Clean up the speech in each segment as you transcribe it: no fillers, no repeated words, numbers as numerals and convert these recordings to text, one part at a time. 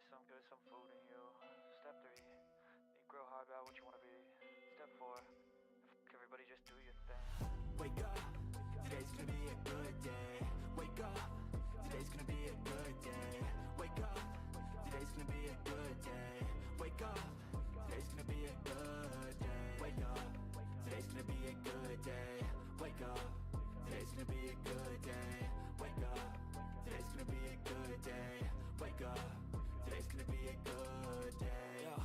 some good, some food in you. Step 3, you grow hard about what you want to be. Step 4, everybody just do your thing. Wake up, today's gonna be a good day. Wake up, today's gonna be a good day. Wake up, today's gonna be a good day. Wake up, today's gonna be a good day. Wake up, today's gonna be a good day. Wake up, today's gonna be a good day. Wake up, today's gonna be a good day. Wake up, today's gonna be a good day. Yo,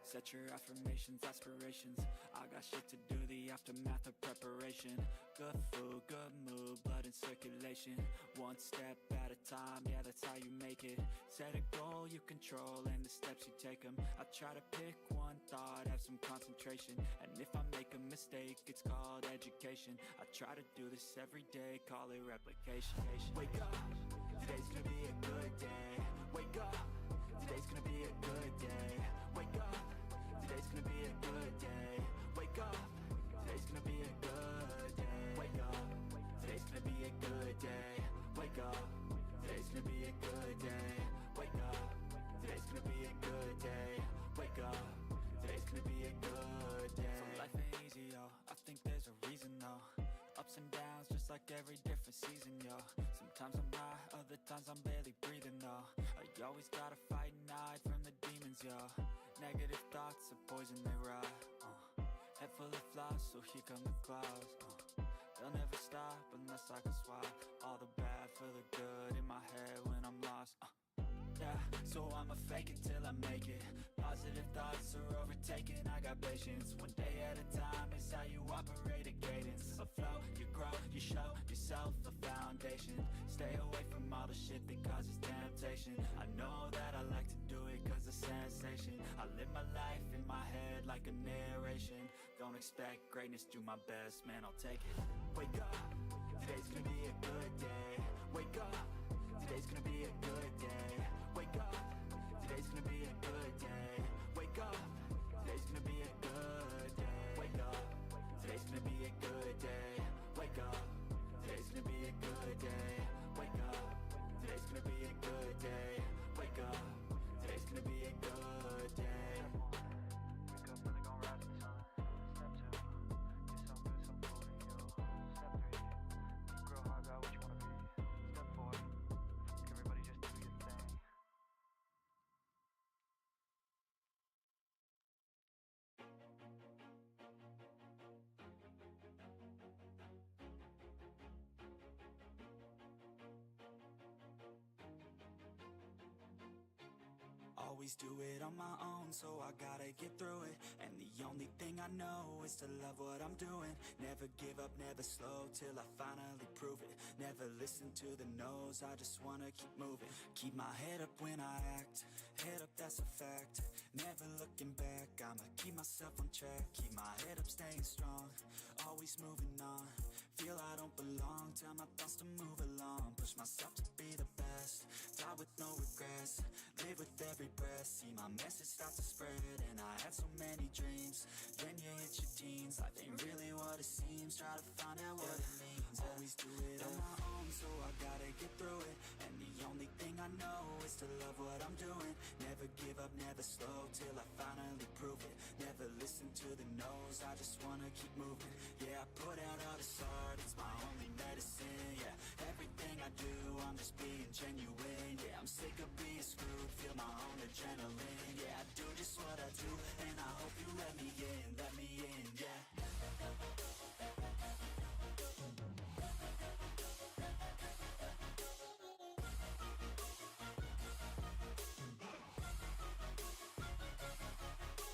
set your affirmations, aspirations. I got shit to do, the aftermath of preparation. Good food, good mood, blood in circulation. One step at a time, yeah, that's how you make it. Set a goal you control and the steps you take them. I try to pick one thought, have some concentration. And if I make a mistake, it's called education. I try to do this every day, call it replication. Wake up, today's gonna be a good day. Wake up, today's gonna be a good day. Wake up, today's gonna be a good day. Wake up, today's gonna be a good day. Wake up, today's gonna be a good day. Wake up, today's gonna be a good day. Wake up, today's gonna be a good day. Wake up, today's gonna be a good day. So life ain't easy, yo, I think there's a reason, though. Ups and downs, just like every different season, yo. Sometimes I'm high, other times I'm barely breathing, though. I always gotta fight and hide from the demons, yo. Negative thoughts are poison, they rot. Head full of flies, so here come the clouds. They'll never stop unless I can swap all the bad for the good in my head when I'm lost. Yeah, so I'ma fake it till I make it. Positive thoughts are overtaken, I got patience. One day at a time is how you operate a cadence. A flow, you grow, you show yourself a foundation. Stay away from all the shit that causes temptation. I know that I like to do it cause of sensation. I live my life in my head like a narration. Don't expect greatness, do my best, man, I'll take it. Wake up, today's gonna be a good day. Wake up, today's gonna be a good day. Wake up, today's gonna be a good day. Wake up, today's gonna be a good day. Wake up, today's gonna be a good day. Wake up, today's gonna be a good day. Wake up, today's gonna be a good day. Wake up, today's gonna be a good day. Wake up, really gon' rise in the sun. Step 2, get some good, some food in you. Step 3, you grow hard about what you want to be. Step 4, everybody just do your thing. Always do it on my own, so I gotta get through it. And the only thing I know is to love what I'm doing. Never give up, never slow, till I finally prove it. Never listen to the no's, I just wanna keep moving. Keep my head up when I act, head up, that's a fact. Never looking back, I'ma keep myself on track. Keep my head up, staying strong, always moving on. Feel I don't belong, tell my thoughts to move along. Push myself to be the best, die with no regrets. Live with every breath, see my message start to spread. And I had so many dreams, then you hit your teens. Life ain't really what it seems, try to find out what it means. Always do it on my own, so I gotta get through it. And the only thing I know is to love what I'm doing. Never give up, never slow, till I finally prove it. Never listen to the no's, I just wanna keep moving. Yeah, I put out all this art, it's my only medicine. Yeah, everything I do, I'm just being genuine. Yeah, I'm sick of being screwed, feel my own adrenaline. Yeah, I do just what I do, and I hope you let me in, yeah.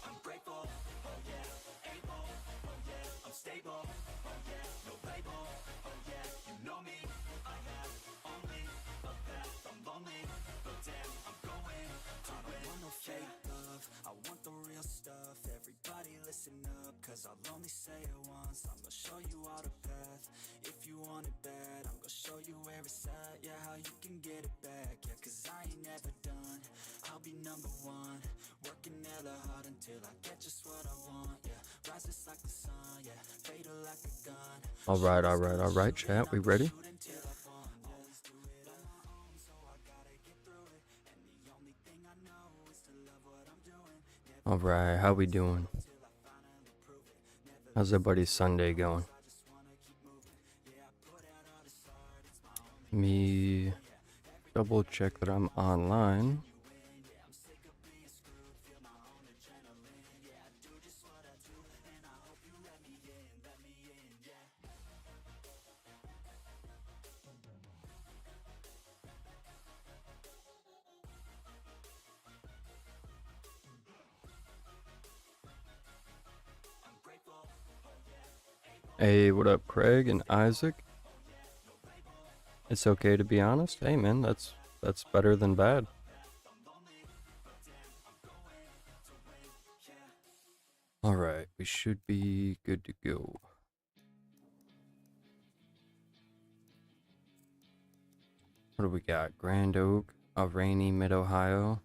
I'm grateful, oh yeah, able, oh yeah, I'm stable, oh yeah, no label, oh yeah, you know me, I have only a path, I'm lonely, but damn, I'm going to win. I don't want no fake love, I want the real stuff. Everybody listen up, cause I'll only say it once. I'm gonna show you all the path, if you want it bad. I'm gonna show you where it's at, yeah, how you can get it back. Yeah, cause I ain't never done, I'll be number one. Working hella hard until I get just what I want, yeah. Rises like the sun, yeah, fatal like a gun. Alright, chat, we ready? Always do it on my own, so I gotta get through it. And the only thing I know Alright, how we doing? How's everybody's Sunday going? Me double check that I'm online. Hey, what up, Craig and Isaac? It's okay to be honest. Hey, man, that's better than bad. All right, we should be good to go. What do we got? Grand Oak, a rainy mid-Ohio.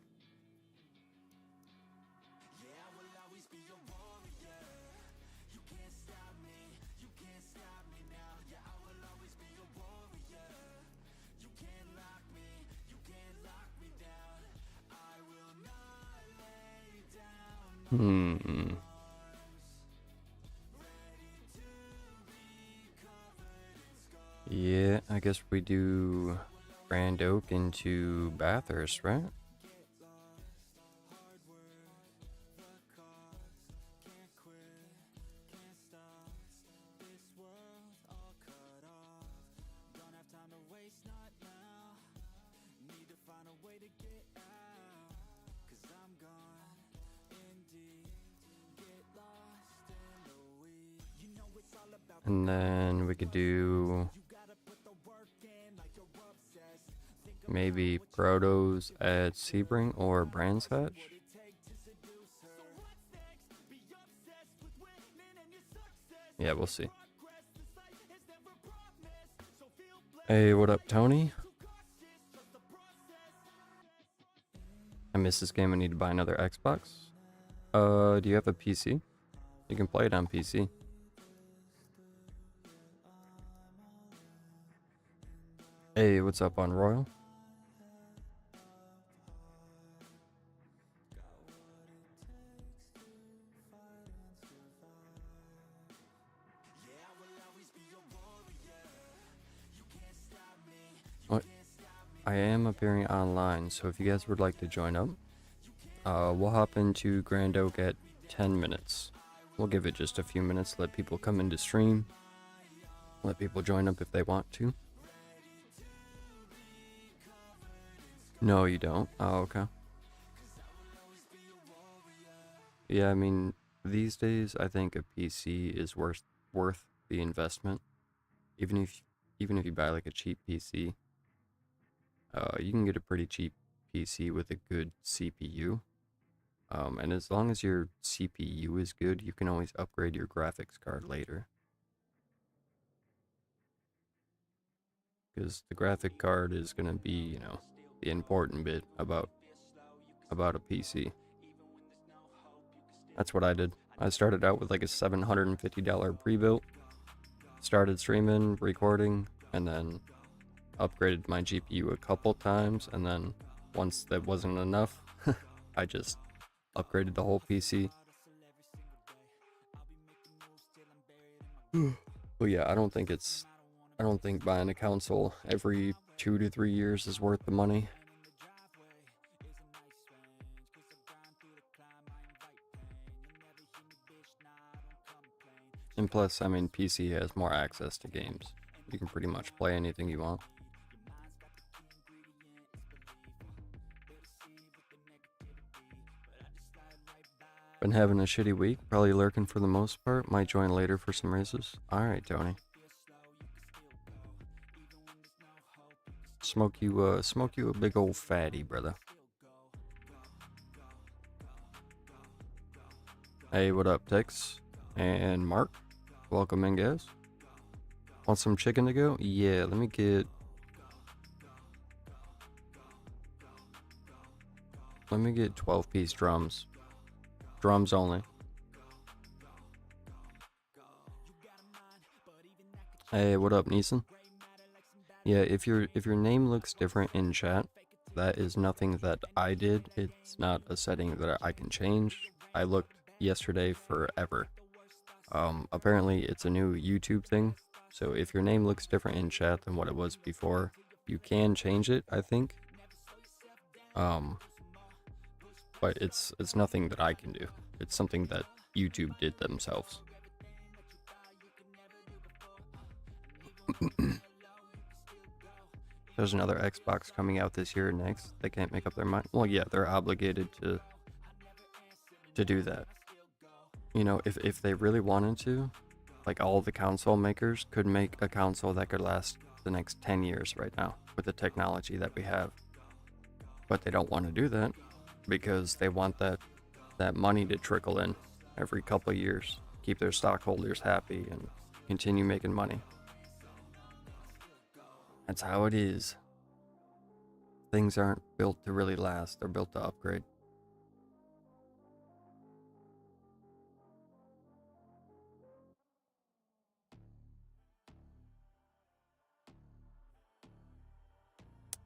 Yeah, I guess we do Grand Oak into Bathurst, right? And then we could do maybe Protos at Sebring or Brands Hatch. Yeah, we'll see. Hey, what up, Tony? I missed this game. I need to buy another Xbox. Do you have a PC? You can play it on PC. Hey, what's up on Royal? What? I am appearing online, so if you guys would like to join up, we'll hop into Grand Oak at 10 minutes. We'll give it just a few minutes, let people come into stream, let people join up if they want to. No, you don't? Oh, okay. Yeah, I mean, these days, I think a PC is worth the investment. Even if you buy like a cheap PC, you can get a pretty cheap PC with a good CPU. And as long as your CPU is good, you can always upgrade your graphics card later. Because the graphic card is gonna be, you know, the important bit about a PC. That's what I did. I started out with like a $750 pre-built, started streaming, recording, and then upgraded my GPU a couple times, and then once that wasn't enough, I just upgraded the whole PC. Well, yeah, I don't think buying a console every 2 to 3 years is worth the money. And plus, I mean, PC has more access to games. You can pretty much play anything you want. Been having a shitty week, probably lurking for the most part. Might join later for some races. Alright, Tony. Smoke you a big old fatty, brother. Hey, what up, Tex? And Mark? Welcome in, guys. Want some chicken to go? Yeah, let me get 12-piece drums. Drums only. Hey, what up, Neeson? Yeah, if your name looks different in chat, that is nothing that I did. It's not a setting that I can change. I looked yesterday forever. Apparently it's a new YouTube thing. So if your name looks different in chat than what it was before, you can change it, I think. But it's nothing that I can do. It's something that YouTube did themselves. There's another Xbox coming out this year next. They can't make up their mind. Well, yeah, they're obligated to do that. You know, if they really wanted to, like all the console makers could make a console that could last the next 10 years right now with the technology that we have. But they don't want to do that because they want that money to trickle in every couple of years, keep their stockholders happy and continue making money. That's how it is. Things aren't built to really last, they're built to upgrade.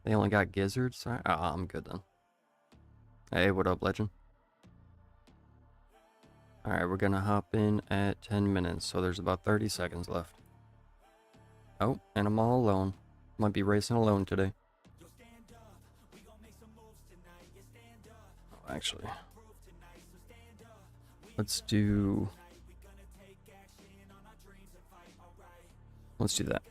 They only got gizzards? I'm good then. Hey, what up, legend? Alright, we're gonna hop in at 10 minutes, so there's about 30 seconds left. Oh, and I'm all alone. Might be racing alone today. Oh, actually, let's do that.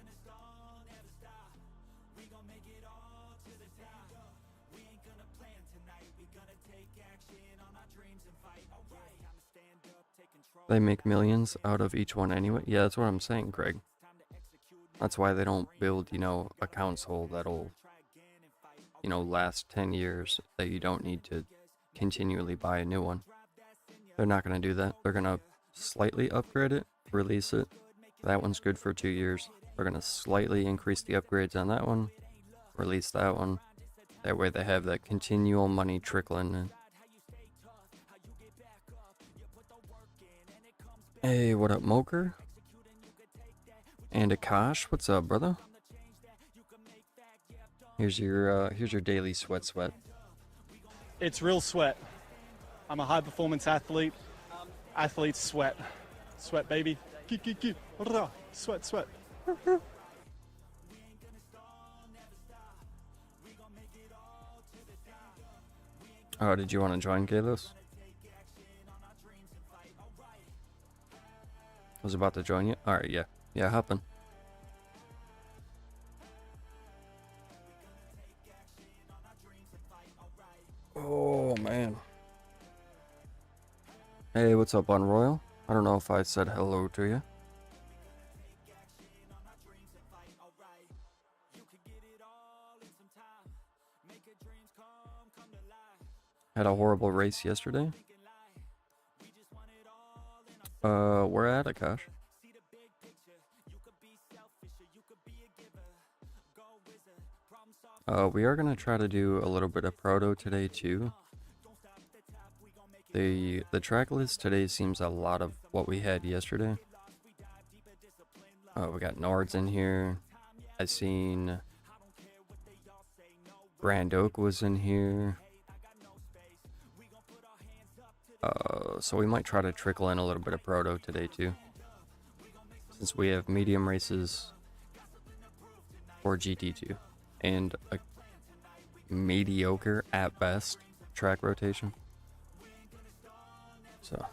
They make millions out of each one anyway. Yeah, that's what I'm saying, Craig. That's why they don't build, you know, a console that'll, you know, last 10 years that you don't need to continually buy a new one. They're not going to do that. They're going to slightly upgrade it, release it. That one's good for 2 years. They're going to slightly increase the upgrades on that one, release that one. That way they have that continual money trickling in. Hey, what up, Moker? And Akash, what's up, brother? Here's your daily sweat. It's real sweat. I'm a high performance athlete. Athletes sweat. Sweat, baby. Sweat. Oh, did you want to join, Kalos? I was about to join you. Alright, yeah. Yeah, hopping. Oh, man. Hey, what's up, Unroyal? I don't know if I said hello to you. Had a horrible race yesterday. Where at, Akash? We are gonna try to do a little bit of Proto today too. The track list today seems a lot of what we had yesterday. We got Nords in here. I seen Grand Oak was in here. So we might try to trickle in a little bit of Proto today too, since we have medium races for GT2 and a mediocre at best track rotation. So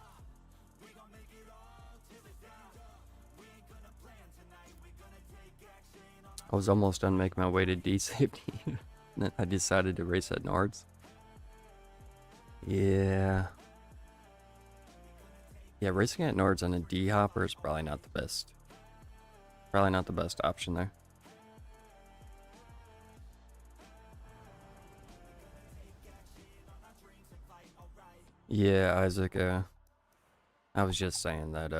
I was almost done making my way to D safety. Then I decided to race at Nards. Yeah, racing at Nords on a D hopper is probably not the best. Probably not the best option there. Yeah, Isaac, I was just saying that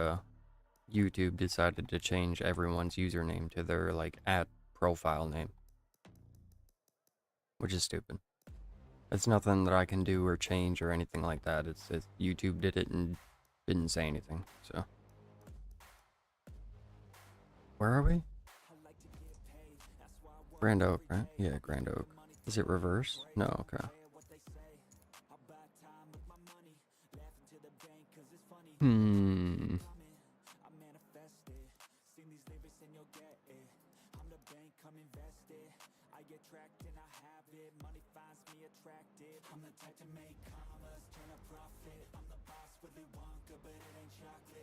YouTube decided to change everyone's username to their like @profile name, which is stupid. It's nothing that I can do or change or anything like that. It's YouTube did it and didn't say anything. So where are we? Grand Oak, right? Yeah, Grand Oak. Is it reverse? No, okay. Hmm.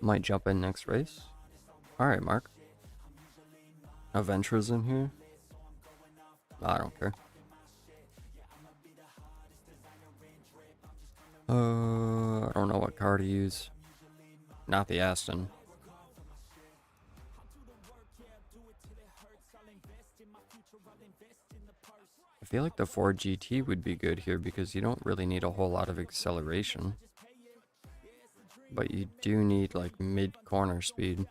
Might jump in next race. Alright, Mark. Adventures in here? I don't care. I don't know what car to use. Not the Aston. I feel like the Ford GT would be good here because you don't really need a whole lot of acceleration. But you do need like mid-corner speed.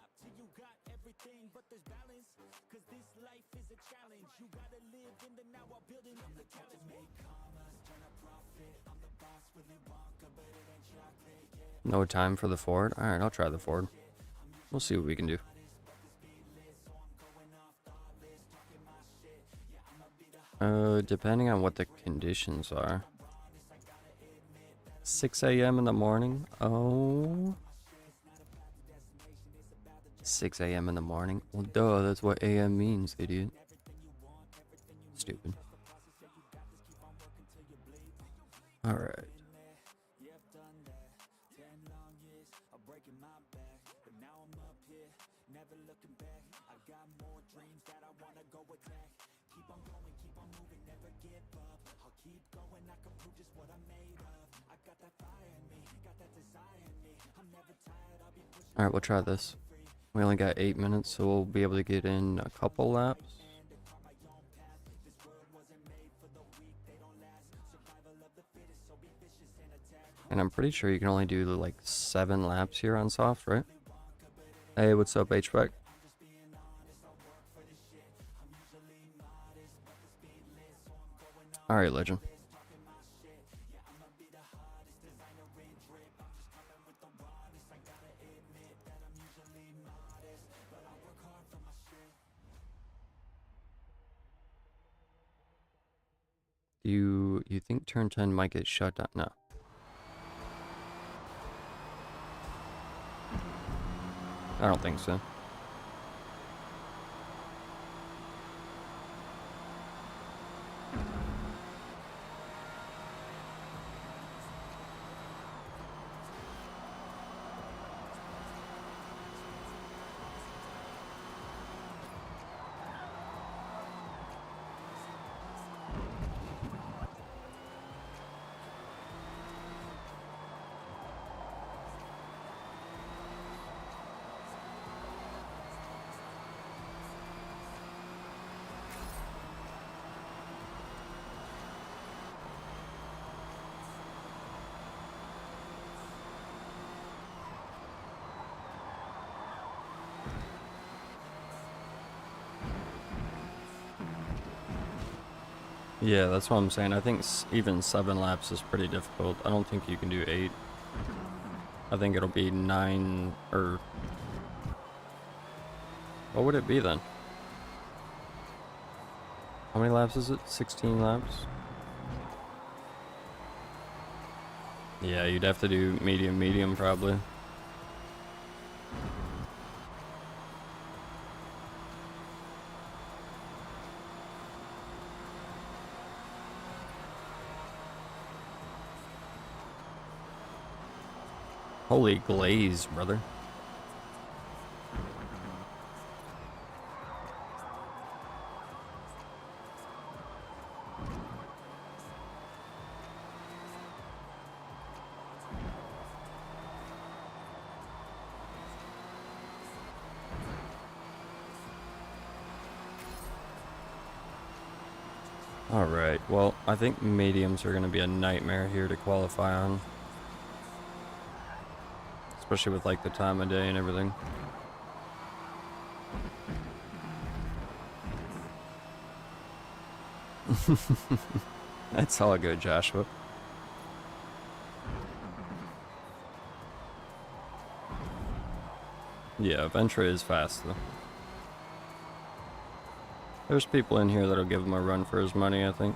No time for the Ford? Alright, I'll try the Ford. We'll see what we can do. Depending on what the conditions are. 6 a.m. in the morning? Oh. 6 a.m. in the morning? Well, duh, that's what a.m. means, idiot. Stupid. Alright. Alright, we'll try this. We only got 8 minutes, so we'll be able to get in a couple laps. And I'm pretty sure you can only do like 7 laps here on soft, right? Hey, what's up, HVAC? Alright, legend. You think turn 10 might get shut down? No. I don't think so. Yeah, that's what I'm saying. I think even 7 laps is pretty difficult. I don't think you can do 8. I think it'll be 9 or... What would it be then? How many laps is it? 16 laps? Yeah, you'd have to do medium probably. Holy glaze, brother. Alright, well, I think mediums are going to be a nightmare here to qualify on. Especially with like the time of day and everything. That's all good, Joshua. Yeah, Ventra is fast though. There's people in here that'll give him a run for his money, I think.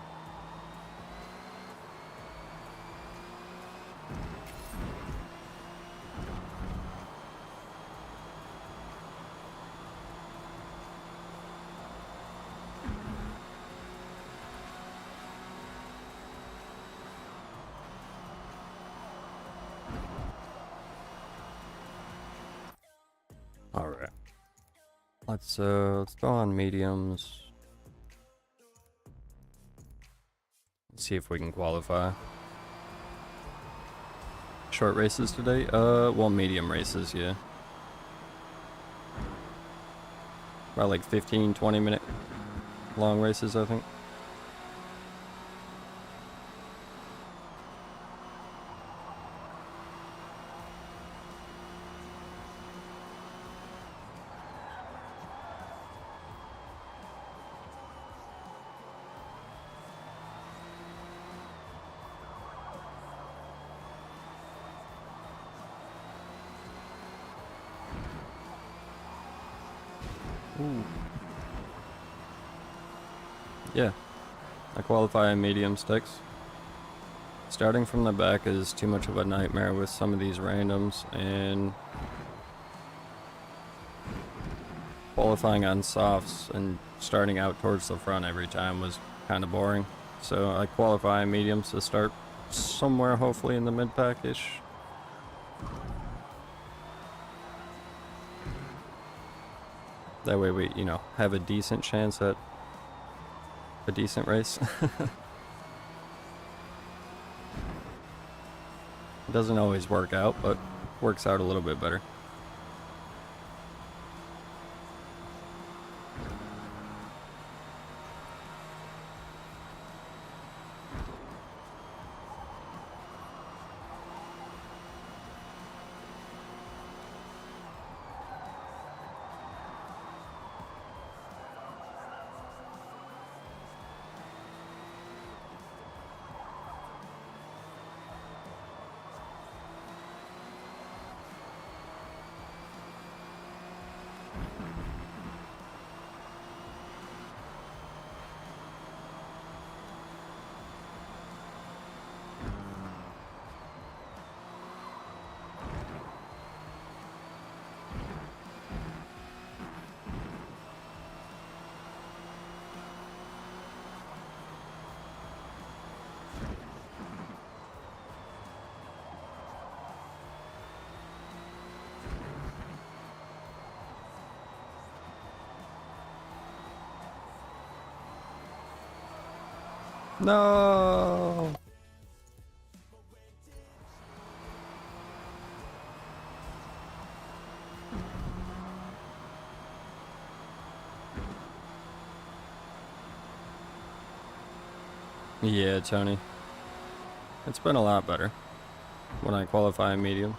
Let's go on mediums. Let's see if we can qualify. Short races today? Well, medium races, yeah. About like 15, 20-minute long races, I think. Ooh. Yeah, I qualify in medium sticks. Starting from the back is too much of a nightmare with some of these randoms, and qualifying on softs and starting out towards the front every time was kind of boring. So I qualify in mediums to start somewhere hopefully in the mid-pack-ish. That way we, you know, have a decent chance at a decent race. It doesn't always work out, but works out a little bit better. No. Yeah, Tony. It's been a lot better when I qualify in mediums.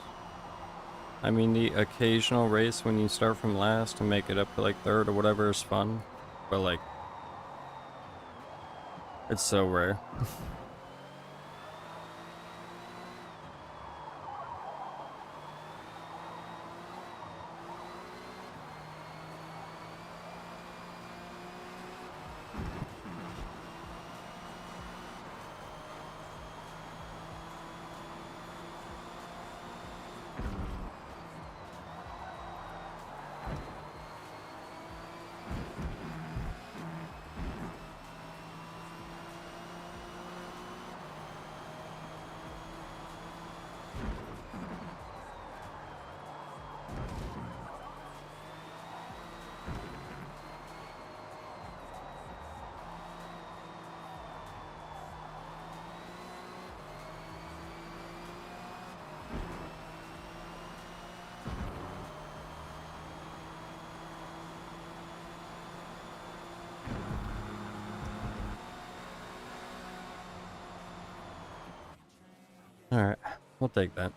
I mean, the occasional race when you start from last and make it up to like third or whatever is fun, but like, it's so rare. Alright, we'll take that.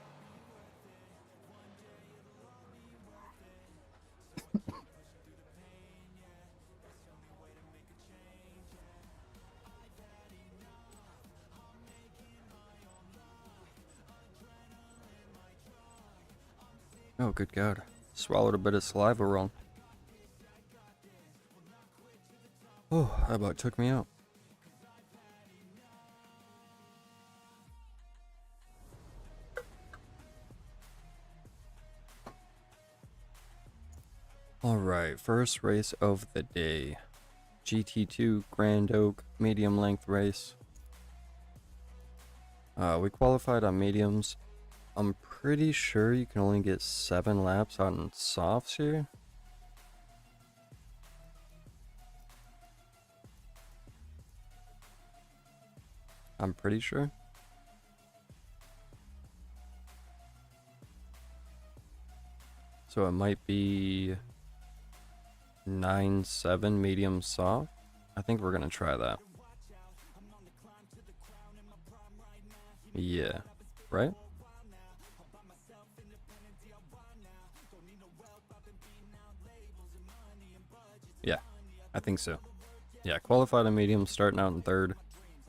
Oh, good God. Swallowed a bit of saliva wrong. Oh, that about took me out. Alright, first race of the day. GT2 Grand Oak medium length race. We qualified on mediums. I'm pretty sure you can only get 7 laps on softs here. I'm pretty sure. So it might be 9.7 medium soft. I think we're gonna try that. Yeah, right? Yeah, I think so. Yeah, qualified in medium, starting out in third.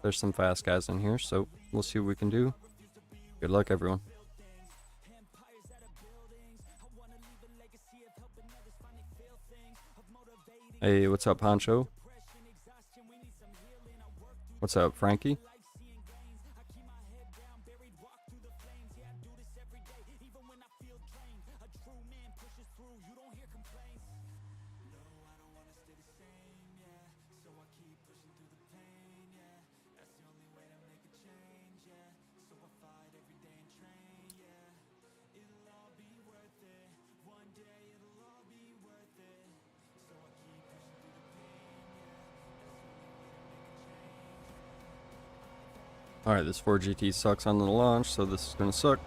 There's some fast guys in here, so we'll see what we can do. Good luck, everyone. Hey, what's up, Poncho? What's up, Frankie? Alright, this 4GT sucks on the launch, so this is gonna suck.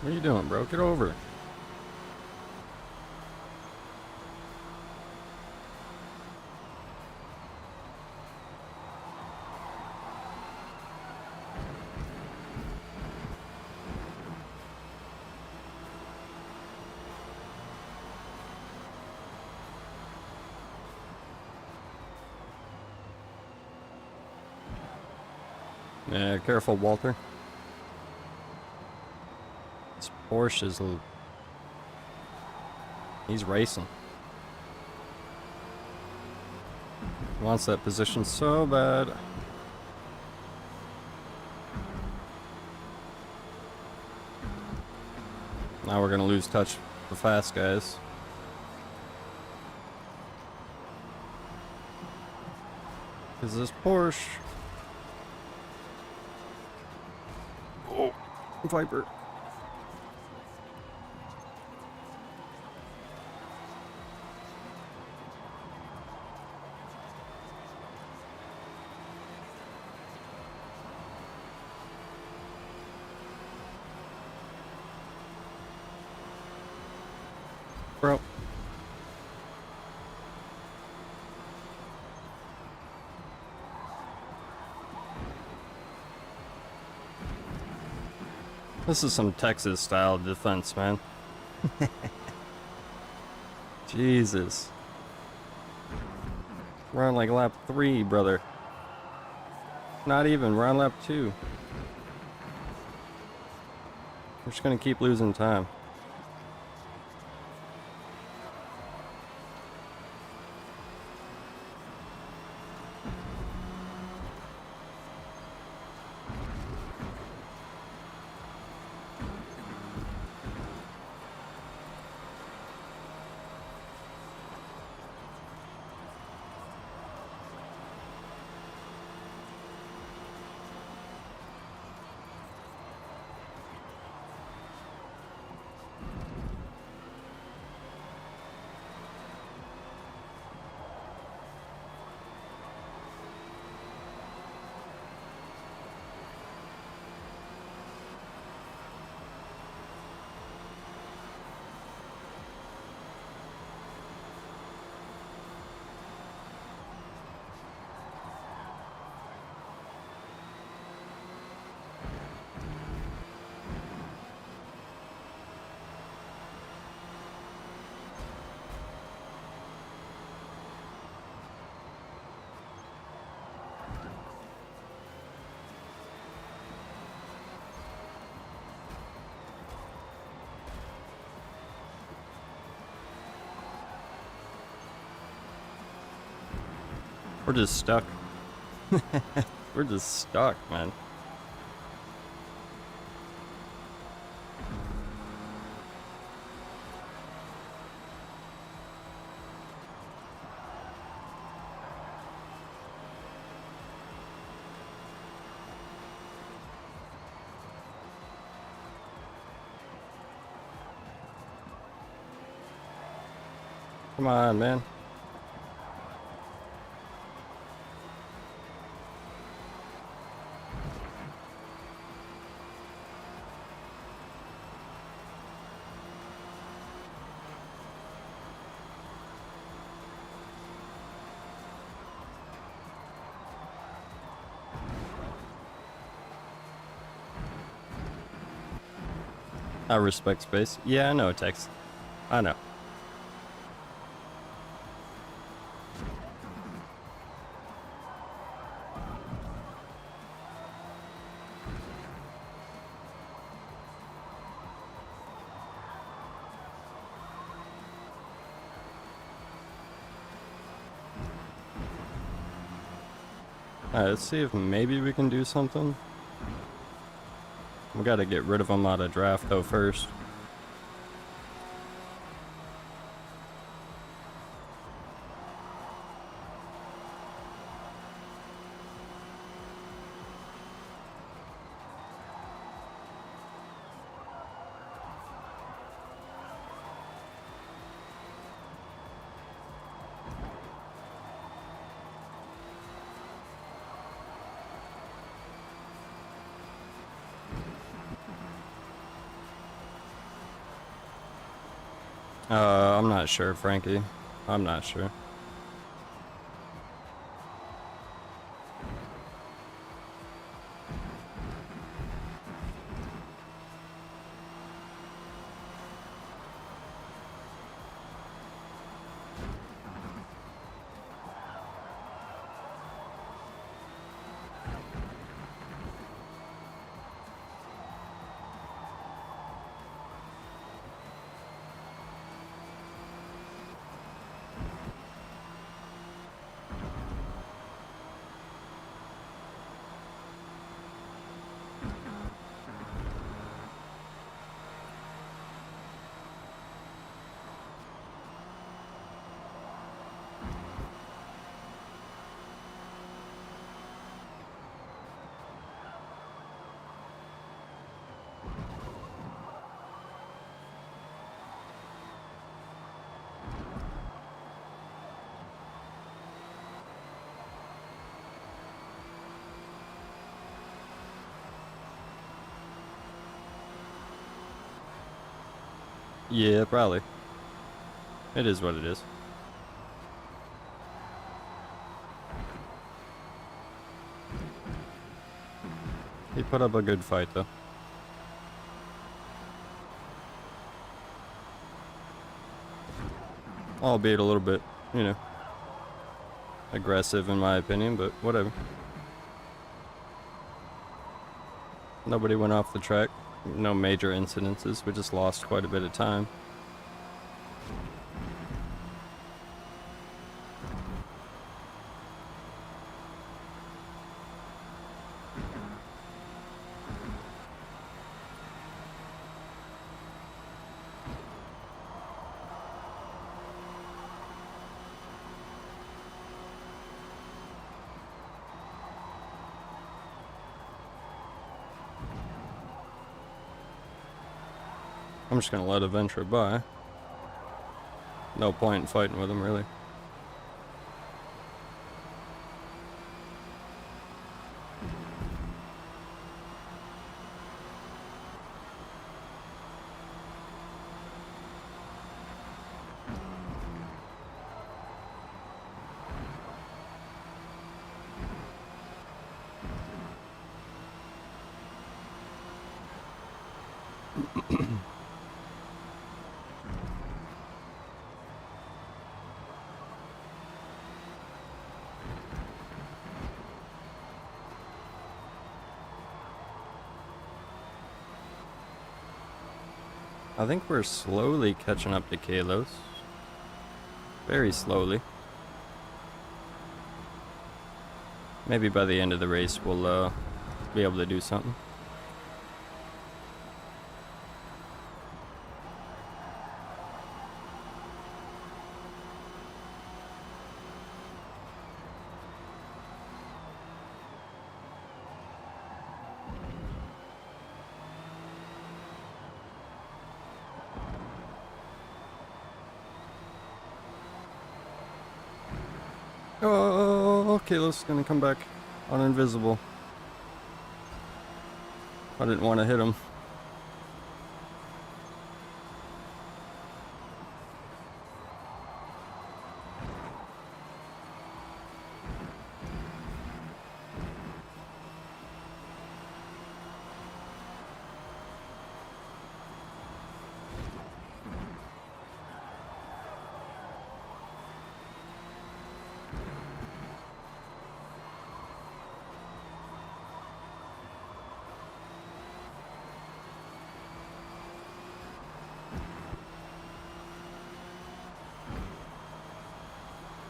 What are you doing, bro? Get over. Yeah, careful, Walter. This Porsche is he's racing. He wants that position so bad. Now we're gonna lose touch with the fast guys. Because this Porsche. Oh, Viper. Bro. This is some Texas style defense, man. Jesus. We're on like lap 3, brother. Not even, we're on lap 2. We're just gonna keep losing time. We're just stuck. We're just stuck, man. Come on, man. I respect space. Yeah, I know, Tex. I know. Alright, let's see if maybe we can do something. We gotta get rid of them out of draft though first. I'm not sure, Frankie. I'm not sure. Yeah, probably. It is what it is. He put up a good fight, though. Albeit a little bit, you know, aggressive in my opinion, but whatever. Nobody went off the track. No major incidences. We just lost quite a bit of time. I'm just gonna let a venture by. No point in fighting with him, really. I think we're slowly catching up to Kalos. Very slowly. Maybe by the end of the race we'll be able to do something. Oh, Kayla's gonna come back on invisible. I didn't want to hit him.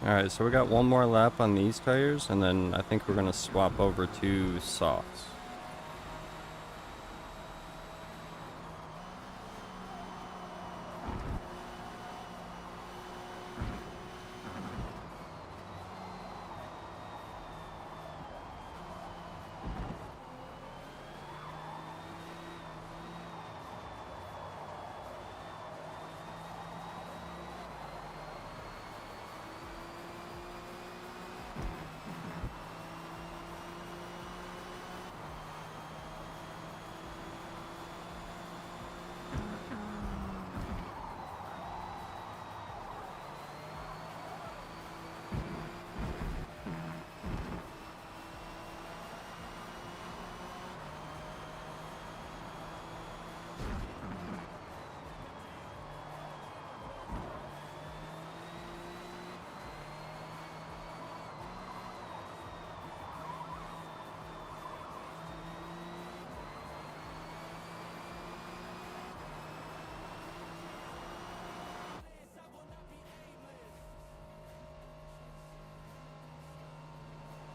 Alright, so we got one more lap on these tires, and then I think we're going to swap over to softs.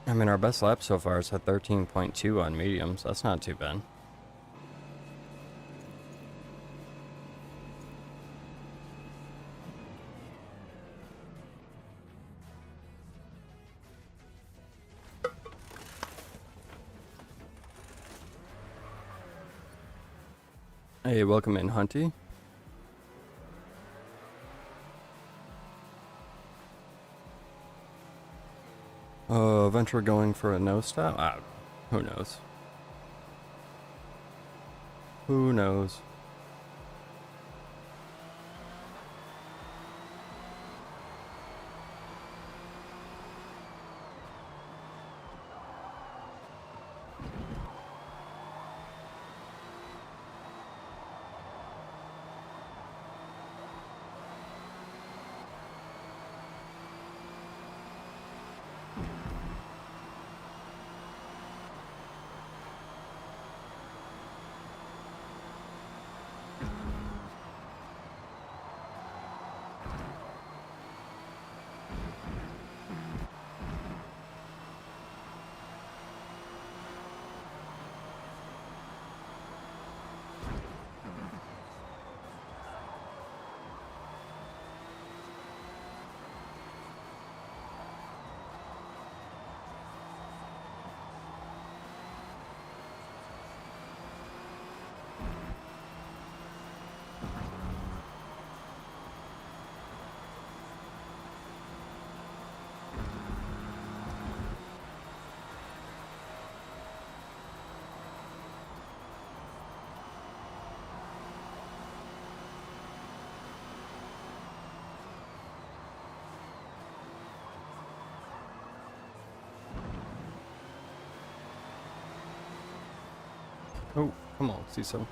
I mean, our best lap so far is at 13.2 on mediums. That's not too bad. Hey, welcome in, Hunty. Venture going for a no stop? Who knows? Who knows? Oh, come on, see some.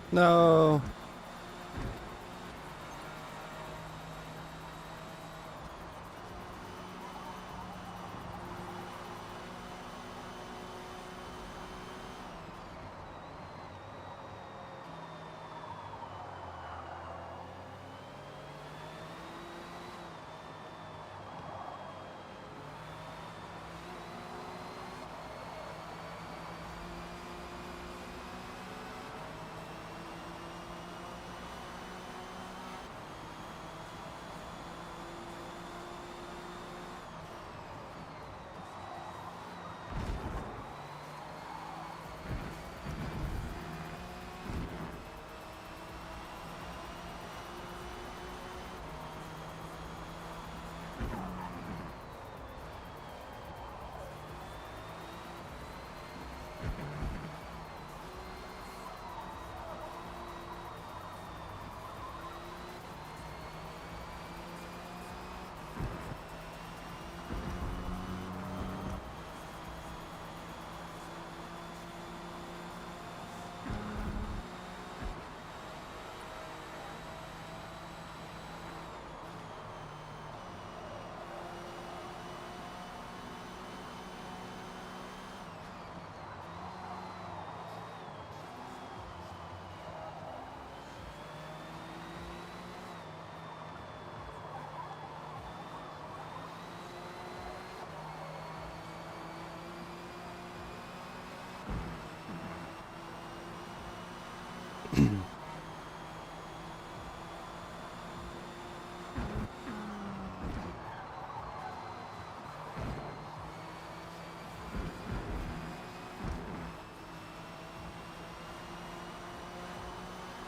No.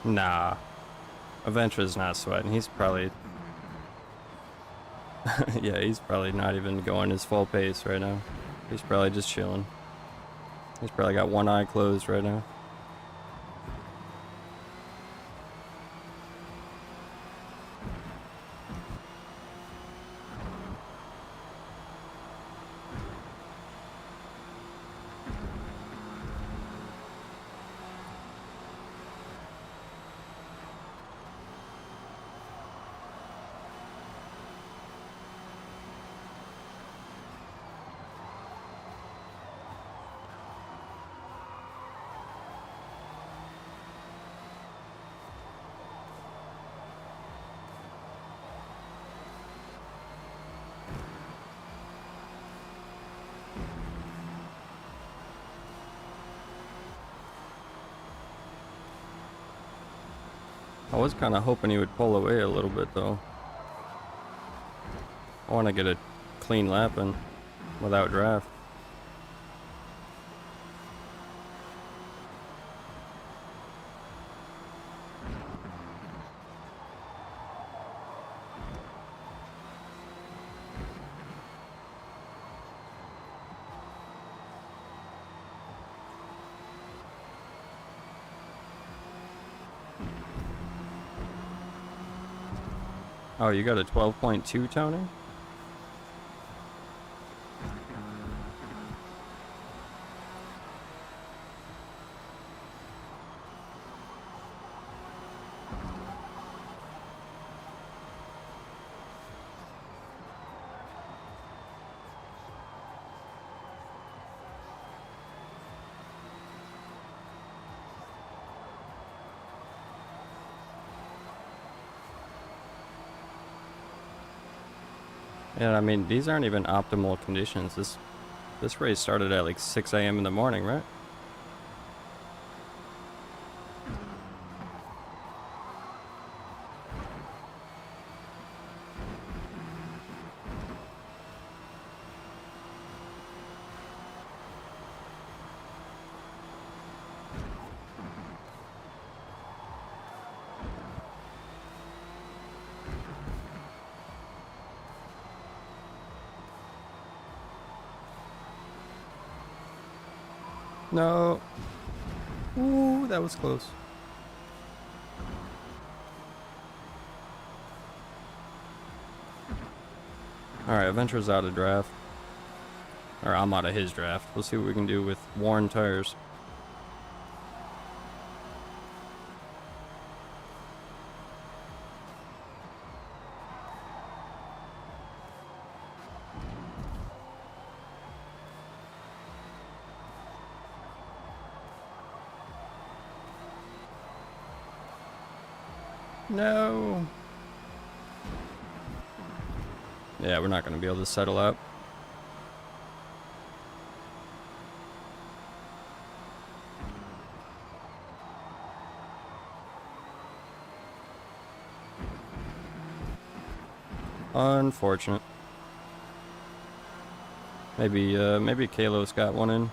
Nah. Aventra's not sweating. He's probably... yeah, he's probably not even going his full pace right now. He's probably just chilling. He's probably got one eye closed right now. I was kind of hoping he would pull away a little bit though. I want to get a clean lap in without draft. Oh, you got a 12.2, Tony? Yeah, I mean, these aren't even optimal conditions. This race started at like 6 a.m. in the morning, right? No. Ooh, that was close. Alright, Adventure's out of draft. Or I'm out of his draft. We'll see what we can do with worn tires. No. Yeah, we're not going to be able to settle up. Unfortunate. Maybe Kalos got one in.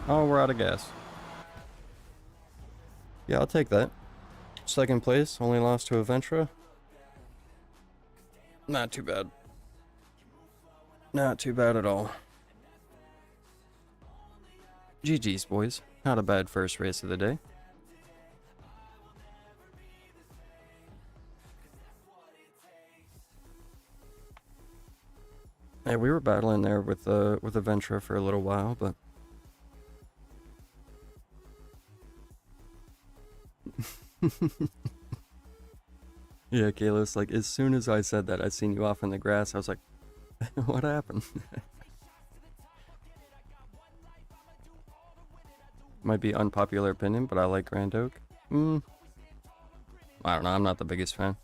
Oh, we're out of gas. Yeah, I'll take that. Second place, only lost to Aventra. Not too bad. Not too bad at all. GG's, boys. Not a bad first race of the day. Yeah, we were battling there with Aventra for a little while, but yeah, Kalos, like, as soon as I said that, I seen you off in the grass, I was like, what happened? Might be unpopular opinion, but I like Grand Oak. I don't know, I'm not the biggest fan.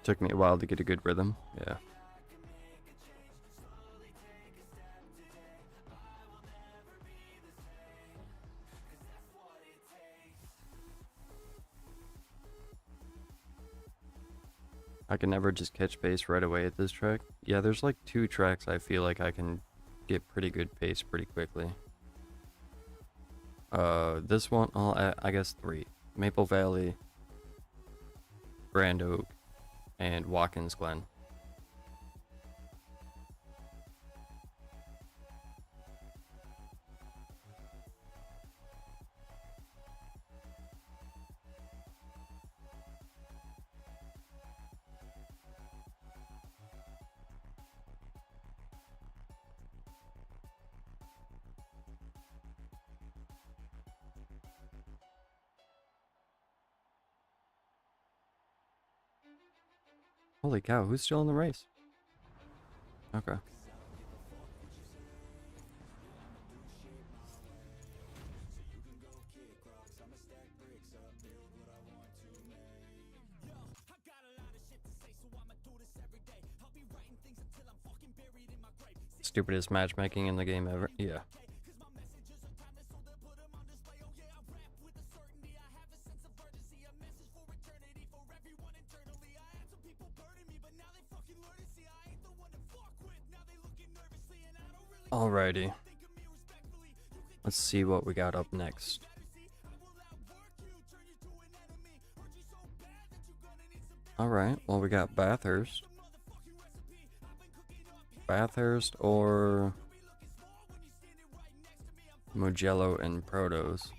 Took me a while to get a good rhythm, yeah. I can never just catch pace right away at this track. Yeah, there's like 2 tracks I feel like I can get pretty good pace pretty quickly. This one, I guess 3. Maple Valley, Grand Oak, and Watkins Glen. Holy cow, who's still in the race? Okay. Stupidest matchmaking in the game ever. Yeah. Alrighty. Let's see what we got up next. Alright, well we got Bathurst. Bathurst or Mugello and Protos.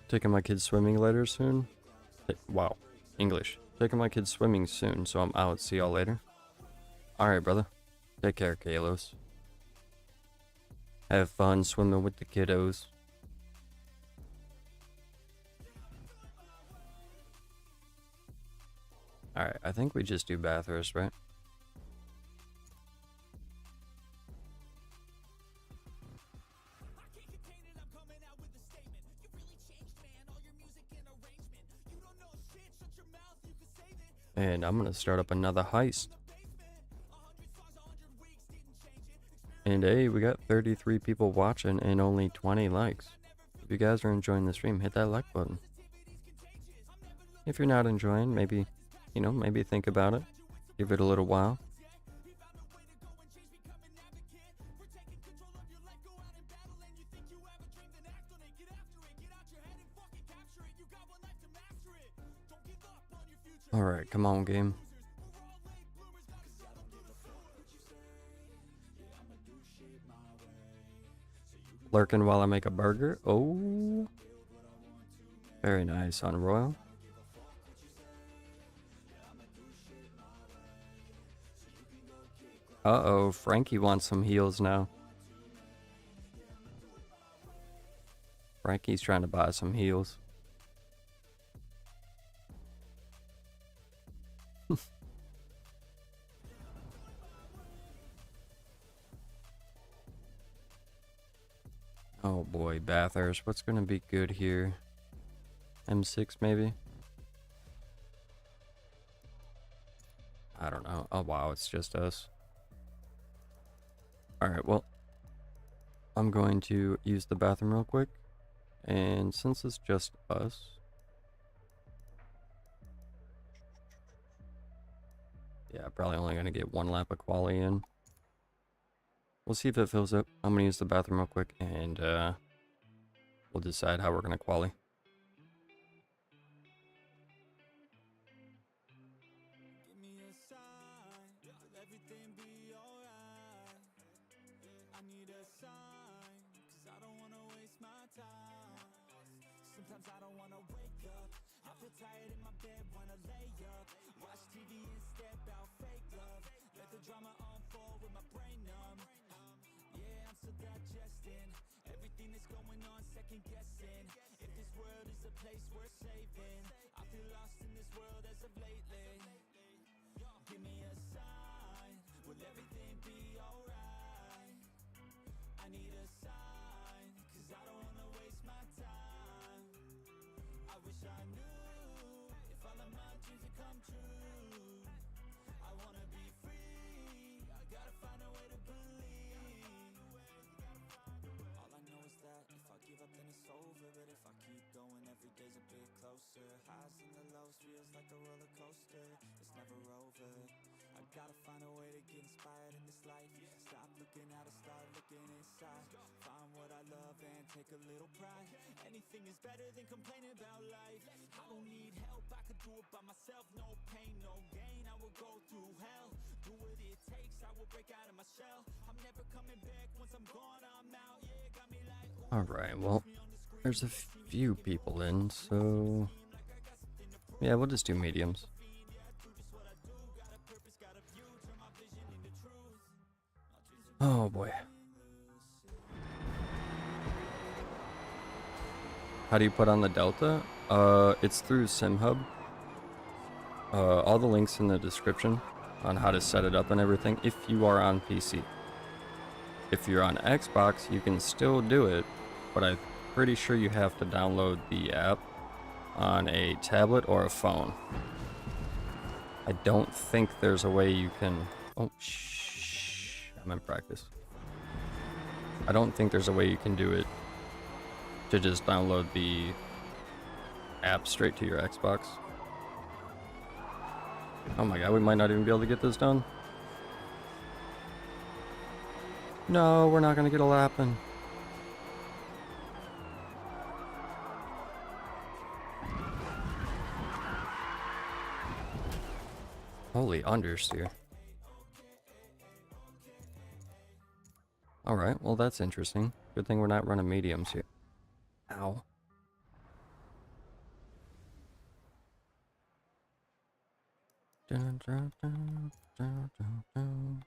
Taking my kids swimming later soon. Wow, English. Taking my kids swimming soon, so I'm out. See y'all later. Alright, brother. Take care, Kalos. Have fun swimming with the kiddos. Alright, I think we just do Bathurst, right? And I'm gonna start up another heist. And hey, we got 33 people watching and only 20 likes. If you guys are enjoying the stream, hit that like button. If you're not enjoying, maybe, maybe think about it. Give it a little while. Alright, come on, game. Lurking while I make a burger. Oh. Very nice on Royal. Uh-oh, Frankie wants some heals now. Frankie's trying to buy some heals. Oh boy, Bathurst. What's gonna be good here? M6 maybe? I don't know. Oh wow, it's just us. Alright, well, I'm going to use the bathroom real quick. And since it's just us, yeah, probably only going to get one lap of quali in. We'll see if it fills up. I'm going to use the bathroom real quick, and we'll decide how we're going to quali. Sometimes I don't wanna wake up. I feel tired in my bed, wanna lay up. Watch TV and step out, fake love. Let the drama unfold with my brain numb. Yeah, I'm still digesting everything that's going on, second guessing if this world is a place worth saving. I feel lost in this world as of lately. Give me a sign, will everything be alright? I need a sign, cause I don't wanna waste my time. I wish I knew if all of my dreams would come true. I wanna be free, I gotta find a way to believe. All I know is that if I give up then it's over, but if I keep going every day's a bit closer. Highs and the lows feels like a roller coaster, it's never over. I gotta find a way to get inspired in this life. Stop looking out and start looking inside. Find what I love and take a little pride. Anything is better than complaining about life. I don't need help, I could do it by myself. No pain, no gain, I will go through hell. Do what it takes, I will break out of my shell. I'm never coming back, once I'm gone, I'm out. Yeah, got me like, Alright, well, there's a few people in, so yeah, we'll just do mediums. Oh boy. How do you put on the Delta? It's through SimHub. All the links in the description on how to set it up and everything if you are on PC. If you're on Xbox, you can still do it, but I'm pretty sure you have to download the app on a tablet or a phone. I don't think there's a way you can... Oh, shh. I'm in practice. I don't think there's a way you can do it to just download the app straight to your Xbox. Oh my god, we might not even be able to get this done. No, we're not gonna get a lap in. Holy understeer. Alright, well that's interesting. Good thing we're not running mediums here. Ow. Dun, dun, dun, dun, dun, dun.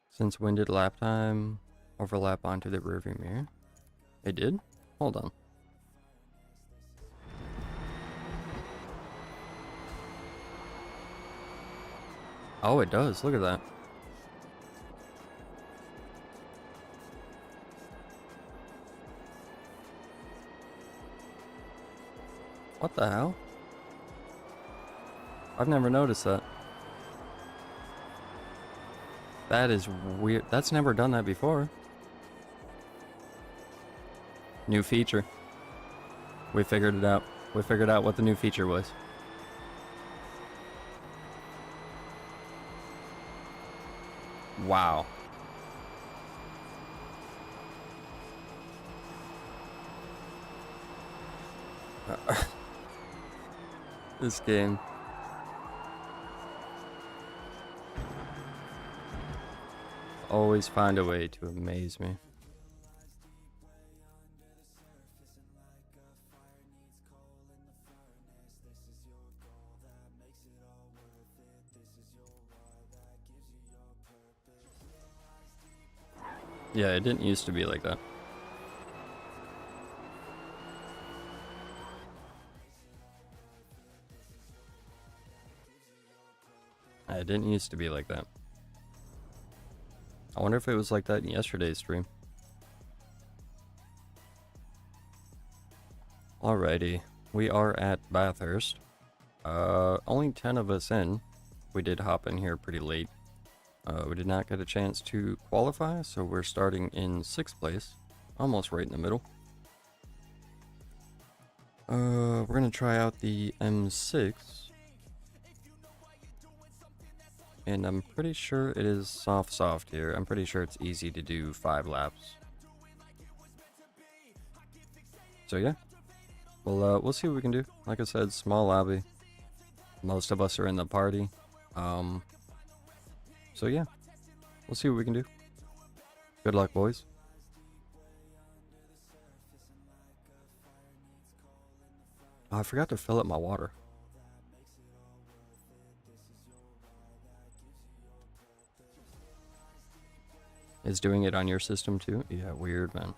Since when did lap time overlap onto the rearview mirror? It did? Hold on. Oh, it does. Look at that. What the hell? I've never noticed that. That is weird. That's never done that before. New feature. We figured it out. We figured out what the new feature was. Wow. This game. Always find a way to amaze me. Yeah, it didn't used to be like that. It didn't used to be like that. I wonder if it was like that in yesterday's stream. Alrighty, we are at Bathurst. Only 10 of us in. We did hop in here pretty late. We did not get a chance to qualify, so we're starting in 6th place. Almost right in the middle. We're gonna try out the M6. And I'm pretty sure it is soft here. I'm pretty sure it's easy to do 5 laps. So yeah. We'll see what we can do. Like I said, small lobby. Most of us are in the party. So yeah. We'll see what we can do. Good luck, boys. Oh, I forgot to fill up my water. Is doing it on your system too? Yeah, weird, man.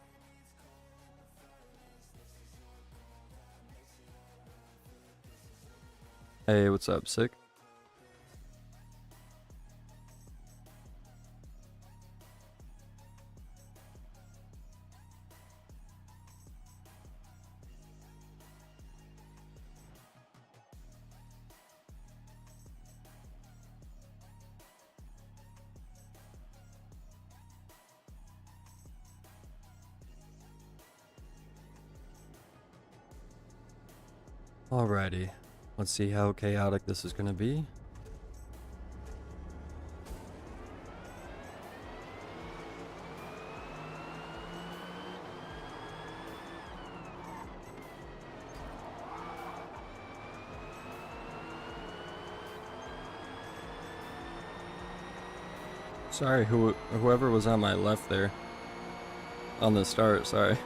Hey, what's up, Sick? Alrighty, let's see how chaotic this is gonna be. Sorry, whoever was on my left there on the start, sorry.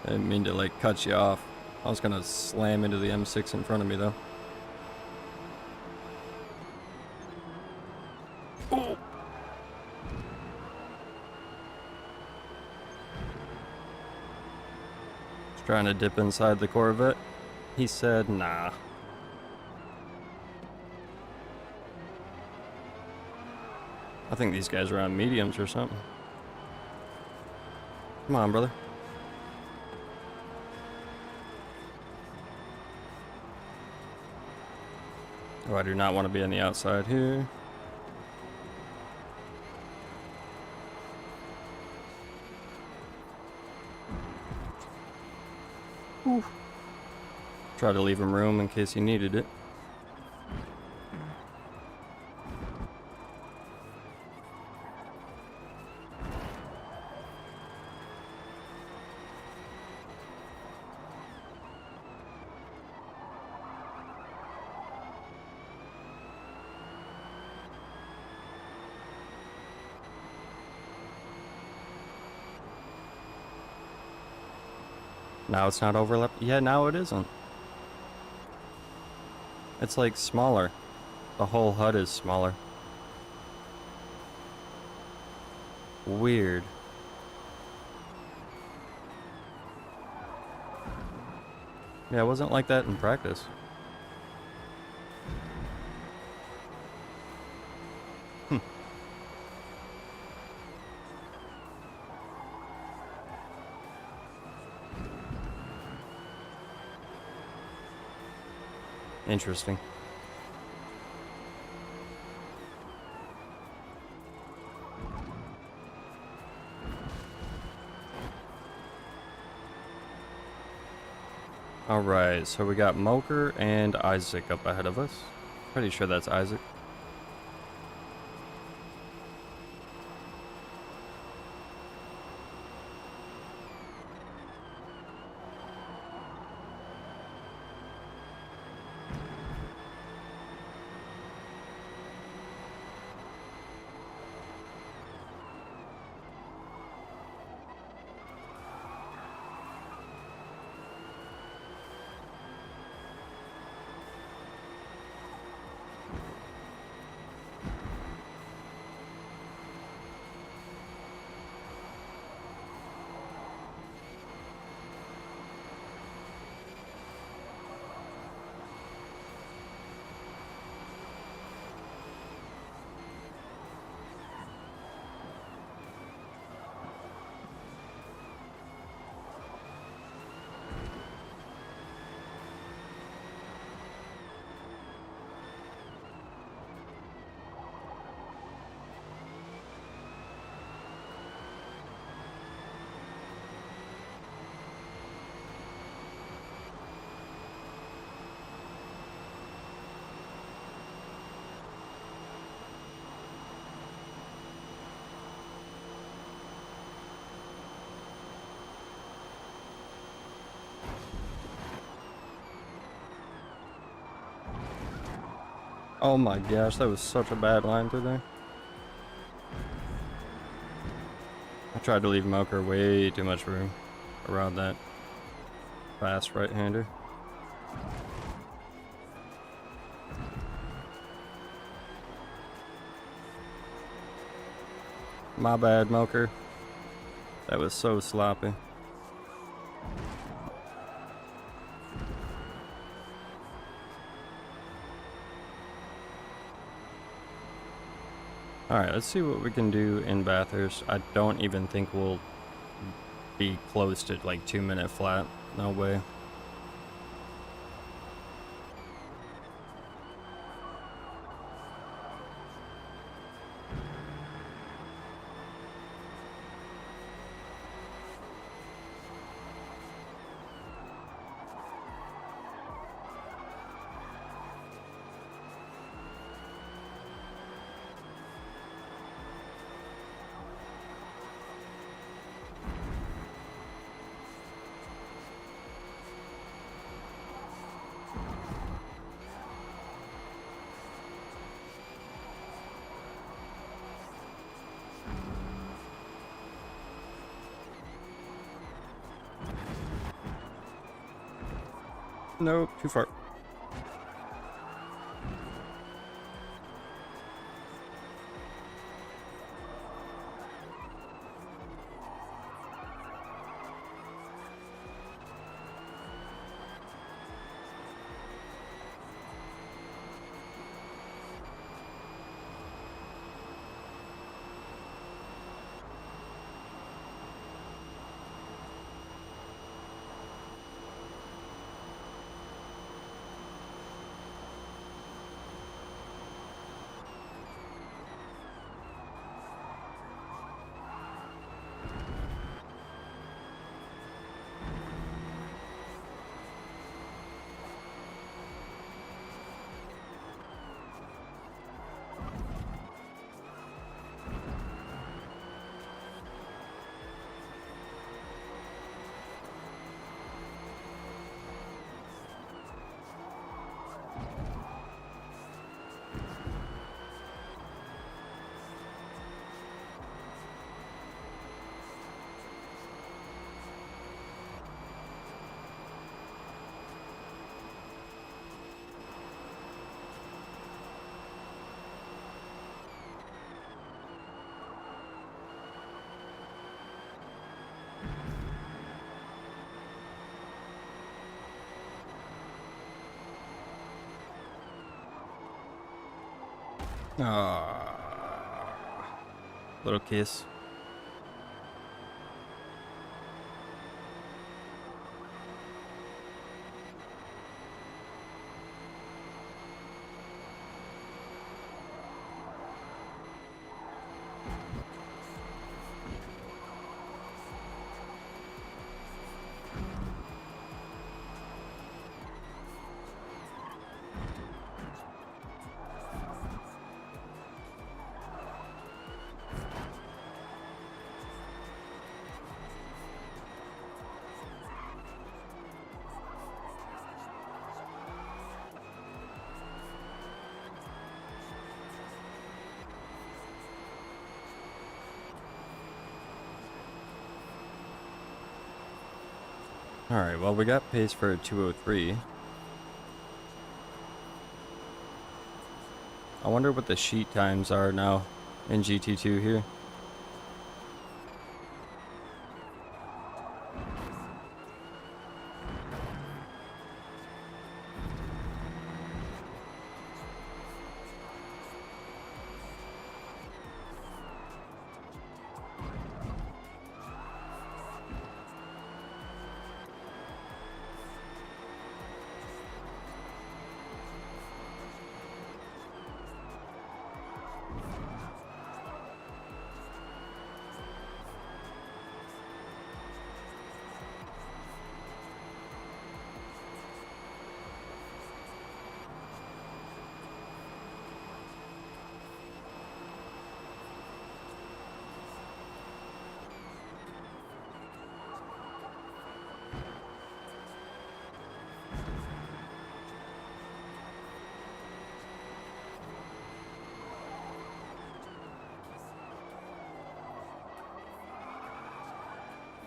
I didn't mean to like cut you off. I was gonna slam into the M6 in front of me though. Oh. Just trying to dip inside the Corvette. He said, nah. I think these guys are on mediums or something. Come on, brother. Oh, I do not want to be on the outside here. Whew. Try to leave him room in case he needed it. Now it's not overlapped. Yeah, now it isn't. It's like smaller. The whole HUD is smaller. Weird. Yeah, it wasn't like that in practice. Interesting. Alright, so we got Moker and Isaac up ahead of us. Pretty sure that's Isaac. Oh my gosh, that was such a bad line through there. I tried to leave Moker way too much room around that fast right-hander. My bad, Moker. That was so sloppy. Alright, let's see what we can do in Bathurst. I don't even think we'll be close to like 2-minute flat. No way. Nope, too far. Little kiss. Alright, well, we got pace for a 203. I wonder what the sheet times are now in GT2 here.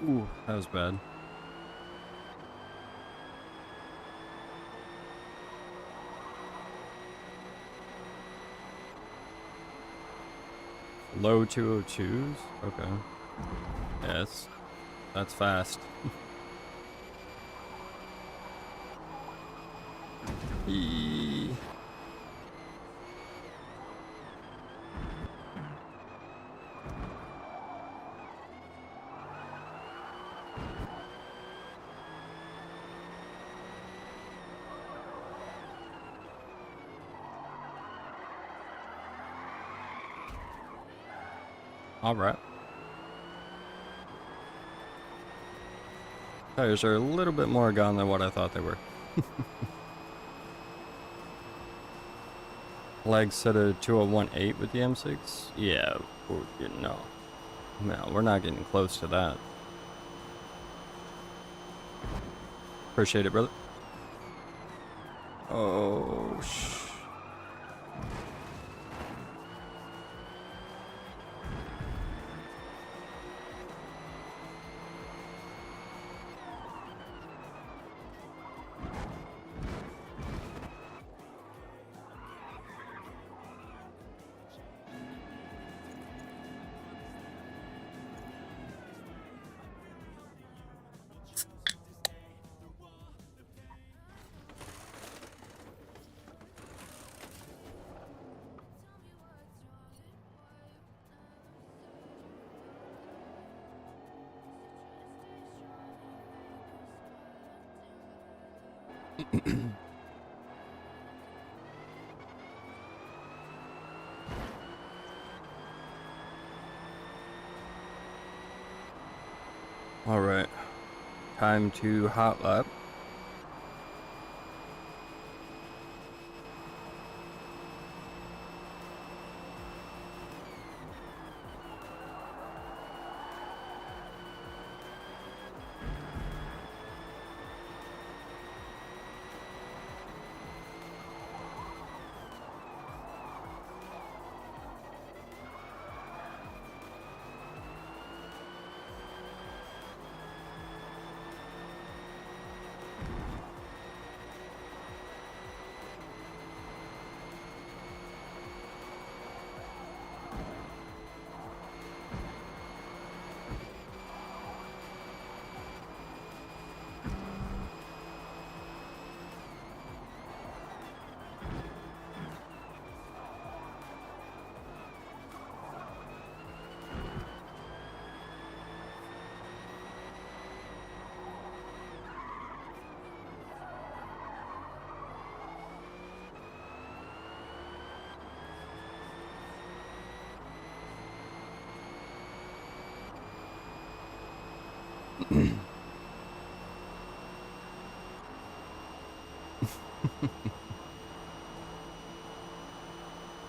Ooh, that was bad. Low 202s? Okay. Yes. That's fast. Eee. All right. Tires are a little bit more gone than what I thought they were. Legs set a 2018 with the M6? Yeah, no. No, we're not getting close to that. Appreciate it, brother. Oh, all right. Time to hot lap.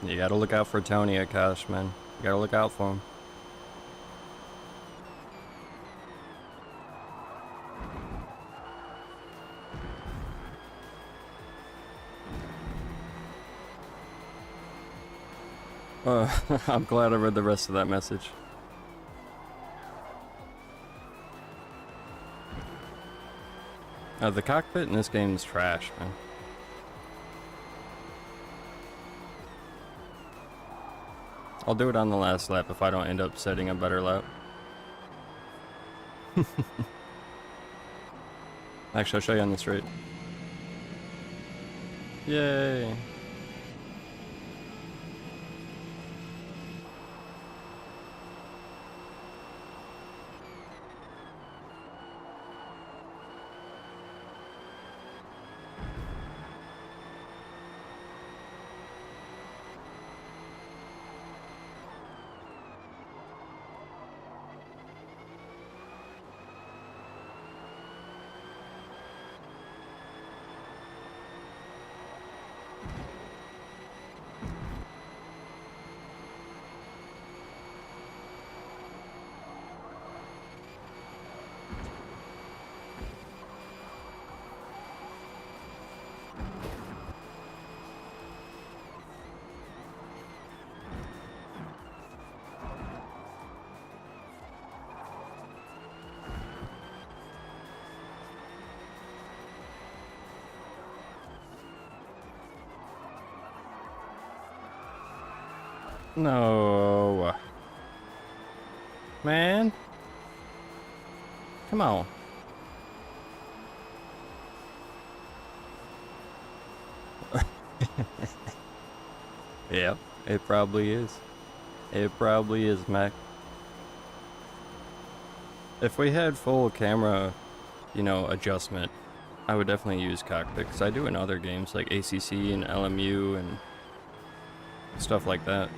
You gotta look out for Tony at Cash, man. You gotta look out for him. I'm glad I read the rest of that message. The cockpit in this game is trash, man. I'll do it on the last lap if I don't end up setting a better lap. Actually, I'll show you on the straight. Yay! No. Man. Come on. Yeah, it probably is. It probably is, Mac. If we had full camera, you know, adjustment, I would definitely use cockpit, because I do in other games like ACC and LMU and stuff like that.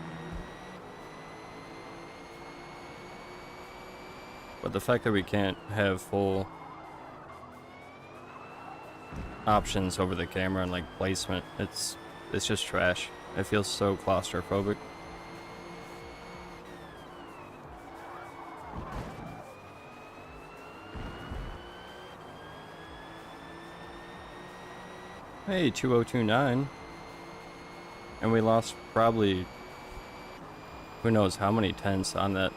But the fact that we can't have full options over the camera and like placement, it's just trash. It feels so claustrophobic. Hey, 2029. And we lost probably who knows how many tenths on that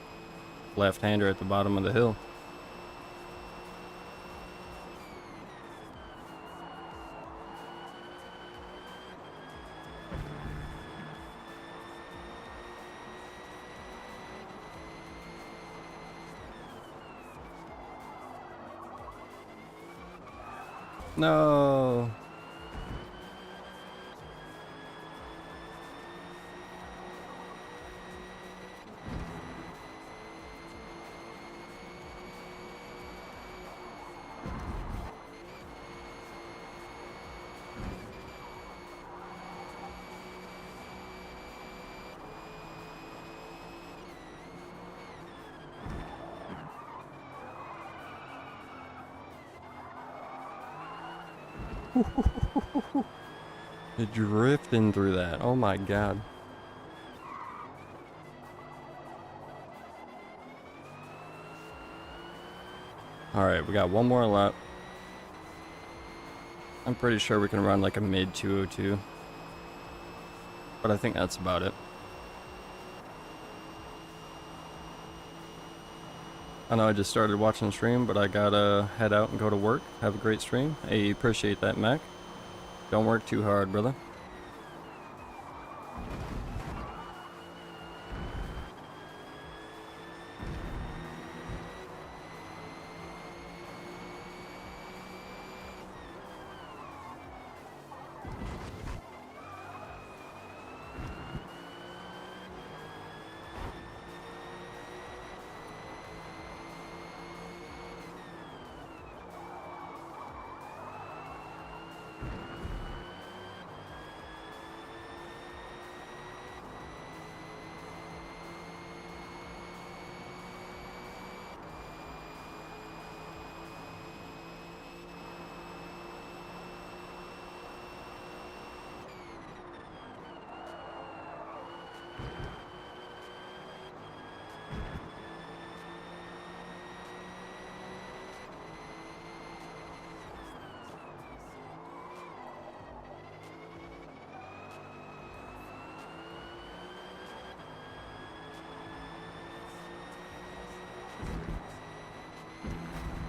left-hander at the bottom of the hill. No. Drifting through that. Oh my god. Alright, we got one more lap. I'm pretty sure we can run like a mid 202. But I think that's about it. I know I just started watching the stream, but I gotta head out and go to work. Have a great stream. Hey, appreciate that, Mac. Don't work too hard, brother.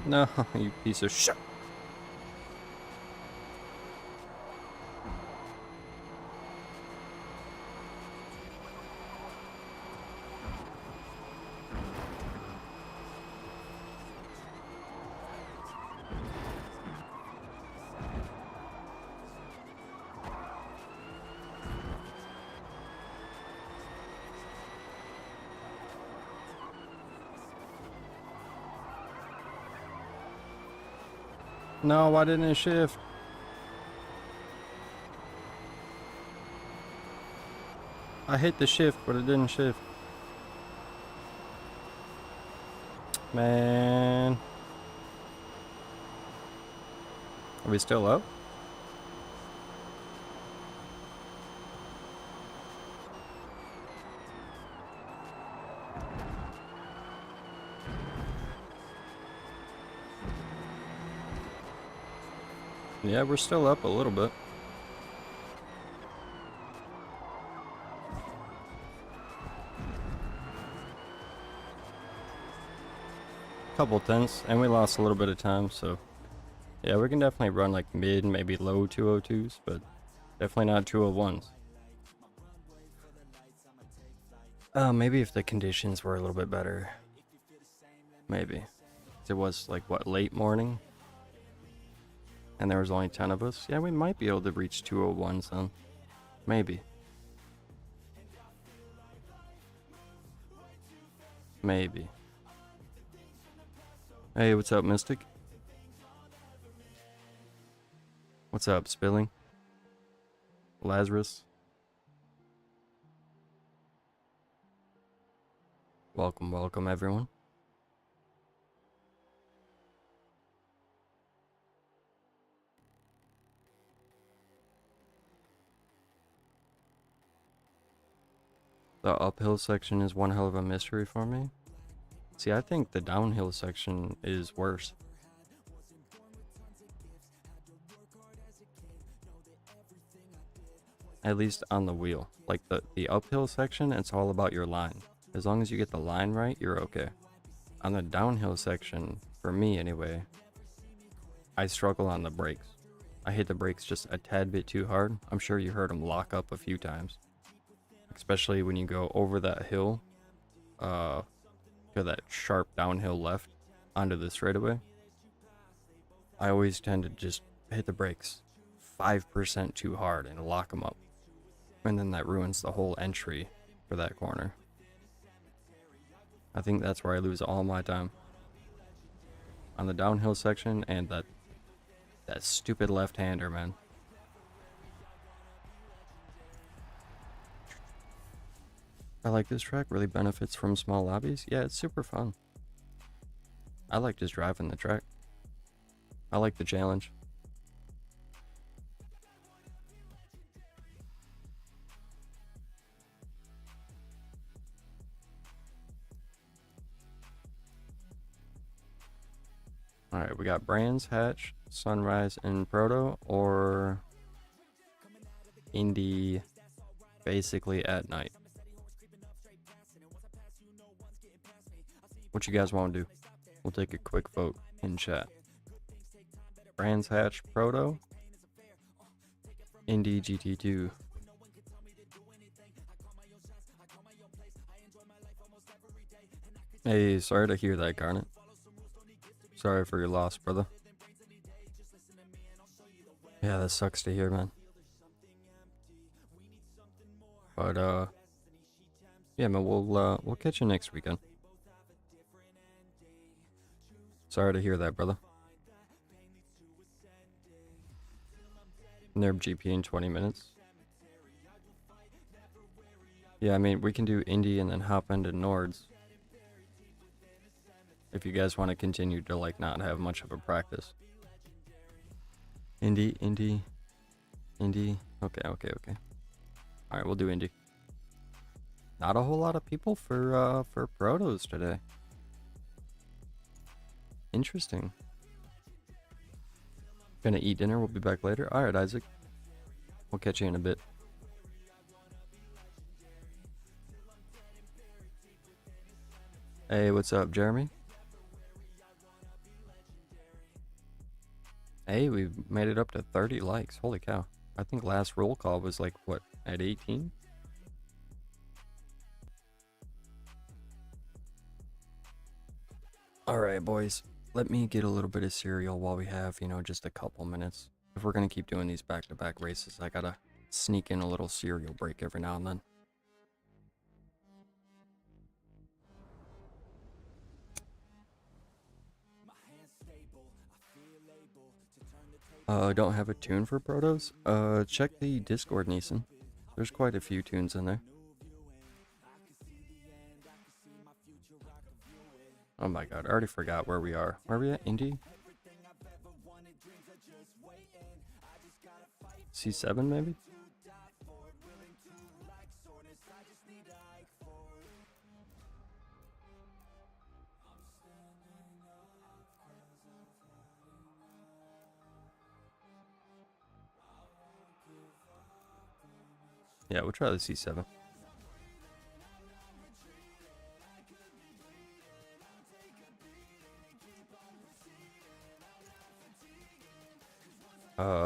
No, you piece of shit. No, why didn't it shift? I hit the shift, but it didn't shift. Man. Are we still up? Yeah, we're still up a little bit. Couple tenths, and we lost a little bit of time, so yeah, we can definitely run like mid, maybe low 202s, but definitely not 201s. Maybe if the conditions were a little bit better. Maybe. It was like, what, late morning? And there was only 10 of us? Yeah, we might be able to reach 201s then. Maybe. Maybe. Hey, what's up, Mystic? What's up, Spilling? Lazarus? Welcome, welcome, everyone. The uphill section is one hell of a mystery for me. See, I think the downhill section is worse. At least on the wheel. Like the uphill section, it's all about your line. As long as you get the line right, you're okay. On the downhill section, for me anyway, I struggle on the brakes. I hit the brakes just a tad bit too hard. I'm sure you heard them lock up a few times. Especially when you go over that hill, to that sharp downhill left onto the straightaway. I always tend to just hit the brakes 5% too hard and lock them up. And then that ruins the whole entry for that corner. I think that's where I lose all my time. On the downhill section and that stupid left-hander, man. I like this track, really benefits from small lobbies. Yeah, it's super fun. I like just driving the track. I like the challenge. Alright, we got Brands, Hatch, Sunrise, and Proto, or Indy basically at night. What you guys want to do? We'll take a quick vote in chat. Brands, Hatch, Proto, Indy GT2. Hey, sorry to hear that, Garnet. Sorry for your loss, brother. Yeah, that sucks to hear, man. But yeah, man, we'll catch you next weekend. Sorry to hear that, brother. Nurb GP in 20 minutes. Yeah, I mean, we can do Indy and then hop into Nords. If you guys want to continue to, like, not have much of a practice. Indy. Okay. Alright, we'll do Indy. Not a whole lot of people for Protos today. Interesting. Gonna eat dinner, we'll be back later. Alright, Isaac. We'll catch you in a bit. Hey, what's up, Jeremy? Hey, we made it up to 30 likes. Holy cow. I think last roll call was like, what, at 18? Alright, boys. Let me get a little bit of cereal while we have, you know, just a couple minutes. If we're going to keep doing these back-to-back races, I gotta sneak in a little cereal break every now and then. Don't have a tune for Protos? Check the Discord, Neeson. There's quite a few tunes in there. Oh my god, I already forgot where we are. Where are we at? Indy? C7 maybe? Yeah, we'll try the C7.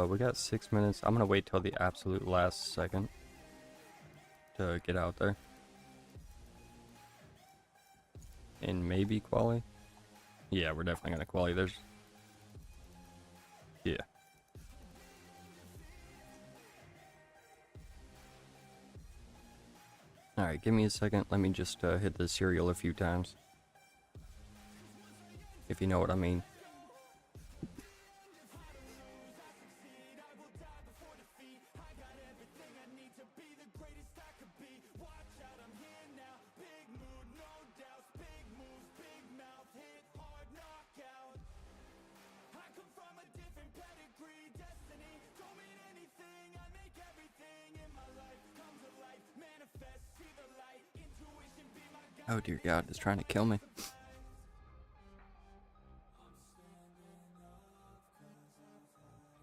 We got 6 minutes. I'm gonna wait till the absolute last second to get out there. and maybe quali. Yeah, we're definitely gonna quali. There's, yeah. All right, give me a second. Let me just hit the serial a few times, if you know what I mean. Oh dear God, it's trying to kill me.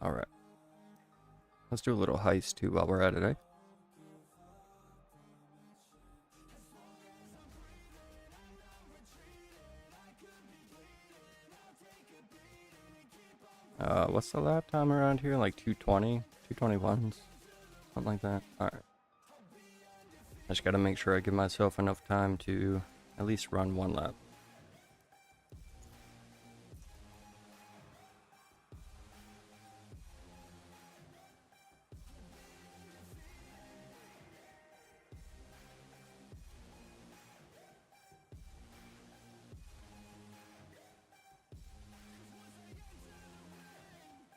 Alright. Let's do a little heist too while we're at it, what's the lap time around here? Like 220? 221s? Something like that. Alright. I just gotta make sure I give myself enough time to at least run one lap.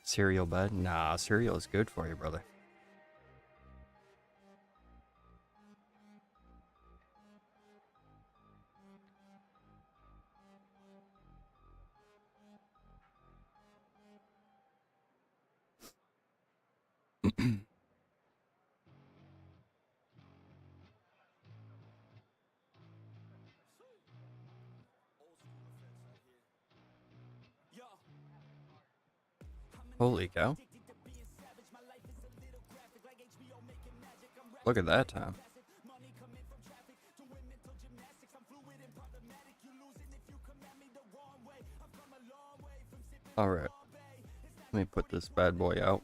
Cereal bad? Nah, cereal is good for you, brother. Holy cow. Look at that time. Alright. Let me put this bad boy out.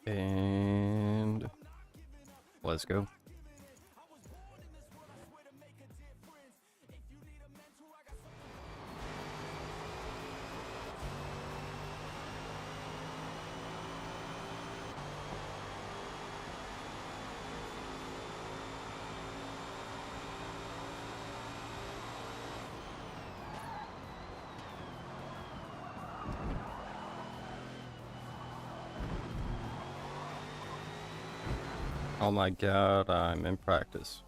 And let's go. Oh my God, I'm in practice.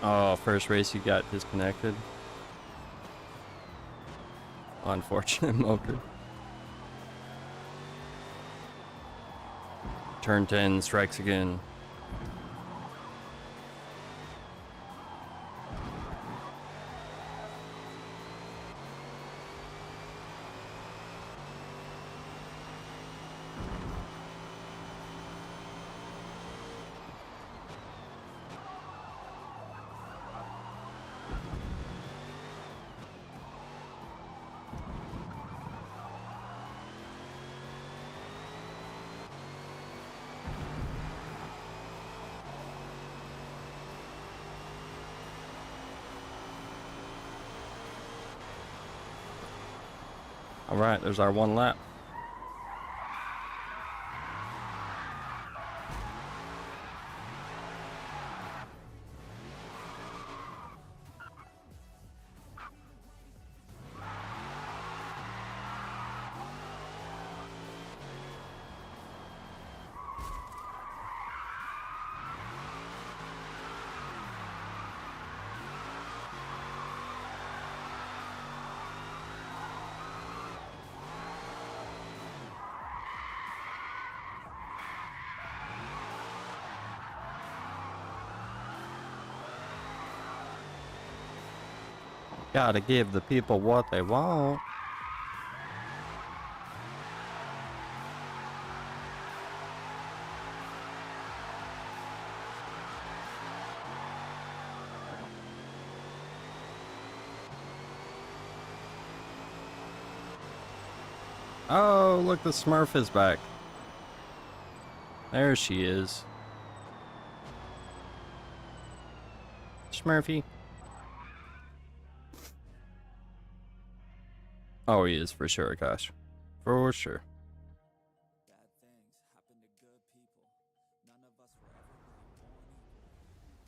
Oh, first race you got disconnected. Unfortunate, Motor. Turn 10 strikes again. All right, there's our one lap. Gotta give the people what they want. Oh, look, the Smurf is back. There she is. Smurfy. Oh, he is for sure, gosh. For sure. Bad things happen to good people. None of us were ever really born equal.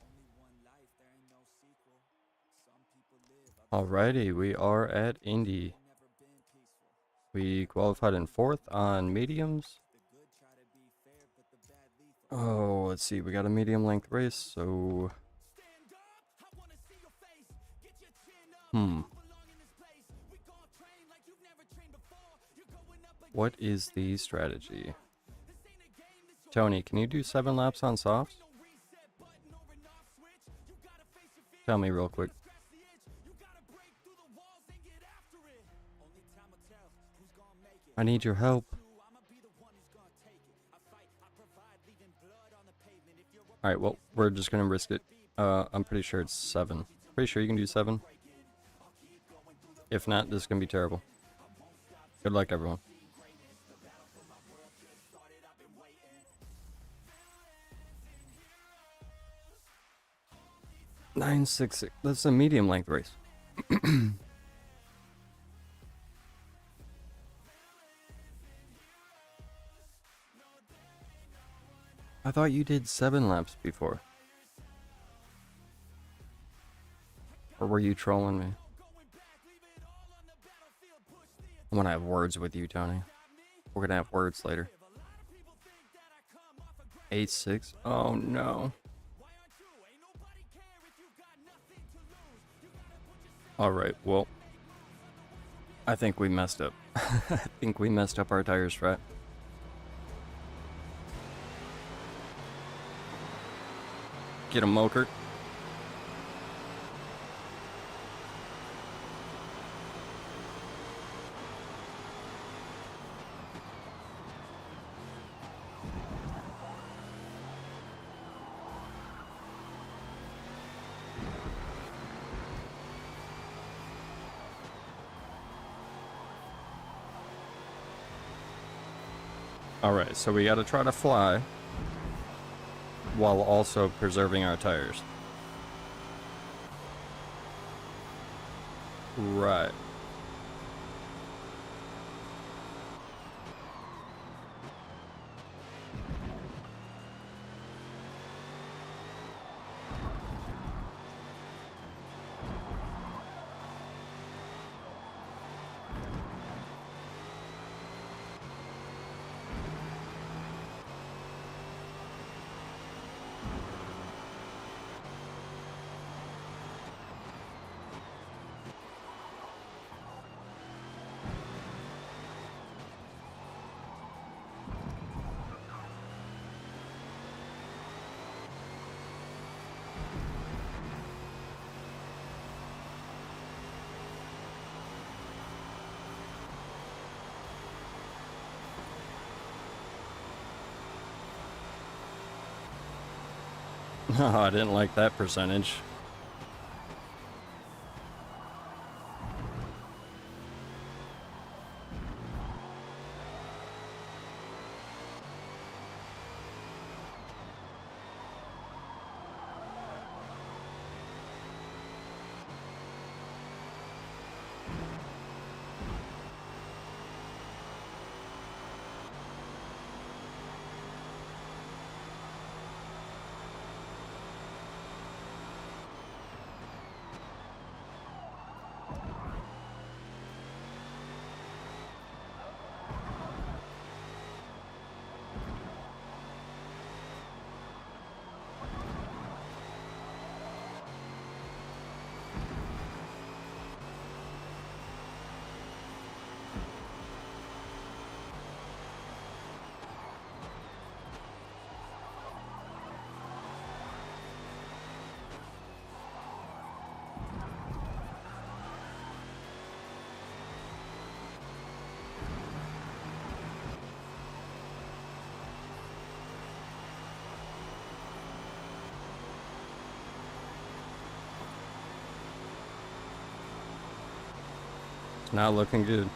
Only one life, there ain't no sequel. Some people live, Alrighty, we are at Indy. never been peaceful. We qualified in 4th on mediums. The good try to be fair, but the bad lethal. Oh, let's see. We got a medium length race, so... Stand up, I wanna see your face. Get your chin up, Hmm. belong in this place. We gon' train like you've never trained before. You're going up against What is the strategy? this ain't a game, this Tony, can you do 7 laps on softs? no reset button or an off switch. You gotta face your fear, Tell me real quick. scratch the itch. You gotta break through the walls and get after it. Only time will tell who's gonna make it. I need your help. I'ma be the one who's gonna take it. I fight, I provide, leaving blood on the pavement. If you're Alright, well, we're just gonna risk it. I'm pretty sure it's 7. Pretty sure you can do 7. If not, this is gonna be terrible. Good luck, everyone. Nine six six. That's a medium length race. I thought you did 7 laps before. Or were you trolling me? I'm gonna have words with you, Tony. We're gonna have words later. 8-6. Oh no. Alright, well. I think we messed up. I think we messed up our tires, right? Get him, Moker. Alright, so we gotta try to fly while also preserving our tires. Right. Oh, I didn't like that percentage. not looking good.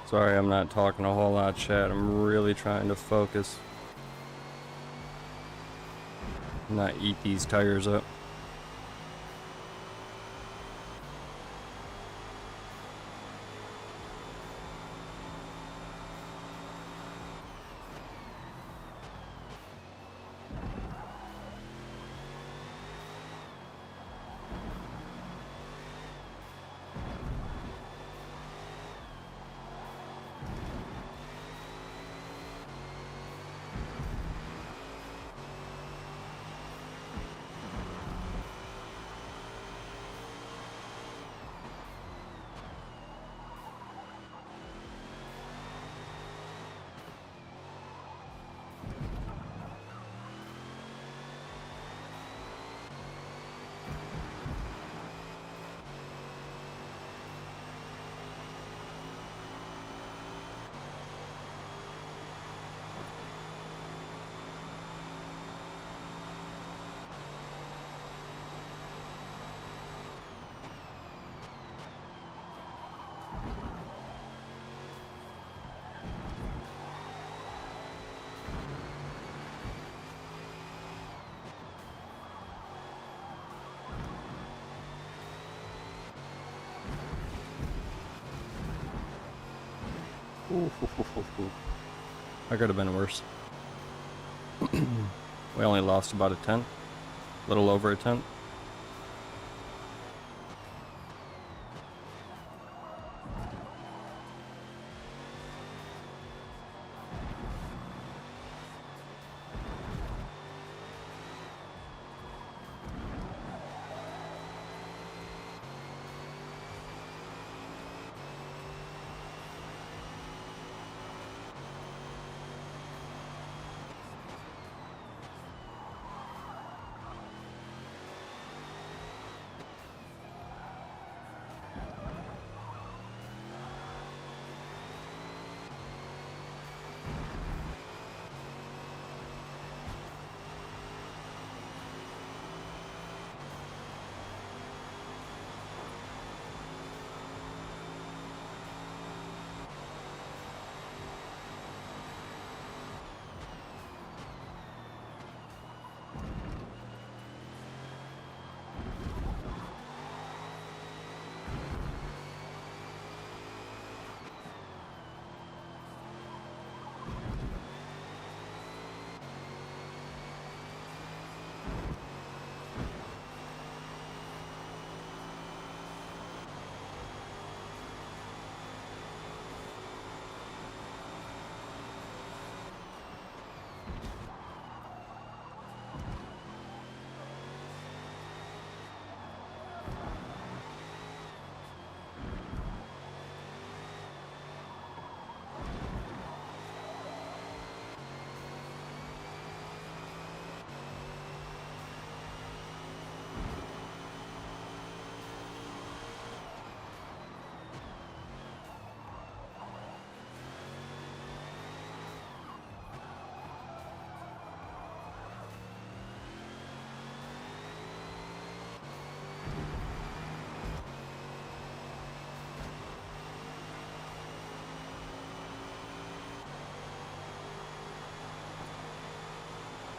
Sorry, I'm not talking a whole lot, chat. I'm really trying to focus. Not eat these tires up. That could have been worse. We only lost about a tenth. A little over a tenth.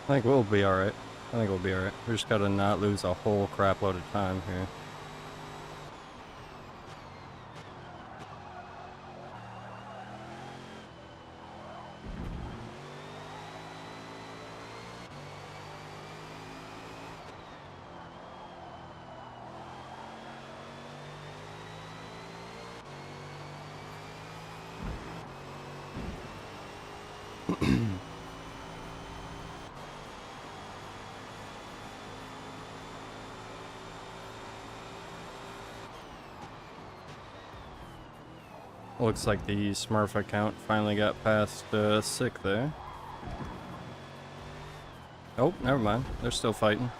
I think we'll be alright. I think we'll be alright. We just gotta not lose a whole crap load of time here. Looks like the Smurf account finally got past sick there. Oh, never mind. They're still fighting.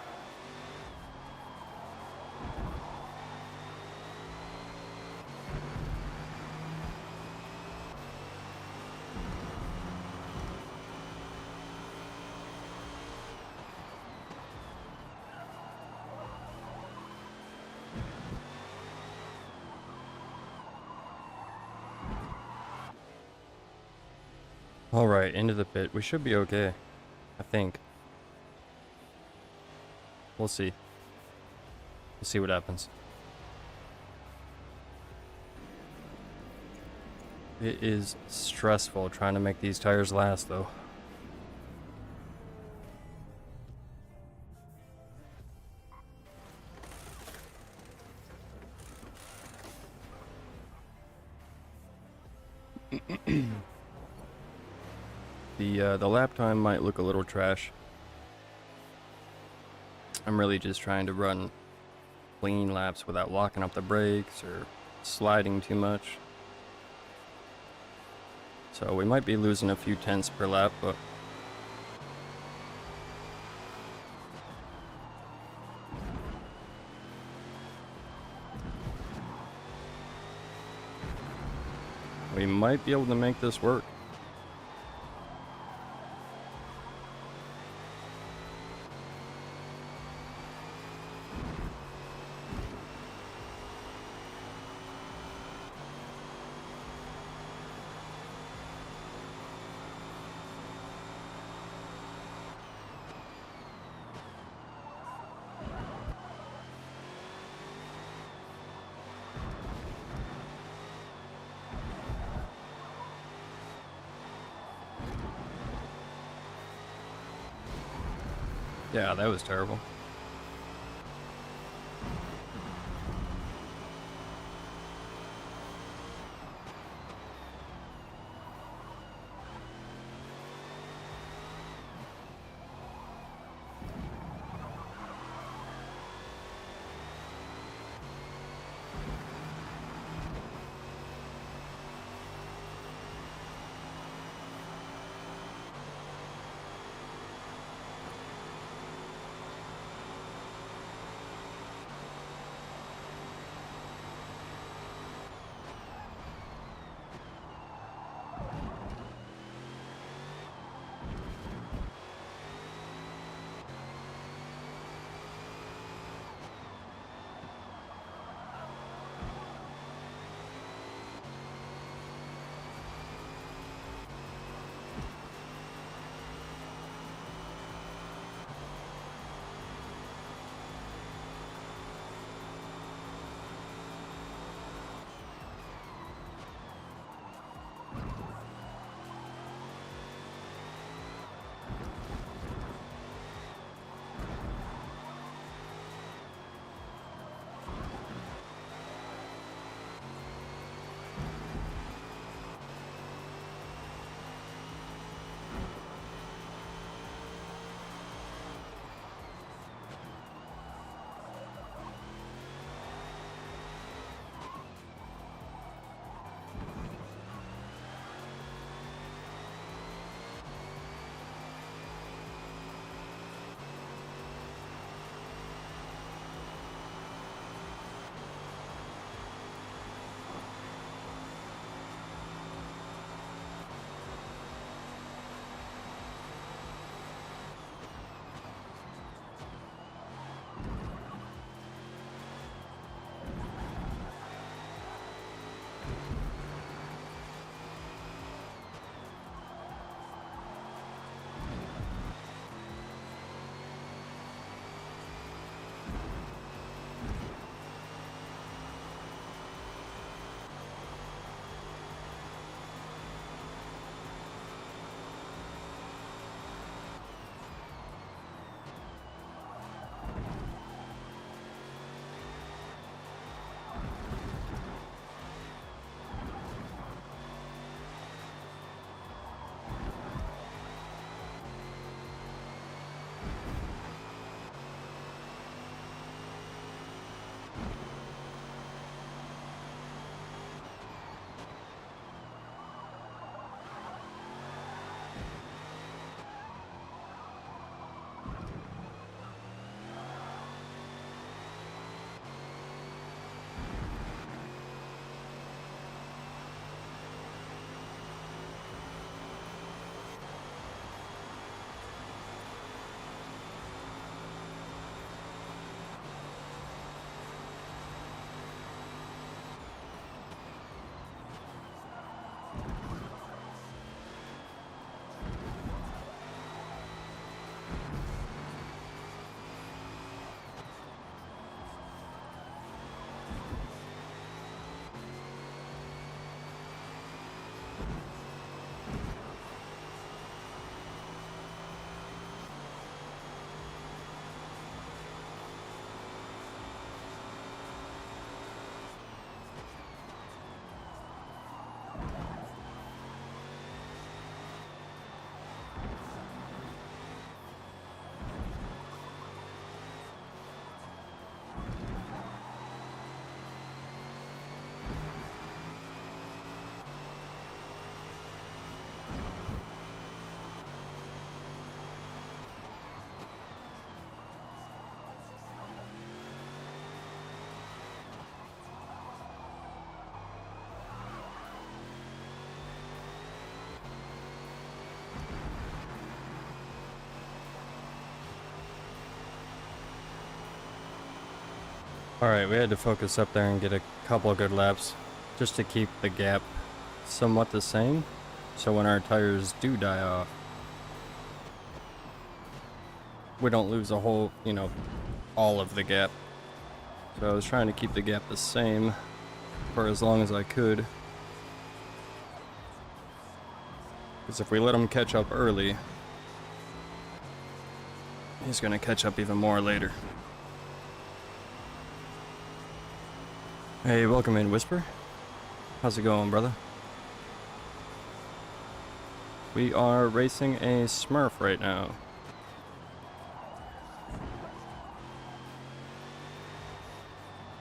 Alright, into the pit. We should be okay. I think. We'll see. We'll see what happens. It is stressful trying to make these tires last, though. The lap time might look a little trash. I'm really just trying to run clean laps without locking up the brakes or sliding too much. So we might be losing a few tenths per lap, but we might be able to make this work. Yeah, that was terrible. Alright, we had to focus up there and get a couple of good laps just to keep the gap somewhat the same, so when our tires do die off, we don't lose a whole, you know, all of the gap. So I was trying to keep the gap the same for as long as I could. Because if we let him catch up early, he's going to catch up even more later. Hey, welcome in, Whisper. How's it going, brother? We are racing a Smurf right now.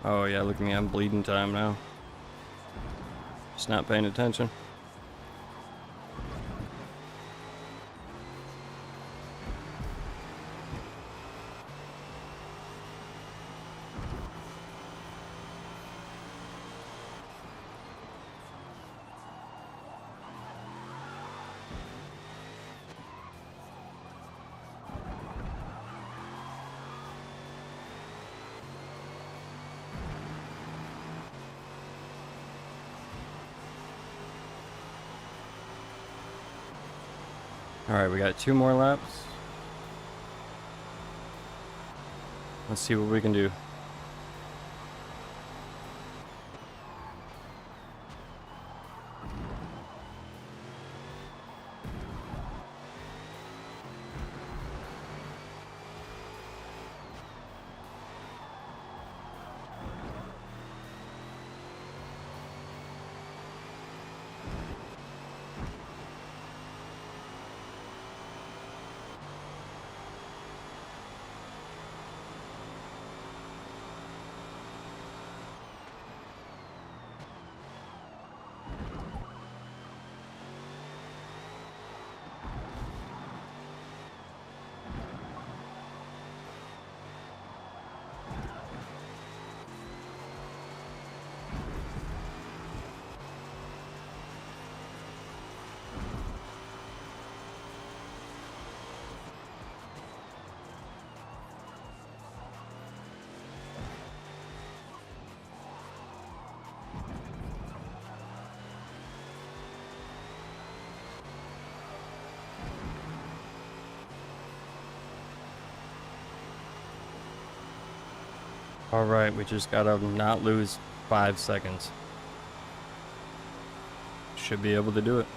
Oh yeah, look at me, I'm bleeding time now. Just not paying attention. Alright, we got 2 more laps. Let's see what we can do. Alright, we just gotta not lose 5 seconds. Should be able to do it.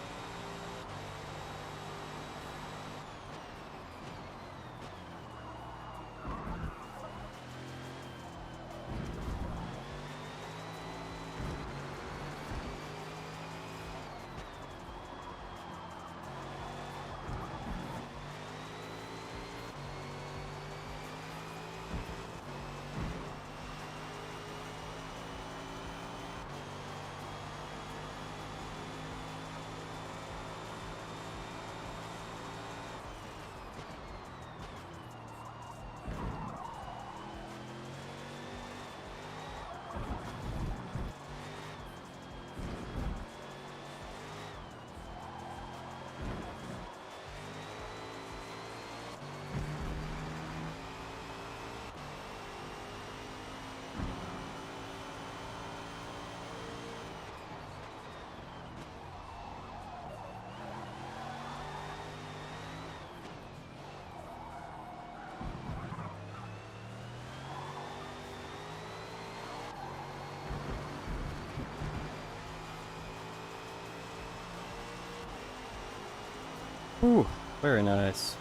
Ooh, very nice.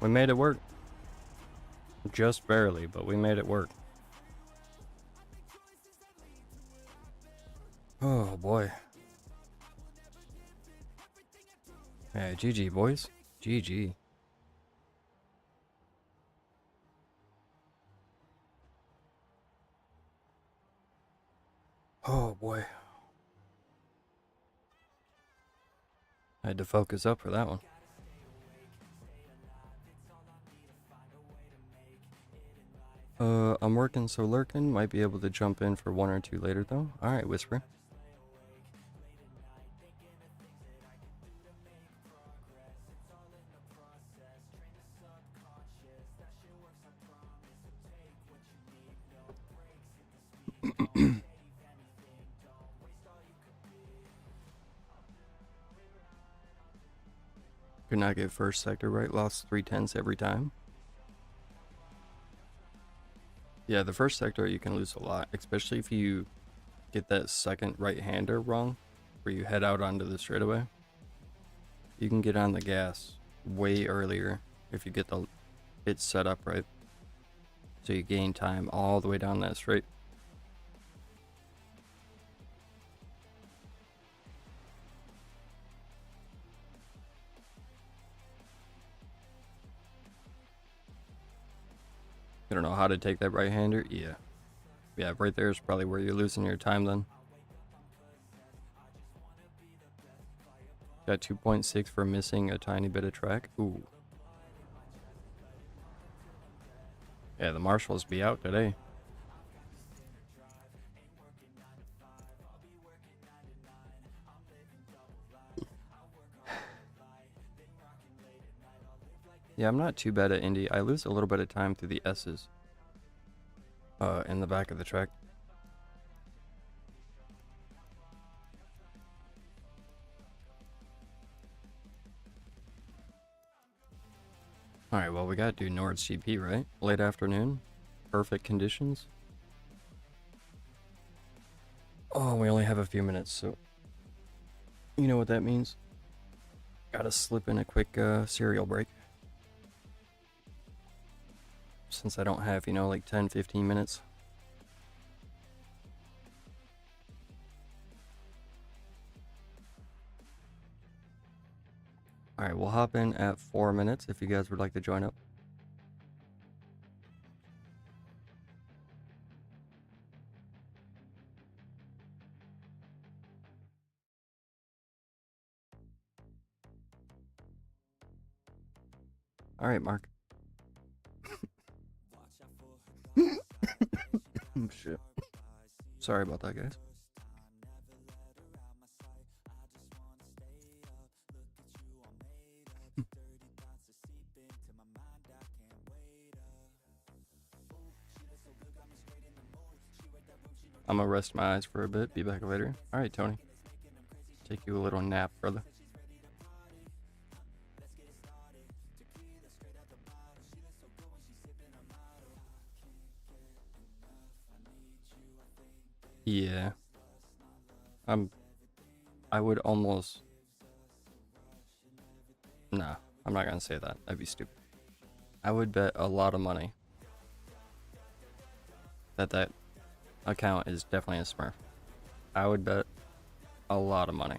We made it work. Just barely, but we made it work. Oh boy. Hey, GG boys. GG. Oh boy. I had to focus up for that one. I'm working, so lurking. Might be able to jump in for 1 or 2 later, though. Alright, Whisper. Could not get first sector right. Lost 3/10 every time. Yeah, the first sector you can lose a lot, especially if you get that second right-hander wrong, where you head out onto the straightaway. You can get on the gas way earlier if you get it set up right. So you gain time all the way down that straight. I don't know how to take that right-hander. Yeah, right there is probably where you're losing your time then. Got 2.6 for missing a tiny bit of track. Ooh. Yeah, the marshals be out today. Yeah, I'm not too bad at Indy. I lose a little bit of time through the S's. In the back of the track. Alright, well, we gotta do Nord's GP, right? Late afternoon. Perfect conditions. Oh, we only have a few minutes, so you know what that means. Gotta slip in a quick cereal break. Since I don't have, you know, like 10-15 minutes. Alright, we'll hop in at 4 minutes if you guys would like to join up. Alright, Mark. Shit. Sorry about that, guys. I'm gonna rest my eyes for a bit, be back later. Alright, Tony. Take you a little nap, brother. Yeah. I would almost... Nah, I'm not gonna say that. That'd be stupid. I would bet a lot of money that account is definitely a Smurf. I would bet a lot of money.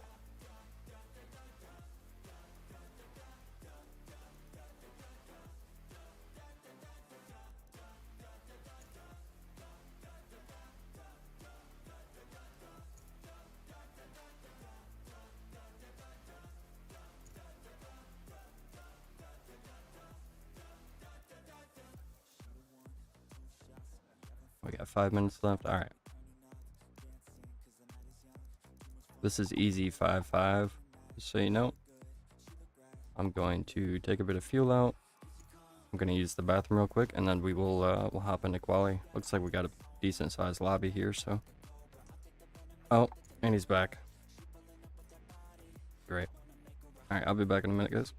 We got 5 minutes left. All right. This is easy 5-5, just so you know. I'm going to take a bit of fuel out. I'm going to use the bathroom real quick, and then we will we'll hop into quali. Looks like we got a decent sized lobby here, so. Oh, and he's back. Great. All right, I'll be back in a minute, guys.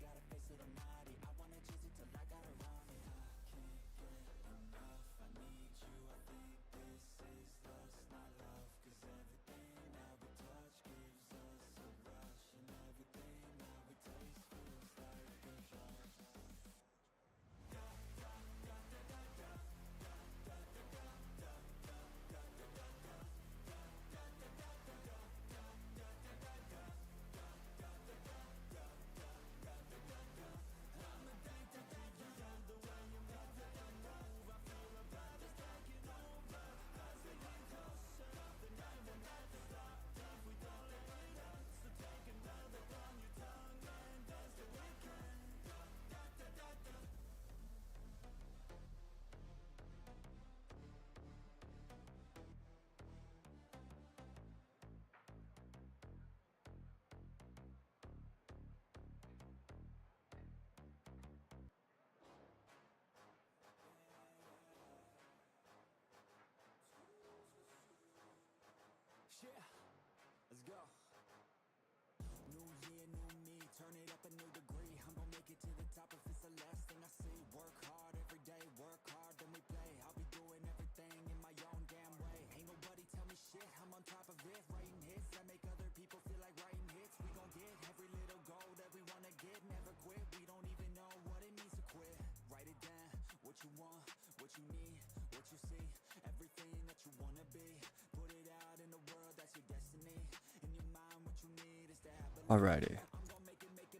turn it up a new degree. I'm gonna make it to the top if it's the last thing I see. Work hard every day, work hard, then we play. I'll be doing everything in my own damn way. Ain't nobody tell me shit, I'm on top of it. Writing hits that make other people feel like writing hits. We gon' get every little goal that we wanna get. Never quit, we don't even know what it means to quit. Write it down, what you want, what you need, what you see. Everything that you wanna be. Put it out in the world, that's your destiny. In your mind, what you need is to have belief. Alrighty. I'm gonna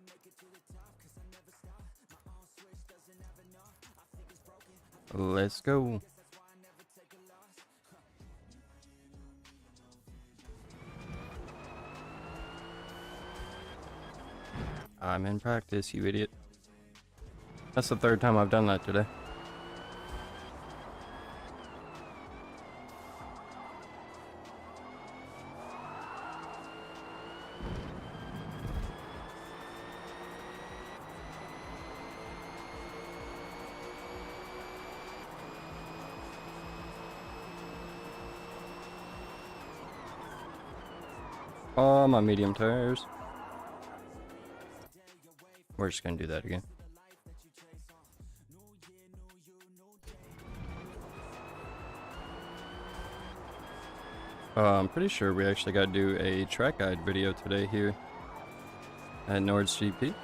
make it to the top, cause I never stop. My own switch doesn't have enough. I think it's broken, Let's go. guess that's why I never take a loss. I'm in practice, you idiot. That's the third time I've done that today. Oh, my medium tires. We're just gonna do that again. I'm pretty sure we actually got to do a track guide video today here at Nord's GP.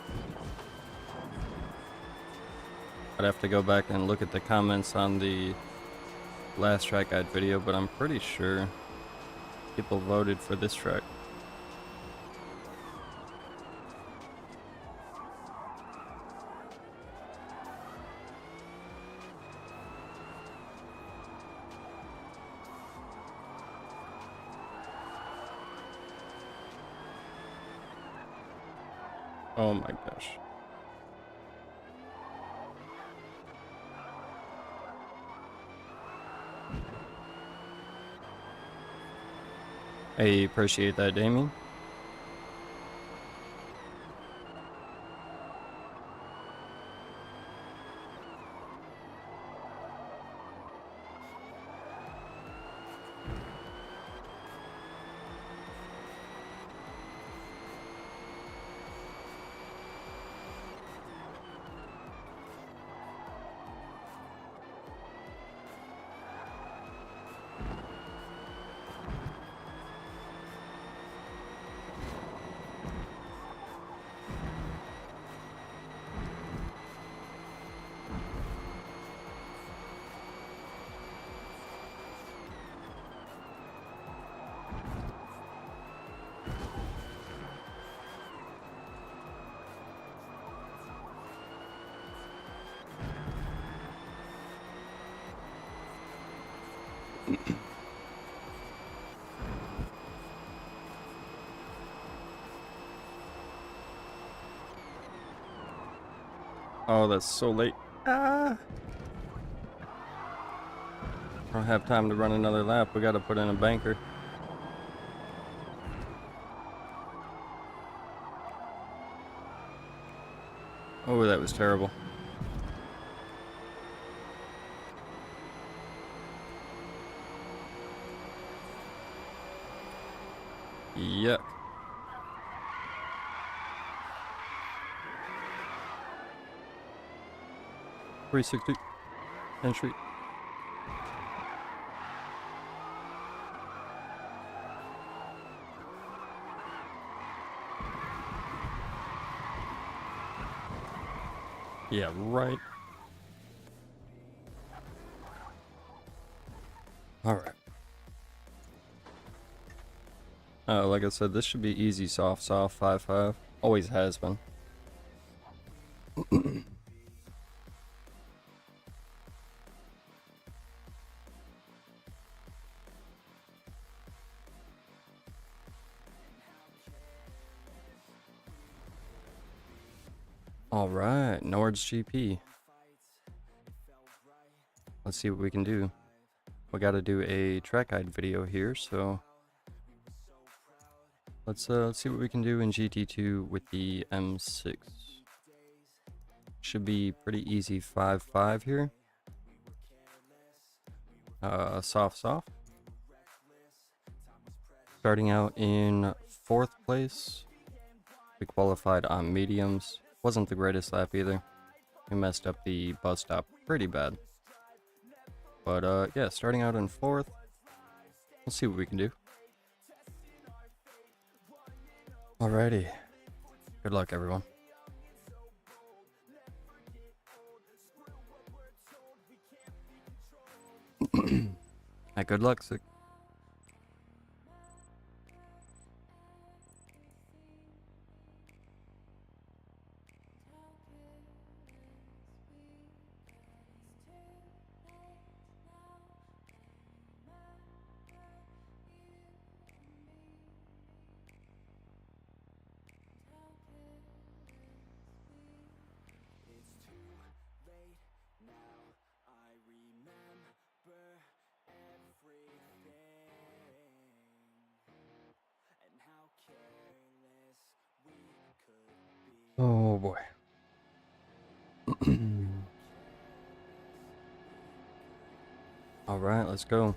I'd have to go back and look at the comments on the last track guide video, but I'm pretty sure people voted for this track. Oh my gosh. I appreciate that, Damien. Oh, that's so late. Ah! I don't have time to run another lap. We gotta put in a banker. Oh, that was terrible. Yuck. .360 entry. Yeah, right. All right. Like I said, this should be easy, soft, 5-5. Always has been. All right, Nord's GP. Let's see what we can do. We got to do a track guide video here, so let's see what we can do in GT2 with the M6. Should be pretty easy, 5-5 here. Soft. Starting out in 4th place. We qualified on mediums. Wasn't the greatest lap either. We messed up the bus stop pretty bad. But yeah, starting out in 4th. We'll see what we can do. Alrighty. Good luck, everyone. Good luck, Sick. It's too late now. I remember everything and how careless we could be. Oh boy. Alright, let's go.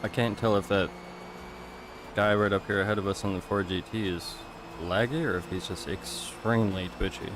I can't tell if that guy right up here ahead of us on the Ford GT is laggy or if he's just extremely twitchy.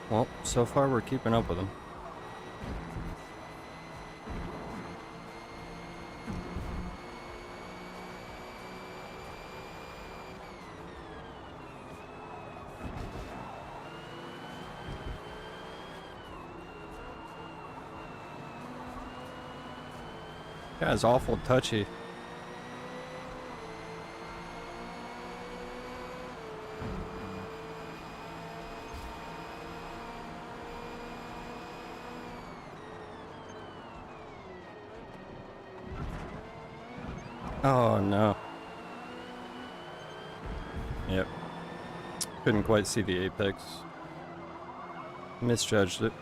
Well, so far we're keeping up with him. Guy's awful touchy. Oh no. Yep. Couldn't quite see the apex. Misjudged it.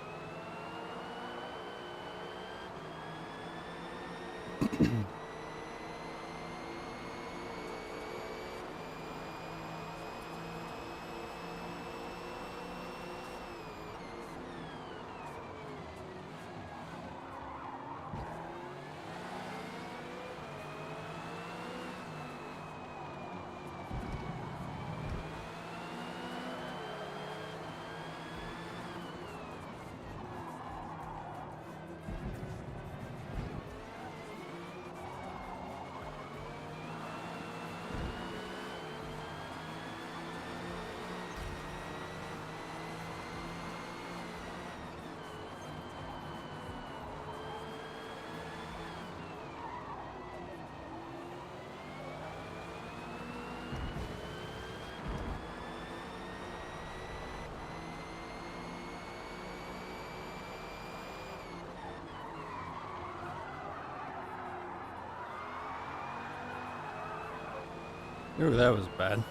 Ooh, that was bad.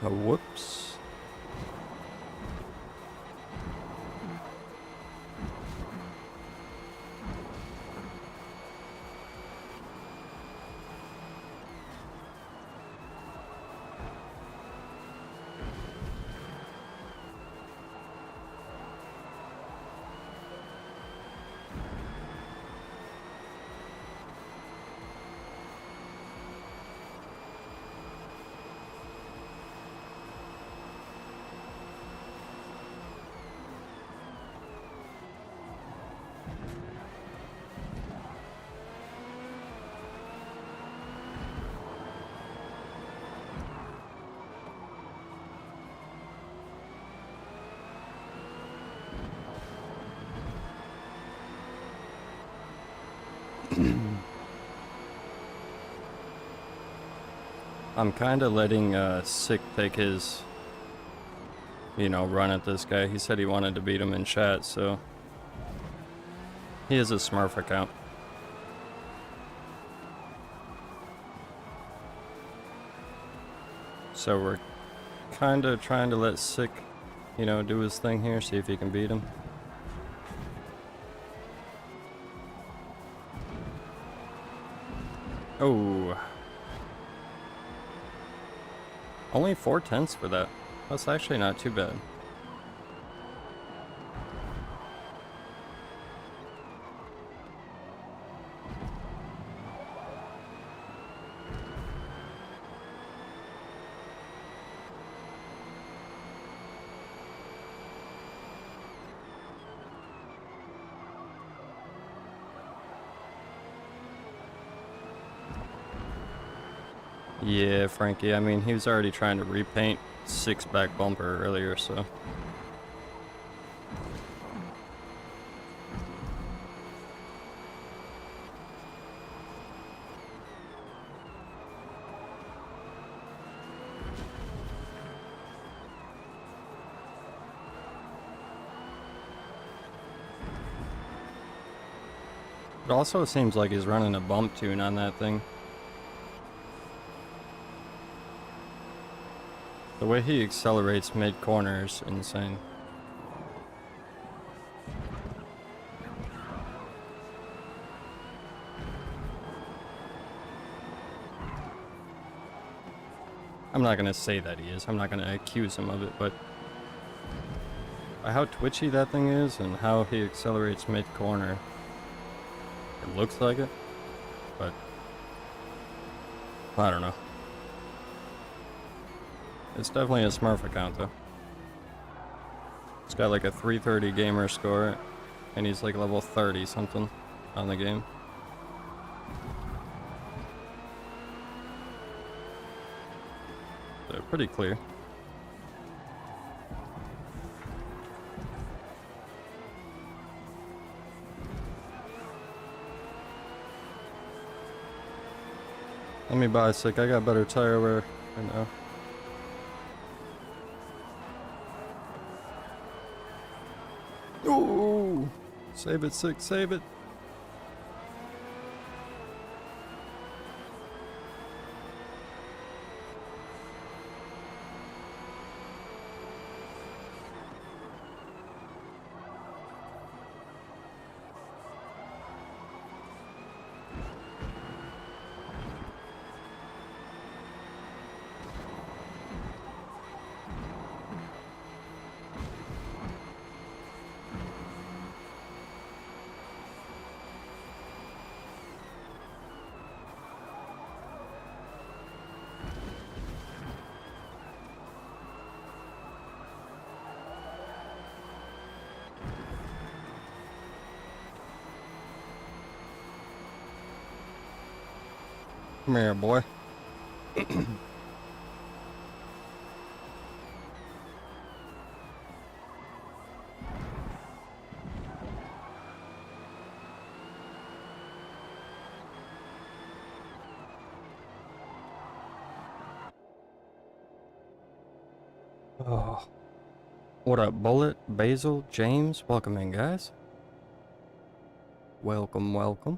Oh, whoops. I'm kind of letting Sick take his, run at this guy. He said he wanted to beat him in chat, so he has a Smurf account. So we're kind of trying to let Sick, do his thing here, see if he can beat him. Oh. Only 4/10 for that. That's actually not too bad. Yeah, Frankie, I mean, he was already trying to repaint Sick's back bumper earlier, so. It also seems like he's running a bump tune on that thing. The way he accelerates mid-corner is insane. I'm not gonna say that he is. I'm not gonna accuse him of it, but by how twitchy that thing is and how he accelerates mid-corner, it looks like it, but I don't know. It's definitely a Smurf account, though. It's got like a 330 gamer score, and he's like level 30 something on the game. So pretty clear. Let me buy Sick. I got better tire wear right now. Ooh! Save it, Sick, save it. Come here, boy. Oh. What up, Bullet, Basil, James? Welcome in, guys. Welcome, welcome.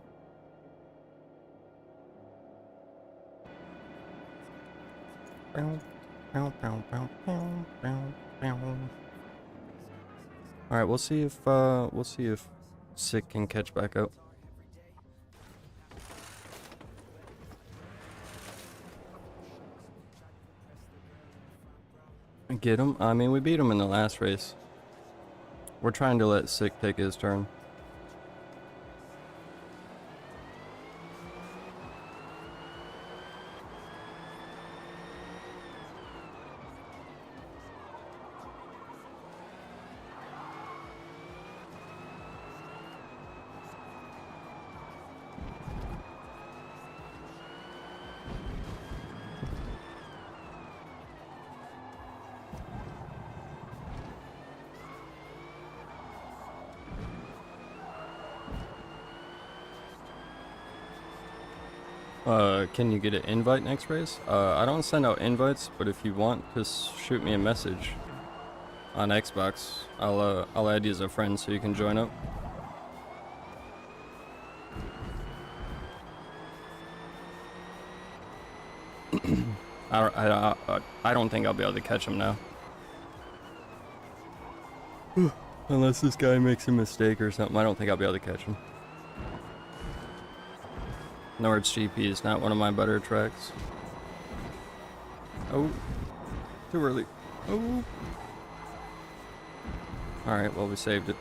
Alright, we'll see if Sick can catch back up. Get him? I mean, we beat him in the last race. We're trying to let Sick take his turn. Can you get an invite next race? I don't send out invites, but if you want, just shoot me a message on Xbox. I'll add you as a friend so you can join up. I don't think I'll be able to catch him now. Unless this guy makes a mistake or something, I don't think I'll be able to catch him. Norwich GP is not one of my better tracks. Oh, too early. Oh. Alright, well, we saved it.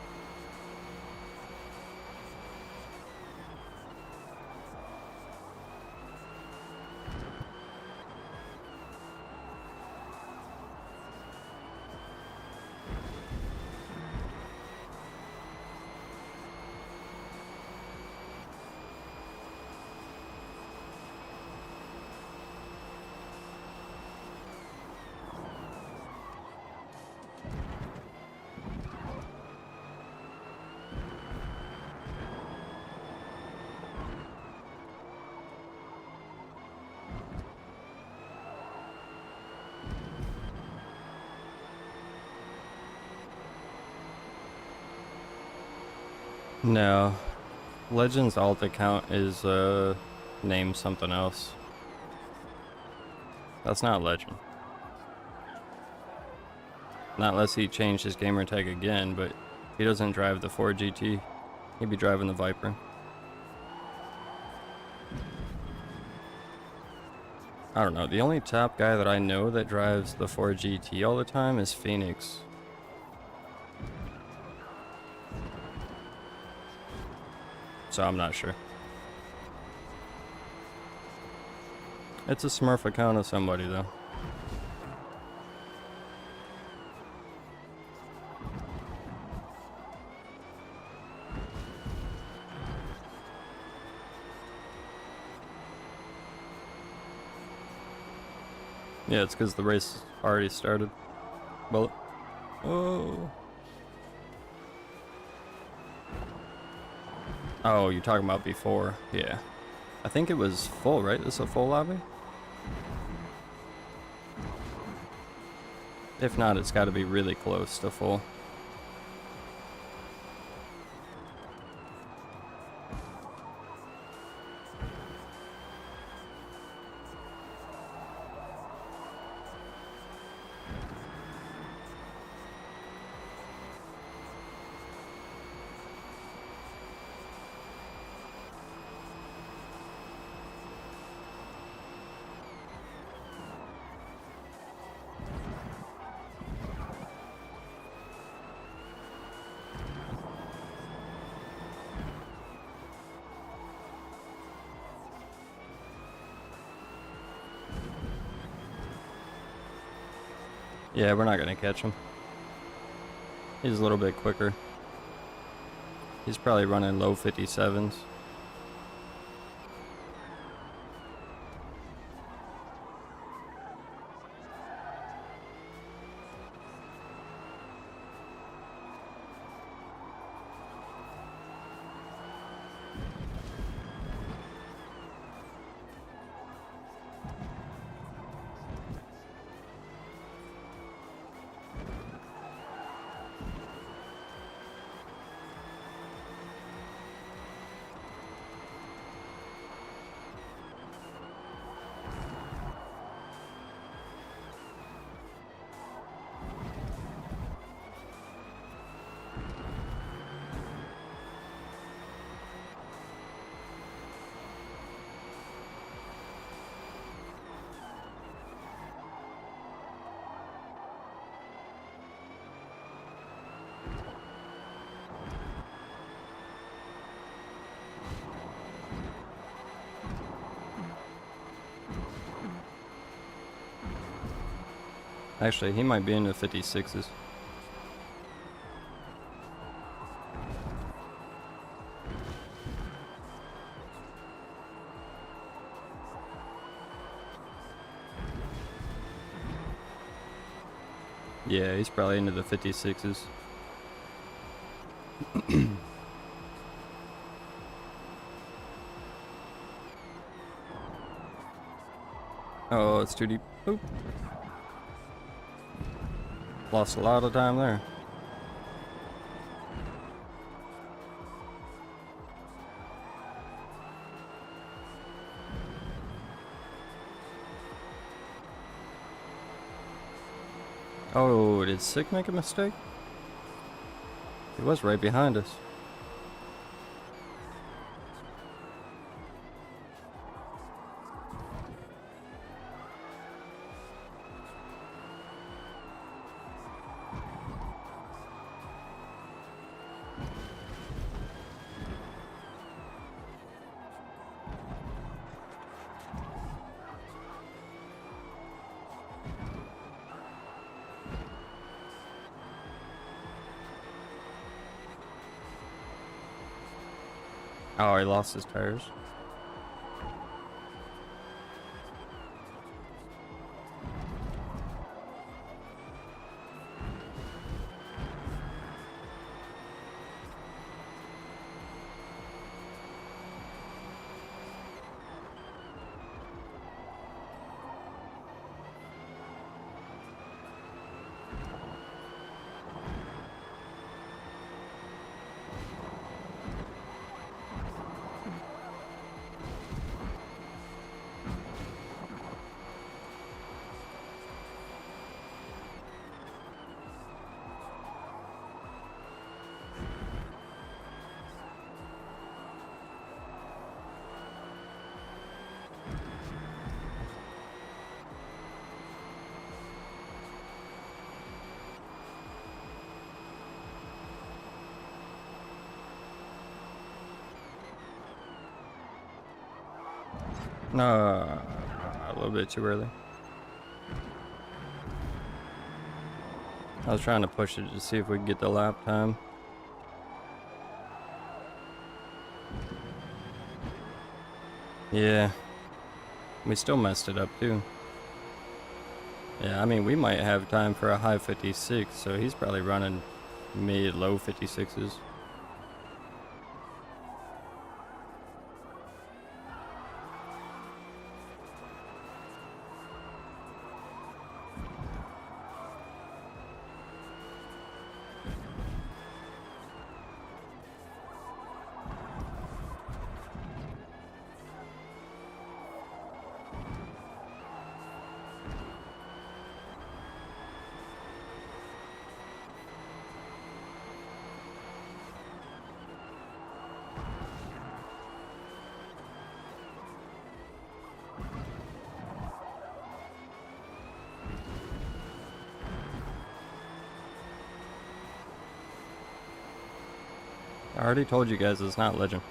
No. Legends alt account is named something else. That's not Legend. Not unless he changed his gamer tag again, but he doesn't drive the Ford GT. He'd be driving the Viper. I don't know. The only top guy that I know that drives the Ford GT all the time is Phoenix. So I'm not sure. It's a Smurf account of somebody though. Yeah, it's because the race already started. Bullet. Oh. Oh, you're talking about before. Yeah. I think it was full, right? This is a full lobby? If not, it's got to be really close to full. Yeah, we're not gonna catch him. He's a little bit quicker. He's probably running low 57s. Actually, he might be into 56s. Yeah, he's probably into the 56s. Oh, it's too deep. Oop. Lost a lot of time there. Oh, did Sick make a mistake? He was right behind us. Oh, he lost his tires. No, a little bit too early. I was trying to push it to see if we could get the lap time. Yeah, we still messed it up too. Yeah, I mean, we might have time for a high 56, so he's probably running mid-low 56s. I already told you guys it's not Legend.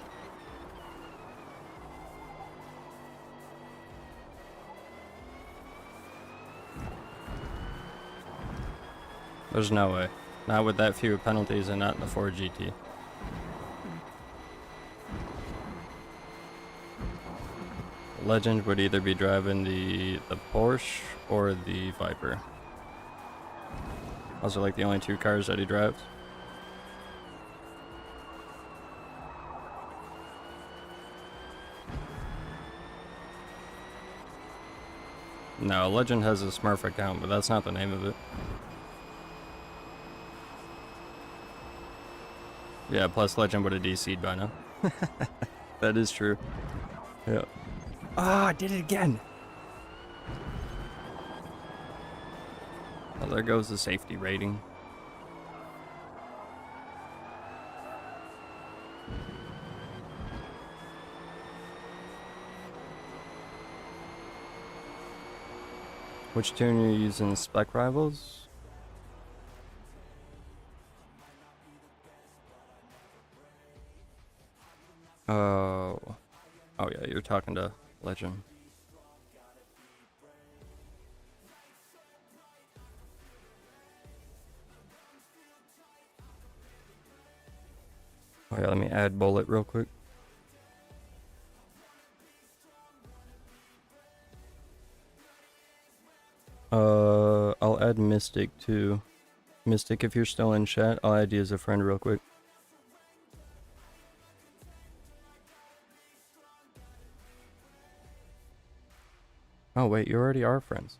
There's no way. Not with that few penalties and not in the Ford GT. Legend would either be driving the Porsche or the Viper. Those are like the only two cars that he drives. No, Legend has a Smurf account, but that's not the name of it. Yeah, plus Legend would have DC'd by now. That is true. Yeah. Ah, I did it again! Well, there goes the safety rating. Which tune are you using? Spec Rivals? Oh. Oh yeah, you're talking to Legend. Oh yeah, let me add Bullet real quick. I'll add Mystic too. Mystic, if you're still in chat, I'll add you as a friend real quick. Oh wait, you already are friends.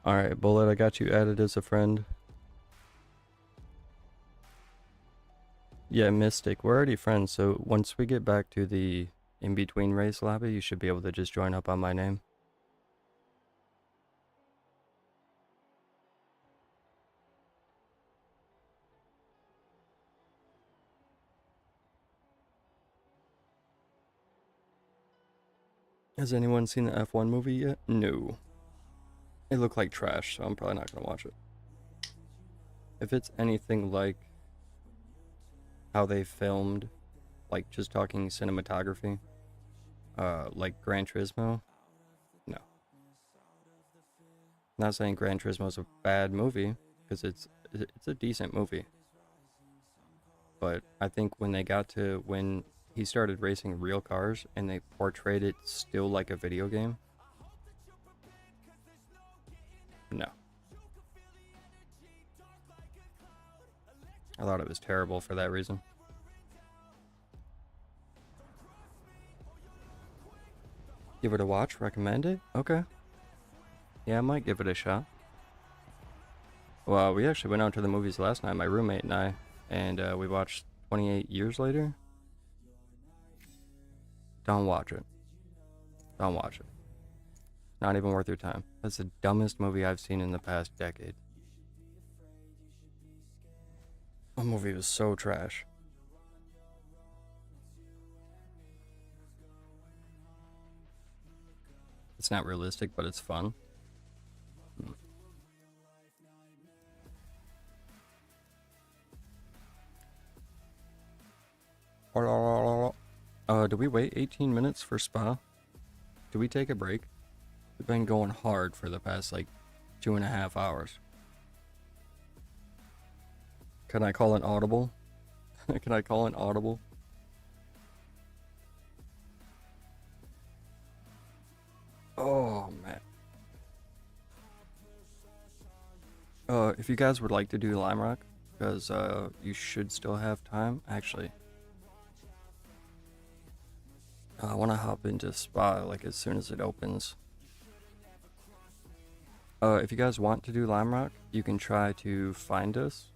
Alright, Bullet, I got you added as a friend. Yeah, Mystic, we're already friends, so once we get back to the in-between race lobby, you should be able to just join up on my name. Has anyone seen the F1 movie yet? No. It looked like trash, so I'm probably not going to watch it. If it's anything like how they filmed, like just talking cinematography, like Gran Turismo, no. Not saying Gran Turismo is a bad movie, because it's a decent movie. But I think when he started racing real cars and they portrayed it still like a video game, no. I thought it was terrible for that reason. Give it a watch, recommend it? Okay. Yeah, I might give it a shot. Well, we actually went out to the movies last night, my roommate and I, and we watched 28 Years Later. Don't watch it. Don't watch it. Not even worth your time. That's the dumbest movie I've seen in the past decade. The movie was so trash. It's not realistic, but it's fun. Do we wait 18 minutes for Spa? Do we take a break? We've been going hard for the past like 2.5 hours. Can I call an audible? Can I call an audible? Oh man. If you guys would like to do Lime Rock, because you should still have time. Actually, I want to hop into Spa like as soon as it opens. If you guys want to do Lime Rock, you can try to find us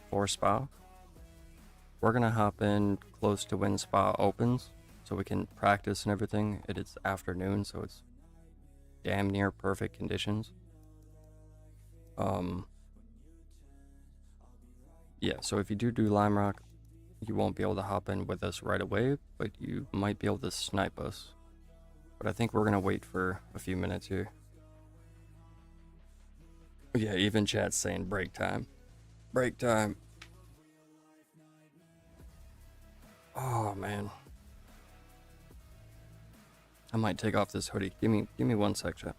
for Spa. We're gonna hop in close to when Spa opens, so we can practice and everything. It's afternoon, so it's damn near perfect conditions. Yeah, so if you do Lime Rock, you won't be able to hop in with us right away, but you might be able to snipe us. But I think we're gonna wait for a few minutes here. Yeah, even chat's saying break time. Break time. Oh man. I might take off this hoodie. Give me 1 sec, chat.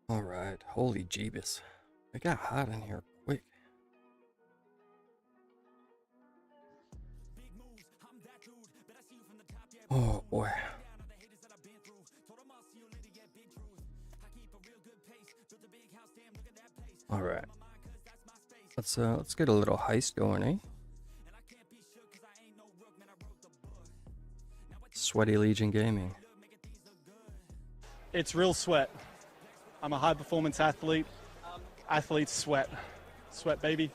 Alright, holy jeebus. It got hot in here quick. Oh boy. Alright. Let's get a little heist going, eh? Sweaty Legion Gaming. It's real sweat. I'm a high performance athlete. Athletes sweat. Sweat, baby.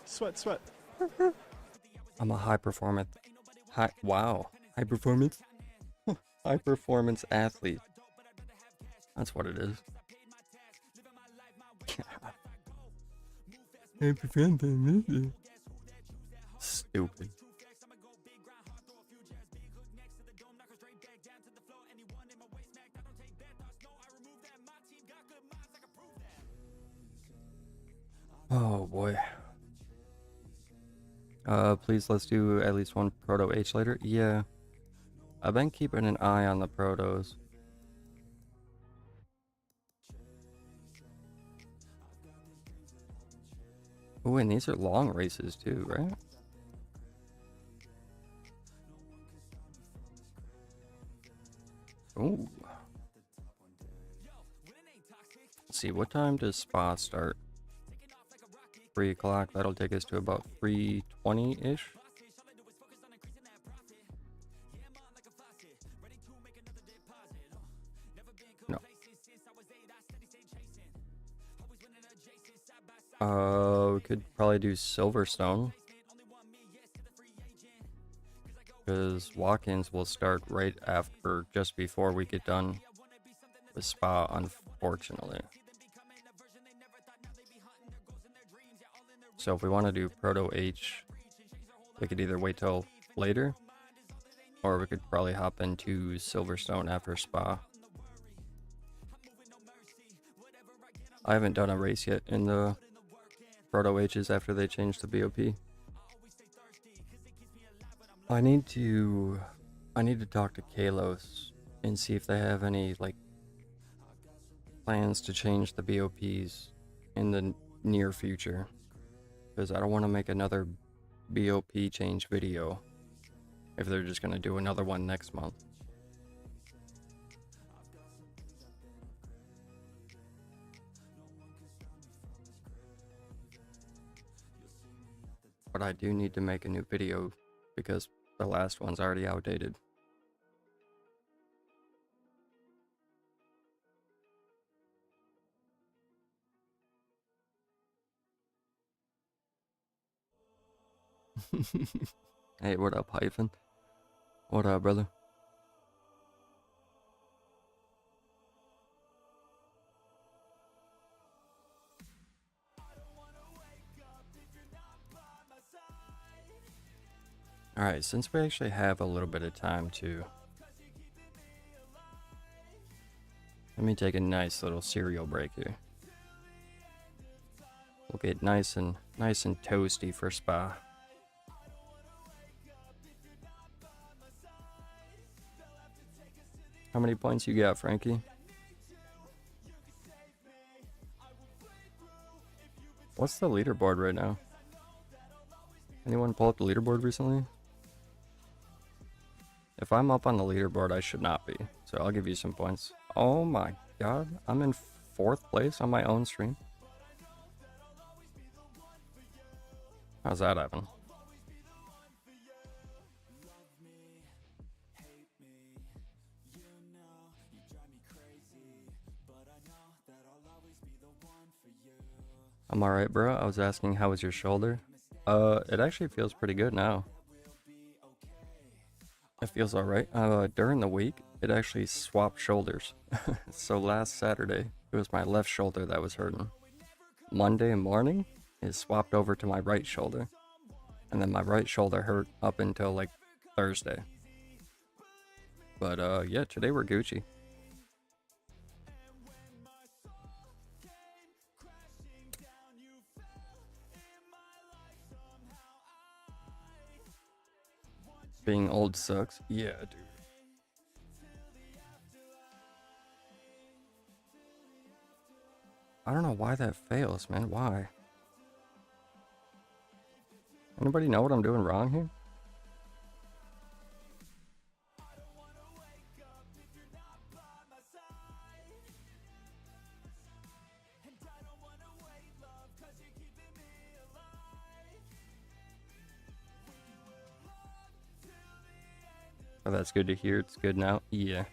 Sweat, sweat. I'm a high performance. High performance. High performance athlete. That's what it is. High performance. Stupid. Oh boy. Please let's do at least one Proto H later. Yeah. I've been keeping an eye on the Protos. Oh, and these are long races too, right? Oh. Let's see, what time does Spa start? 3 o'clock. That'll take us to about 3:20-ish. No. We could probably do Silverstone. Because walk-ins will start right after, just before we get done with Spa, unfortunately. So if we want to do Proto H, we could either wait till later, or we could probably hop into Silverstone after Spa. I haven't done a race yet in the Proto H's after they changed the BOP. I need to talk to Kalos and see if they have any like plans to change the BOPs in the near future. Because I don't want to make another BOP change video if they're just going to do another one next month. But I do need to make a new video because the last one's already outdated. Hey, what up, Hyphen? What up, brother? Alright, since we actually have a little bit of time to... Let me take a nice little cereal break here. We'll get nice and toasty for Spa. How many points you got, Frankie? What's the leaderboard right now? Anyone pull up the leaderboard recently? If I'm up on the leaderboard, I should not be. So I'll give you some points. Oh my god, I'm in 4th place on my own stream. How's that happen? I'm alright, bro. I was asking how was your shoulder? It actually feels pretty good now. It feels alright. During the week, it actually swapped shoulders. So last Saturday, it was my left shoulder that was hurting. Monday morning, it swapped over to my right shoulder. And then my right shoulder hurt up until like Thursday. But yeah, today we're Gucci. Being old sucks. Yeah, dude. I don't know why that fails, man. Why? Anybody know what I'm doing wrong here? Oh, that's good to hear. It's good now. Yeah.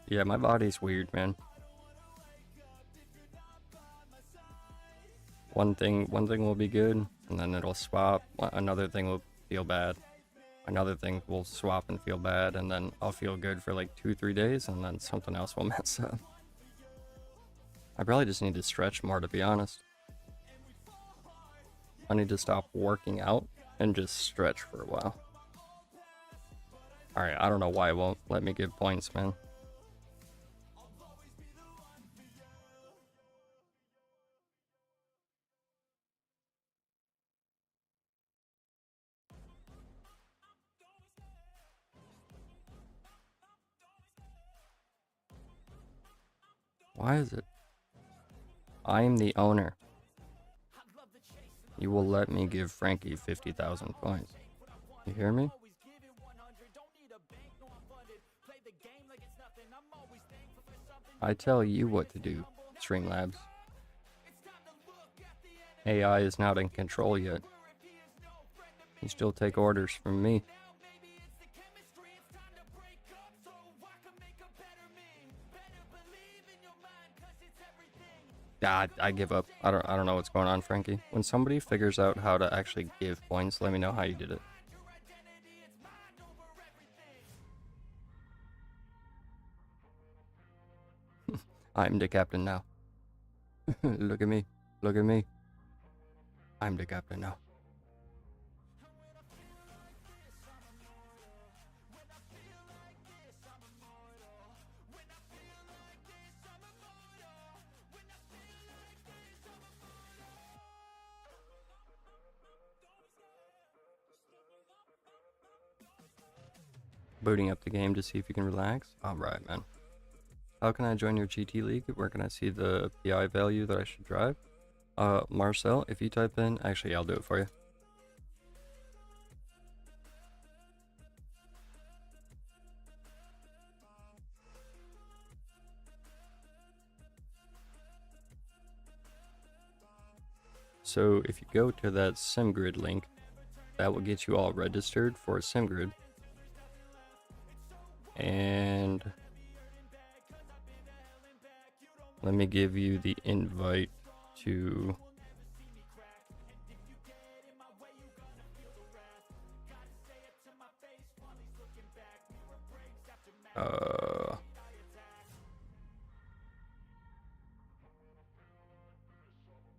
Yeah, my body's weird, man. One thing will be good, and then it'll swap. Another thing will feel bad. Another thing will swap and feel bad, and then I'll feel good for like 2-3 days, and then something else will mess up. I probably just need to stretch more, to be honest. I need to stop working out and just stretch for a while. Alright, I don't know why it won't let me give points, man. Why is it? I am the owner. You will let me give Frankie 50,000 points. You hear me? I tell you what to do, Streamlabs. AI is not in control yet. You still take orders from me. God, I give up. I don't know what's going on, Frankie. When somebody figures out how to actually give points, let me know how you did it. I'm the captain now. Look at me. Look at me. I'm the captain now. Booting up the game to see if you can relax. Alright, man. How can I join your GT League? Where can I see the PI value that I should drive? Marcel, if you type in... Actually, I'll do it for you. So, if you go to that SimGrid link, that will get you all registered for SimGrid. And let me give you the invite to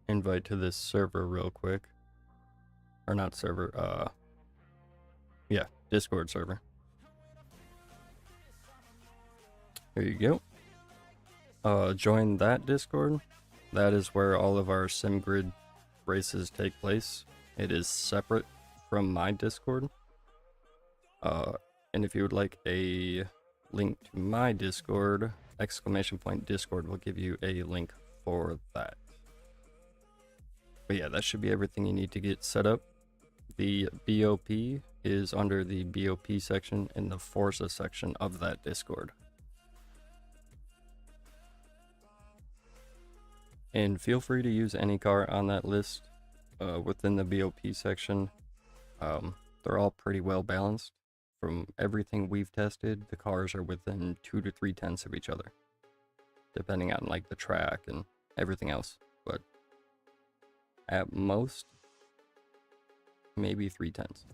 invite to this server real quick. Or not server, yeah, Discord server. Here you go. Join that Discord. That is where all of our SimGrid races take place. It is separate from my Discord. And if you would like a link to my Discord, !Discord will give you a link for that. But yeah, that should be everything you need to get set up. The BOP is under the BOP section in the Forza section of that Discord. And feel free to use any car on that list within the BOP section. They're all pretty well balanced. From everything we've tested, the cars are within 2 to 3 tenths of each other, depending on like the track and everything else. But at most, maybe 3 tenths.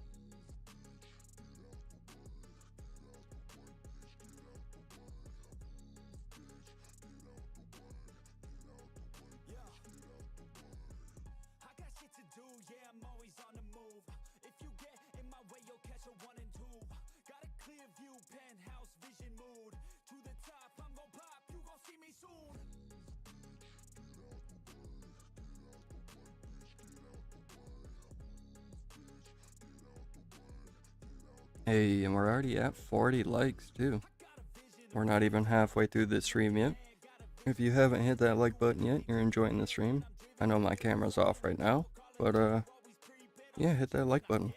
Hey, and we're already at 40 likes too. We're not even halfway through this stream yet. If you haven't hit that like button yet, you're enjoying the stream. I know my camera's off right now, but yeah, hit that like button.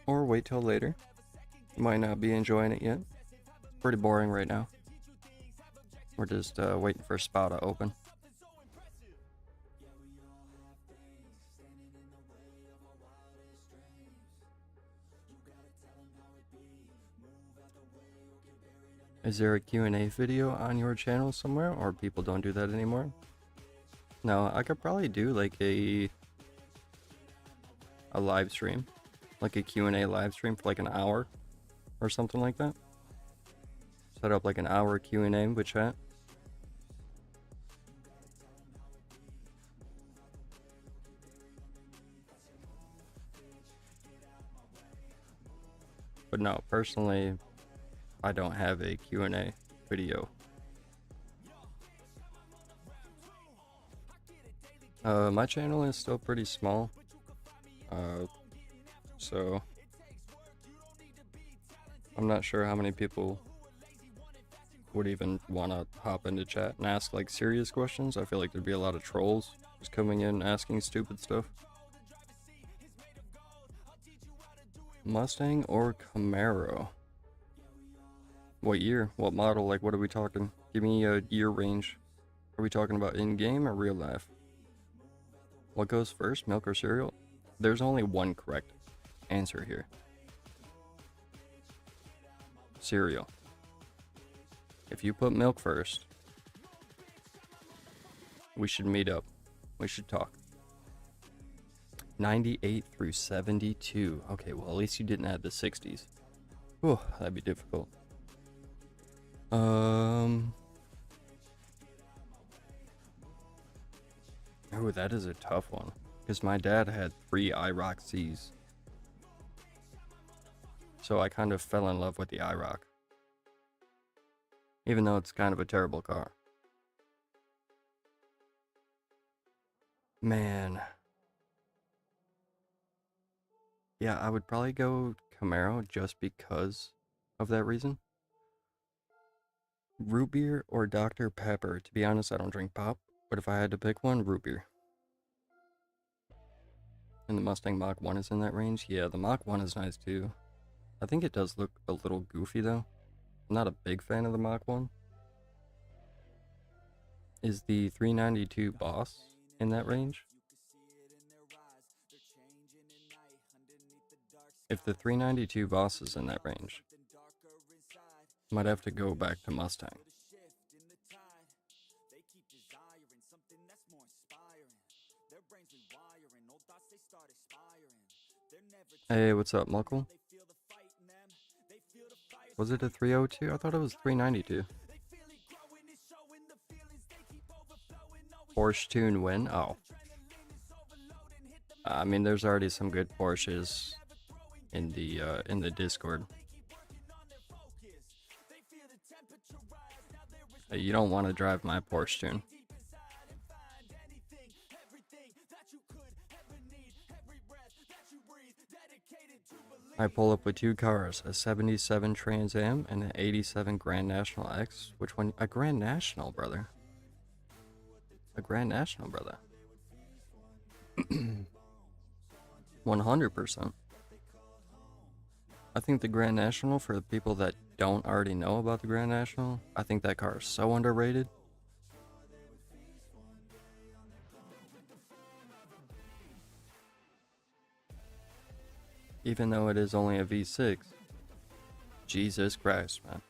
Or wait till later. You might not be enjoying it yet. It's pretty boring right now. We're just waiting for Spa to open. Is there a Q&A video on your channel somewhere, or people don't do that anymore? No, I could probably do like a live stream, like a Q&A live stream for like an hour or something like that. Set up like an hour Q&A with chat. But no, personally, I don't have a Q&A video. My channel is still pretty small. So I'm not sure how many people would even want to hop into chat and ask like serious questions. I feel like there'd be a lot of trolls just coming in asking stupid stuff. Mustang or Camaro? What year? What model? Like, what are we talking? Give me a year range. Are we talking about in-game or real life? What goes first, milk or cereal? There's only one correct answer here. Cereal. If you put milk first, we should meet up. We should talk. 98 through 72. Okay, well, at least you didn't add the 60s. Whew, that'd be difficult. Oh, that is a tough one. Because my dad had 3 IROC Cs. So I kind of fell in love with the IROC. Even though it's kind of a terrible car. Man. Yeah, I would probably go Camaro just because of that reason. Root beer or Dr. Pepper? To be honest, I don't drink pop. But if I had to pick one, root beer. And the Mustang Mach 1 is in that range? Yeah, the Mach 1 is nice too. I think it does look a little goofy though. I'm not a big fan of the Mach 1. Is the 392 Boss in that range? If the 392 Boss is in that range, might have to go back to Mustang. Hey, what's up, Muckle? Was it a 302? I thought it was 392. Porsche tune win? Oh. I mean, there's already some good Porsches in the Discord. Hey, you don't want to drive my Porsche tune. I pull up with 2 cars, a 77 Trans Am and an 87 Grand National X. Which one? A Grand National, brother. A Grand National, brother. 100%. I think the Grand National, for the people that don't already know about the Grand National, I think that car is so underrated. Even though it is only a V6. Jesus Christ, man.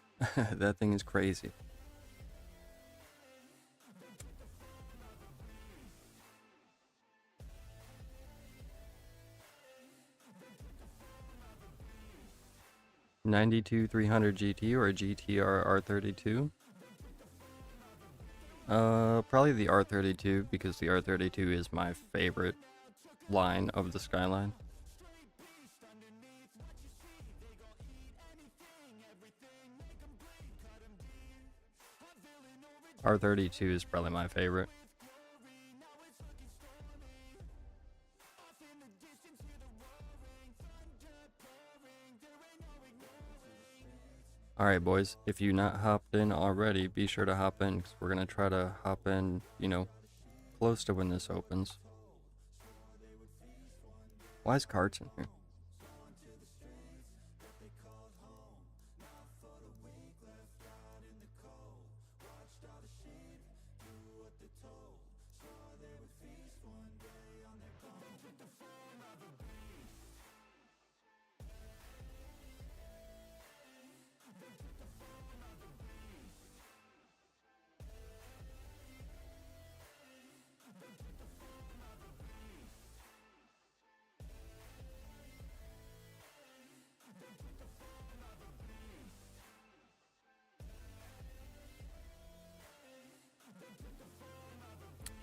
That thing is crazy. '92 300 GT or a GTR R32? Probably the R32 because the R32 is my favorite line of the Skyline. R32 is probably my favorite. Alright boys, if you not hopped in already, be sure to hop in, because we're going to try to hop in, you know, close to when this opens. Why is carts in here?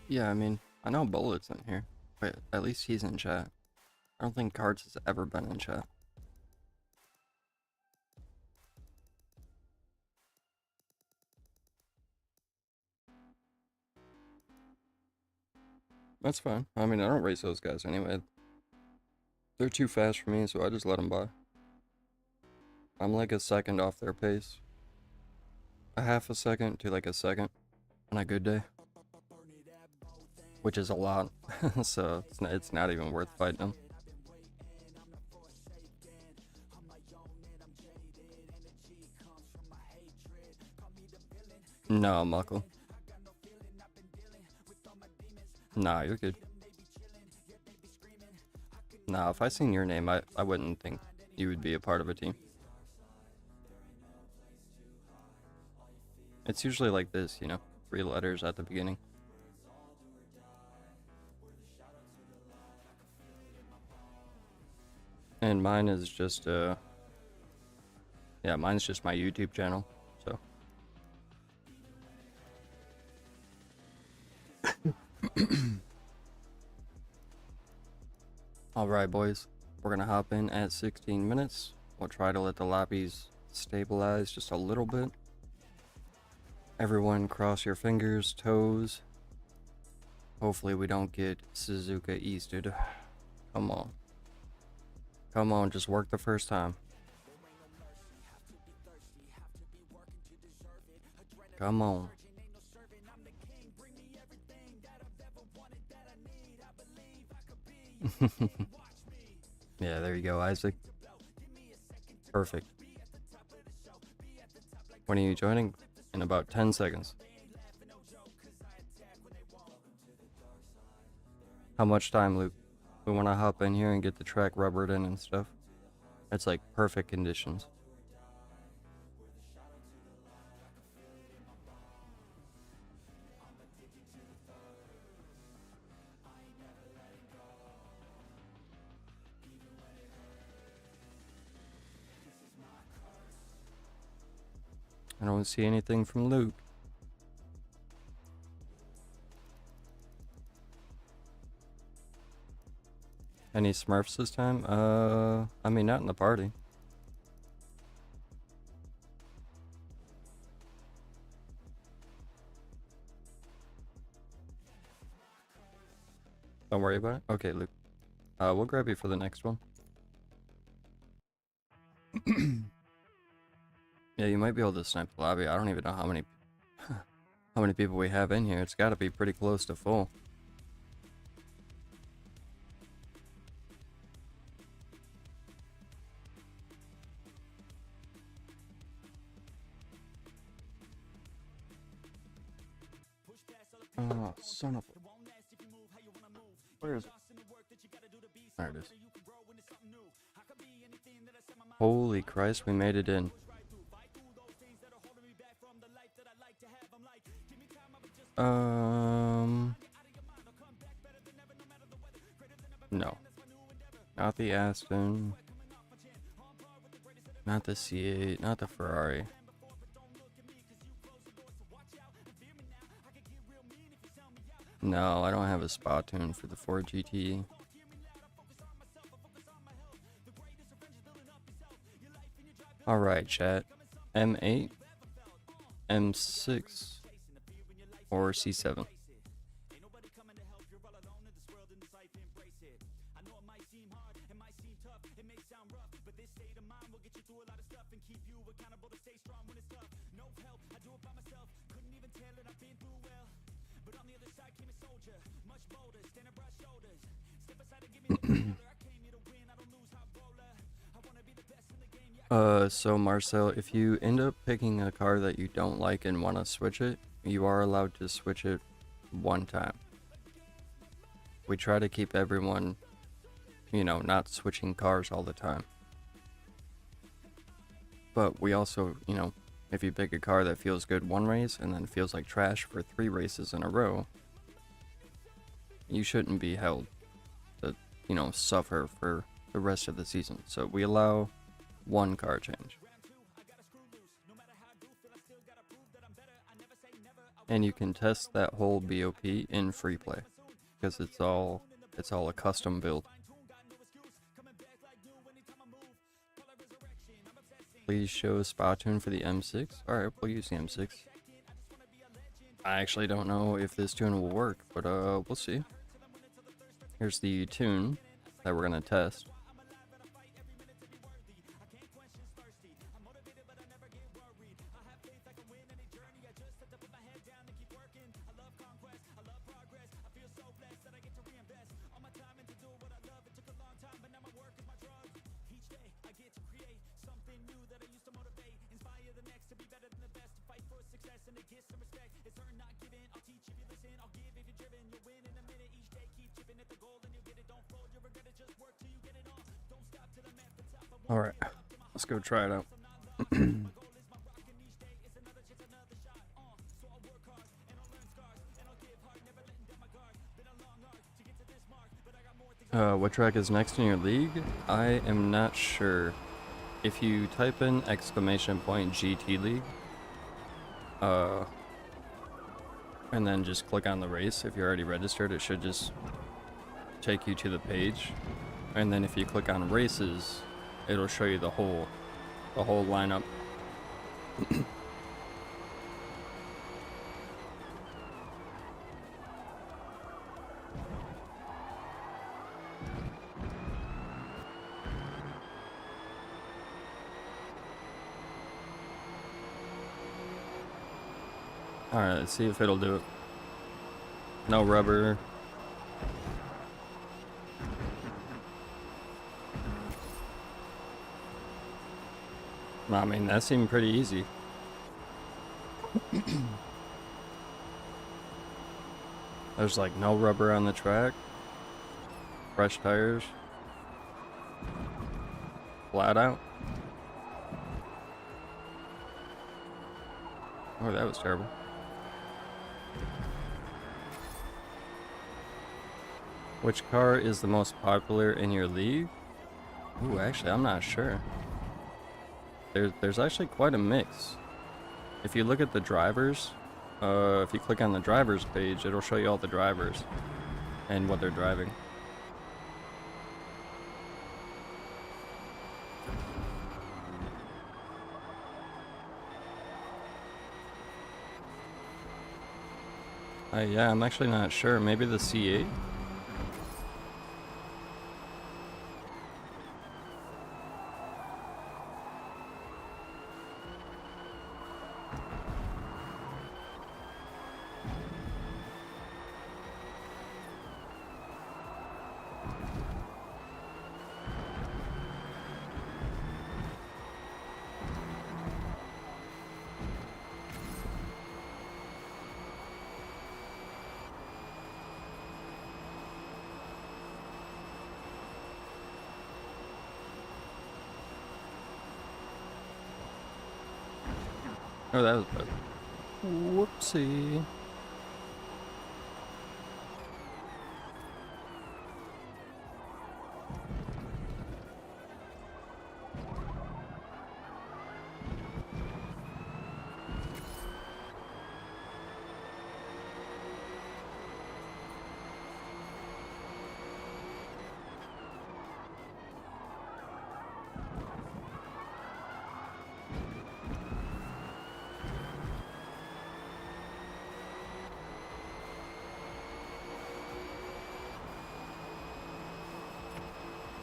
Yeah, I mean, I know Bullet's in here, but at least he's in chat. I don't think Cards has ever been in chat. That's fine. I mean, I don't race those guys anyway. They're too fast for me, so I just let them by. I'm like a second off their pace. A half a second to like a second on a good day. Which is a lot, so it's not even worth fighting them. No, Muckle. Nah, you're good. Nah, if I seen your name, I wouldn't think you would be a part of a team. It's usually like this, you know, 3 letters at the beginning. And mine is just, yeah, mine's just my YouTube channel, so. Alright, boys, we're gonna hop in at 16 minutes. We'll try to let the lobbies stabilize just a little bit. Everyone cross your fingers, toes. Hopefully we don't get Suzuka Easted. Come on. Come on, just work the first time. Come on. Yeah, there you go, Isaac. Perfect. When are you joining? In about 10 seconds. How much time, Luke? We want to hop in here and get the track rubbered in and stuff. It's like perfect conditions. I don't see anything from Luke. Any Smurfs this time? I mean, not in the party. Don't worry about it. Okay, Luke. We'll grab you for the next one. Yeah, you might be able to snipe the lobby. I don't even know how many people we have in here. It's got to be pretty close to full. Oh, son of a... Where is it? There it is. Holy Christ, we made it in. No. Not the Aston. Not the C8, not the Ferrari. No, I don't have a Spa tune for the Ford GT. Alright, chat. M8, M6, or C7. So Marcel, if you end up picking a car that you don't like and want to switch it, you are allowed to switch it one time. We try to keep everyone, you know, not switching cars all the time. But we also, you know, if you pick a car that feels good one race and then feels like trash for 3 races in a row, you shouldn't be held to, you know, suffer for the rest of the season. So we allow one car change. and you can test that whole BOP in free play because it's all a custom build. Please show Spa-Tune for the M6. Alright, we'll use the M6. I actually don't know if this tune will work, but we'll see. Here's the tune that we're gonna test. Alright, let's go try it out. What track is next in your league? I am not sure. If you type in !GT League, and then just click on the race, if you're already registered, it should just take you to the page. And then if you click on races, it'll show you the whole lineup. Alright, let's see if it'll do it. No rubber. I mean, that seemed pretty easy. There's like no rubber on the track. Fresh tires. Flat out. Oh, that was terrible. Which car is the most popular in your league? Ooh, actually, I'm not sure. There's actually quite a mix. If you look at the drivers, if you click on the drivers page, it'll show you all the drivers and what they're driving. Yeah, I'm actually not sure. Maybe the C8? Oh, that was bad. Whoopsie.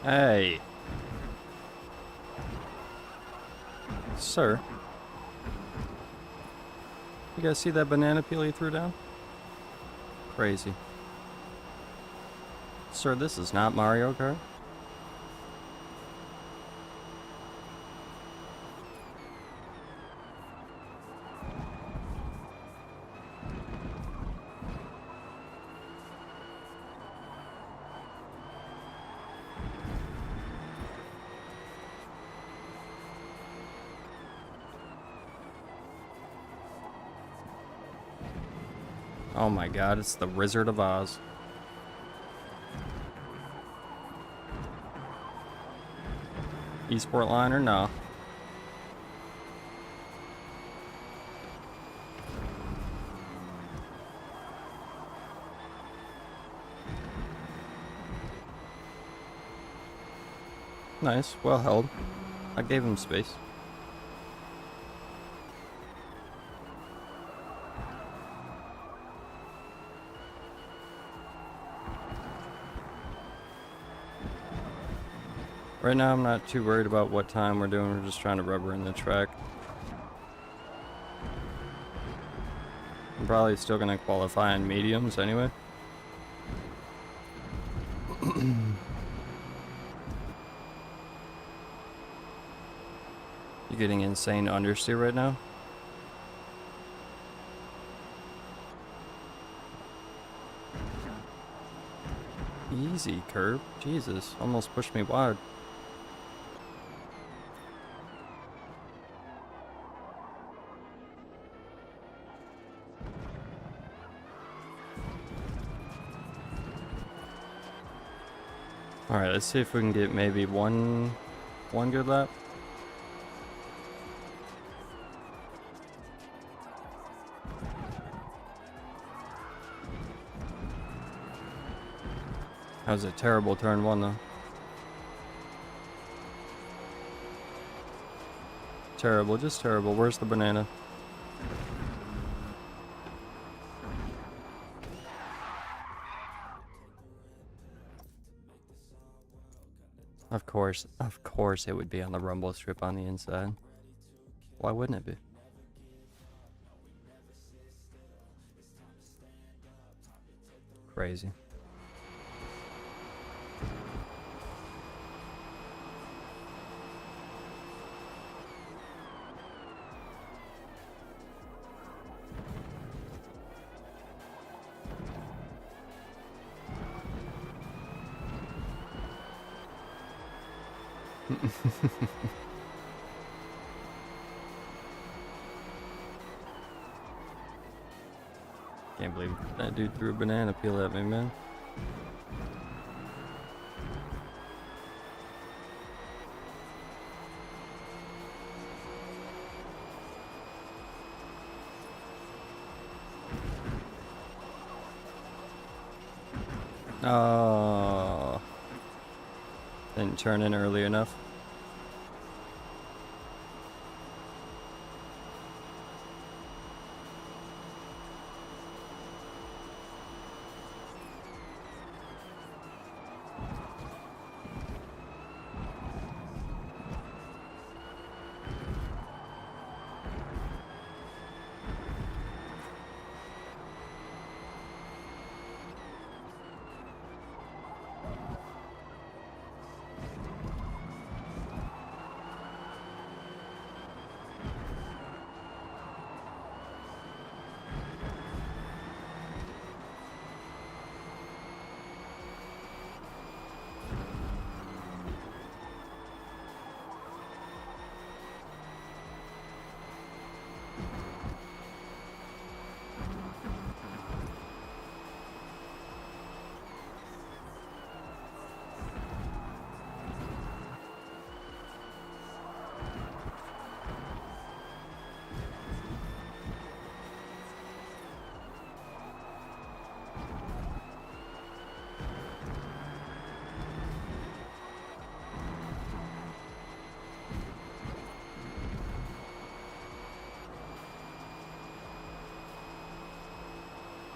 Hey. Sir. You guys see that banana peel he threw down? Crazy. Sir, this is not Mario Kart. Oh my god, it's the Wizard of Oz. Esport line or no? Nice, well held. I gave him space. Right now I'm not too worried about what time we're doing, we're just trying to rubber in the track. I'm probably still gonna qualify in mediums anyway. You getting insane understeer right now? Easy curb, Jesus, almost pushed me wide. Alright, let's see if we can get maybe one good lap. That was a terrible turn one though. Terrible, just terrible. Where's the banana? Of course it would be on the rumble strip on the inside. Why wouldn't it be? Crazy. Can't believe that dude threw a banana peel at me, man. Oh, didn't turn in early enough.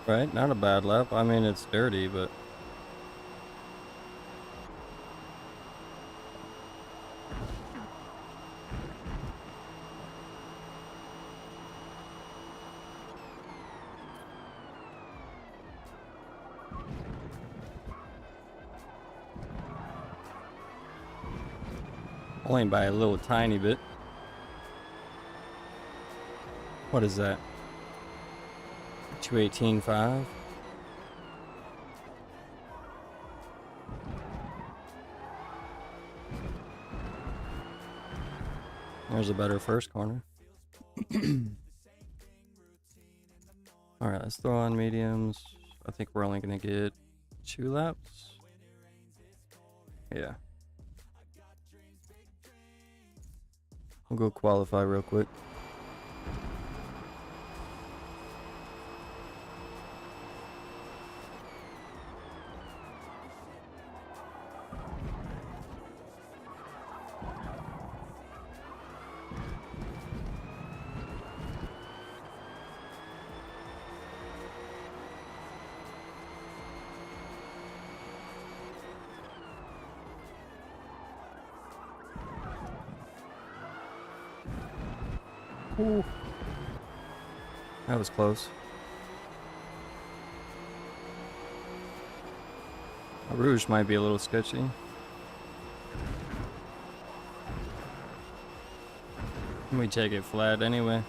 Right, not a bad lap. I mean, it's dirty, but only by a little tiny bit. What is that? 218.5. There's a better first corner. Alright, let's throw on mediums. I think we're only going to get 2 laps. Yeah. I'll go qualify real quick. Ooh. That was close. Rouge might be a little sketchy. We take it flat anyway.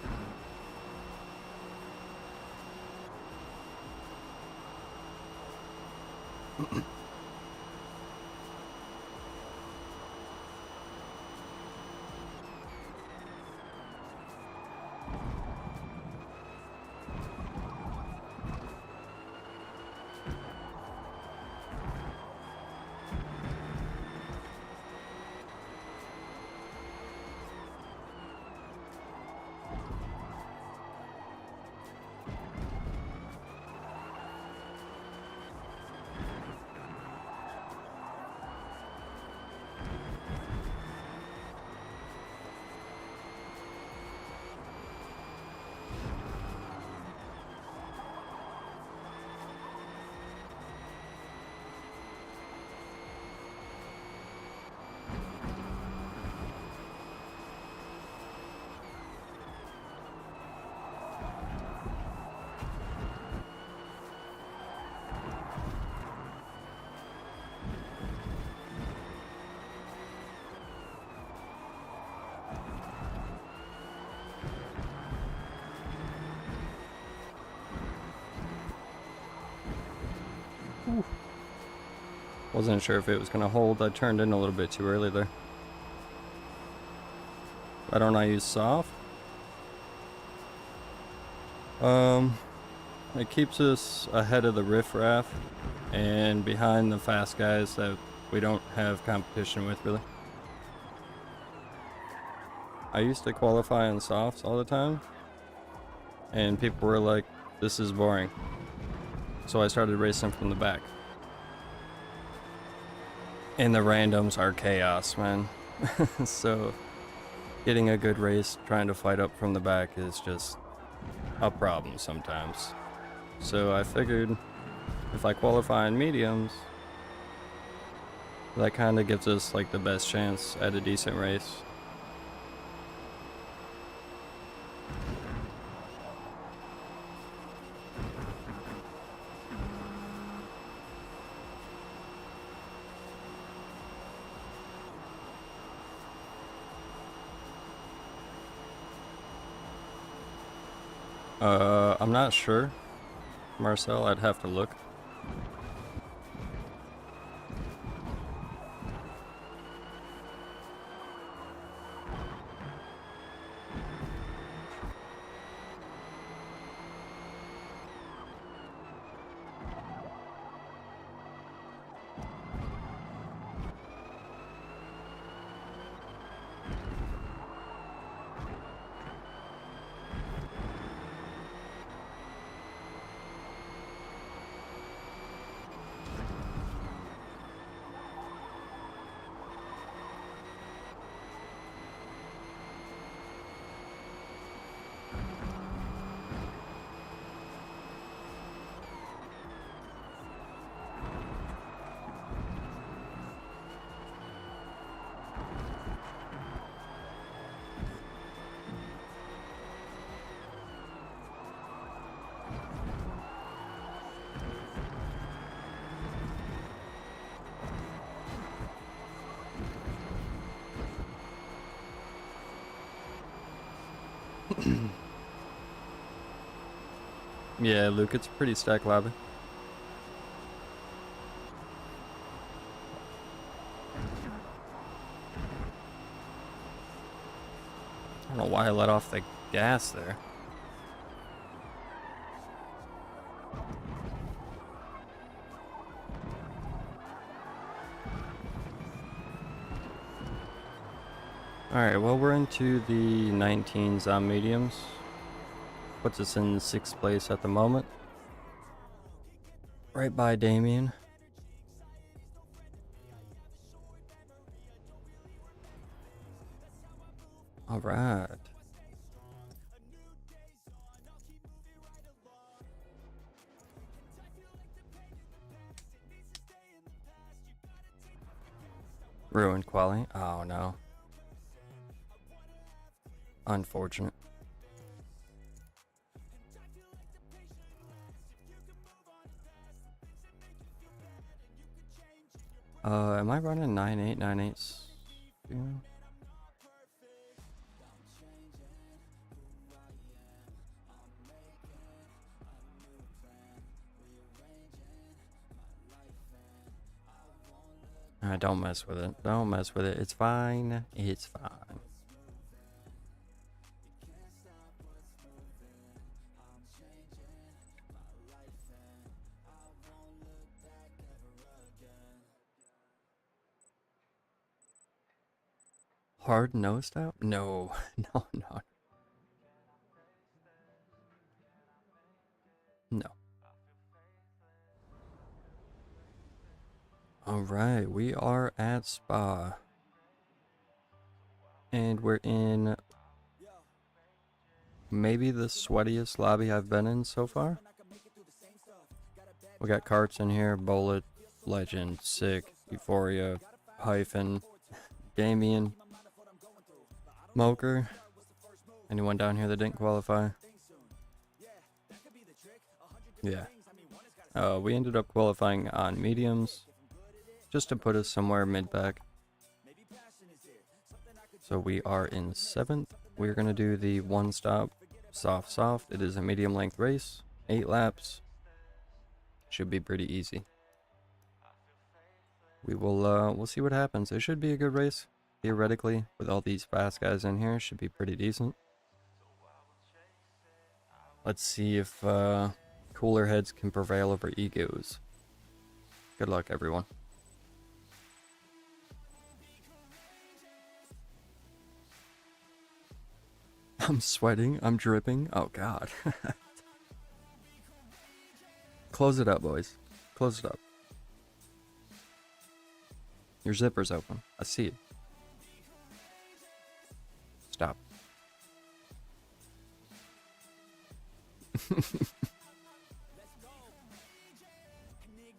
Wasn't sure if it was gonna hold. I turned in a little bit too early there. Why don't I use soft? It keeps us ahead of the riffraff and behind the fast guys that we don't have competition with, really. I used to qualify in softs all the time, and people were like, this is boring. So I started racing from the back. And the randoms are chaos, man. So getting a good race, trying to fight up from the back is just a problem sometimes. So I figured if I qualify in mediums, that kind of gives us like the best chance at a decent race. I'm not sure, Marcel, I'd have to look. Yeah, Luke, it's a pretty stacked lobby. I don't know why I let off the gas there. Alright, well, we're into the 19s on mediums. Puts us in 6th place at the moment. Right by Damien. Alright. Ruined quali. Oh no. Unfortunate. Am I running 9898s? Yeah. Don't mess with it. Don't mess with it. It's fine. It's fine. Hard nosed out? No, no, no. No. Alright, we are at Spa. And we're in maybe the sweatiest lobby I've been in so far. We got carts in here, Bullet, Legend, Sick, Euphoria, Hyphen, Damien, Moker. Anyone down here that didn't qualify? Yeah. We ended up qualifying on mediums, just to put us somewhere mid-pack. So we are in 7th. We're going to do the one-stop soft. It is a medium-length race, 8 laps. Should be pretty easy. We'll see what happens. It should be a good race, theoretically, with all these fast guys in here. Should be pretty decent. Let's see if cooler heads can prevail over egos. Good luck, everyone. I'm sweating. I'm dripping. Oh, God. Close it up, boys. Close it up. Your zipper's open. I see it. Stop.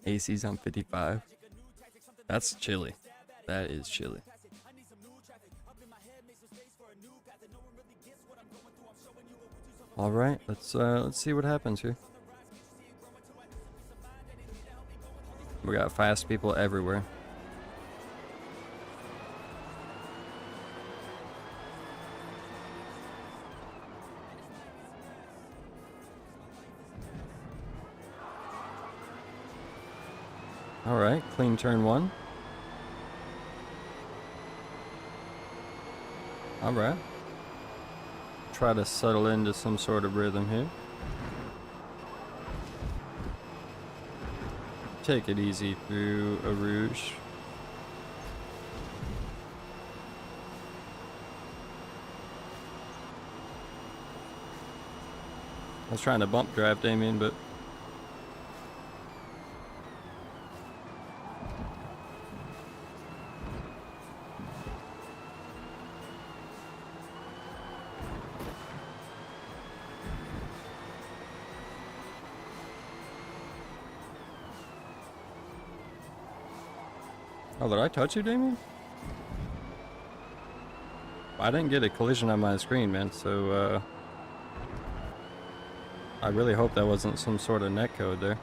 AC's on 55. That's chilly. That is chilly. All right, let's see what happens here. We got fast people everywhere. All right, clean turn 1. All right. Try to settle into some sort of rhythm here. Take it easy through a rouge. I was trying to bump drive Damien, but oh, did I touch you, Damien? I didn't get a collision on my screen, man, so, I really hope that wasn't some sort of netcode there.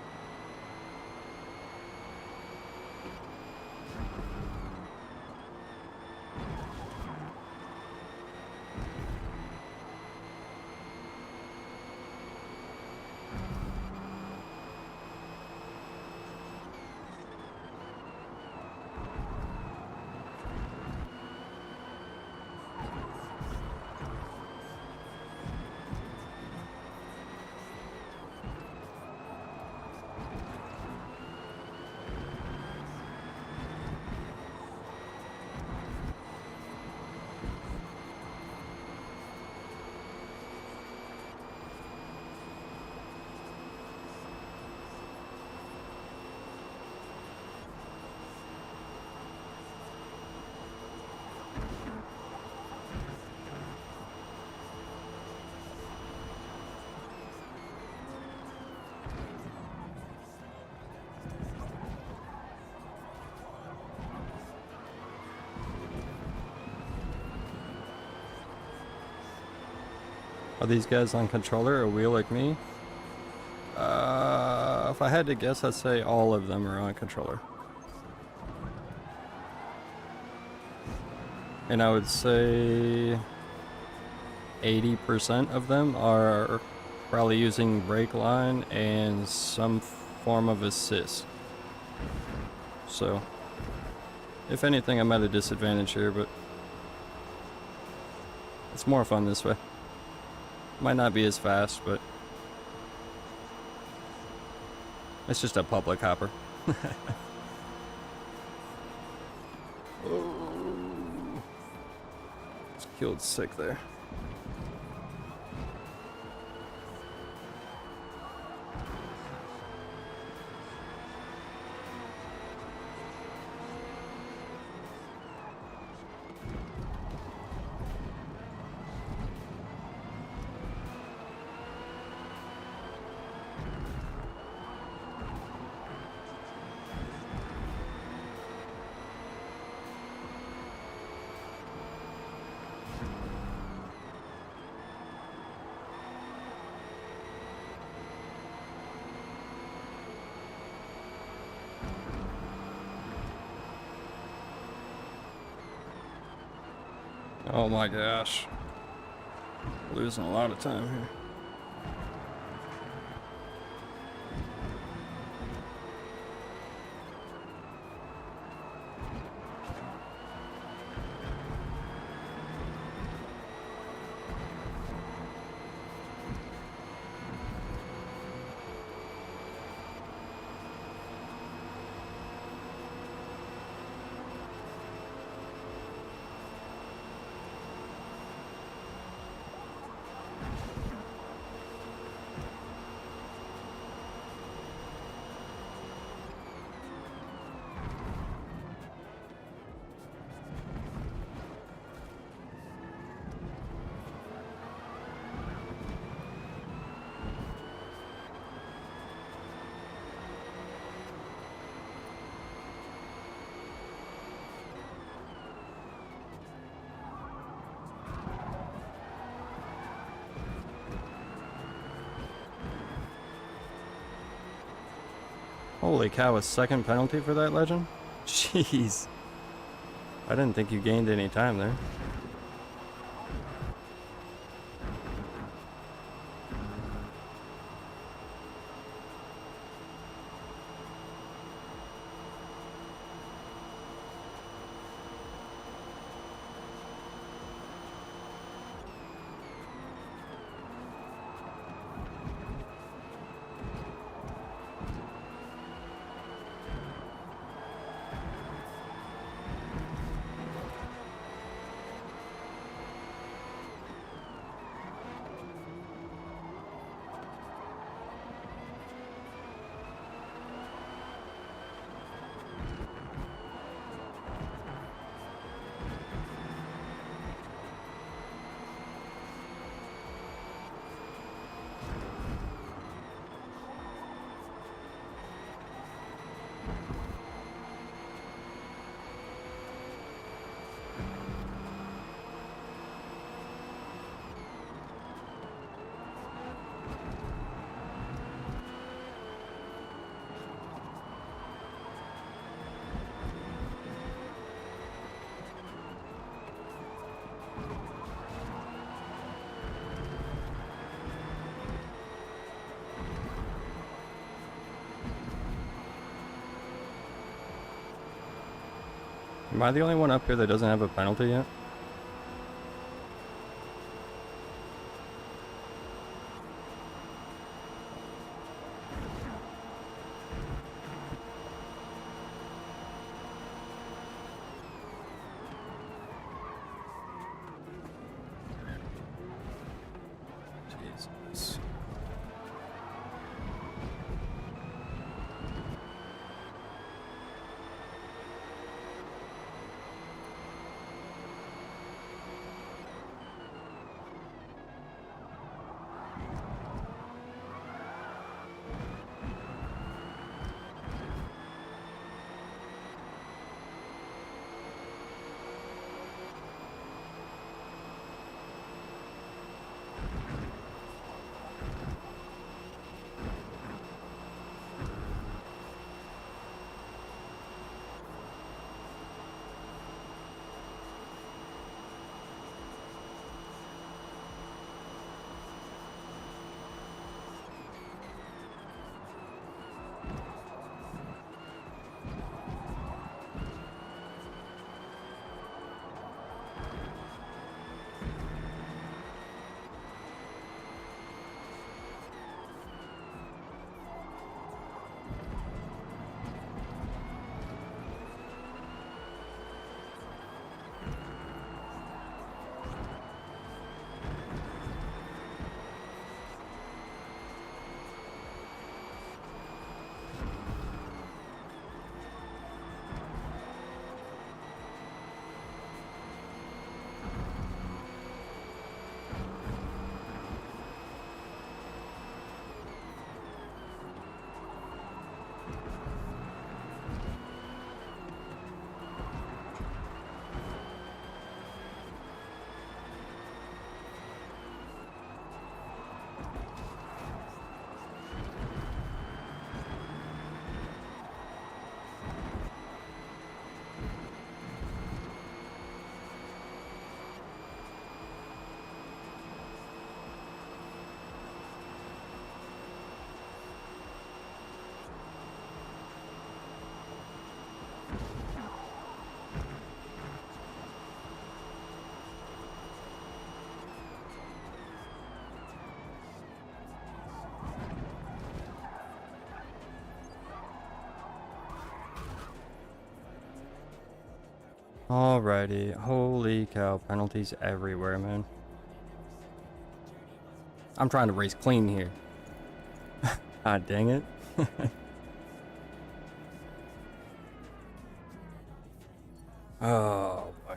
Are these guys on controller or wheel like me? If I had to guess, I'd say all of them are on controller. And I would say 80% of them are probably using brake line and some form of assist. So, if anything, I'm at a disadvantage here, but it's more fun this way. Might not be as fast, but it's just a public hopper. Oh, it's killed sick there. Oh my gosh. Losing a lot of time here. Holy cow, a second penalty for that legend? Jeez. I didn't think you gained any time there. Am I the only one up here that doesn't have a penalty yet? Jesus. Alrighty. Holy cow. Penalties everywhere, man. I'm trying to race clean here. God dang it. Oh, boy.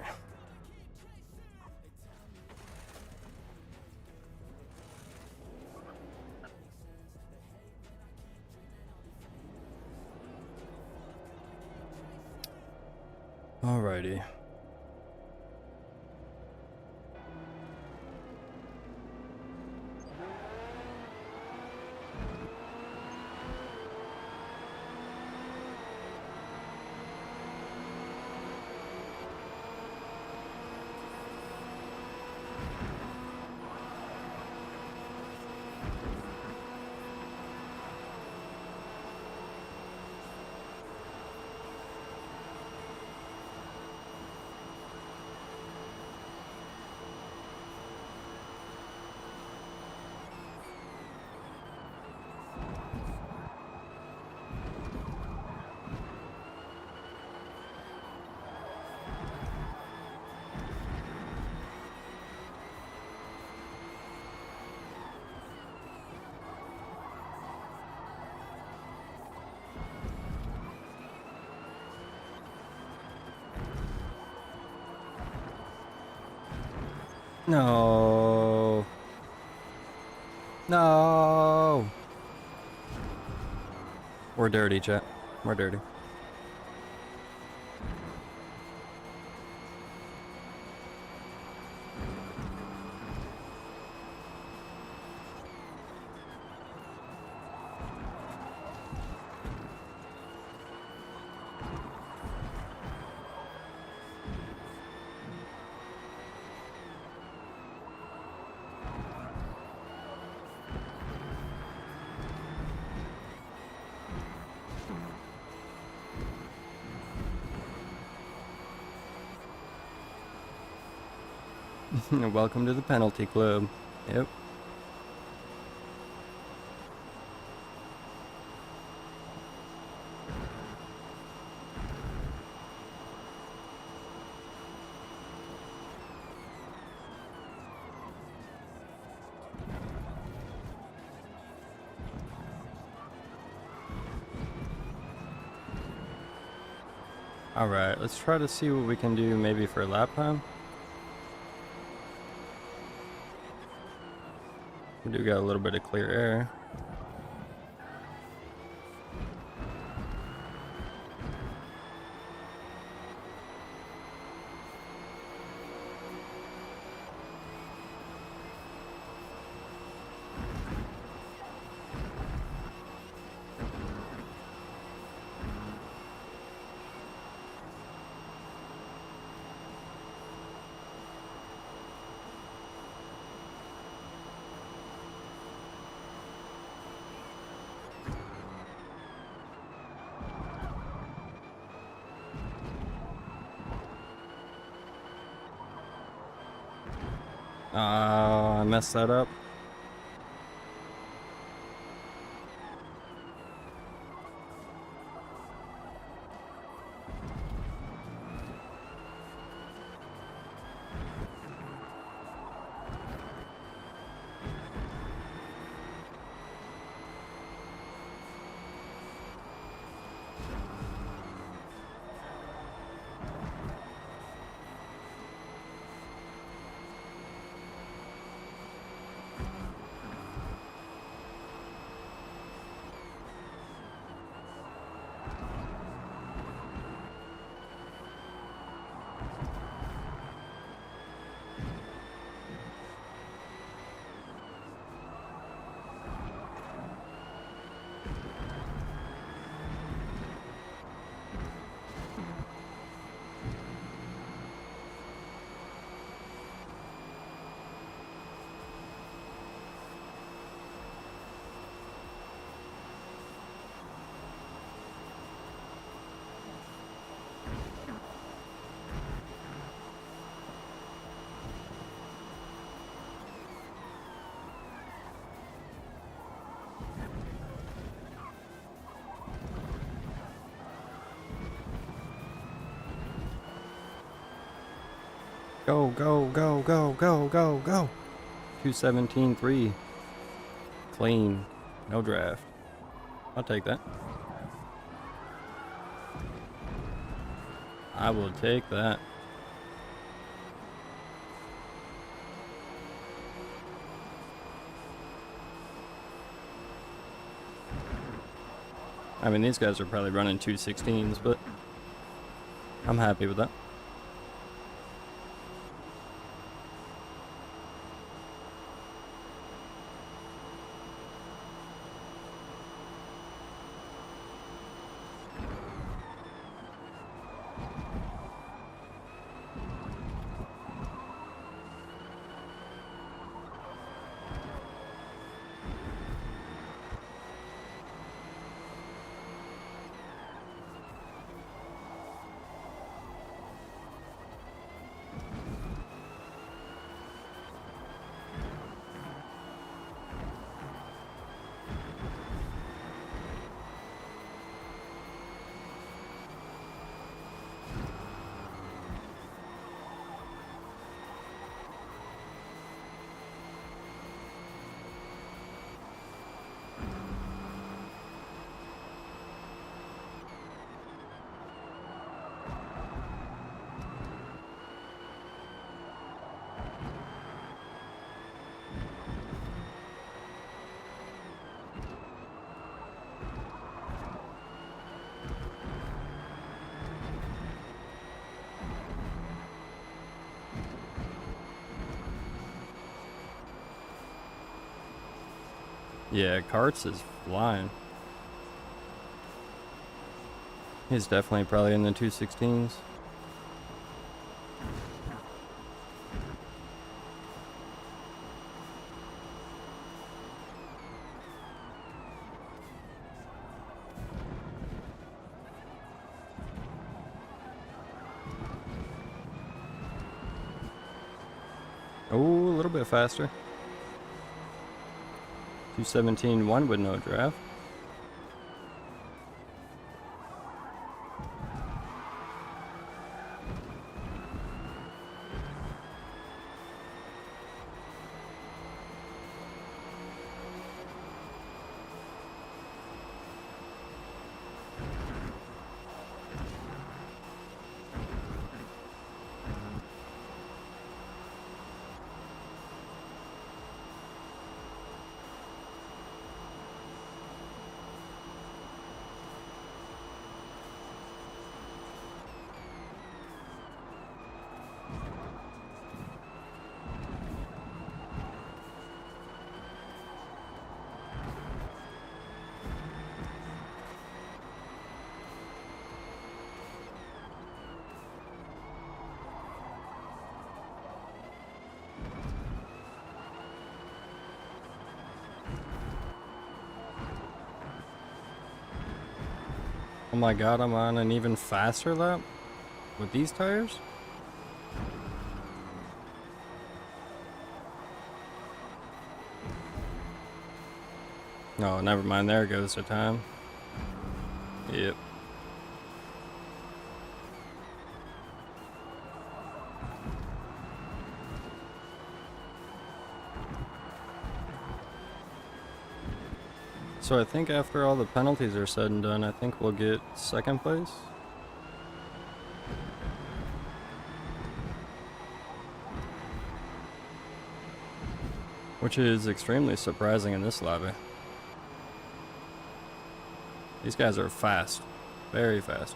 Alrighty. No. No. We're dirty, chat. We're dirty. Welcome to the penalty club. Yep. Alright, let's try to see what we can do maybe for lap time. We do got a little bit of clear air. I messed that up. Go, go, go, go, go, go, go. 217.3. Clean. No draft. I'll take that. I will take that. I mean, these guys are probably running 216s, but I'm happy with that. Yeah, Karts is flying. He's definitely probably in the 216s. Oh, a little bit faster. 217.1 with no draft. Oh my god, I'm on an even faster lap with these tires? Oh, never mind, there goes the time. Yep. So I think after all the penalties are said and done, I think we'll get second place. Which is extremely surprising in this lobby. These guys are fast. Very fast.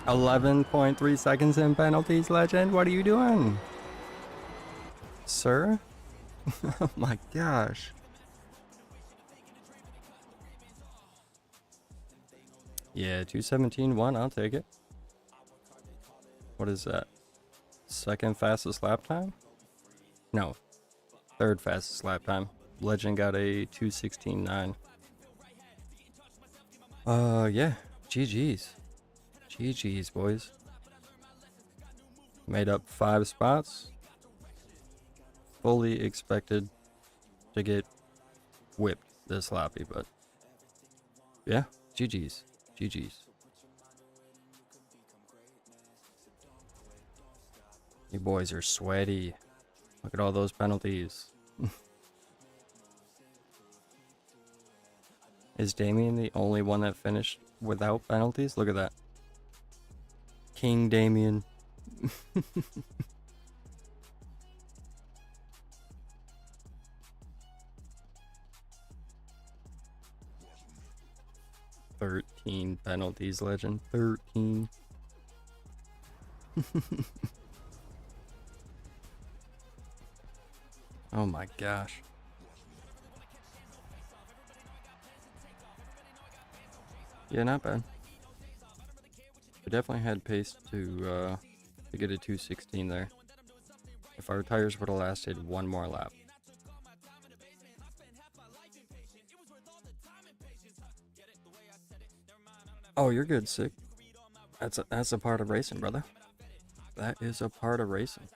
.3 seconds in penalties, legend. What are you doing? Sir? Oh my gosh. Yeah, 217.1, I'll take it. What is that? Second fastest lap time? No. Third fastest lap time. Legend got a 216.9. Yeah. GG's. GG's, boys. Made up 5 spots. Fully expected to get whipped this sloppy, but yeah, GG's. GG's. You boys are sweaty. Look at all those penalties. Is Damien the only one that finished without penalties? Look at that. King Damien. 13 penalties, legend. 13. Oh my gosh. Yeah, not bad. We definitely had pace to get a 216 there. If our tires would have lasted one more lap. Oh, you're good, Sick. That's a part of racing, brother. That is a part of racing.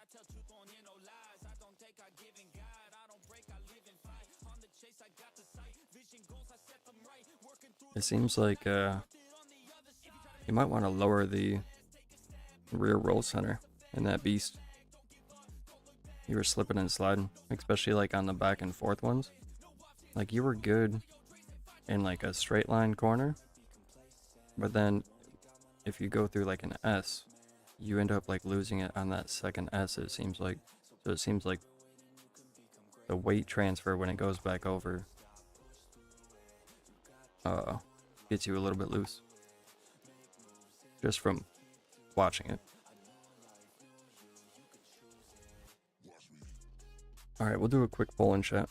It seems like you might want to lower the rear roll center in that beast. You were slipping and sliding, especially like on the back and forth ones. Like you were good in like a straight line corner, but then if you go through like an S, you end up like losing it on that second S, it seems like. So it seems like the weight transfer when it goes back over gets you a little bit loose. Just from watching it. Alright, we'll do a quick poll in chat.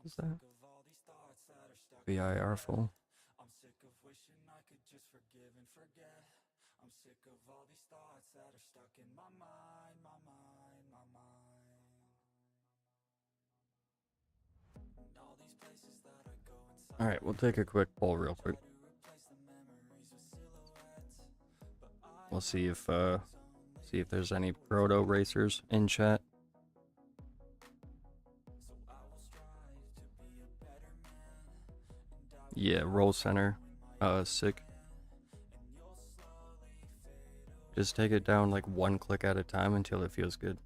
What's that? VIR full. I'm sick of wishing I could just forgive and forget. I'm sick of all these thoughts that are stuck in my mind, my mind, my mind. And all these places that I go inside. Alright, we'll take a quick poll real quick. We'll see if there's any Proto racers in chat. Yeah, roll center. Sick. Just take it down like one click at a time until it feels good.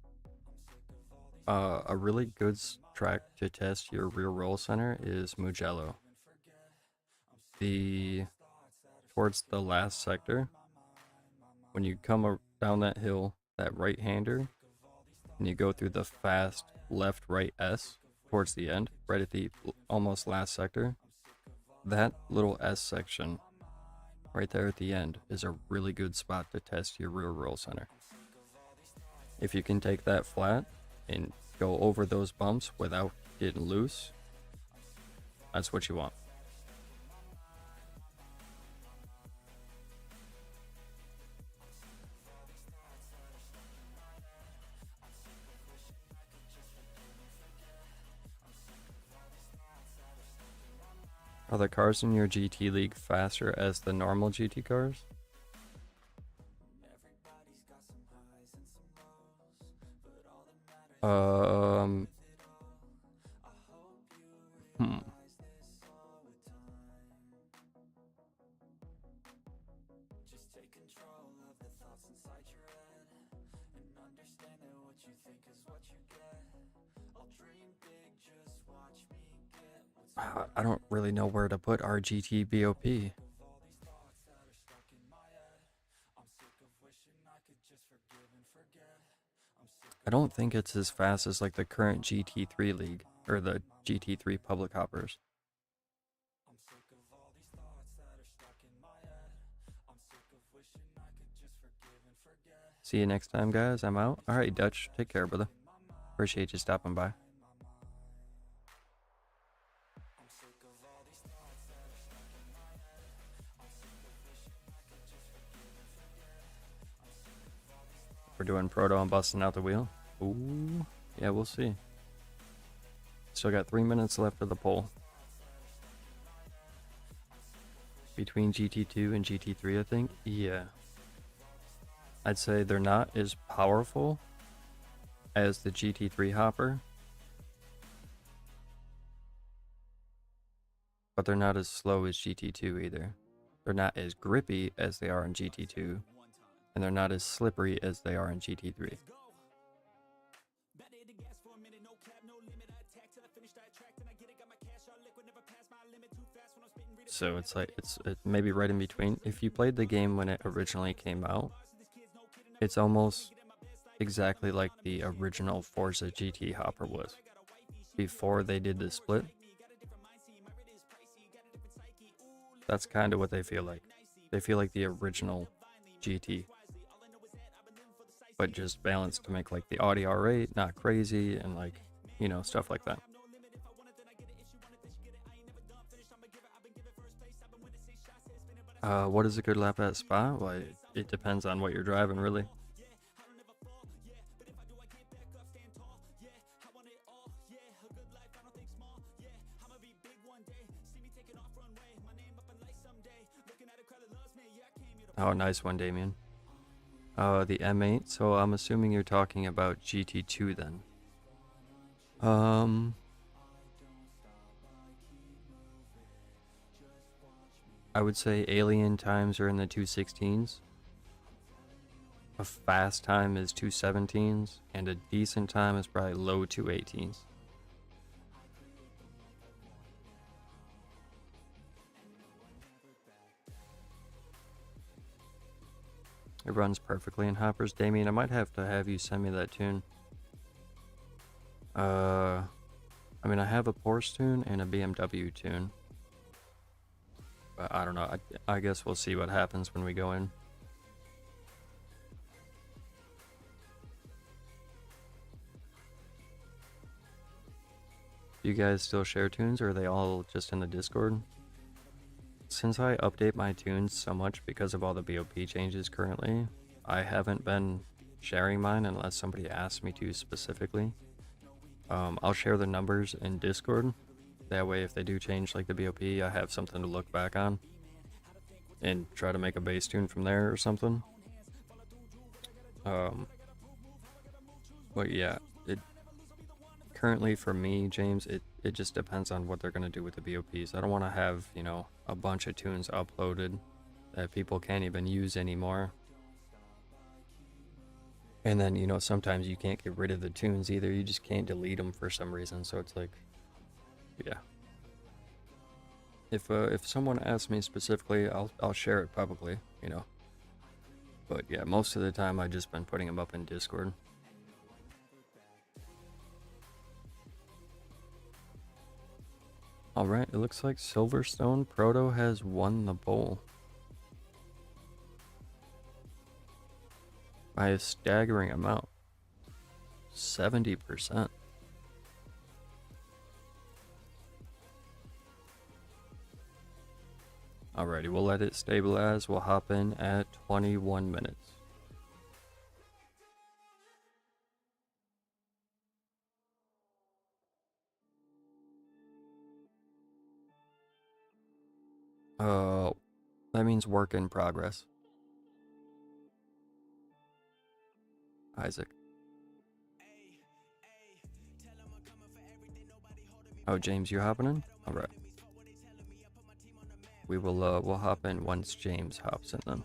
A really good track to test your rear roll center is Mugello. Towards the last sector, when you come down that hill, that right-hander, and you go through the fast left-right S towards the end, right at the almost last sector, that little S section right there at the end is a really good spot to test your rear roll center. If you can take that flat and go over those bumps without getting loose, that's what you want. Are the cars in your GT League faster as the normal GT cars? I don't really know where to put our GT BOP. I don't think it's as fast as like the current GT3 league or the GT3 public hoppers. See you next time, guys. I'm out. All right, Dutch. Take care, brother. Appreciate you stopping by. We're doing Proto and busting out the wheel. Ooh, yeah, we'll see. Still got 3 minutes left of the poll. Between GT2 and GT3, I think. Yeah. I'd say they're not as powerful as the GT3 hopper, but they're not as slow as GT2 either. They're not as grippy as they are in GT2, and they're not as slippery as they are in GT3. So it's like it's maybe right in between. If you played the game when it originally came out, it's almost exactly like the original Forza GT hopper was before they did the split. That's kind of what they feel like. They feel like the original GT, but just balanced to make like the Audi R8 not crazy and like, you know, stuff like that. What is a good lap at Spa? Well, it depends on what you're driving, really. Oh, nice one, Damien. The M8, so I'm assuming you're talking about GT2 then. I would say alien times are in the 216s. A fast time is 217s, and a decent time is probably low 218s. It runs perfectly in hoppers. Damien, I might have to have you send me that tune. I mean, I have a Porsche tune and a BMW tune. But I don't know. I guess we'll see what happens when we go in. Do you guys still share tunes, or are they all just in the Discord? Since I update my tunes so much because of all the BOP changes currently, I haven't been sharing mine unless somebody asks me to specifically. I'll share the numbers in Discord. That way, if they do change like the BOP, I have something to look back on and try to make a bass tune from there or something. But yeah, currently for me, James, it just depends on what they're going to do with the BOPs. I don't want to have, you know, a bunch of tunes uploaded that people can't even use anymore. And then, you know, sometimes you can't get rid of the tunes either. You just can't delete them for some reason. So it's like, yeah. If someone asks me specifically, I'll share it publicly, you know. But yeah, most of the time I've just been putting them up in Discord. Alright, it looks like Silverstone Proto has won the bowl. By a staggering amount. 70%. Alrighty, we'll let it stabilize. We'll hop in at 21 minutes. That means work in progress. Isaac. Oh, James, you hopping in? Alright. We will, we'll hop in once James hops in then.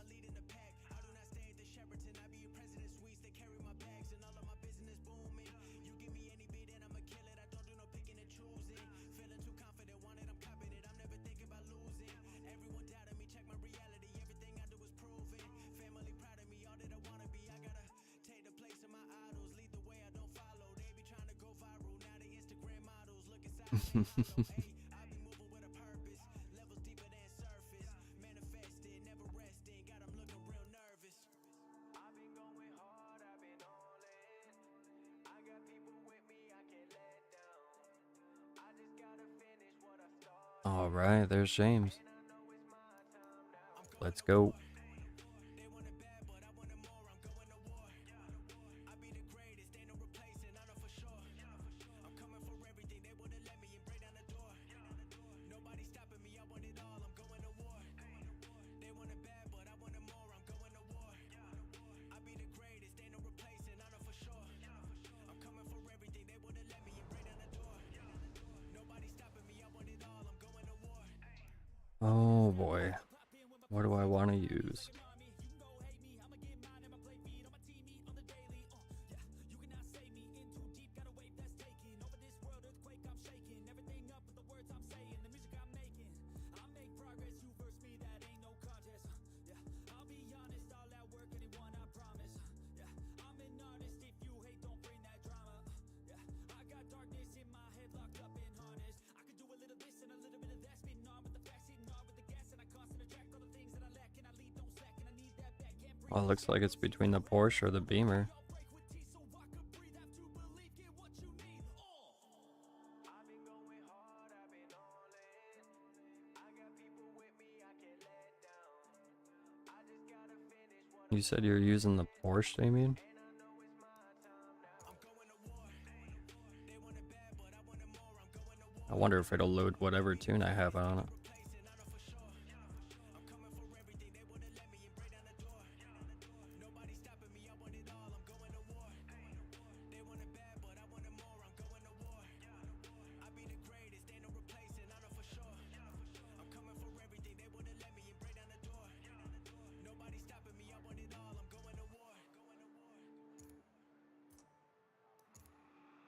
All right, there's James. Let's go. Oh boy, what do I want to use? Well, it looks like it's between the Porsche or the Beamer. You said you're using the Porsche, Damien? I wonder if it'll load whatever tune I have on it.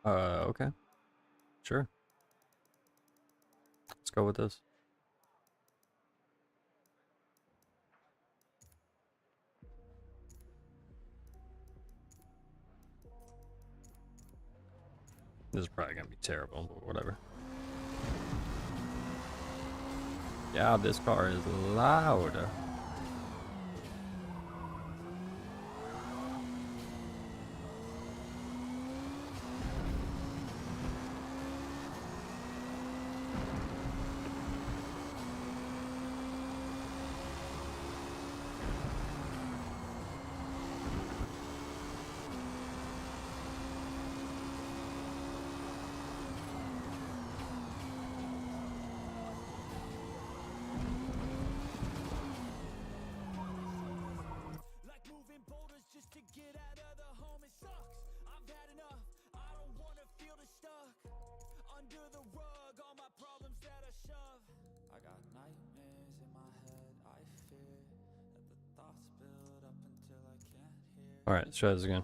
Okay. Sure. Let's go with this. This is probably gonna be terrible, but whatever. Yeah, this car is loud. Alright, let's try this again.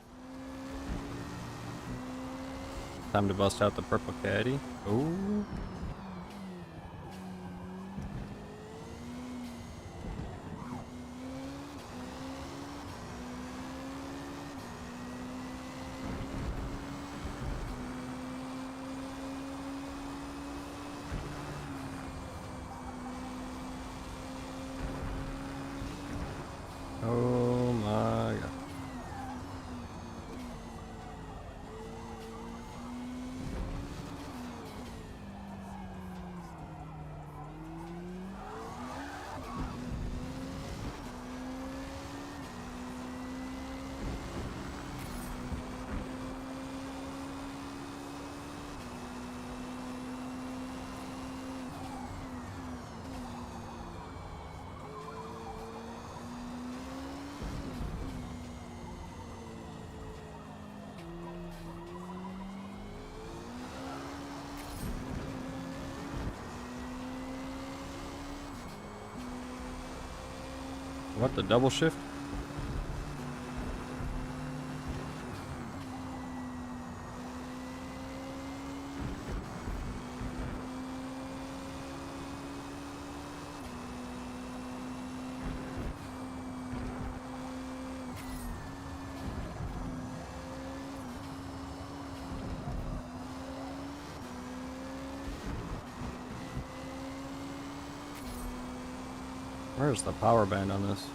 Time to bust out the purple caddy. Ooh. Oh my god. What, the double shift? Where's the power band on this?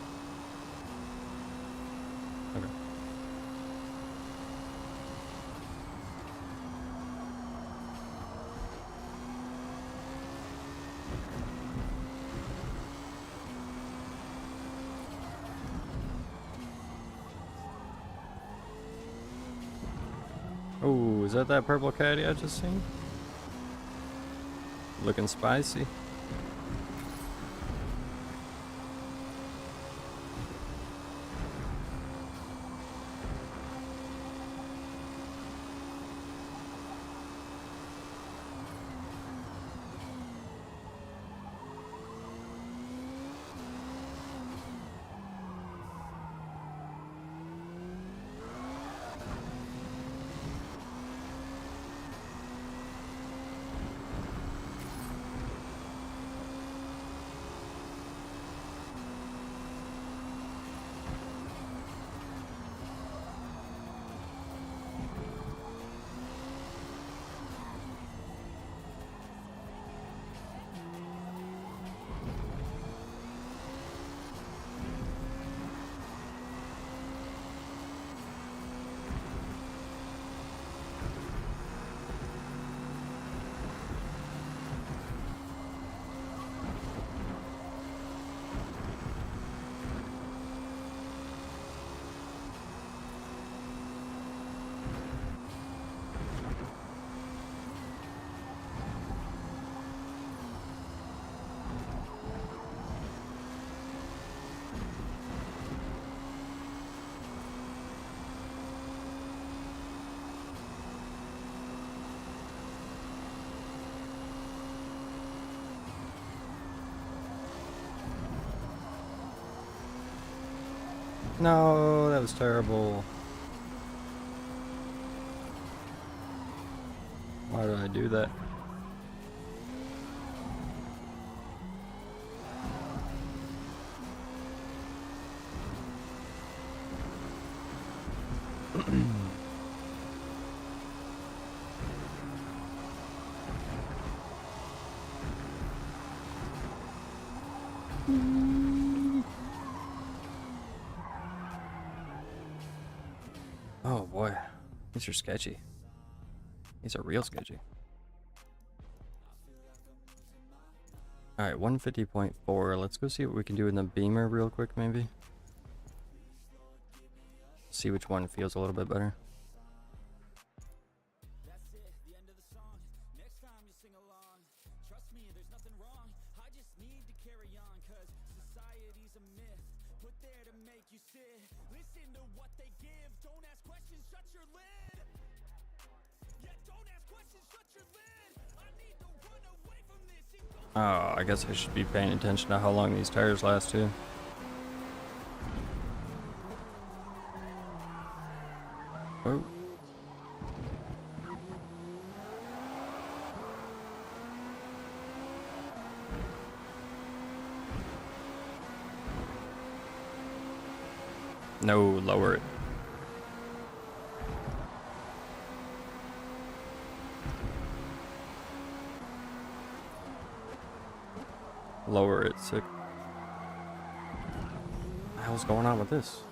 Okay. Ooh, is that purple caddy I just seen? Looking spicy. No, that was terrible. Why did I do that? Oh boy, these are sketchy. These are real sketchy. Alright, 150.4. Let's go see what we can do in the Beamer real quick, maybe. See which one feels a little bit better. Oh, I guess I should be paying attention to how long these tires last too. Oh. No, lower it. Lower it, sick. What the hell's going on with this?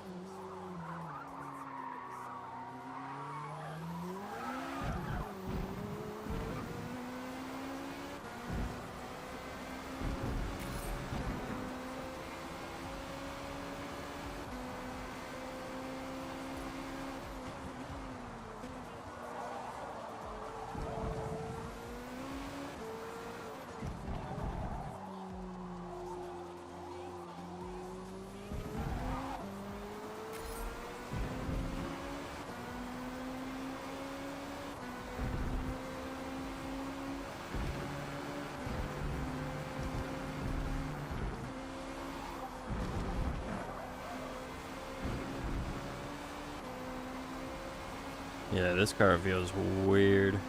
Yeah, this car feels weird.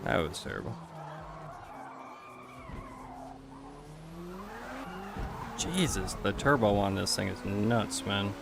That was terrible. Jesus, the turbo on this thing is nuts, man.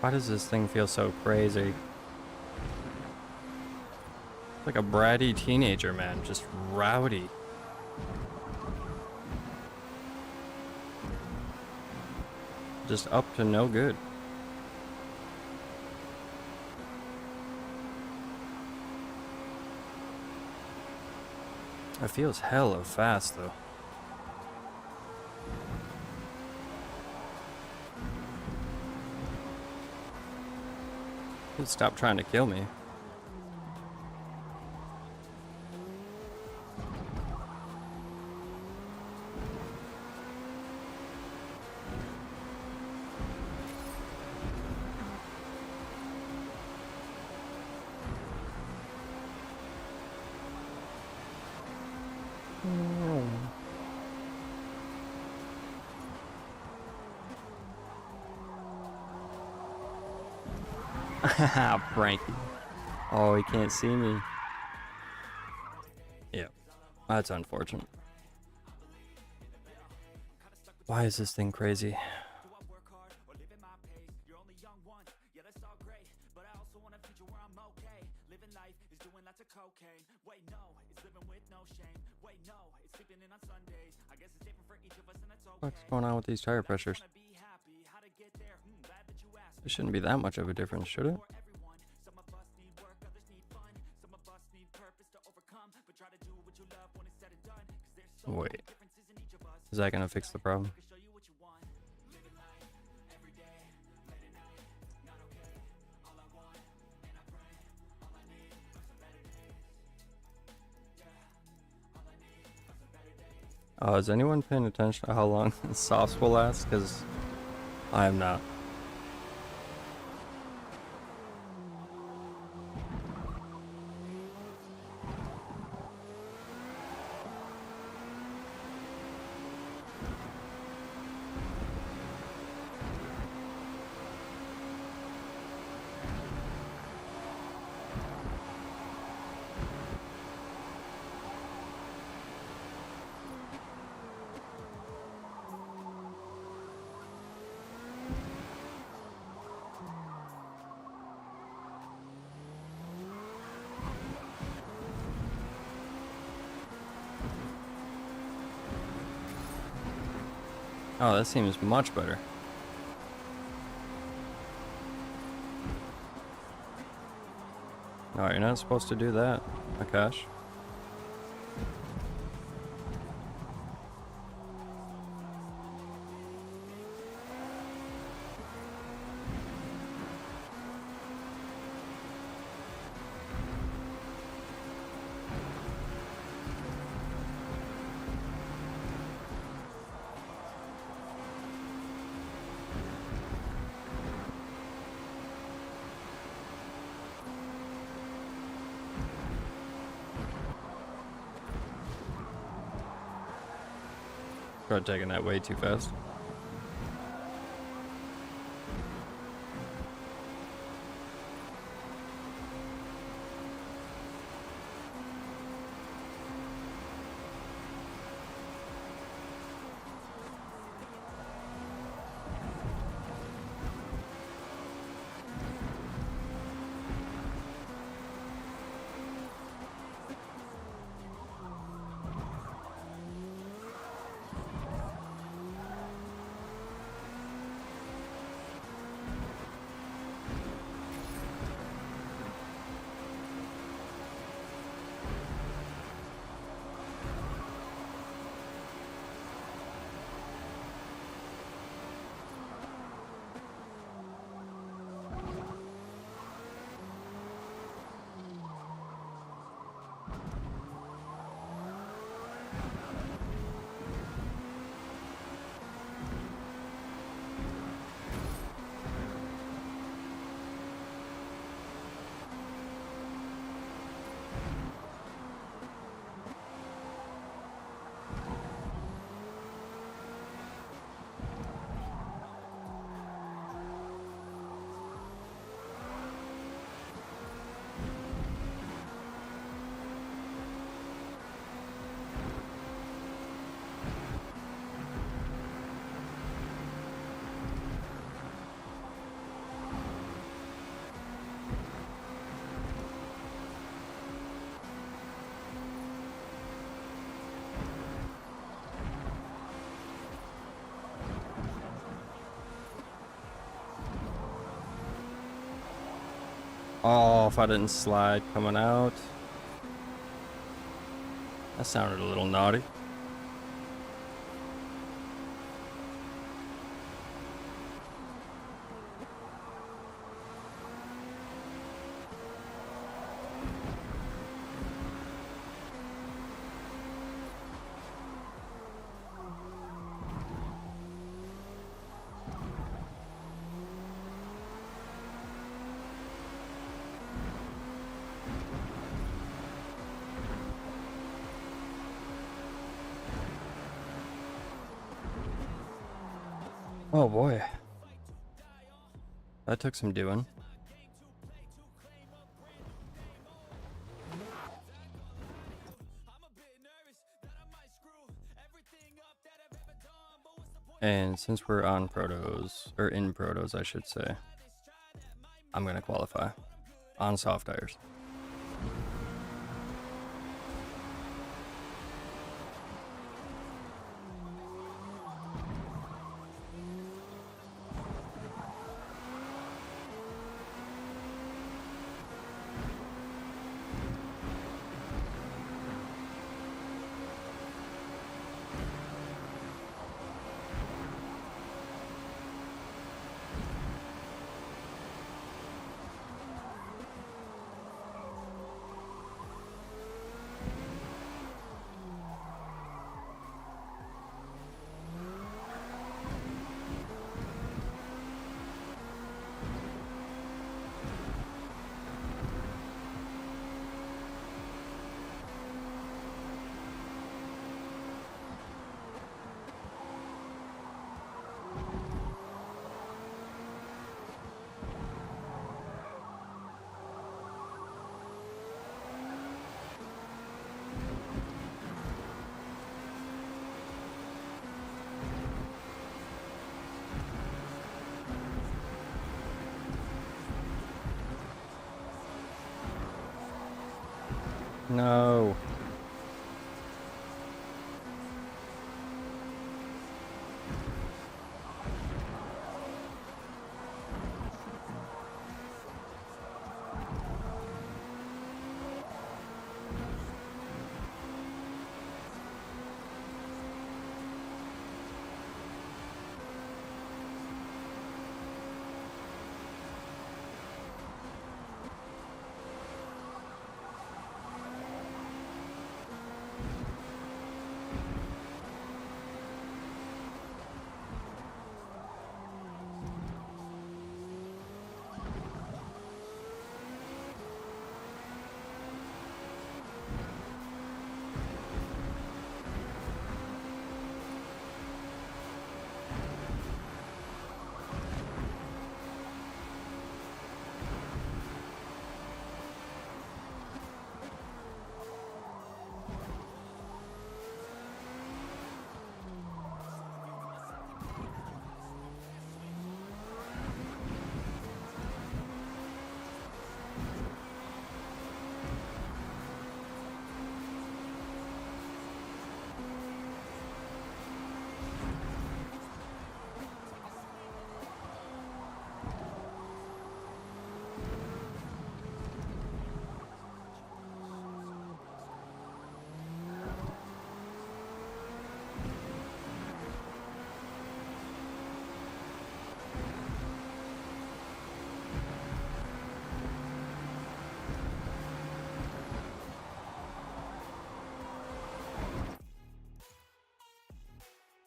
Why does this thing feel so crazy? Like a bratty teenager, man. Just rowdy. Just up to no good. It feels hella fast, though. Stop trying to kill me. Frankie. Oh, he can't see me. Yeah, that's unfortunate. Why is this thing crazy? What's going on with these tire pressures? There shouldn't be that much of a difference, should it? Wait. Is that gonna fix the problem? Is anyone paying attention to how long the softs will last? Because I am not. Oh, that seems much better. No, you're not supposed to do that, Akash. Started taking that way too fast. Oh, if I didn't slide coming out. That sounded a little naughty. Oh boy. That took some doing. And since we're on Protos, or in Protos, I should say, I'm gonna qualify on soft tires. No.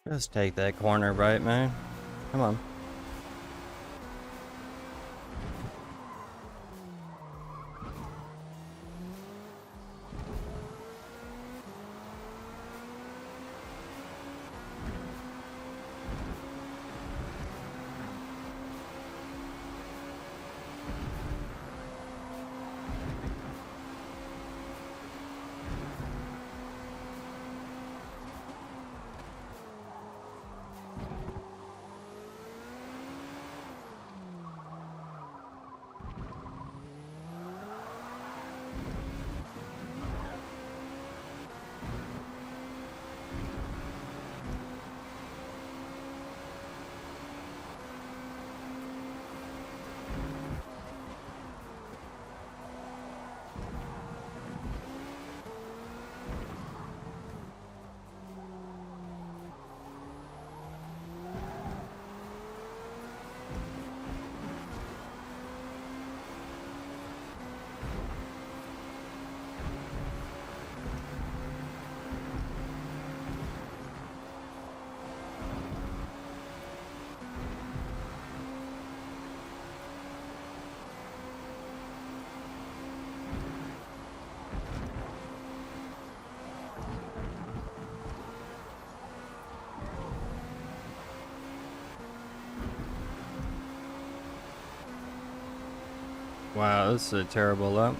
Just take that corner right, man. Come on. Wow, this is a terrible lap.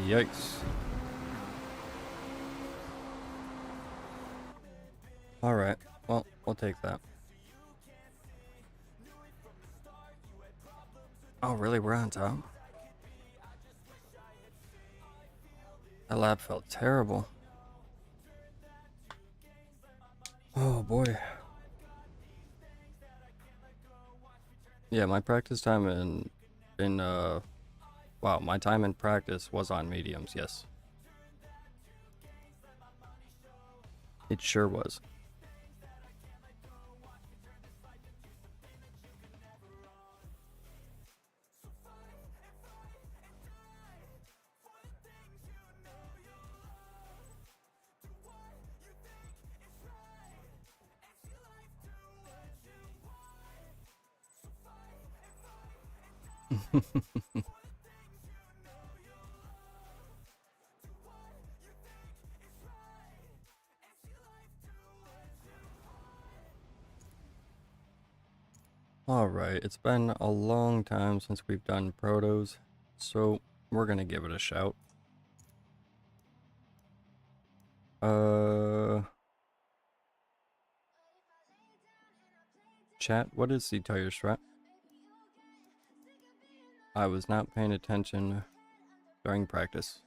Yikes. Alright, well, we'll take that. Oh, really? We're on top? That lap felt terrible. Oh, boy. Yeah, my practice time wow, my time in practice was on mediums, yes. It sure was. Alright, it's been a long time since we've done protos, so we're gonna give it a shout. Chat, what is the tire strap? I was not paying attention during practice.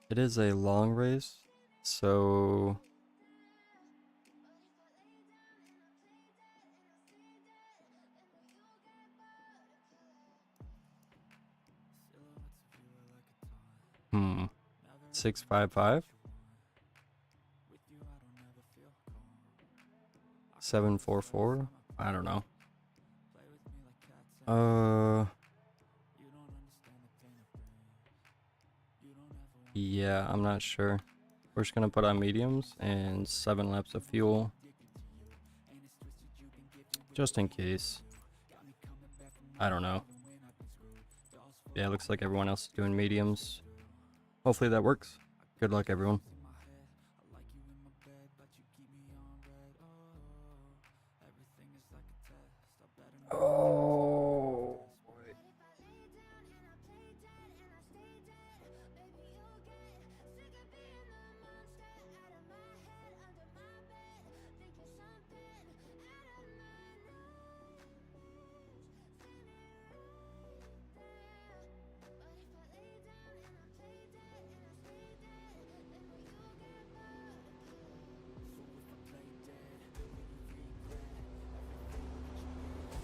It is a long race, so hmm. 655? 744? I don't know. Yeah, I'm not sure. We're just gonna put on mediums and 7 laps of fuel. Just in case. I don't know. Yeah, it looks like everyone else is doing mediums. Hopefully that works. Good luck, everyone. Oh, boy.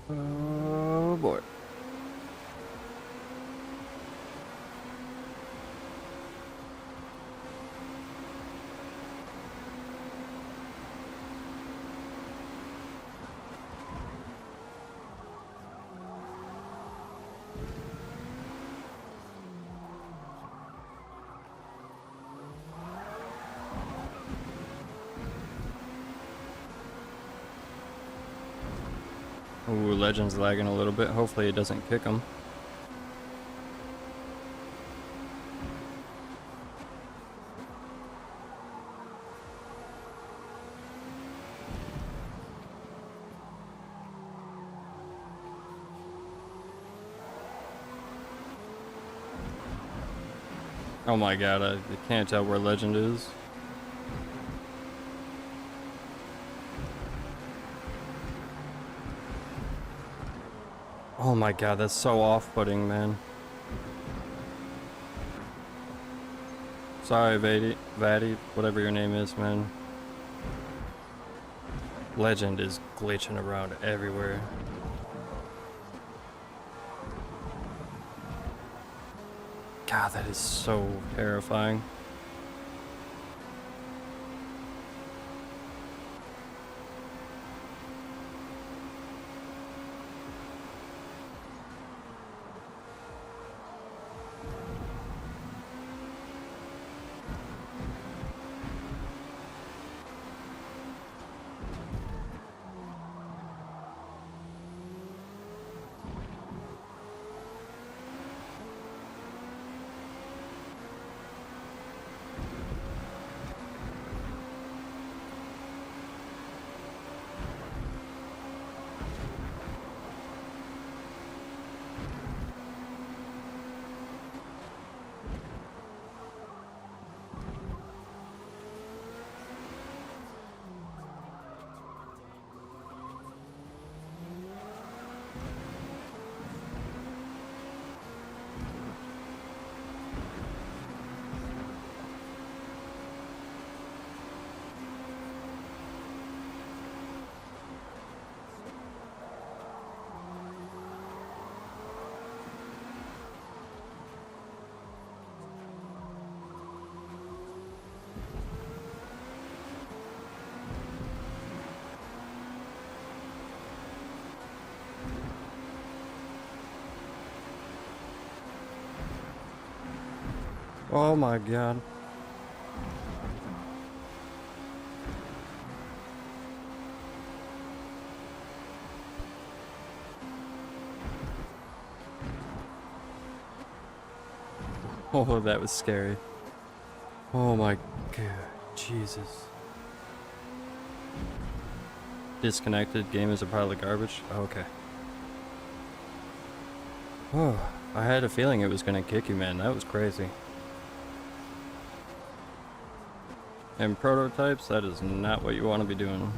Oh boy. Ooh, Legend's lagging a little bit. Hopefully it doesn't kick him. Oh my god, I can't tell where Legend is. Oh my god, that's so off-putting, man. Sorry, Vaddy, whatever your name is, man. Legend is glitching around everywhere. God, that is so terrifying. Oh my god. Oh, that was scary. Oh my god. Jesus. Disconnected. Game is a pile of garbage. Okay. Oh, I had a feeling it was gonna kick you, man. That was crazy. And prototypes, that is not what you want to be doing.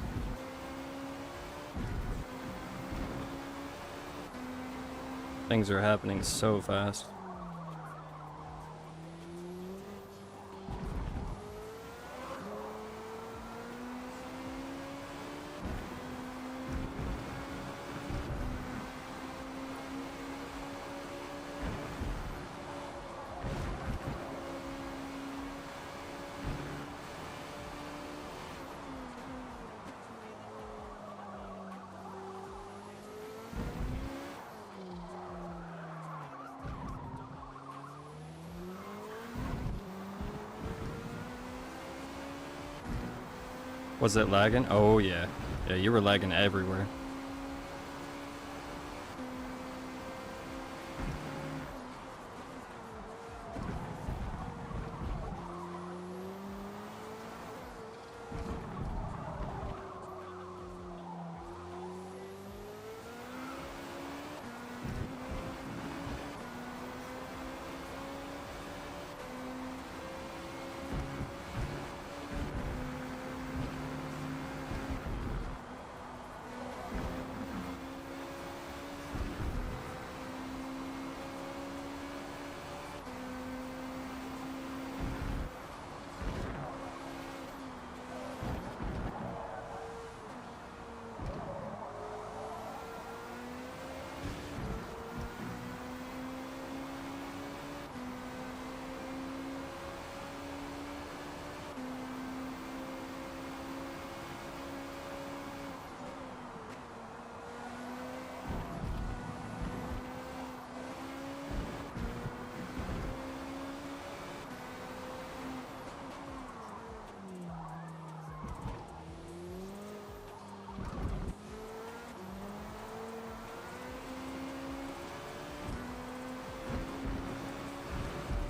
Things are happening so fast. Was it lagging? Oh yeah. Yeah, you were lagging everywhere.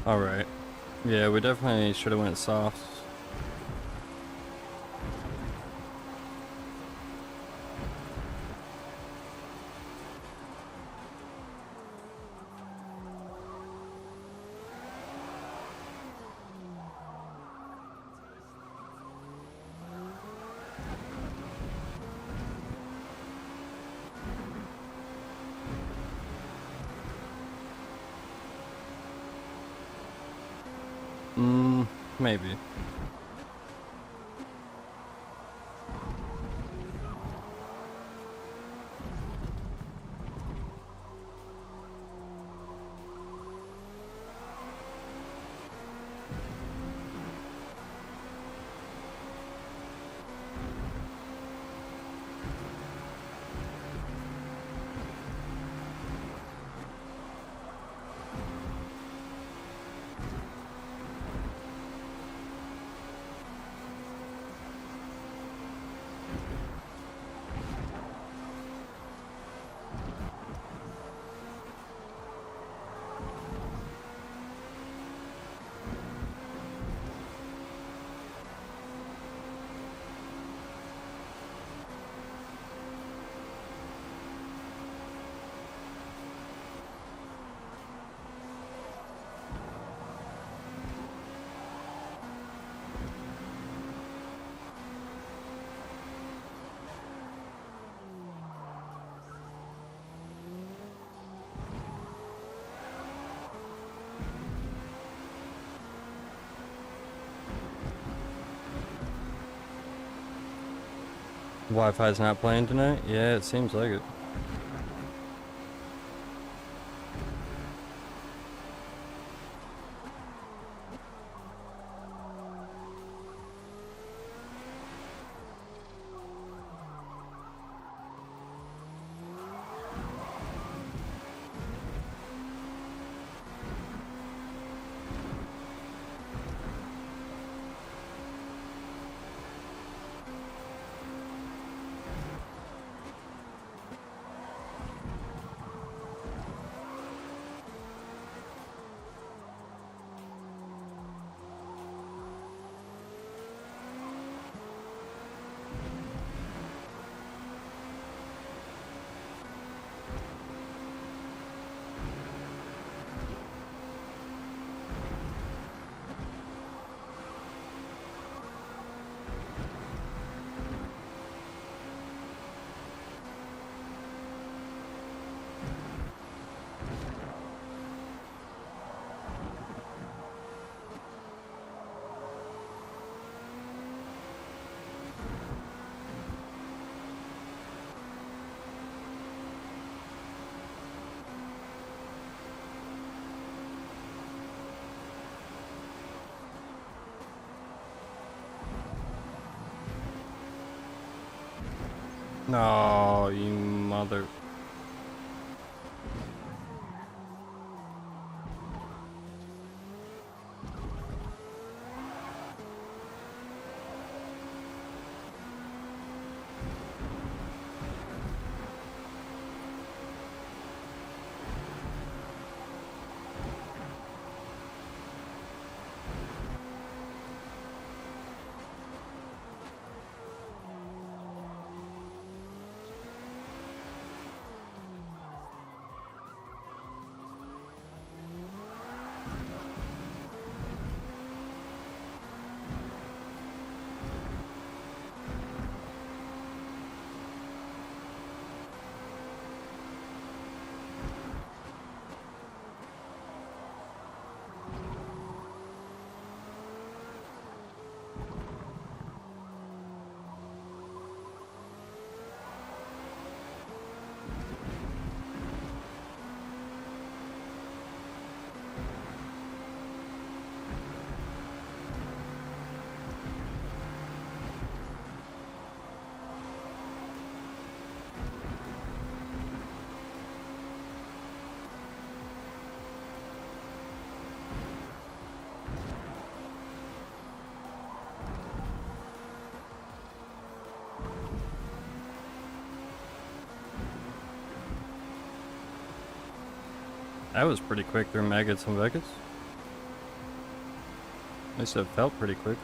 Alright. Yeah, we definitely should have went soft. Maybe. Wi-Fi's not playing tonight? Yeah, it seems like it. No, you mother. That was pretty quick through maggots and Vegas. At least it felt pretty quick.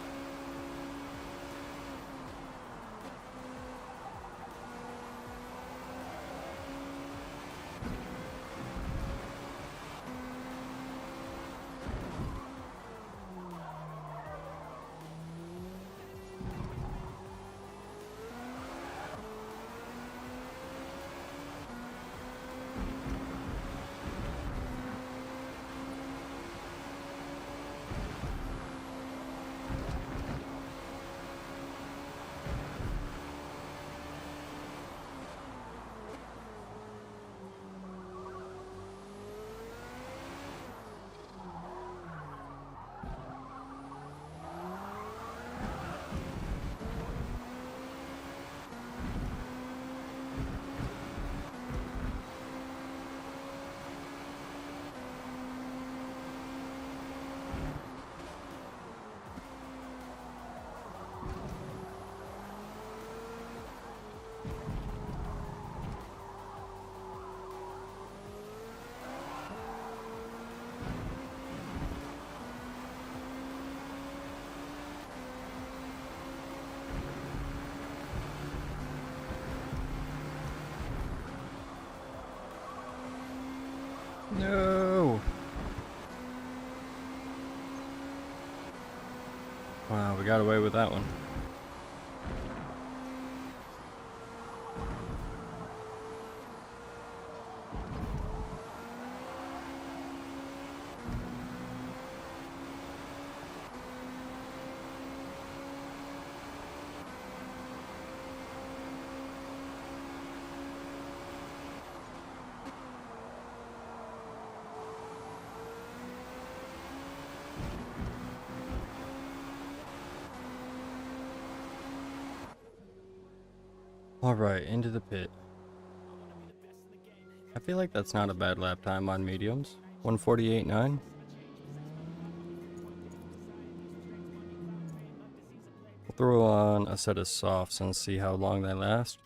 No! Wow, we got away with that one. Alright, into the pit. I feel like that's not a bad lap time on mediums. 148.9. We'll throw on a set of softs and see how long they last.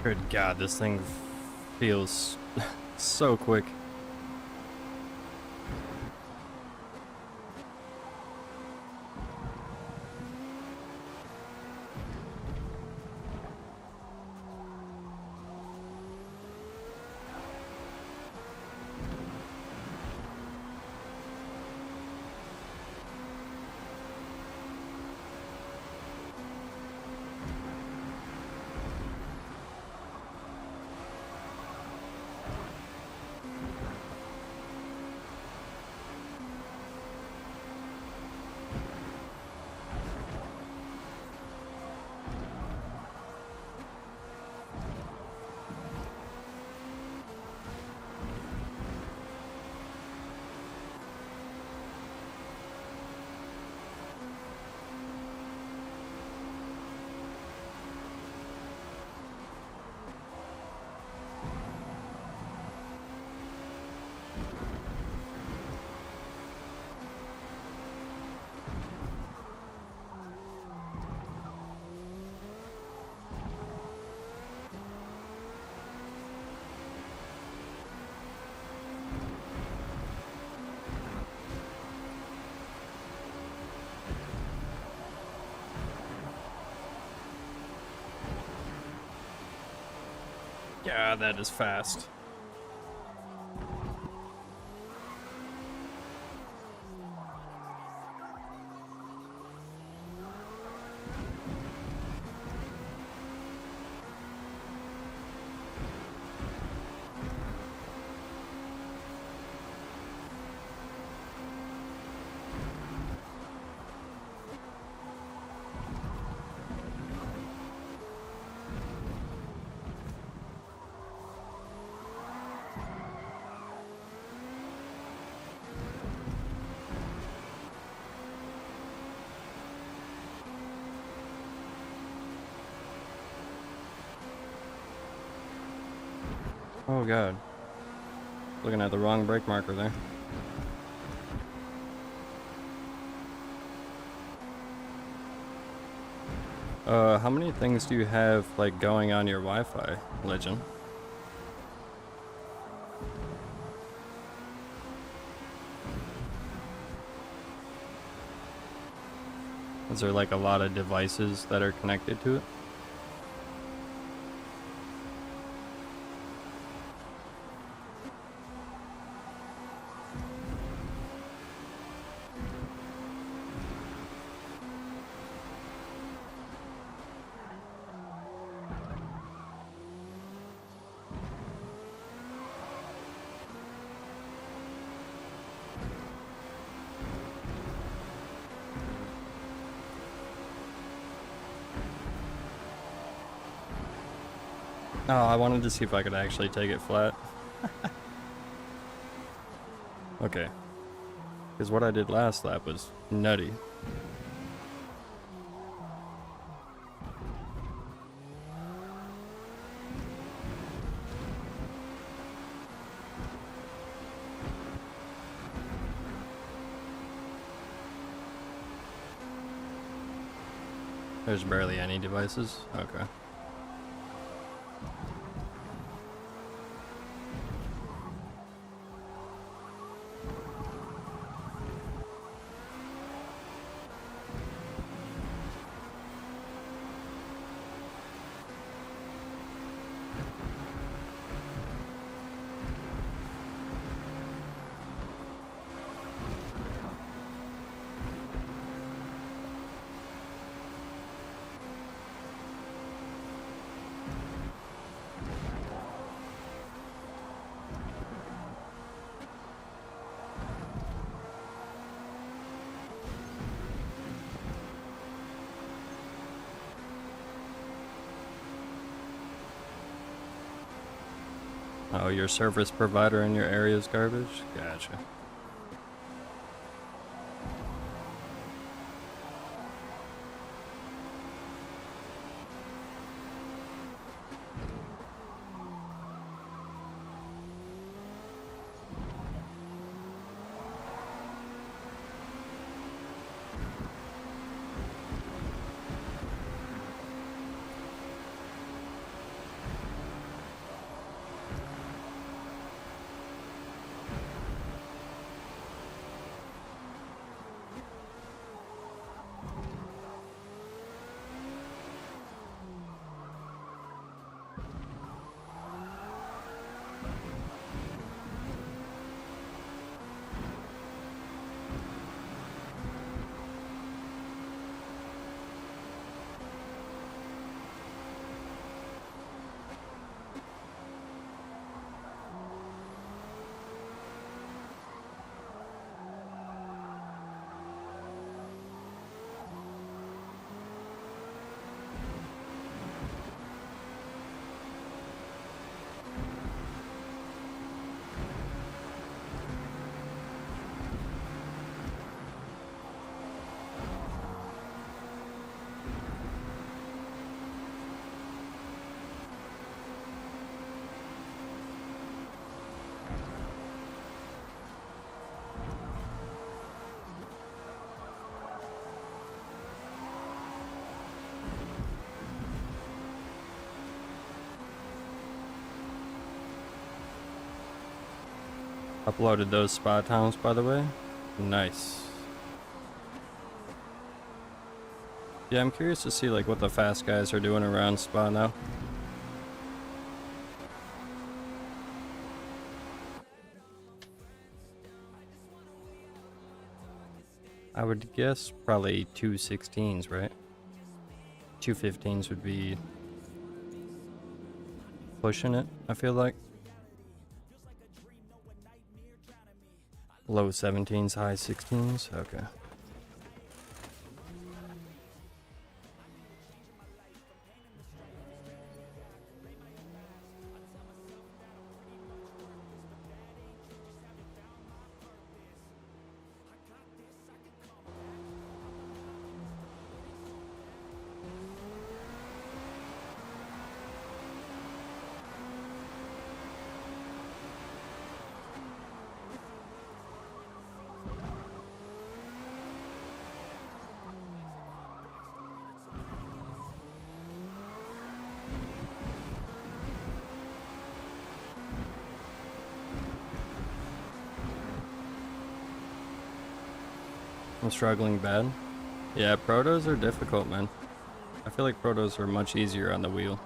Good God, this thing feels so quick. God, that is fast. Oh God. Looking at the wrong brake marker there. How many things do you have, like, going on your Wi-Fi, Legend? Is there, like, a lot of devices that are connected to it? Oh, I wanted to see if I could actually take it flat. Okay. Because what I did last lap was nutty. There's barely any devices? Okay. Oh, your service provider in your area is garbage? Gotcha. Uploaded those spa times, by the way. Nice. Yeah, I'm curious to see like what the fast guys are doing around Spa now. I would guess probably 216s, right? 215s would be pushing it, I feel like. Low 17s, high 16s, okay. I'm struggling bad. Yeah, protos are difficult, man. I feel like protos are much easier on the wheel.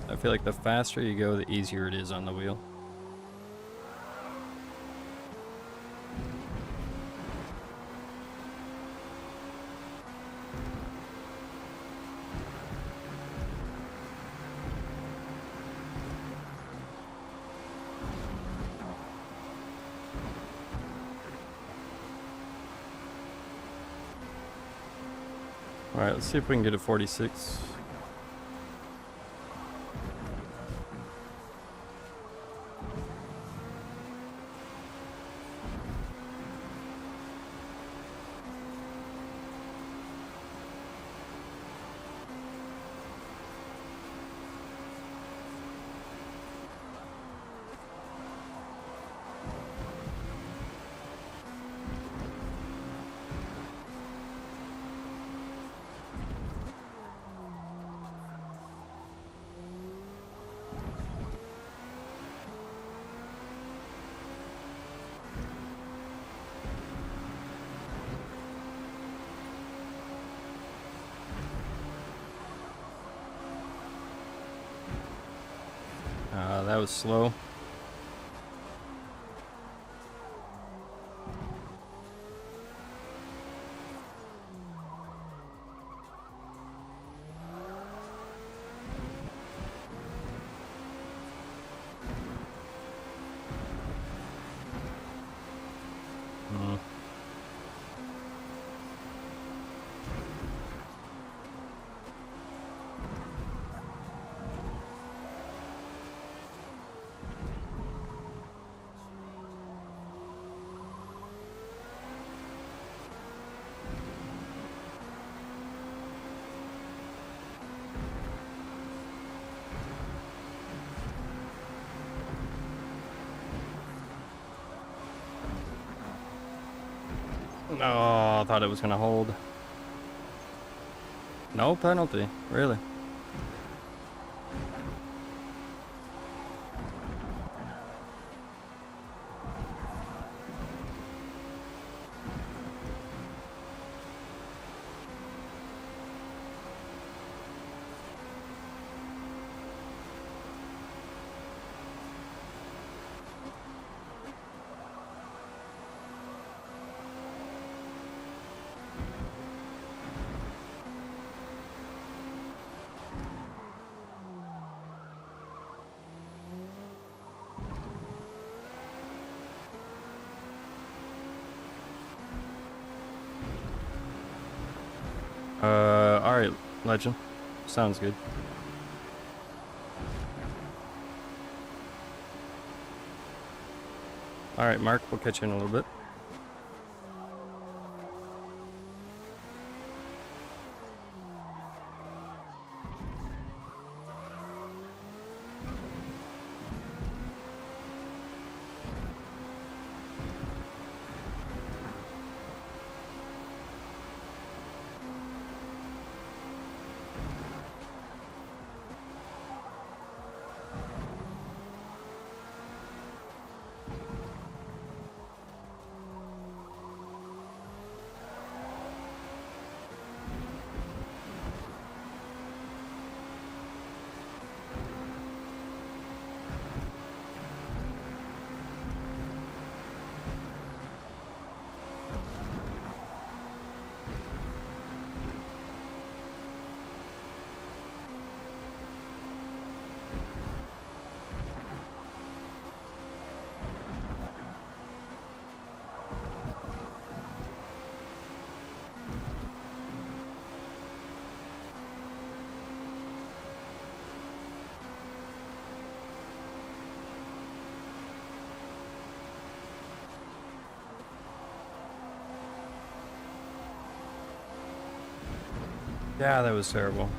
I feel like the faster you go, the easier it is on the wheel. Alright, let's see if we can get a 46. That was slow. Oh, I thought it was gonna hold. No penalty, really. Alright, Legend. Sounds good. Alright, Mark, we'll catch you in a little bit. Yeah, that was terrible.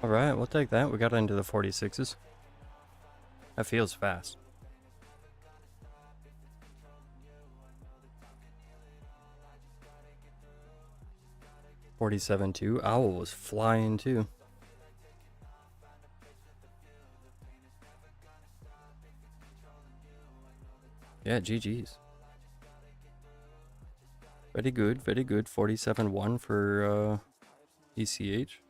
Alright, we'll take that. We got into the 46s. That feels fast. $47.2. Owl was flying too. Yeah, GG's. Very good, very good. 47.1 for ECH.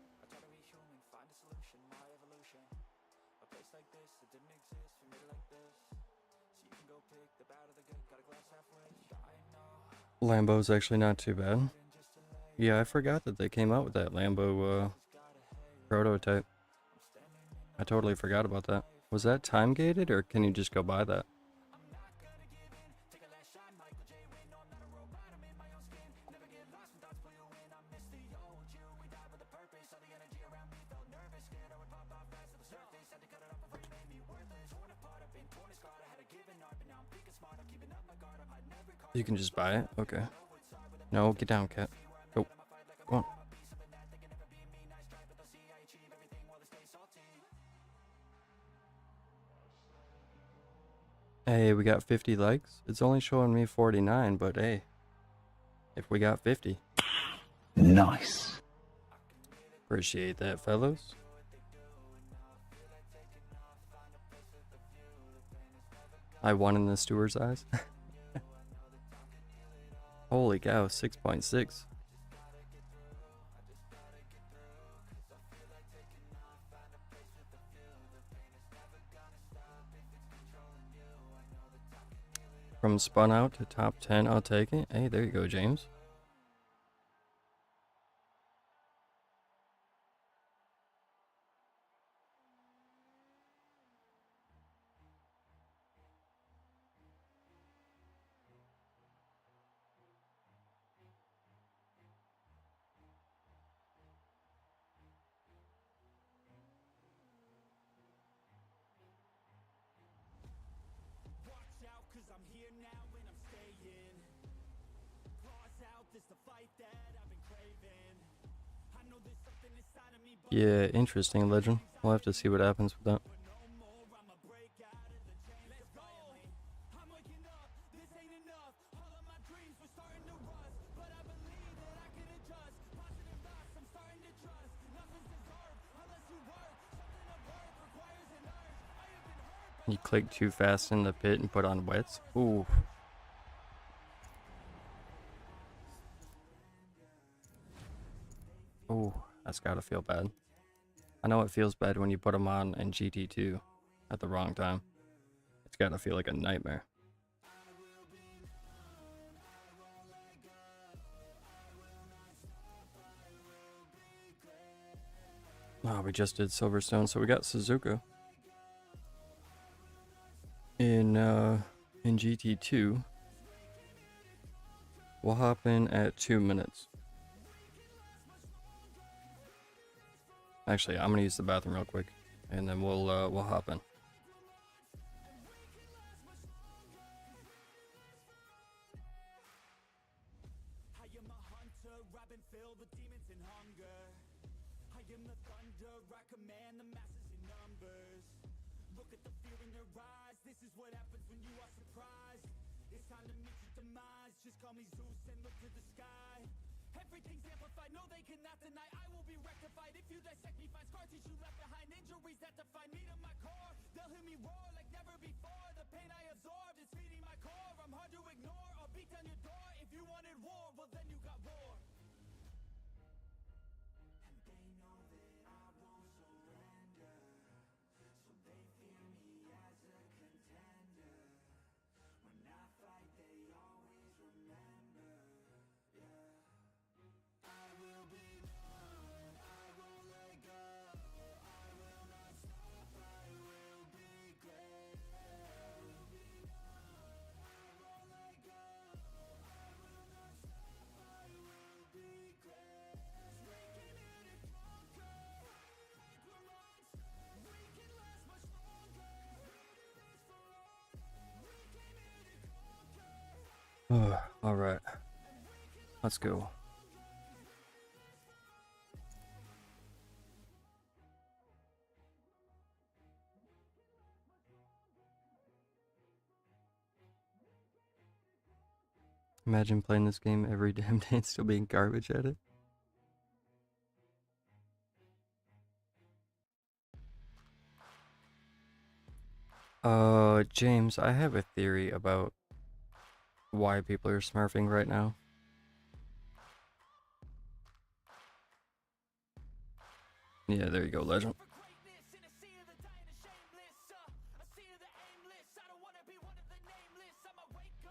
Lambo's actually not too bad. Yeah, I forgot that they came out with that Lambo prototype. I totally forgot about that. Was that time gated or can you just go buy that? You can just buy it? Okay. No, get down, cat. Go. Go on. Hey, we got 50 likes. It's only showing me 49, but hey, if we got 50. Nice. Appreciate that, fellows. I won in the steward's eyes. Holy cow, 6.6. From spun out to top 10, I'll take it. Hey, there you go, James. Yeah, interesting, Legend. We'll have to see what happens with that. You clicked too fast in the pit and put on wets. Ooh. That's gotta feel bad. I know it feels bad when you put them on in GT2 at the wrong time. It's gotta feel like a nightmare. Oh, we just did Silverstone, so we got Suzuka in GT2. We'll hop in at 2 minutes. Actually, I'm gonna use the bathroom real quick, and then we'll hop in. I am a hunter, I've been filled with demons and hunger. I am the thunder, I command the masses in numbers. Look at the fear in their eyes, this is what happens when you are surprised. It's time to meet your demise, just call me Zeus and look to the sky. Everything's amplified, no they cannot deny, I will be rectified. If you dissect me, find scar tissue left behind, injuries that define me to my core. They'll hear me roar like never before, the pain I absorbed is feeding my core. I'm hard to ignore, I'll beat down your door. If you wanted war, well then you got war. And they know that I won't surrender, so they fear me as a contender. When I fight they always remember, yeah. I will be one, I won't let go, I will not stop, I will be great. I will be one, I won't let go, I will not stop, I will be great. 'Cause we came here to conquer, like we're monsters. We can last much longer, we do this for honor. We came here to conquer. All right, let's go. Imagine playing this game every damn day and still being garbage at it. James, I have a theory about why people are smurfing right now. Yeah, there you go, legend.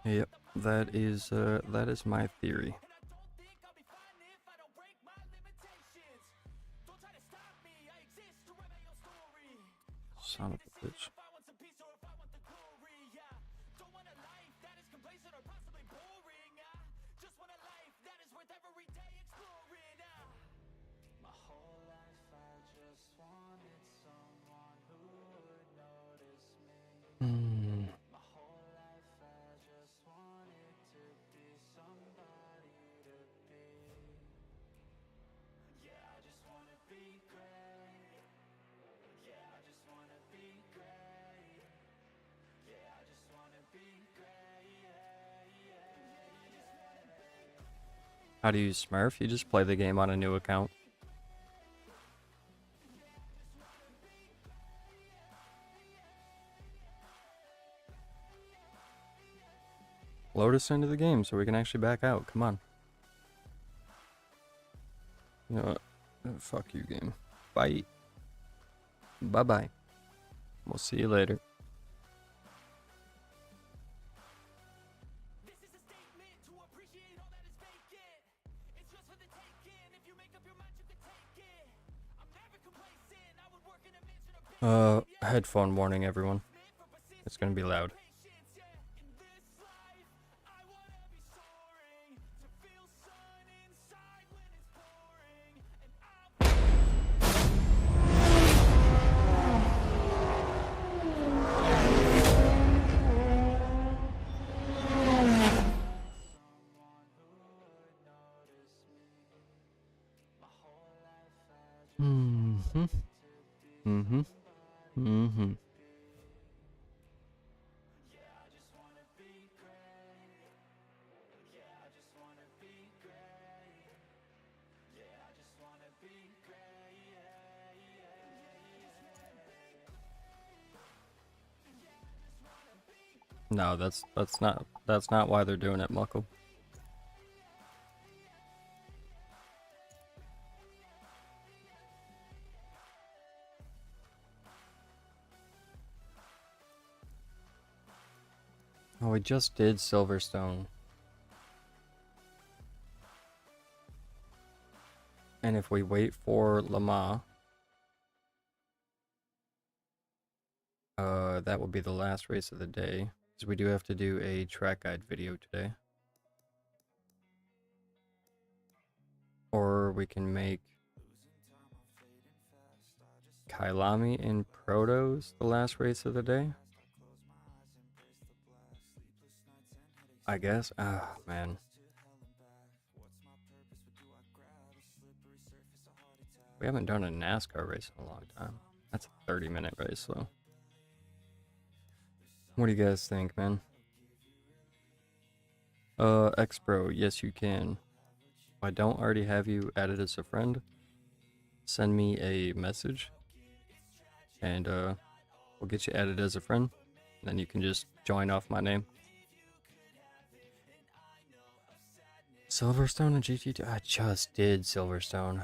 Yep, that is my theory. Son of a bitch. How do you smurf? You just play the game on a new account. Load us into the game so we can actually back out. Come on. You know what? Fuck you, game. Bye. Bye-bye. We'll see you later. Headphone warning, everyone. It's gonna be loud. No, that's not why they're doing it, Muckle. Oh, we just did Silverstone. And if we wait for Le Mans, that will be the last race of the day. Because we do have to do a track guide video today. Or we can make Kyalami and Protos the last race of the day. I guess. Ah, man. We haven't done a NASCAR race in a long time. That's a 30-minute race, though. What do you guys think, man? X-Bro, yes you can. If I don't already have you added as a friend, send me a message. And, we'll get you added as a friend. Then you can just join off my name. Silverstone and GT2. I just did Silverstone.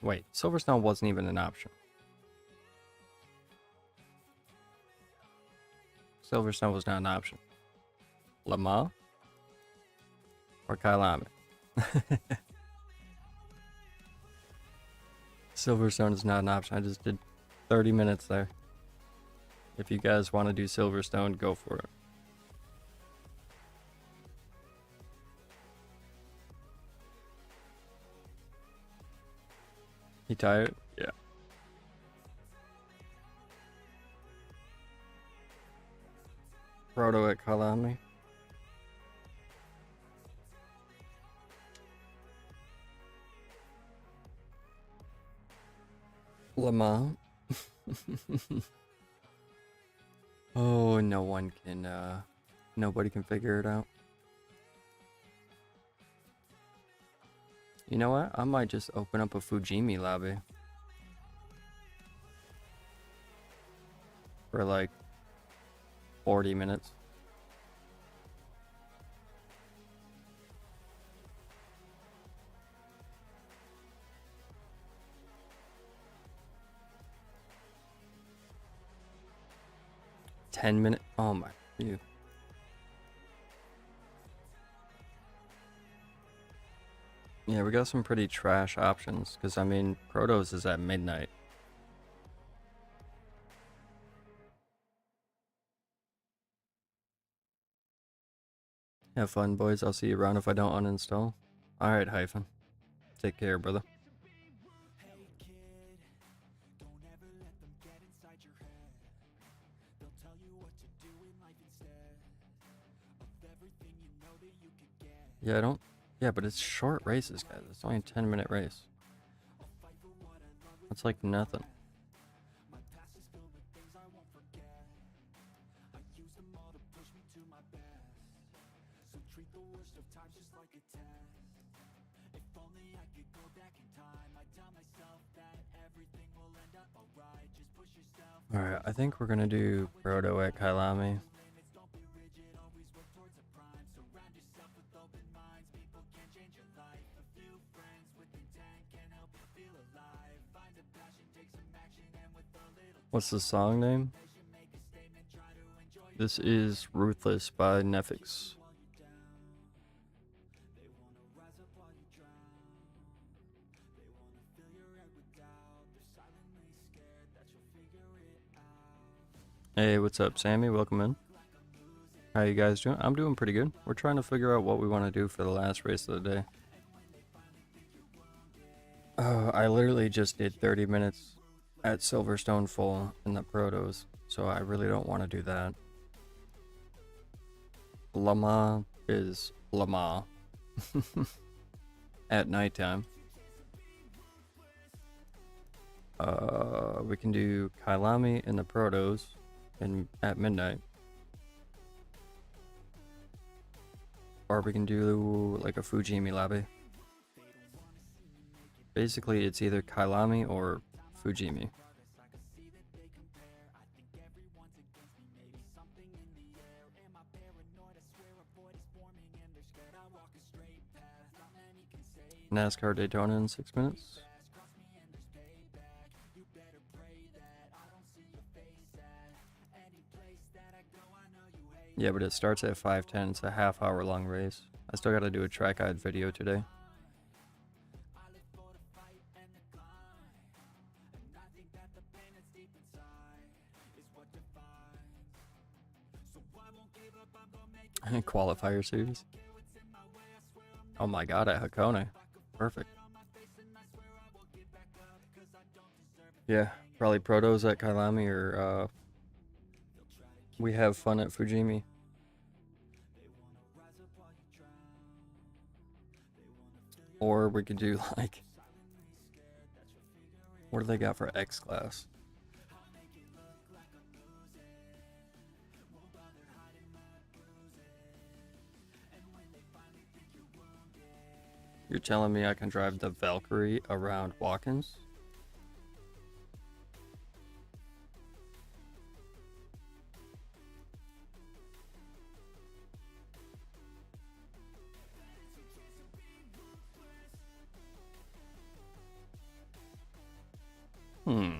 Wait, Silverstone wasn't even an option. Silverstone was not an option. Le Mans or Kyalami. Silverstone is not an option. I just did 30 minutes there. If you guys want to do Silverstone, go for it. You tired? Yeah. Proto at Kyalami. Le Mans. Oh, no one can, nobody can figure it out. You know what? I might just open up a Fujimi lobby. For like 40 minutes. $10 Oh my, you. Yeah, we got some pretty trash options, because I mean, Protos is at midnight. Have fun, boys. I'll see you around if I don't uninstall. Alright, Hyphen. Take care, brother. Yeah, I don't... Yeah, but it's short races, guys. It's only a 10-minute race. That's like nothing. Alright, I think we're gonna do Proto at Kyalami. What's the song name? This is Ruthless by Nefix. Hey, what's up, Sammy? Welcome in. How you guys doing? I'm doing pretty good. We're trying to figure out what we want to do for the last race of the day. I literally just did 30 minutes at Silverstone full in the Protos, so I really don't want to do that. Le Mans is Le Mans at nighttime. We can do Kyalami in the Protos at midnight. Or we can do like a Fujimi lobby. Basically, it's either Kyalami or Fujimi. NASCAR Daytona in 6 minutes. Yeah, but it starts at 5:10. It's a half-hour long race. I still gotta do a track guide video today. Qualifier series. Oh my god, at Hakone. Perfect. Yeah, probably Proto's at Kyalami, or we have fun at Fujimi. Or we could do like, what do they got for X class? You're telling me I can drive the Valkyrie around Watkins? Hmm.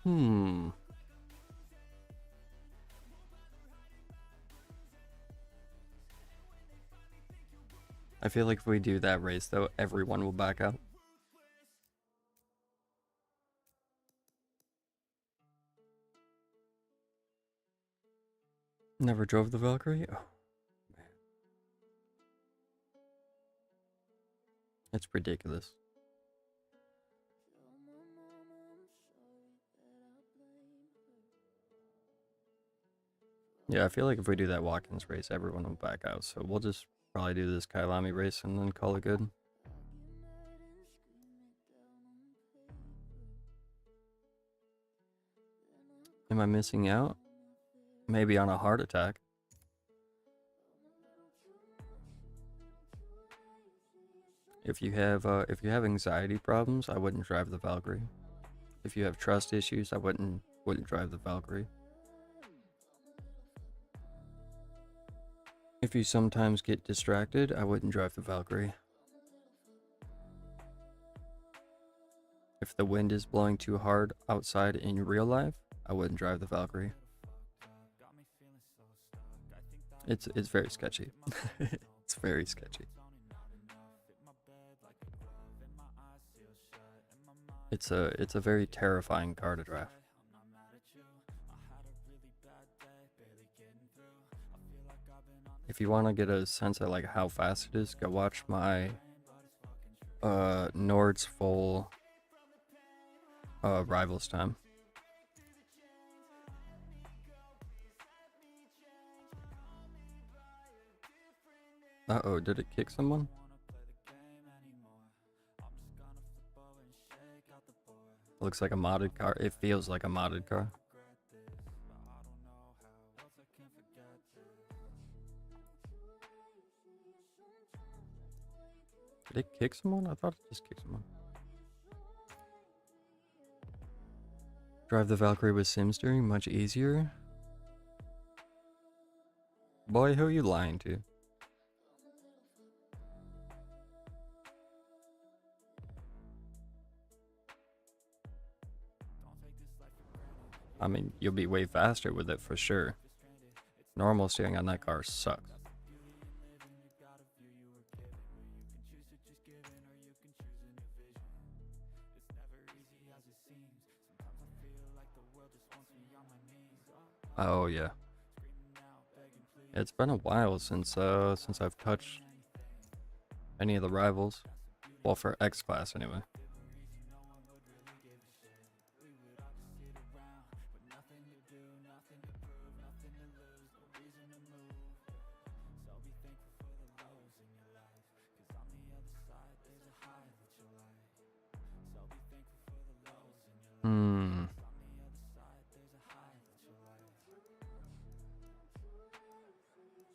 Hmm. I feel like if we do that race, though, everyone will back out. Never drove the Valkyrie? Oh, man. It's ridiculous. Yeah, I feel like if we do that Watkins race, everyone will back out. So we'll just probably do this Kyalami race and then call it good. Am I missing out? Maybe on a heart attack. If you have anxiety problems, I wouldn't drive the Valkyrie. If you have trust issues, I wouldn't drive the Valkyrie. If you sometimes get distracted, I wouldn't drive the Valkyrie. If the wind is blowing too hard outside in real life, I wouldn't drive the Valkyrie. It's very sketchy. It's very sketchy. It's a very terrifying car to drive. If you want to get a sense of like how fast it is, go watch my Nord's full rivals time. Uh-oh, did it kick someone? Looks like a modded car. It feels like a modded car. Did it kick someone? I thought it just kicked someone. Drive the Valkyrie with sim steering, much easier. Boy, who are you lying to? I mean, you'll be way faster with it for sure. Normal steering on that car sucks. Oh yeah. It's been a while since I've touched any of the rivals. Well, for X class anyway.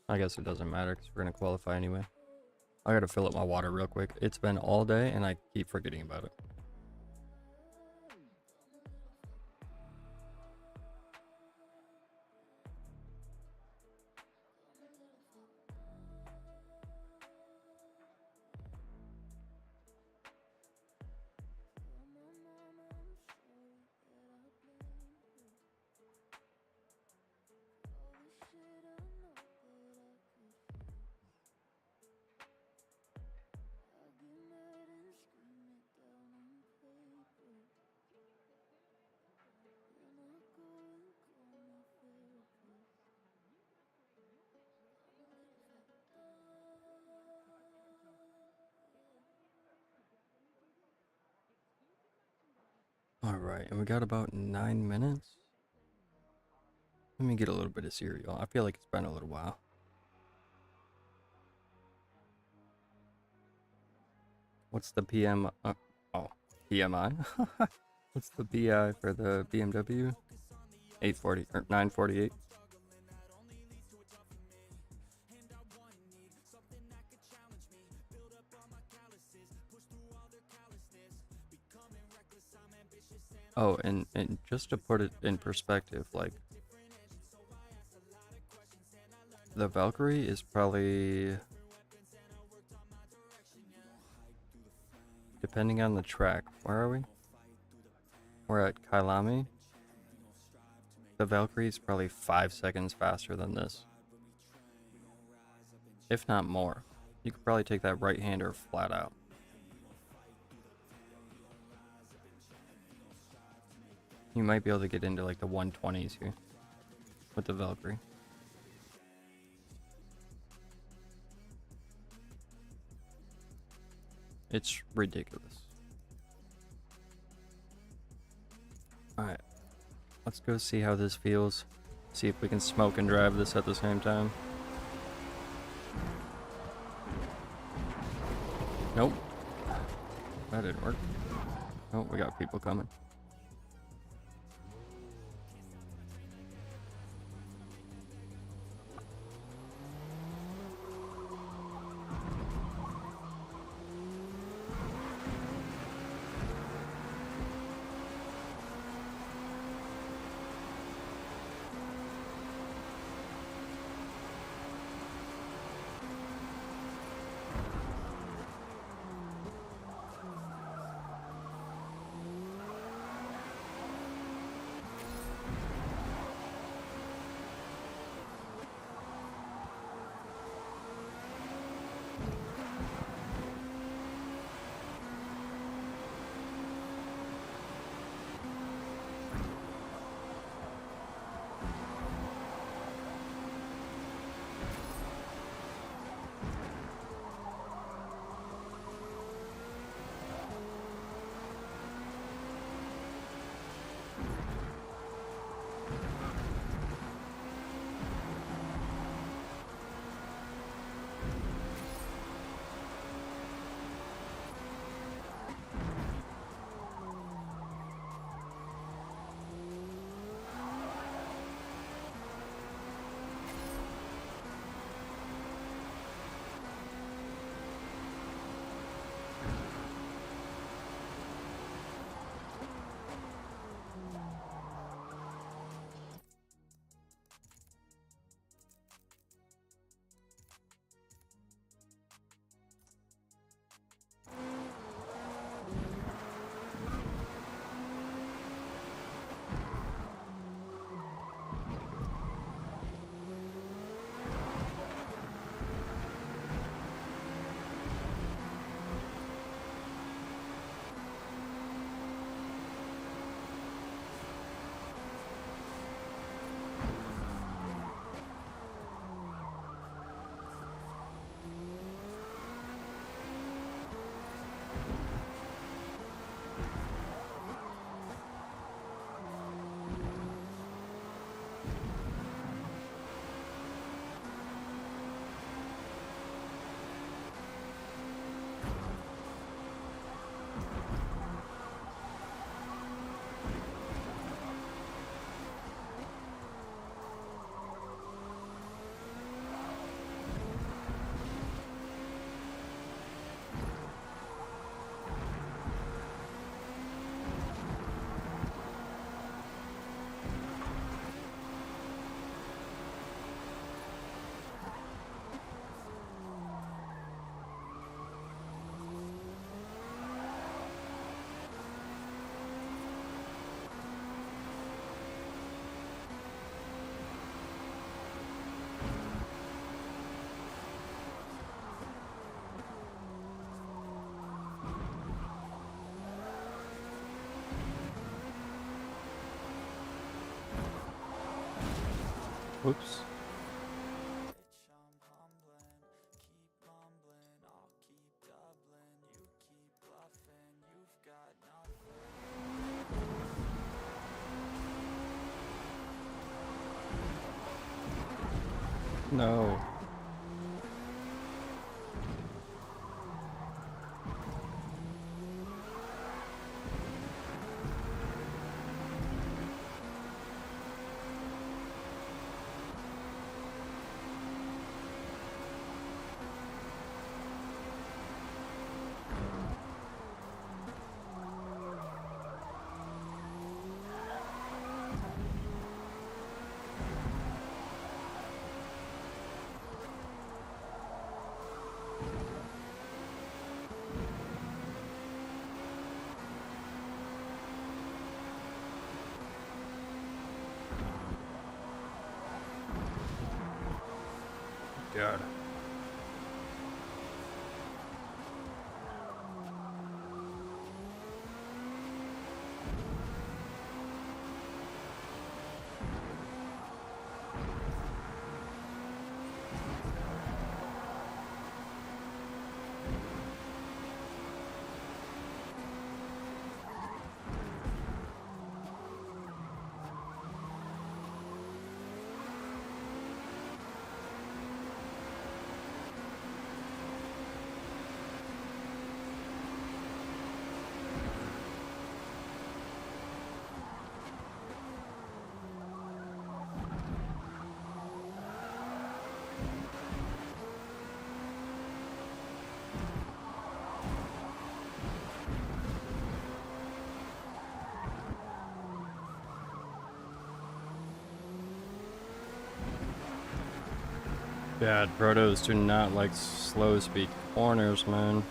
I guess it doesn't matter because we're going to qualify anyway. I got to fill up my water real quick. It's been all day and I keep forgetting about it. Alright, and we got about 9 minutes. Let me get a little bit of cereal. I feel like it's been a little while. What's the PM? Oh, PMI? What's the BI for the BMW? 840 or 948. Oh, and just to put it in perspective, like, the Valkyrie is probably, depending on the track, where are we? We're at Kyalami. The Valkyrie is probably 5 seconds faster than this. If not more. You could probably take that right-hander flat out. You might be able to get into like the 120s here with the Valkyrie. It's ridiculous. Alright, let's go see how this feels. See if we can smoke and drive this at the same time. Nope. That didn't work. Oh, we got people coming. Whoops. No. God. God, Protos do not like slow speed corners, man.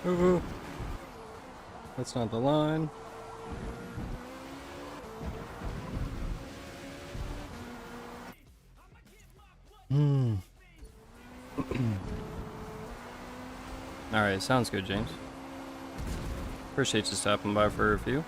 Ooh. That's not the line. Alright, sounds good, James. Appreciate you stopping by for a review.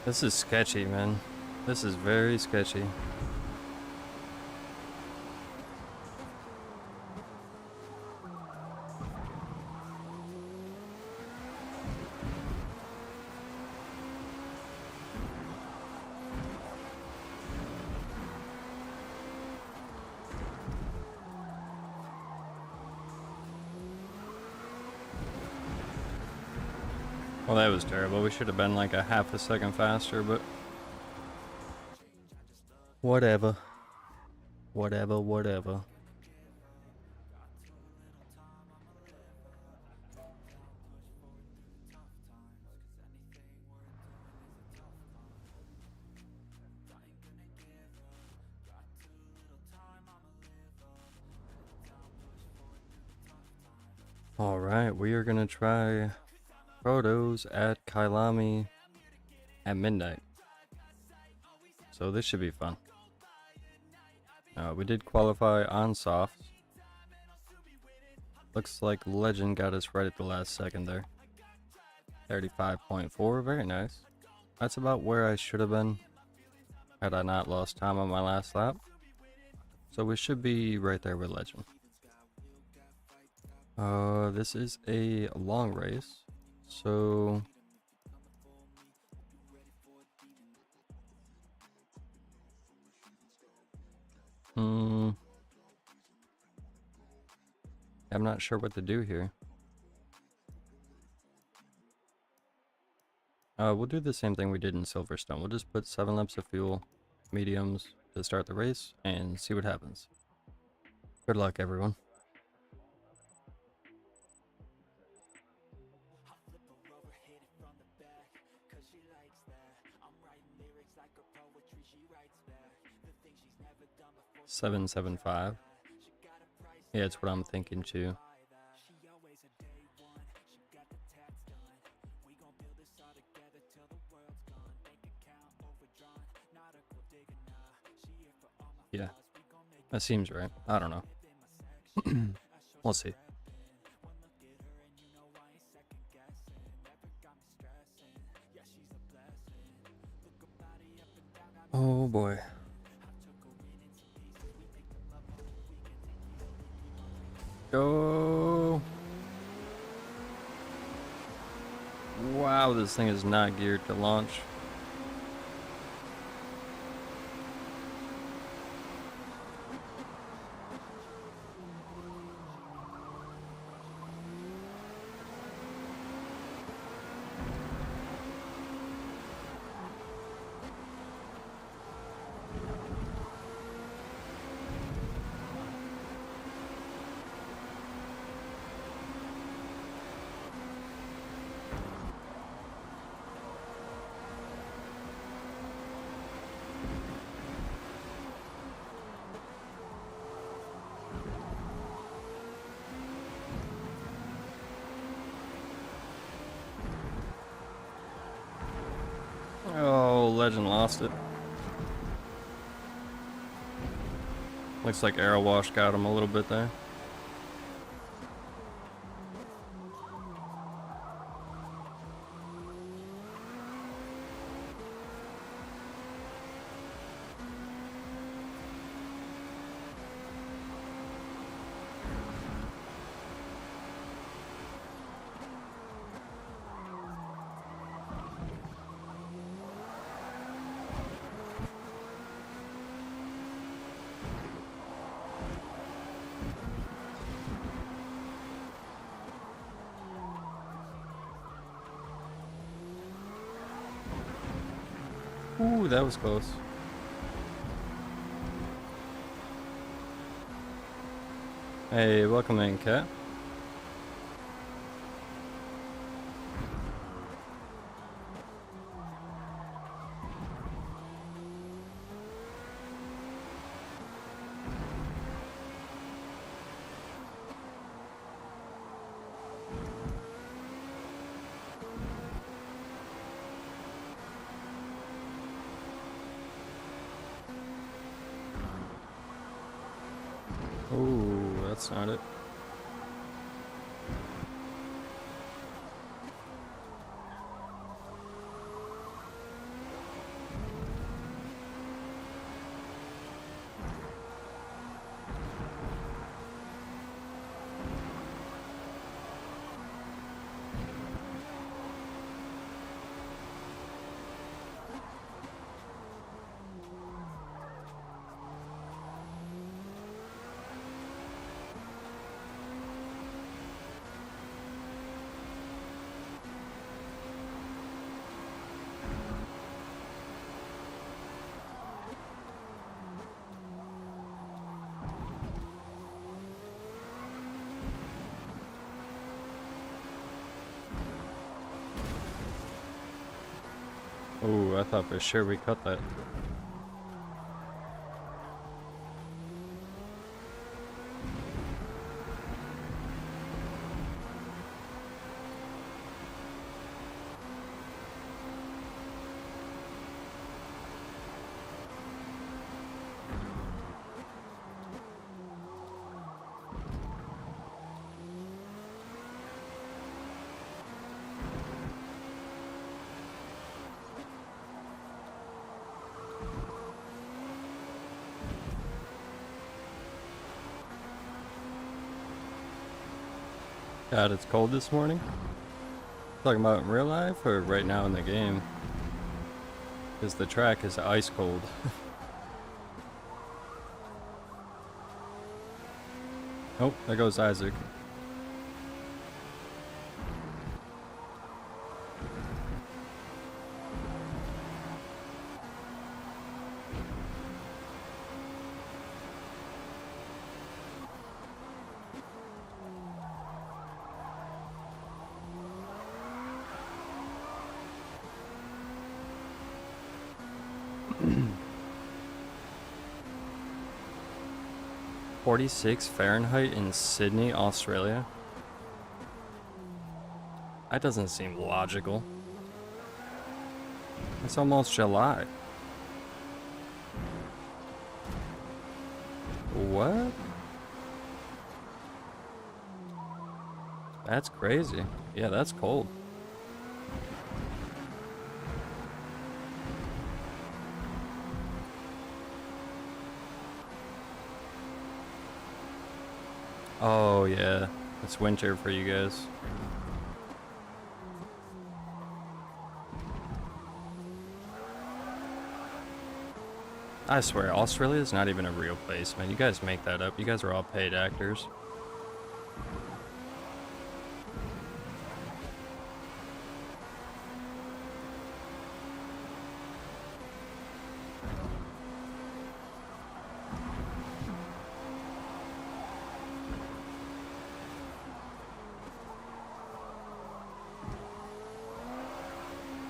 This is sketchy, man. This is very sketchy. Well, that was terrible. We should have been like a half a second faster, but whatever. Whatever, whatever. All right, we are gonna try Protos at Kyalami at midnight. So this should be fun. We did qualify on softs. Looks like Legend got us right at the last second there. 35.4, very nice. That's about where I should have been had I not lost time on my last lap. So we should be right there with Legend. This is a long race, so I'm not sure what to do here. We'll do the same thing we did in Silverstone. We'll just put 7 laps of fuel, mediums, to start the race and see what happens. Good luck, everyone. $775. Yeah, it's what I'm thinking too. Yeah, that seems right. I don't know. We'll see. Oh boy. Go. Wow, this thing is not geared to launch. Oh, Legend lost it. Looks like Arrow Wash got him a little bit there. Ooh, that was close. Hey, welcome in, Cat. Oh, that's not it. Oh, I thought for sure we cut that. God, it's cold this morning. Talking about in real life or right now in the game? Because the track is ice cold. Oh, there goes Isaac. (46 Fahrenheit) in Sydney, Australia? That doesn't seem logical. It's almost July. What? That's crazy. Yeah, that's cold. Oh, yeah. It's winter for you guys. I swear, Australia is not even a real place, man. You guys make that up. You guys are all paid actors.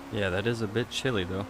Yeah, that is a bit chilly, though.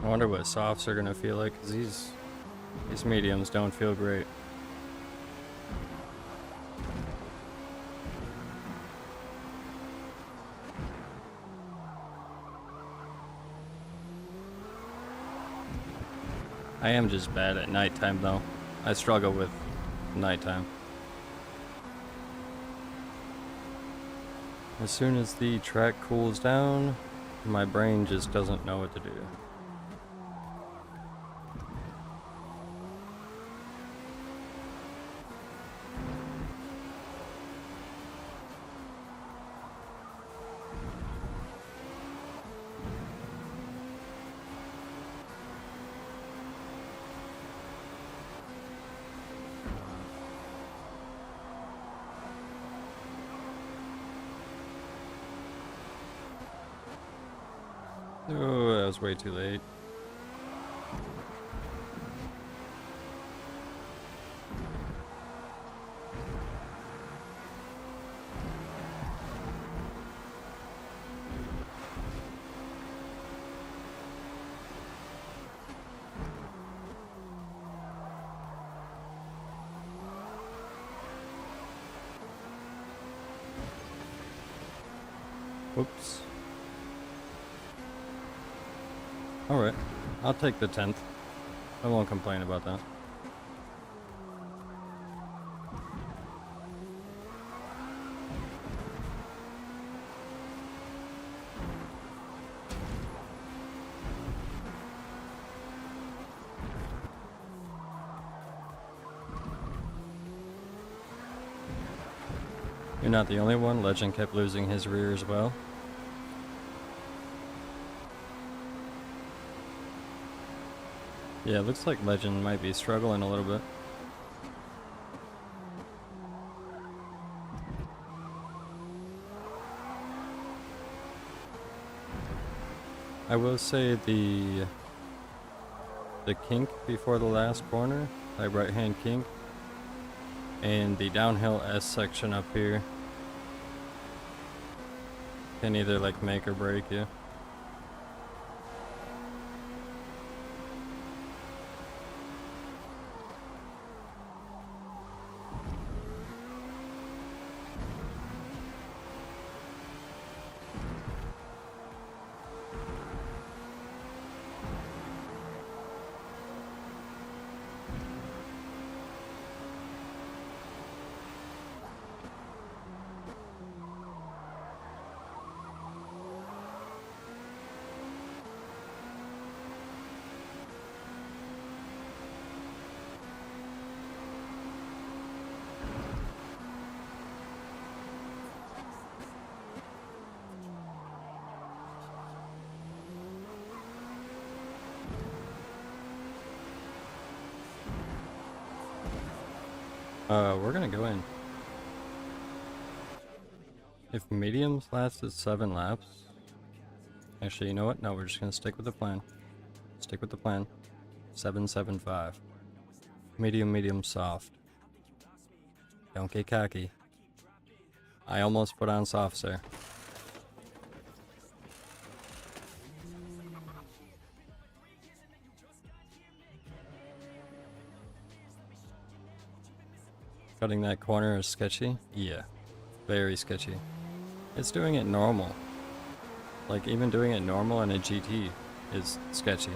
I wonder what softs are gonna feel like, because these mediums don't feel great. I am just bad at nighttime, though. I struggle with nighttime. As soon as the track cools down, my brain just doesn't know what to do. Oh, that was way too late. Whoops. Alright, I'll take the 10th. I won't complain about that. You're not the only one. Legend kept losing his rear as well. Yeah, it looks like Legend might be struggling a little bit. I will say the kink before the last corner, that right hand kink, and the downhill S section up here can either like make or break you. We're gonna go in. If mediums lasted 7 laps, actually, you know what? No, we're just gonna stick with the plan. Stick with the plan. 775. Medium, medium, soft. Don't get cocky. I almost put on softs there. Cutting that corner is sketchy? Yeah, very sketchy. It's doing it normal. Like, even doing it normal in a GT is sketchy.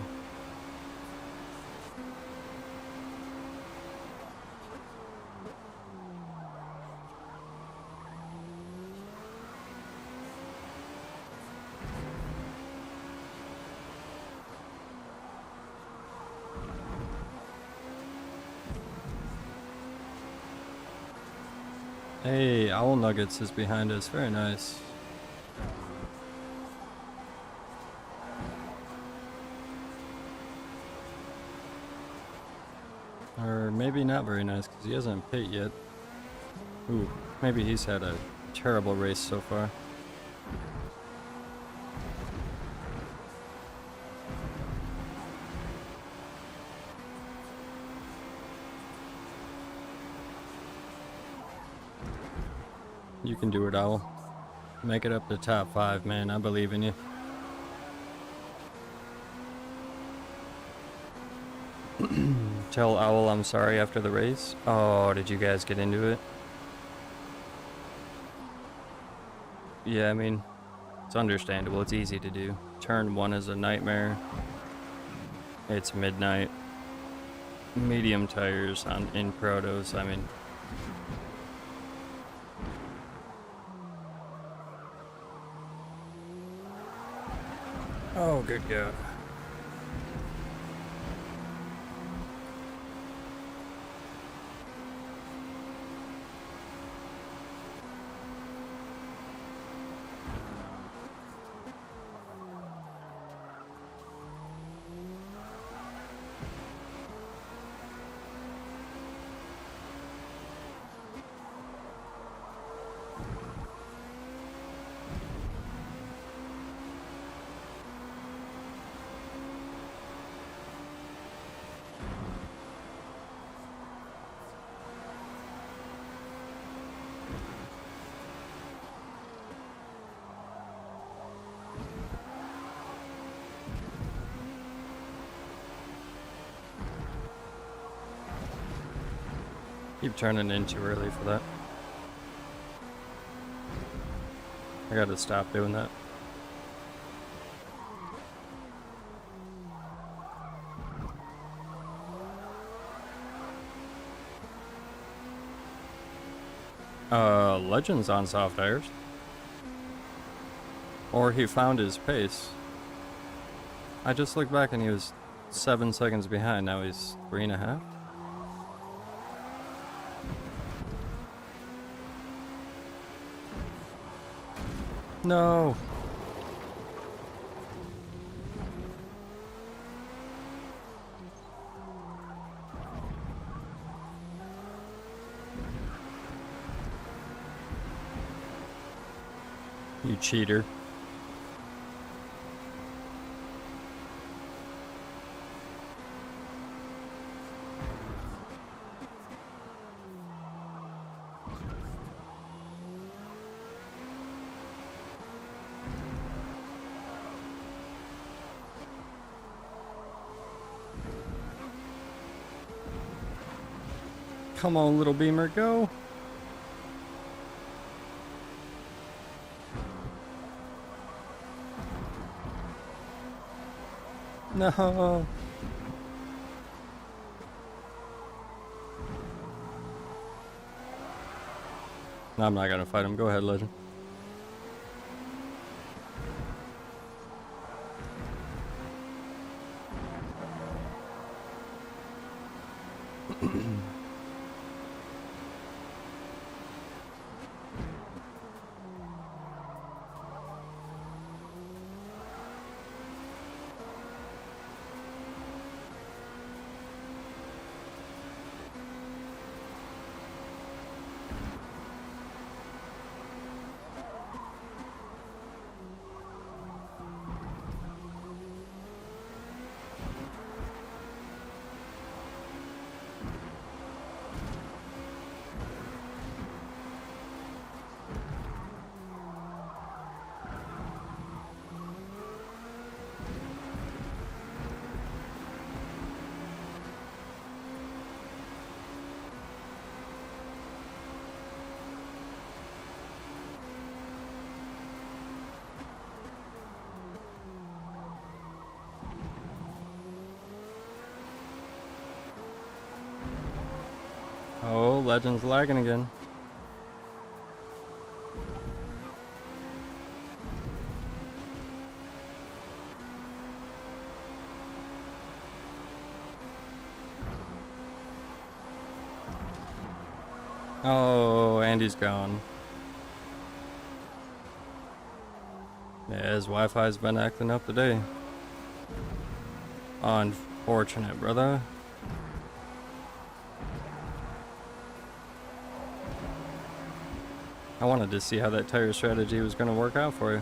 Hey, Owl Nuggets is behind us. Very nice. Or maybe not very nice because he hasn't pit yet. Ooh, maybe he's had a terrible race so far. You can do it, Owl. Make it up to top 5, man. I believe in you. Tell Owl I'm sorry after the race. Oh, did you guys get into it? Yeah, I mean, it's understandable. It's easy to do. Turn 1 is a nightmare. It's midnight. Medium tires in Protos. I mean, oh, good God. Keep turning in too early for that. I gotta stop doing that. Legends on soft tires. Or he found his pace. I just looked back and he was 7 seconds behind. Now he's 3.5. No. You cheater. Come on, little Beamer, go. No. No, I'm not gonna fight him. Go ahead, Legend. Oh, Legend's lagging again. Oh, Andy's gone. Yeah, his Wi-Fi's been acting up today. Unfortunate, brother. I wanted to see how that tire strategy was going to work out for you.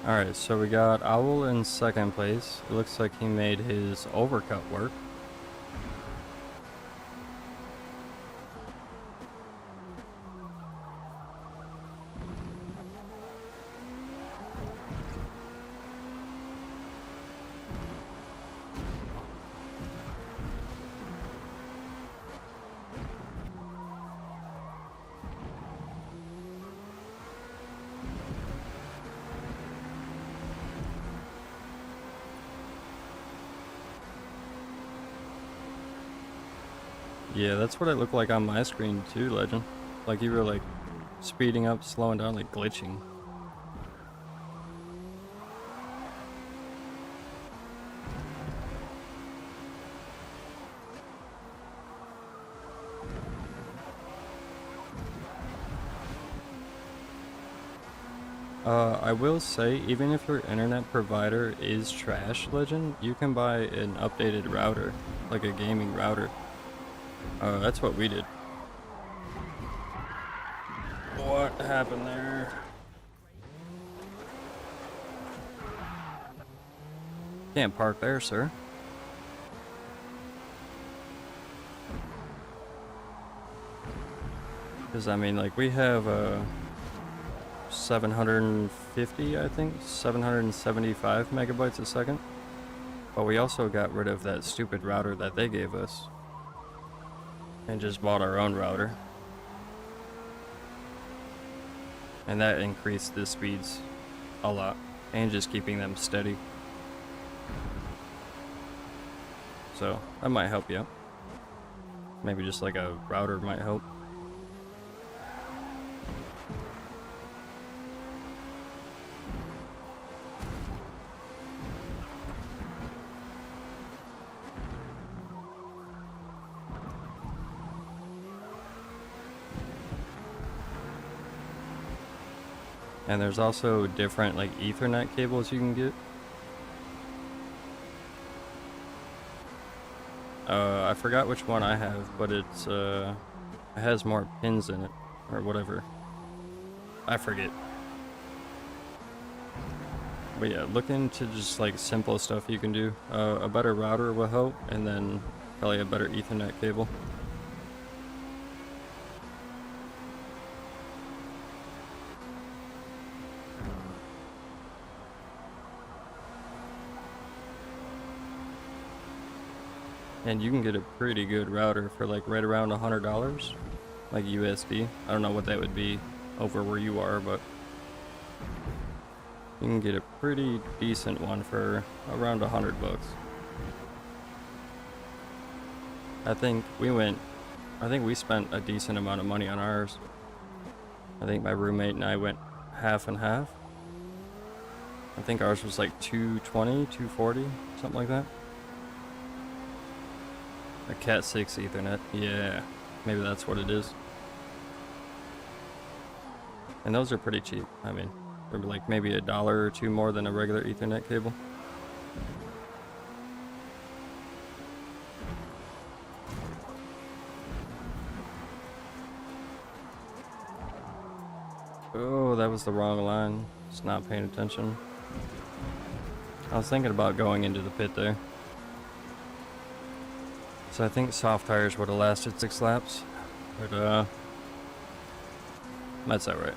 Alright, so we got Owl in second place. It looks like he made his overcut work. Yeah, that's what it looked like on my screen too, Legend. Like you were like speeding up, slowing down, like glitching. I will say, even if your internet provider is trash, Legend, you can buy an updated router, like a gaming router. That's what we did. What happened there? Can't park there, sir. Because, I mean, like, we have 750, I think, 775 megabytes a second. But we also got rid of that stupid router that they gave us and just bought our own router. And that increased the speeds a lot and just keeping them steady. So that might help you out. Maybe just like a router might help. And there's also different like Ethernet cables you can get. I forgot which one I have, but it's it has more pins in it or whatever. I forget. But yeah, look into just like simple stuff you can do. A better router will help, and then probably a better Ethernet cable. And you can get a pretty good router for like right around $100, like USD. I don't know what that would be over where you are, but you can get a pretty decent one for around $100 bucks. I think we spent a decent amount of money on ours. I think my roommate and I went half and half. I think ours was like $220, $240, something like that. A Cat 6 Ethernet, yeah, maybe that's what it is. And those are pretty cheap. I mean, they're like maybe $1 or $2 more than a regular Ethernet cable. Oh, that was the wrong line. Just not paying attention. I was thinking about going into the pit there. So I think soft tires would have lasted 6 laps, but that's alright.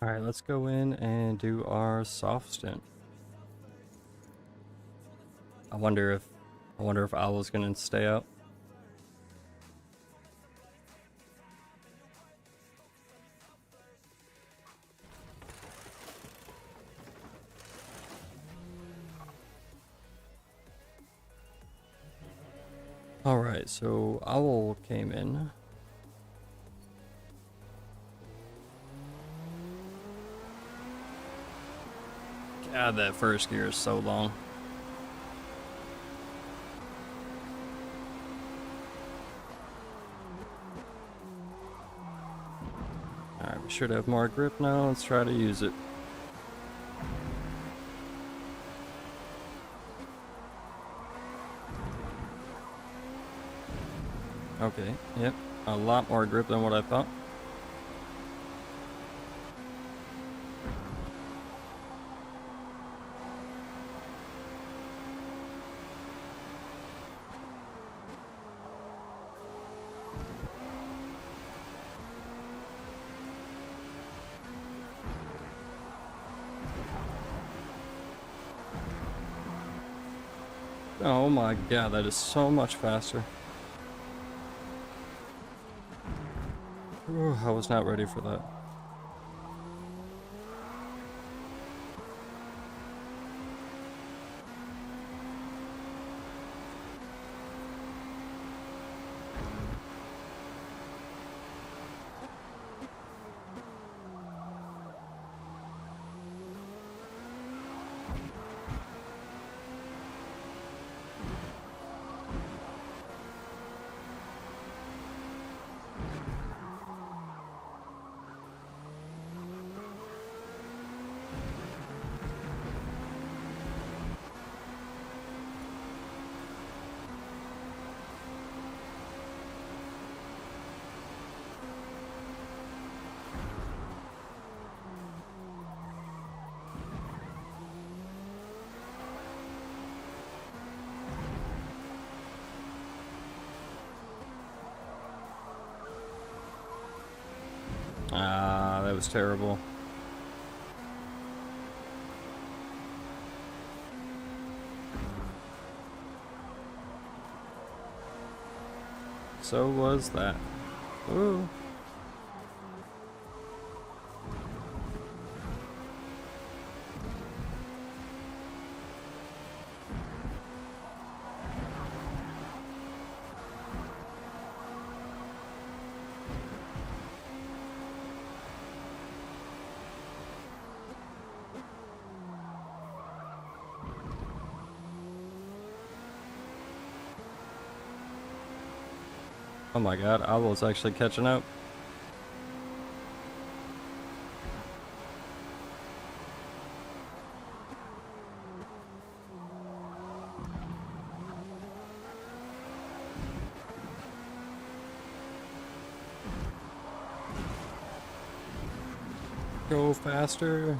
Alright, let's go in and do our soft stint. I wonder if Owl's gonna stay out. Alright, so Owl came in. God, that first gear is so long. Alright, we should have more grip now. Let's try to use it. Okay, yep, a lot more grip than what I thought. Oh my god, that is so much faster. Whew, I was not ready for that. Ah, that was terrible. So was that. Ooh. Oh my god, I was actually catching up. Go faster.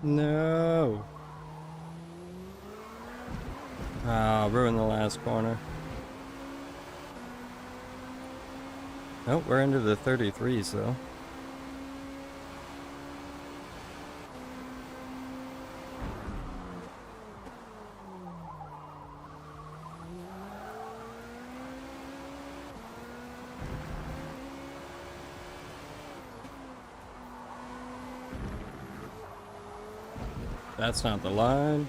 No. Ah, ruined the last corner. Oh, we're into the 33s though. That's not the line.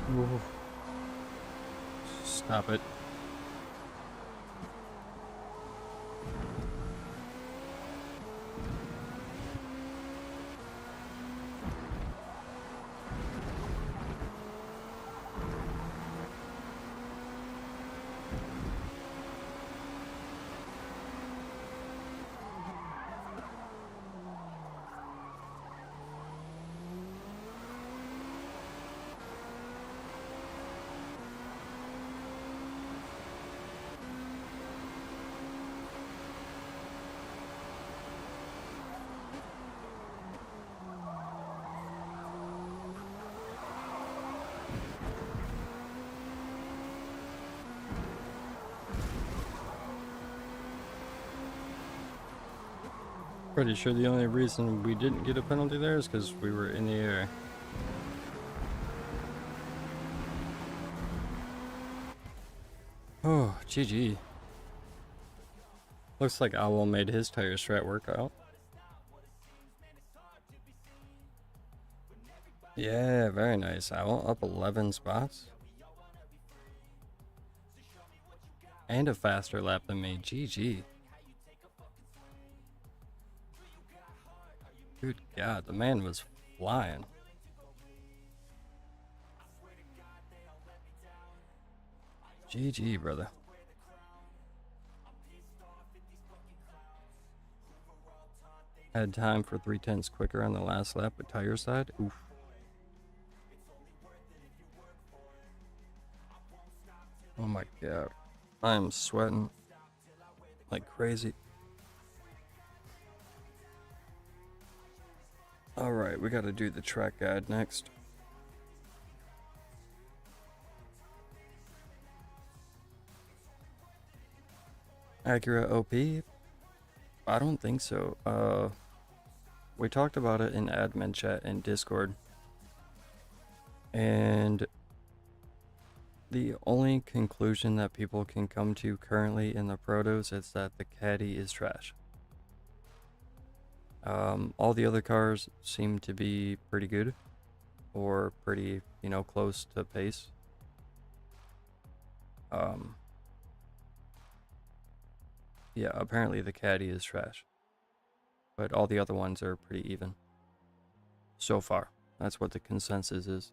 Ooh. Stop it. Pretty sure the only reason we didn't get a penalty there is because we were in the air. Oh, GG. Looks like Owl made his tire strat work out. Yeah, very nice, Owl. Up 11 spots. And a faster lap than me. GG. Good God, the man was flying. GG, brother. Had time for 3/10 quicker on the last lap with tire side. Oof. Oh my God. I'm sweating like crazy. Alright, we gotta do the track guide next. Acura OP? I don't think so. We talked about it in admin chat and Discord. And the only conclusion that people can come to currently in the Protos is that the caddy is trash. All the other cars seem to be pretty good, or pretty, you know, close to pace. Yeah, apparently the caddy is trash, but all the other ones are pretty even. So far, that's what the consensus is.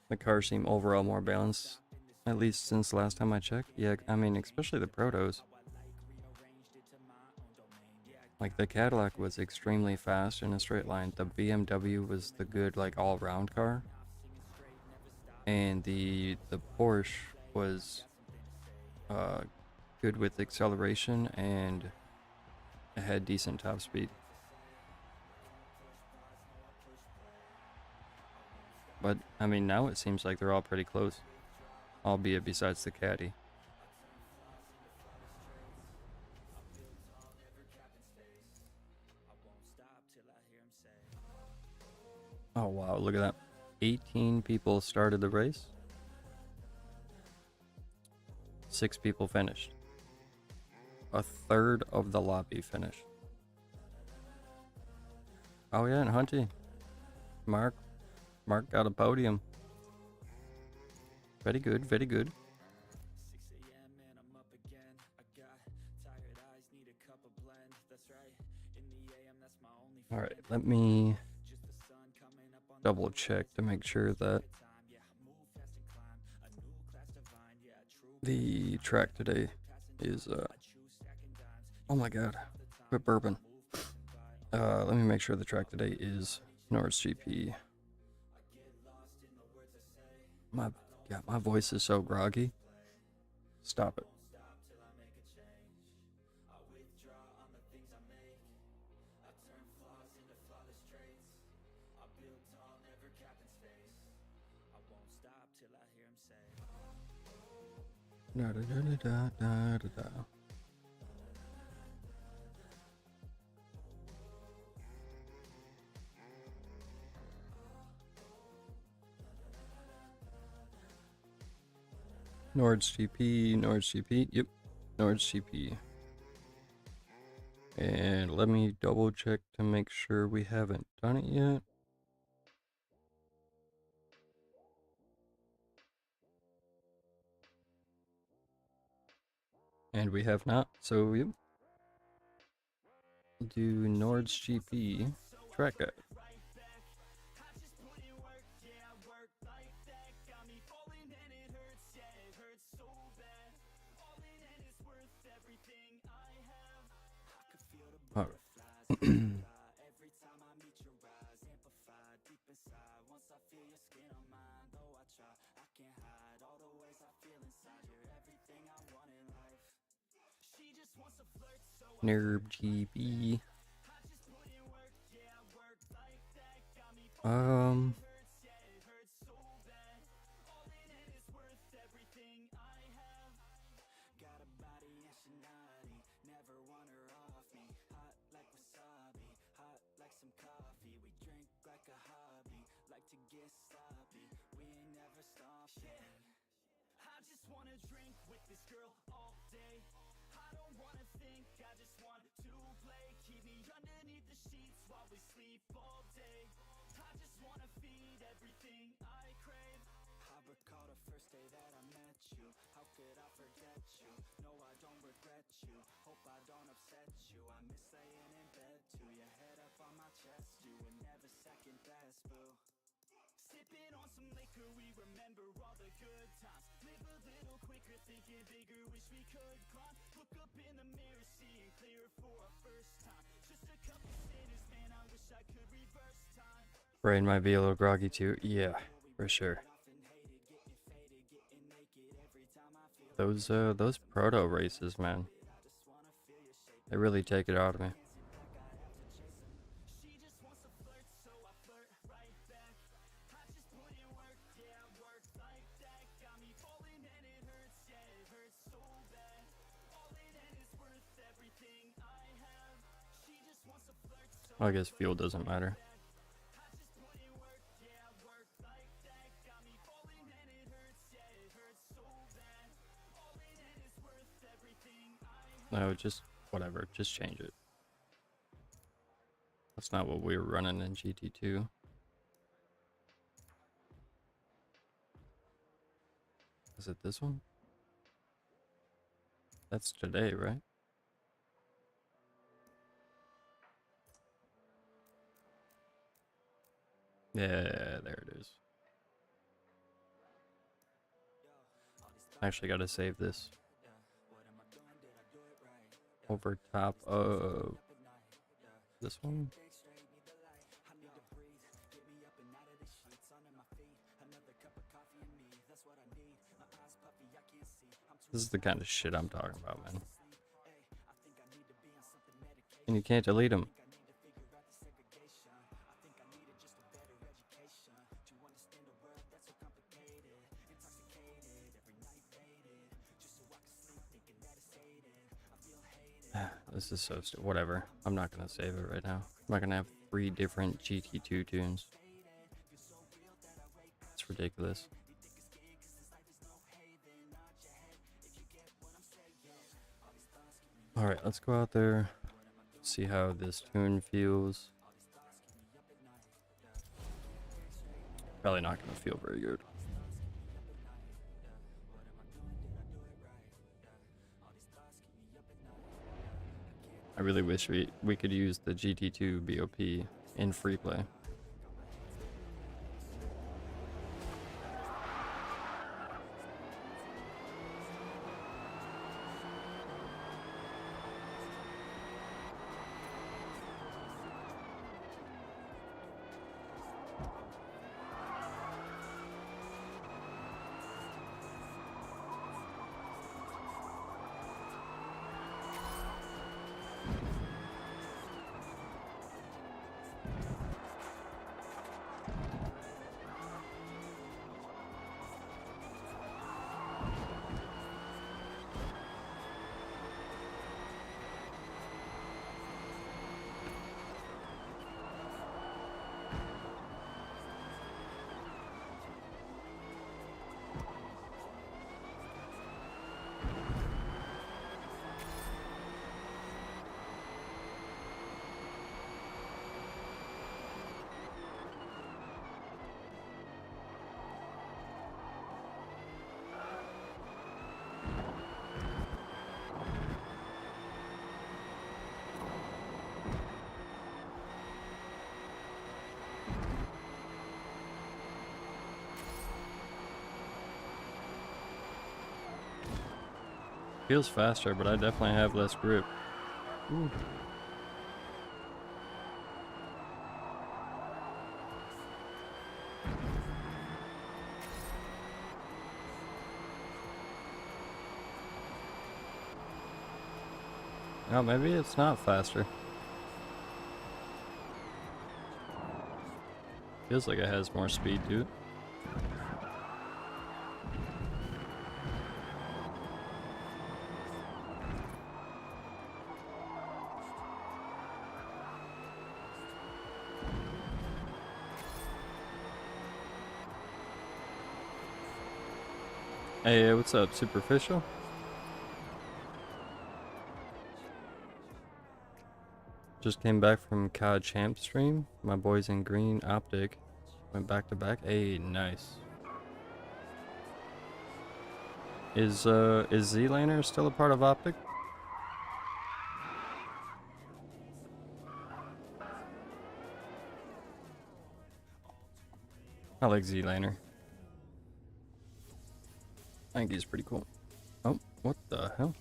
The cars seem overall more balanced, at least since the last time I checked. Yeah, I mean, especially the Protos. Like, the Cadillac was extremely fast in a straight line. The BMW was the good, like, all-round car. And the Porsche was good with acceleration, and it had decent top speed. But, I mean, now it seems like they're all pretty close. Albeit besides the caddy. Oh wow, look at that. 18 people started the race. 6 people finished. A third of the lobby finished. Oh yeah, and Hunty. Mark got a podium. Very good, very good. Alright, let me double check to make sure that the track today is oh my God, quit burping. Let me make sure the track today is Norris GP. My voice is so groggy. Stop it. Da, da, da, da, da, da, da. Nords GP, yep, Nords GP. And let me double check to make sure we haven't done it yet. And we have not, so yep. We'll do Nord's GP track guide. Alright. Nurb GB. Brain might be a little groggy too. Yeah, for sure. Those Proto races, man. They really take it out of me. I guess fuel doesn't matter. No, just whatever, just change it. That's not what we were running in GT2. Is it this one? That's today, right? Yeah, there it is. I actually gotta save this. Over top of this one. This is the kind of shit I'm talking about, man. And you can't delete them. This is so stupid. Whatever. I'm not gonna save it right now. I'm not gonna have 3 different GT2 tunes. It's ridiculous. Alright, let's go out there. See how this tune feels. Probably not gonna feel very good. I really wish we could use the GT2 BOP in free play. Feels faster, but I definitely have less grip. Ooh. Oh, maybe it's not faster. Feels like it has more speed to it. Hey, what's up, Superficial? Just came back from COD Champ stream. My boys in green optic went back to back. Hey, nice. Is Z-Laner still a part of optic? I like Z-Laner. I think he's pretty cool. Oh, what the hell?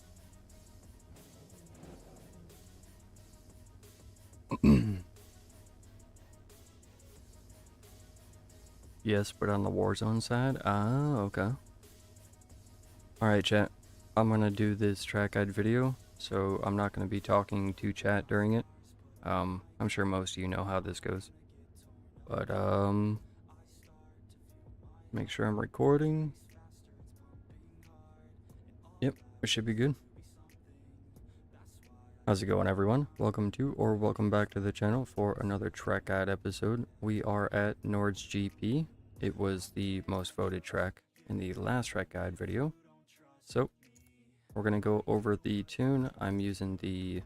Yes, but on the Warzone side? Ah, okay. Alright, chat. I'm gonna do this track guide video, so I'm not gonna be talking to chat during it. I'm sure most of you know how this goes. But, make sure I'm recording. Yep, it should be good. How's it going, everyone? Welcome to, or welcome back to the channel for another track guide episode. We are at Nord's GP. It was the most voted track in the last track guide video. So, we're going to go over the tune. I'm using the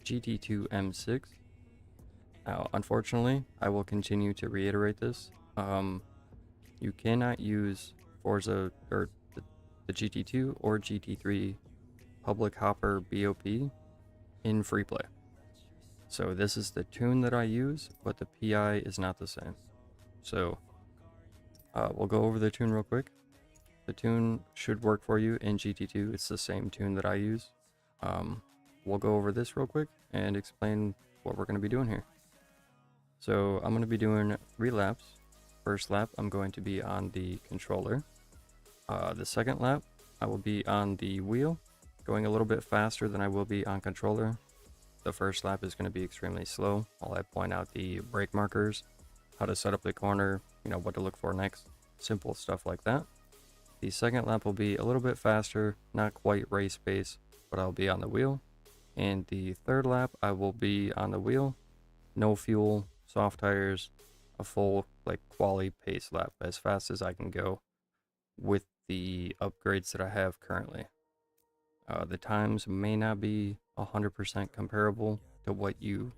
GT2 M6. Now, unfortunately, I will continue to reiterate this. You cannot use Forza, or the GT2 or GT3 public hopper BOP in free play. So this is the tune that I use, but the PI is not the same. So we'll go over the tune real quick. The tune should work for you in GT2. It's the same tune that I use. We'll go over this real quick and explain what we're going to be doing here. So I'm going to be doing 3 laps. First lap, I'm going to be on the controller. The second lap, I will be on the wheel, going a little bit faster than I will be on controller. The first lap is going to be extremely slow while I point out the brake markers, how to set up the corner, you know, what to look for next, simple stuff like that. The second lap will be a little bit faster, not quite race pace, but I'll be on the wheel. And the third lap, I will be on the wheel, no fuel, soft tires, a full like quali pace lap as fast as I can go with the upgrades that I have currently. The times may not be 100% comparable to what you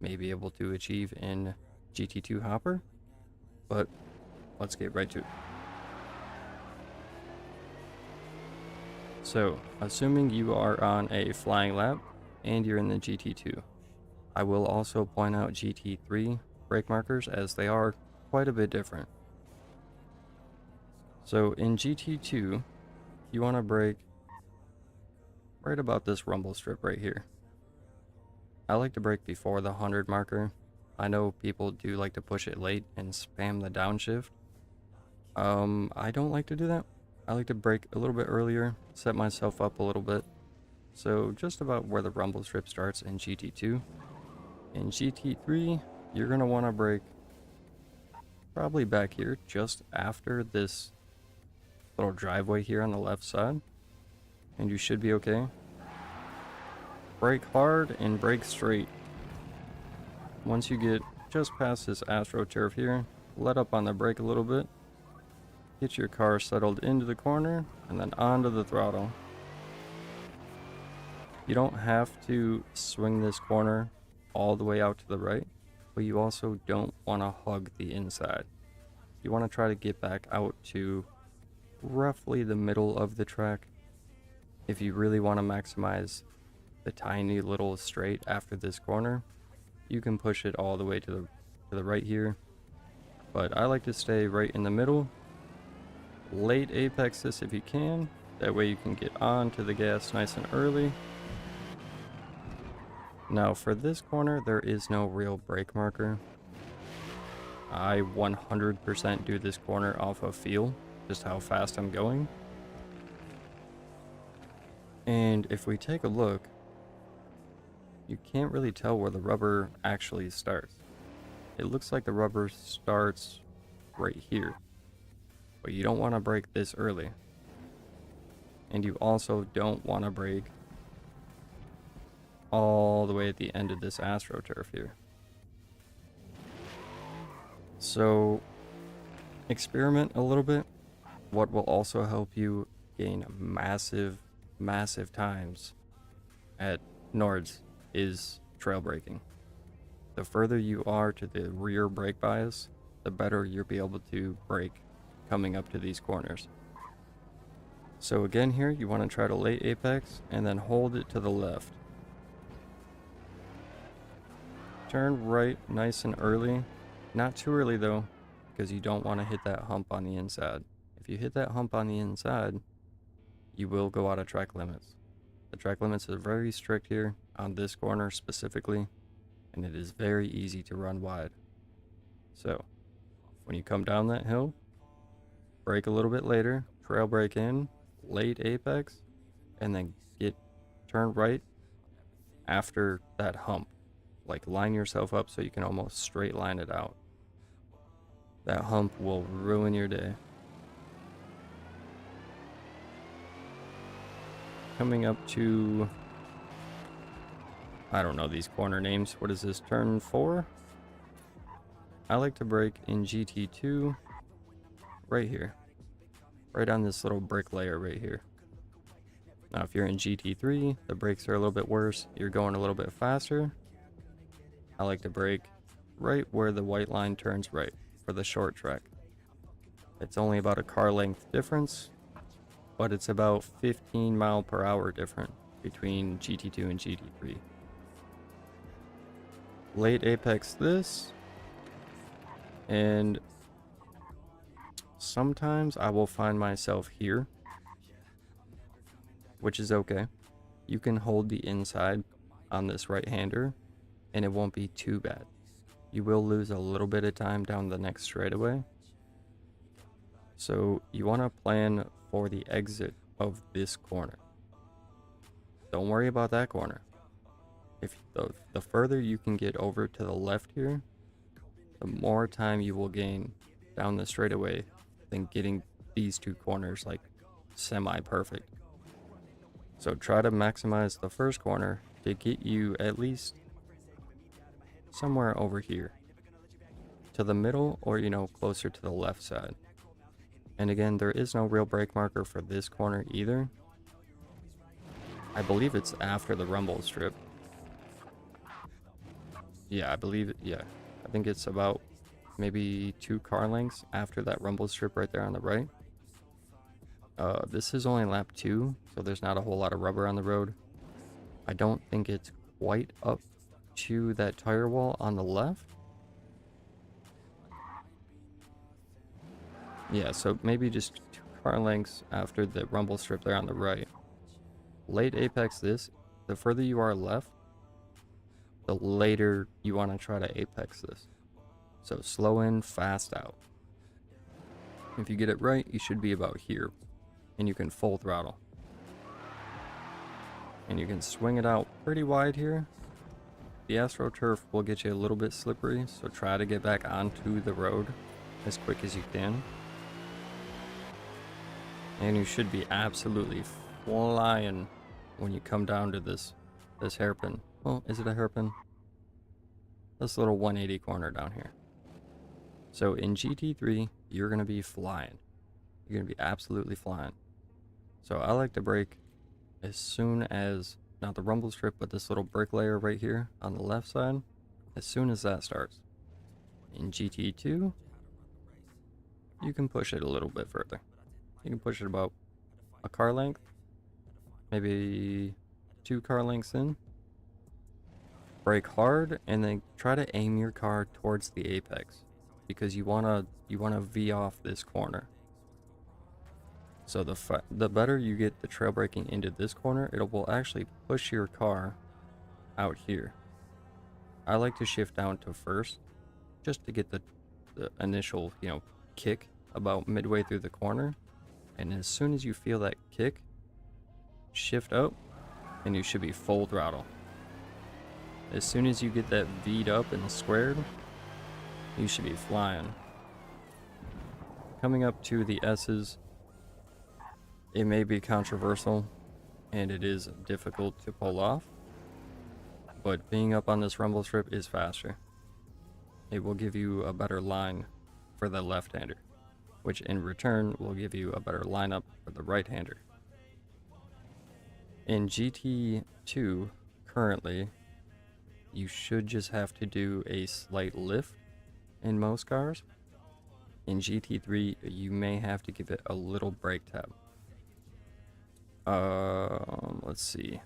may be able to achieve in GT2 Hopper, but let's get right to it. So, assuming you are on a flying lap and you're in the GT2, I will also point out GT3 brake markers as they are quite a bit different. So in GT2, you want to brake right about this rumble strip right here. I like to brake before the 100 marker. I know people do like to push it late and spam the downshift. I don't like to do that. I like to brake a little bit earlier, set myself up a little bit. So just about where the rumble strip starts in GT2. In GT3, you're going to want to brake probably back here, just after this little driveway here on the left side, and you should be okay. Brake hard and brake straight. Once you get just past this AstroTurf here, let up on the brake a little bit, get your car settled into the corner, and then onto the throttle. You don't have to swing this corner all the way out to the right, but you also don't want to hug the inside. You want to try to get back out to roughly the middle of the track. If you really want to maximize the tiny little straight after this corner, you can push it all the way to the right here, but I like to stay right in the middle. Late apex this if you can, That way you can get onto the gas nice and early. Now for this corner, there is no real brake marker. I 100% do this corner off of feel, just how fast I'm going. And if we take a look, you can't really tell where the rubber actually starts. It looks like the rubber starts right here, but you don't want to brake this early. And you also don't want to brake all the way at the end of this AstroTurf here. So experiment a little bit. What will also help you gain massive times at Nords is trail braking. The further you are to the rear brake bias, the better you'll be able to brake coming up to these corners. So again here, you want to try to late apex and then hold it to the left. Turn right nice and early. Not too early though, because you don't want to hit that hump on the inside. If you hit that hump on the inside, you will go out of track limits. The track limits are very strict here on this corner specifically, and it is very easy to run wide. So when you come down that hill, brake a little bit later, trail brake in, late apex, and then turn right after that hump. Like line yourself up so you can almost straight line it out. That hump will ruin your day. Coming up to, I don't know these corner names. What is this, turn 4? I like to brake in GT2 right here. Right on this little brick layer right here. Now if you're in GT3, the brakes are a little bit worse. You're going a little bit faster. I like to brake right where the white line turns right for the short track. It's only about a car length difference, but it's about 15 mile per hour different between GT2 and GT3. Late apex this, and sometimes I will find myself here, which is okay. You can hold the inside on this right-hander and it won't be too bad. You will lose a little bit of time down the next straightaway. So you want to plan for the exit of this corner. Don't worry about that corner. If the further you can get over to the left here, the more time you will gain down the straightaway than getting these two corners like semi-perfect. So try to maximize the first corner to get you at least somewhere over here to the middle, or closer to the left side. And again, there is no real brake marker for this corner either. I believe it's after the rumble strip. Yeah, I believe it. Yeah, I think it's about maybe 2 car lengths after that rumble strip right there on the right. This is only lap 2, so there's not a whole lot of rubber on the road. I don't think it's quite up to that tire wall on the left. Yeah, so maybe just 2 car lengths after the rumble strip there on the right. Late apex this, the further you are left, the later you want to try to apex this. So slow in, fast out. If you get it right, you should be about here, and you can full throttle. And you can swing it out pretty wide here. The AstroTurf will get you a little bit slippery, so try to get back onto the road as quick as you can. And you should be absolutely flying when you come down to this hairpin. Well, is it a hairpin? This little 180 corner down here. So in GT3, you're going to be flying. You're going to be absolutely flying. So I like to brake as soon as, not the rumble strip, but this little brick layer right here on the left side, as soon as that starts. In GT2, you can push it a little bit further. You can push it about a car length, maybe 2 car lengths in. Brake hard and then try to aim your car towards the apex, because you wanna V off this corner. So the better you get the trail braking into this corner, it will actually push your car out here. I like to shift down to first, just to get the initial, you know, kick about midway through the corner. And as soon as you feel that kick, shift up, and you should be full throttle. As soon as you get that V'd up and squared, you should be flying. Coming up to the S's, it may be controversial, and it is difficult to pull off, but being up on this rumble strip is faster. It will give you a better line for the left-hander, which in return will give you a better lineup for the right-hander. In GT2, currently, you should just have to do a slight lift in most cars. In GT3, you may have to give it a little brake tap. Let's see.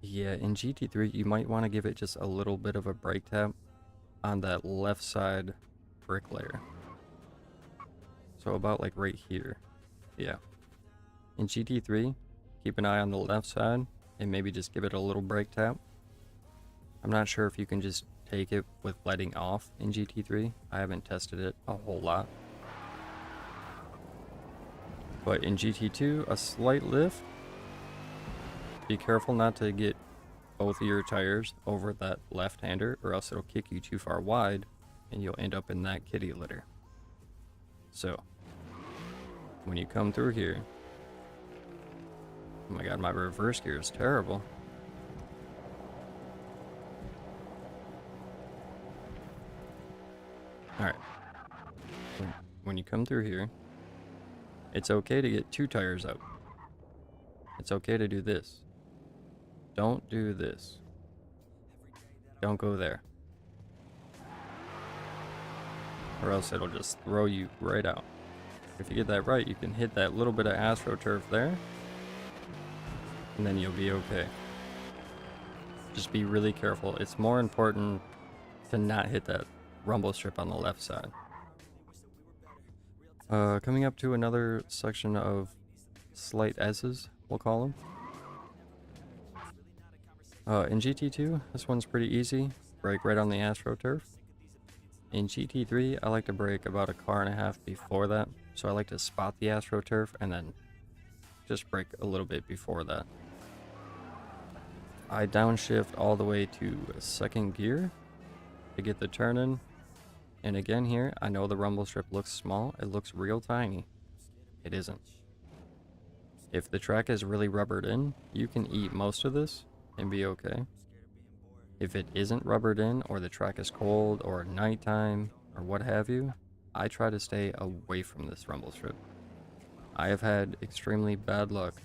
Yeah, in GT3, you might want to give it just a little bit of a brake tap on that left side brick layer. So about like right here. Yeah. In GT3, keep an eye on the left side and maybe just give it a little brake tap. I'm not sure if you can just take it with letting off in GT3. I haven't tested it a whole lot. But in GT2, a slight lift. Be careful not to get both of your tires over that left-hander, or else it'll kick you too far wide and you'll end up in that kitty litter. So, when you come through here, oh my god, my reverse gear is terrible. Alright, when you come through here, it's okay to get 2 tires out. It's okay to do this. Don't do this. Don't go there. Or else it'll just throw you right out. If you get that right, you can hit that little bit of AstroTurf there, and then you'll be okay. Just be really careful. It's more important to not hit that rumble strip on the left side. Coming up to another section of slight S's, we'll call them. In GT2, this one's pretty easy. Brake right on the AstroTurf. In GT3, I like to brake about a car and a half before that. So I like to spot the AstroTurf and then just brake a little bit before that. I downshift all the way to second gear to get the turn in. And again here, I know the rumble strip looks small. It looks real tiny. It isn't. If the track is really rubbered in, you can eat most of this and be okay. If it isn't rubbered in, or the track is cold, or nighttime, or what have you, I try to stay away from this rumble strip. I have had extremely bad luck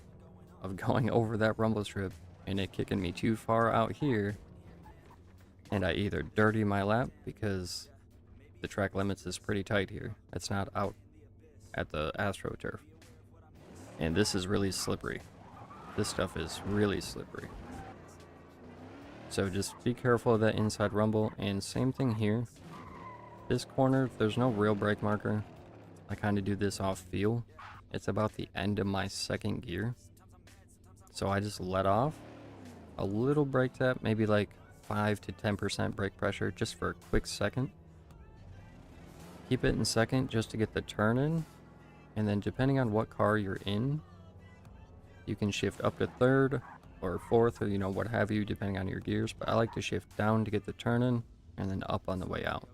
of going over that rumble strip and it kicking me too far out here, and I either dirty my lap because the track limits is pretty tight here. It's not out at the AstroTurf. And this is really slippery. This stuff is really slippery. So just be careful of that inside rumble, and same thing here. This corner, there's no real brake marker. I kind of do this off feel. It's about the end of my second gear. So I just let off a little brake tap, maybe like 5 to 10% brake pressure just for a quick second. Keep it in second just to get the turn in. And then depending on what car you're in, you can shift up to third or fourth, or you know, what have you, depending on your gears. But I like to shift down to get the turn in and then up on the way out.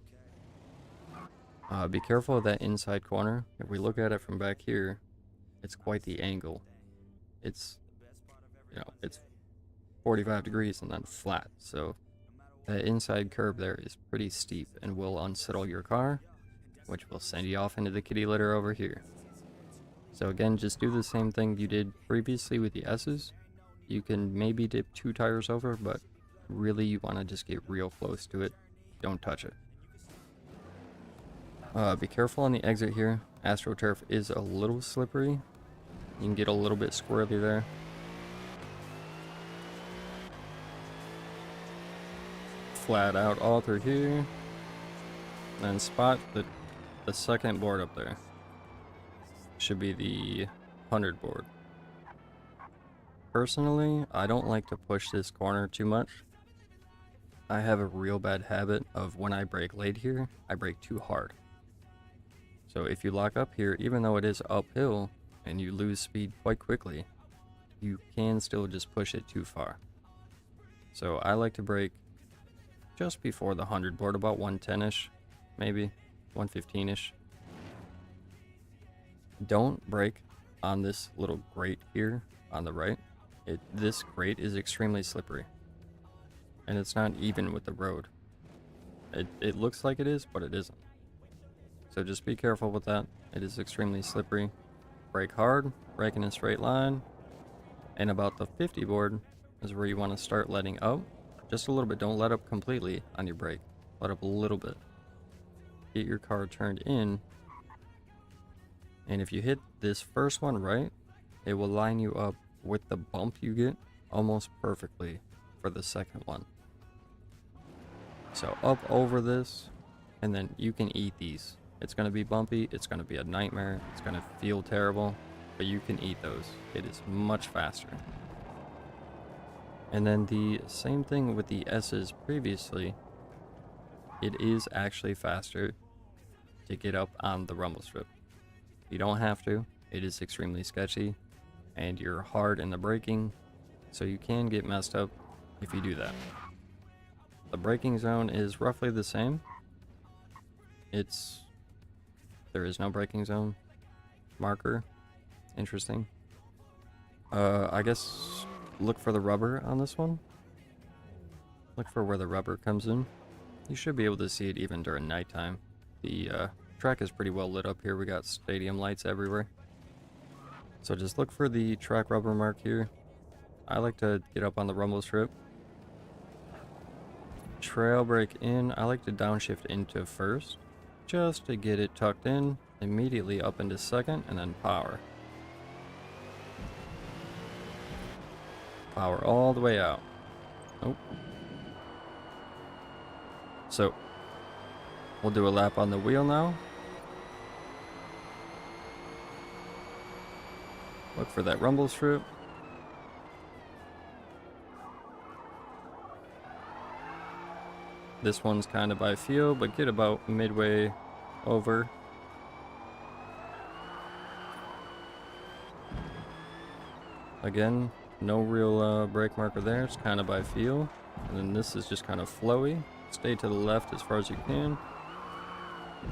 Be careful of that inside corner. If we look at it from back here, it's quite the angle. It's, you know, it's 45 degrees and then flat. So that inside curve there is pretty steep and will unsettle your car, which will send you off into the kitty litter over here. So again, just do the same thing you did previously with the S's. You can maybe dip 2 tires over, but really you want to just get real close to it. Don't touch it. Be careful on the exit here. AstroTurf is a little slippery. You can get a little bit squirrely there. Flat out all through here. Then spot the the second board up there should be the 100 board. Personally, I don't like to push this corner too much. I have a real bad habit of when I brake late here, I brake too hard. So if you lock up here, even though it is uphill and you lose speed quite quickly, you can still just push it too far. So I like to brake just before the 100 board, about 110-ish, maybe 115-ish. Don't brake on this little grate here on the right. This grate is extremely slippery, and it's not even with the road. It looks like it is, but it isn't. So just be careful with that. It is extremely slippery. Brake hard, brake in a straight line, and about the 50 board is where you want to start letting up. Just a little bit. Don't let up completely on your brake. Let up a little bit. Get your car turned in, and if you hit this first one right, it will line you up with the bump you get almost perfectly for the second one. So up over this, and then you can eat these. It's going to be bumpy, it's going to be a nightmare, it's going to feel terrible, but you can eat those. It is much faster. And then the same thing with the S's previously. It is actually faster to get up on the rumble strip. You don't have to. It is extremely sketchy, and you're hard in the braking, so you can get messed up if you do that. The braking zone is roughly the same. There is no braking zone marker. Interesting. I guess look for the rubber on this one. Look for where the rubber comes in. You should be able to see it even during nighttime. The track is pretty well lit up here. We got stadium lights everywhere. So just look for the track rubber mark here. I like to get up on the rumble strip. Trail brake in. I like to downshift into first, just to get it tucked in, immediately up into second, and then power. Power all the way out. Oh. So, we'll do a lap on the wheel now. Look for that rumble strip. This one's kind of by feel, but get about midway over. Again, no real brake marker there. It's kind of by feel. And then this is just kind of flowy. Stay to the left as far as you can.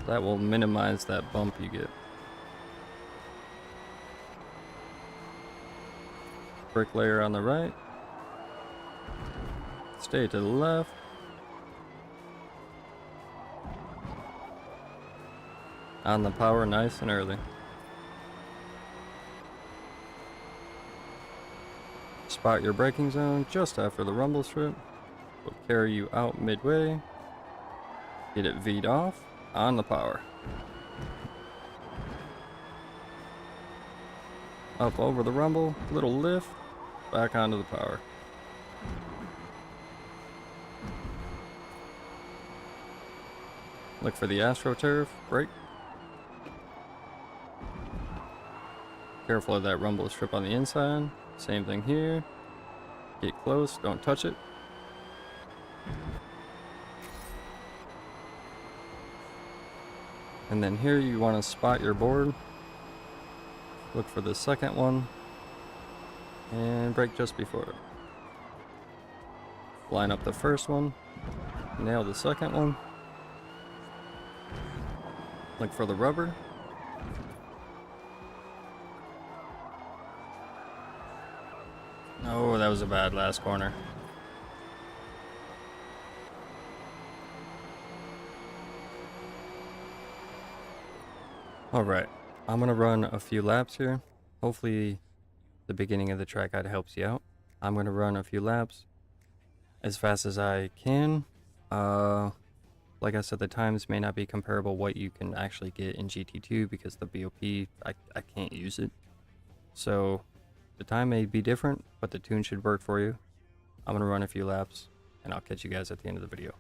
That will minimize that bump you get. Bricklayer on the right. Stay to the left. On the power, nice and early. Spot your braking zone just after the rumble strip. Will carry you out midway. Get it V'd off on the power. Up over the rumble, little lift, back onto the power. Look for the AstroTurf, brake. Careful of that rumble strip on the inside. Same thing here. Get close, don't touch it. And then here you want to spot your board. Look for the second one. And brake just before it. Line up the first one. Nail the second one. Look for the rubber. Oh, that was a bad last corner. Alright, I'm going to run a few laps here. Hopefully the beginning of the track guide helps you out. I'm going to run a few laps as fast as I can. Like I said, the times may not be comparable what you can actually get in GT2 because the BOP, I can't use it. So the time may be different, but the tune should work for you. I'm going to run a few laps, and I'll catch you guys at the end of the video.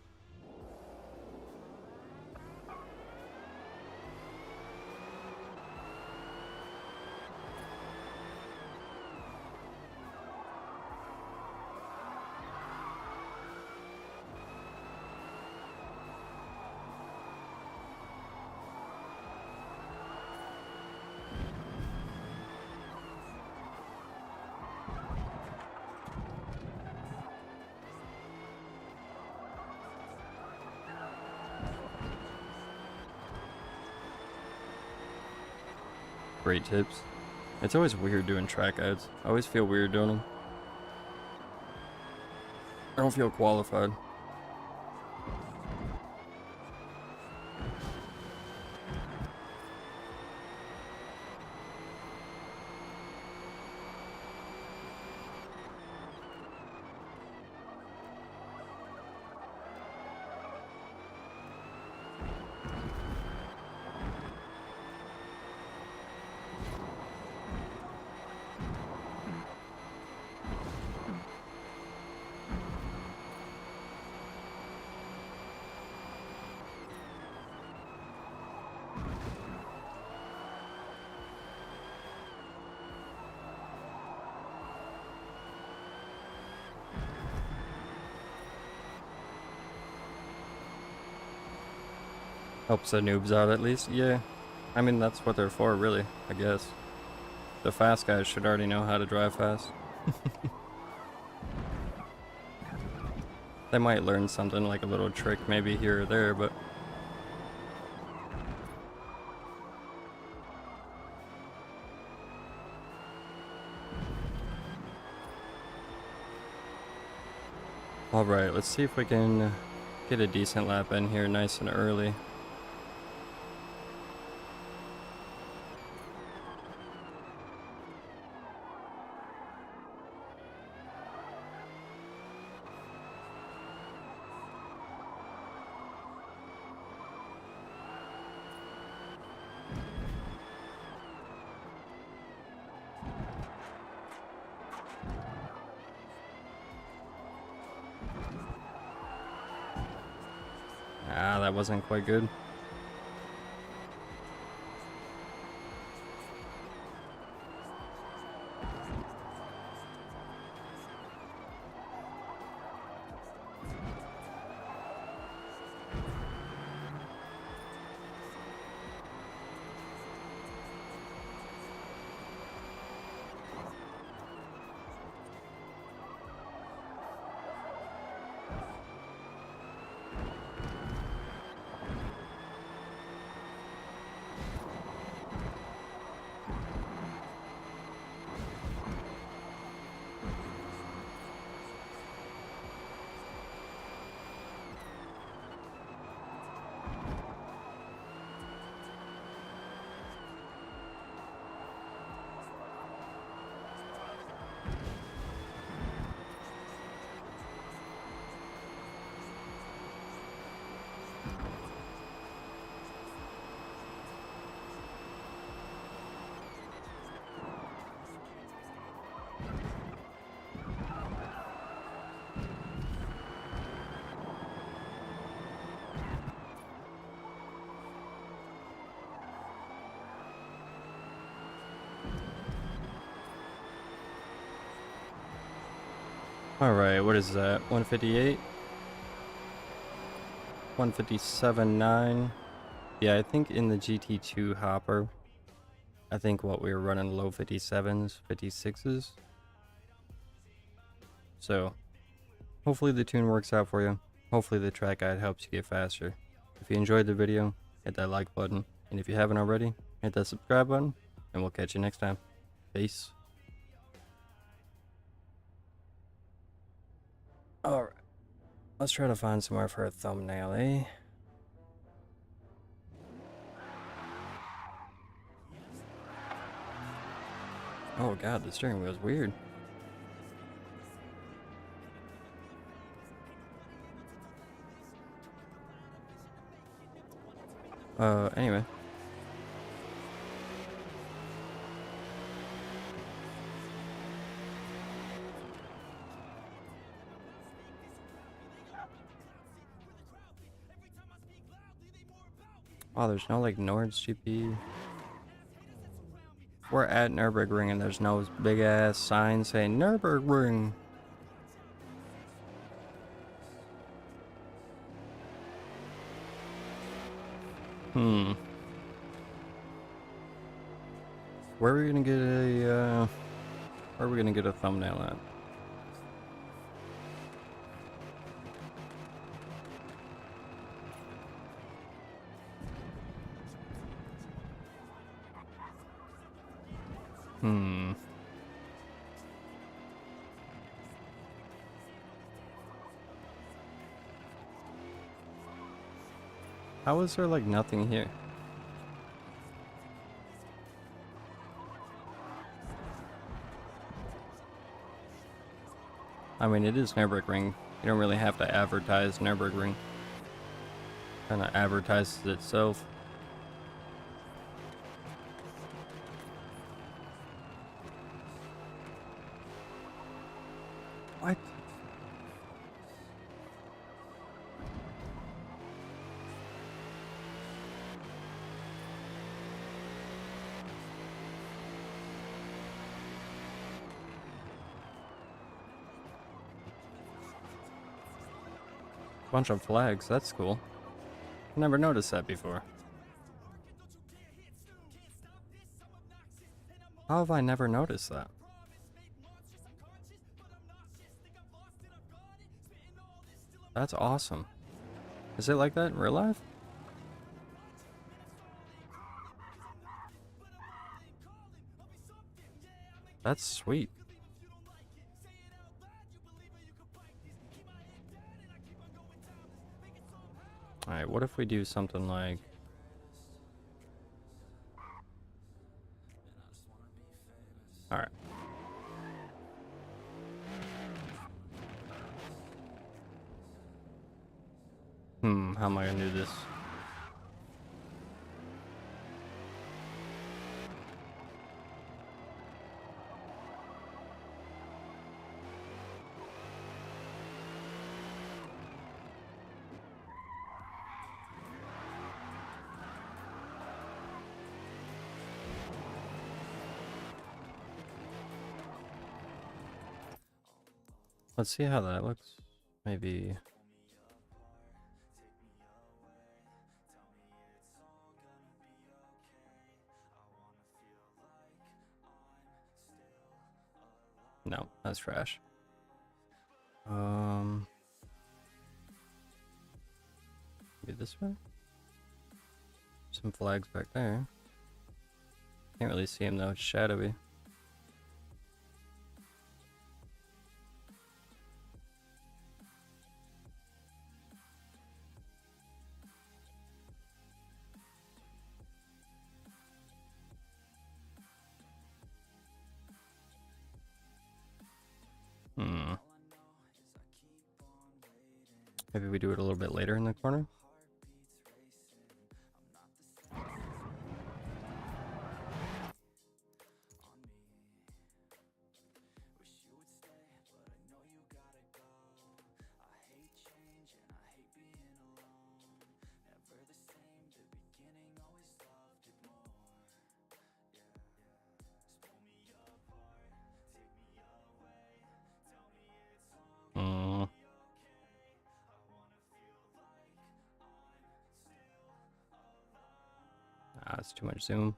great tips. It's always weird doing track guides. I always feel weird doing them. I don't feel qualified. Helps the noobs out at least. Yeah, I mean that's what they're for, really, I guess. The fast guys should already know how to drive fast. They might learn something like a little trick maybe here or there, but alright, let's see if we can get a decent lap in here nice and early. Ah, that wasn't quite good. Alright, what is that? 158? 157.9. Yeah, I think in the GT2 hopper, I think what we were running low 57s, 56s. So, hopefully the tune works out for you. Hopefully the track guide helps you get faster. If you enjoyed the video, hit that like button. And if you haven't already, hit that subscribe button. And we'll catch you next time. Peace. Alright, let's try to find somewhere for a thumbnail, eh? Oh god, the steering wheel is weird. Anyway. Oh, there's no like Nord's GP. We're at Nürburgring and there's no big ass sign saying Nürburgring. Where are we gonna get a where are we gonna get a thumbnail at? Hmm. How is there like nothing here? I mean, it is Nürburgring. You don't really have to advertise Nürburgring. Kind of advertises itself. What? Bunch of flags, that's cool. Never noticed that before. How have I never noticed that? That's awesome. Is it like that in real life? That's sweet. Alright, what if we do something like... Alright. How am I gonna do this? Let's see how that looks. Maybe... No, that's trash. Maybe this way? Some flags back there. Can't really see them though, it's shadowy. Maybe we do it a little bit later in the corner. It's too much zoom.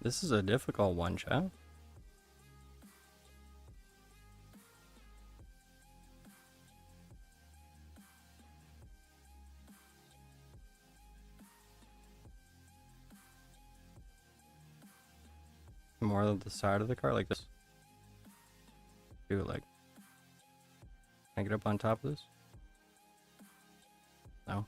This is a difficult one, chat. More of the side of the car, like this. Do it like... Can I get up on top of this? No.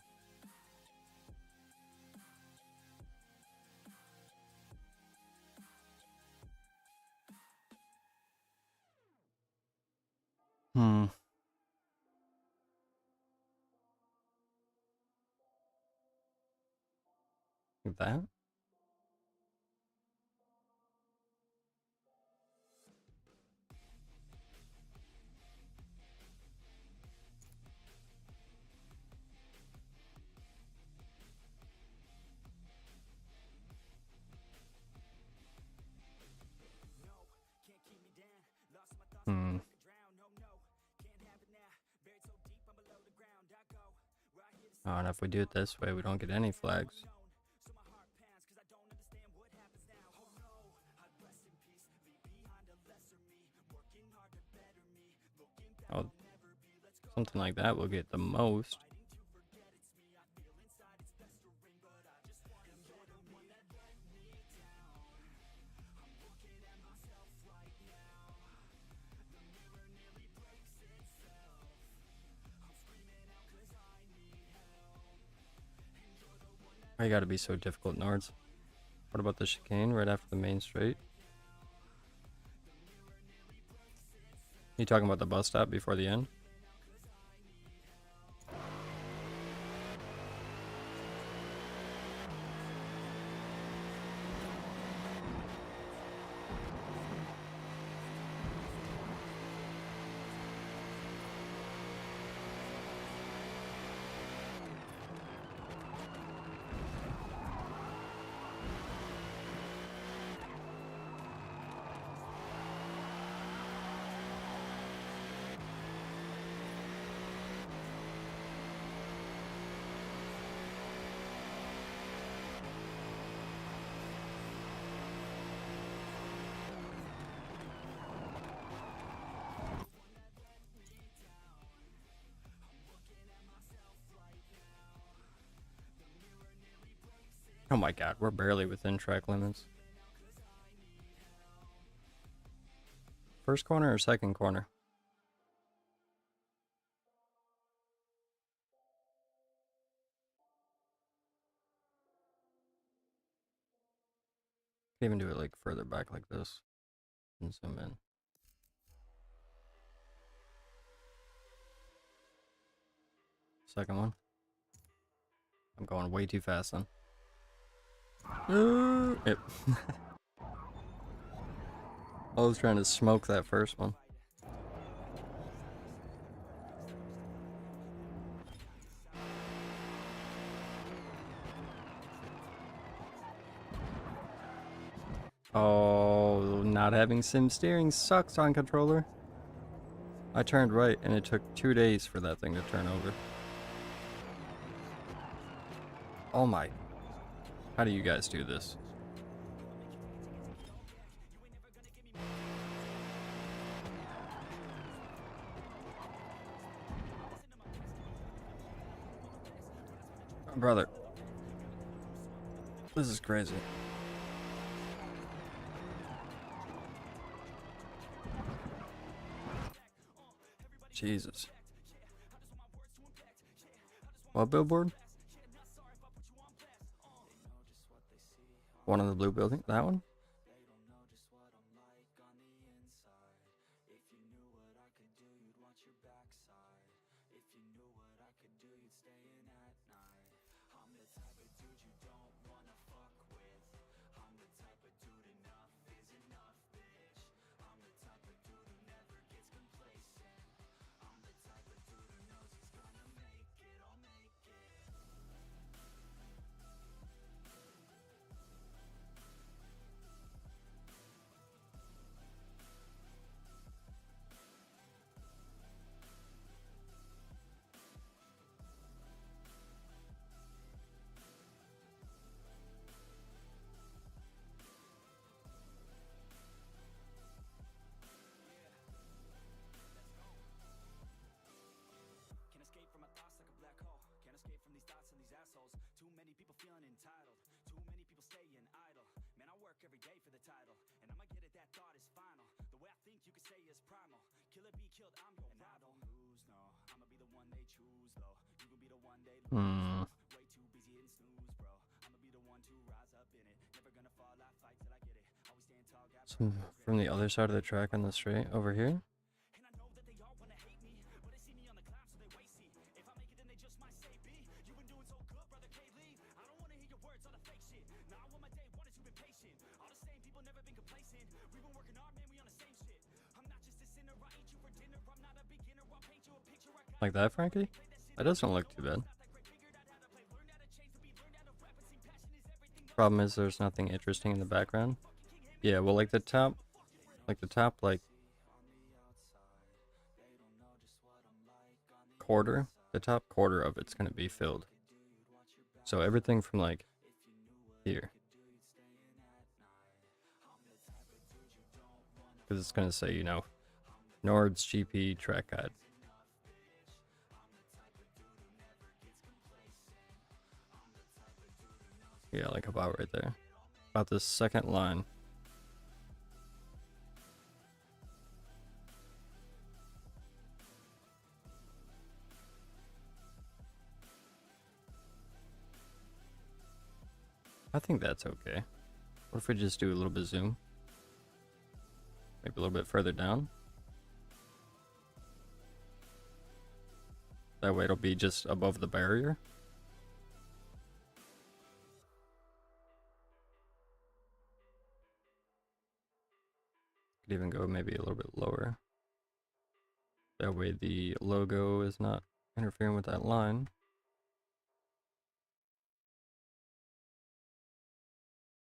Like that? Oh, and if we do it this way, we don't get any flags. Oh, Something like that will get the most. Why you gotta be so difficult, Nards? What about the chicane right after the main straight? You talking about the bus stop before the end? Oh my god, we're barely within track limits. First corner or second corner? Could even do it like further back like this and zoom in. Second one. I'm going way too fast then. Yep. I was trying to smoke that first one. Oh, not having sim steering sucks on controller. I turned right and it took 2 days for that thing to turn over. Oh my. How do you guys do this? Brother. This is crazy. Jesus. What billboard? One on the blue building? That one? So from the other side of the track on the straight over here. Like that, Frankie? That doesn't look too bad. Problem is there's nothing interesting in the background. Yeah, well, like the top, quarter, the top quarter of it's gonna be filled. So everything from like here, because it's gonna say, you know, Nord's GP track guide. Yeah, like about right there. About the second line. I think that's okay. What if we just do a little bit zoom? Maybe a little bit further down. That way it'll be just above the barrier. Could even go maybe a little bit lower. That way the logo is not interfering with that line.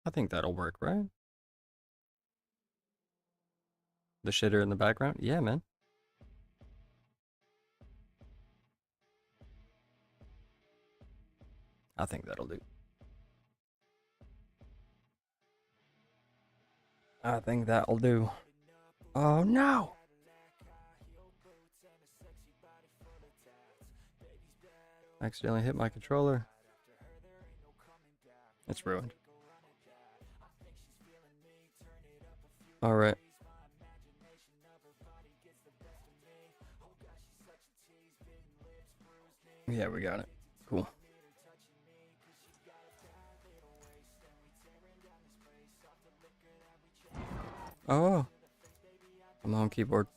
I think that'll work, right? The shitter in the background? Yeah, man. I think that'll do. I think that'll do. Oh no! Accidentally hit my controller. It's ruined. Alright. Yeah, we got it. Cool. Oh, I'm on keyboard.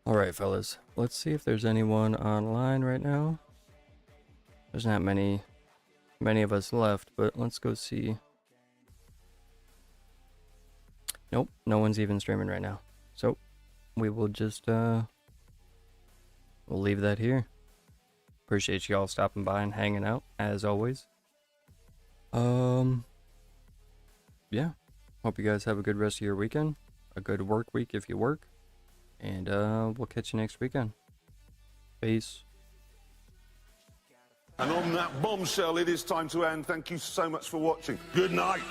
Alright, fellas. Let's see if there's anyone online right now. There's not many of us left, but let's go see. Nope, no one's even streaming right now. So, we will just, we'll leave that here. Appreciate y'all stopping by and hanging out, as always. Yeah. Hope you guys have a good rest of your weekend. A good work week if you work. And, we'll catch you next weekend. Peace. And on that bombshell, it is time to end. Thank you so much for watching. Good night.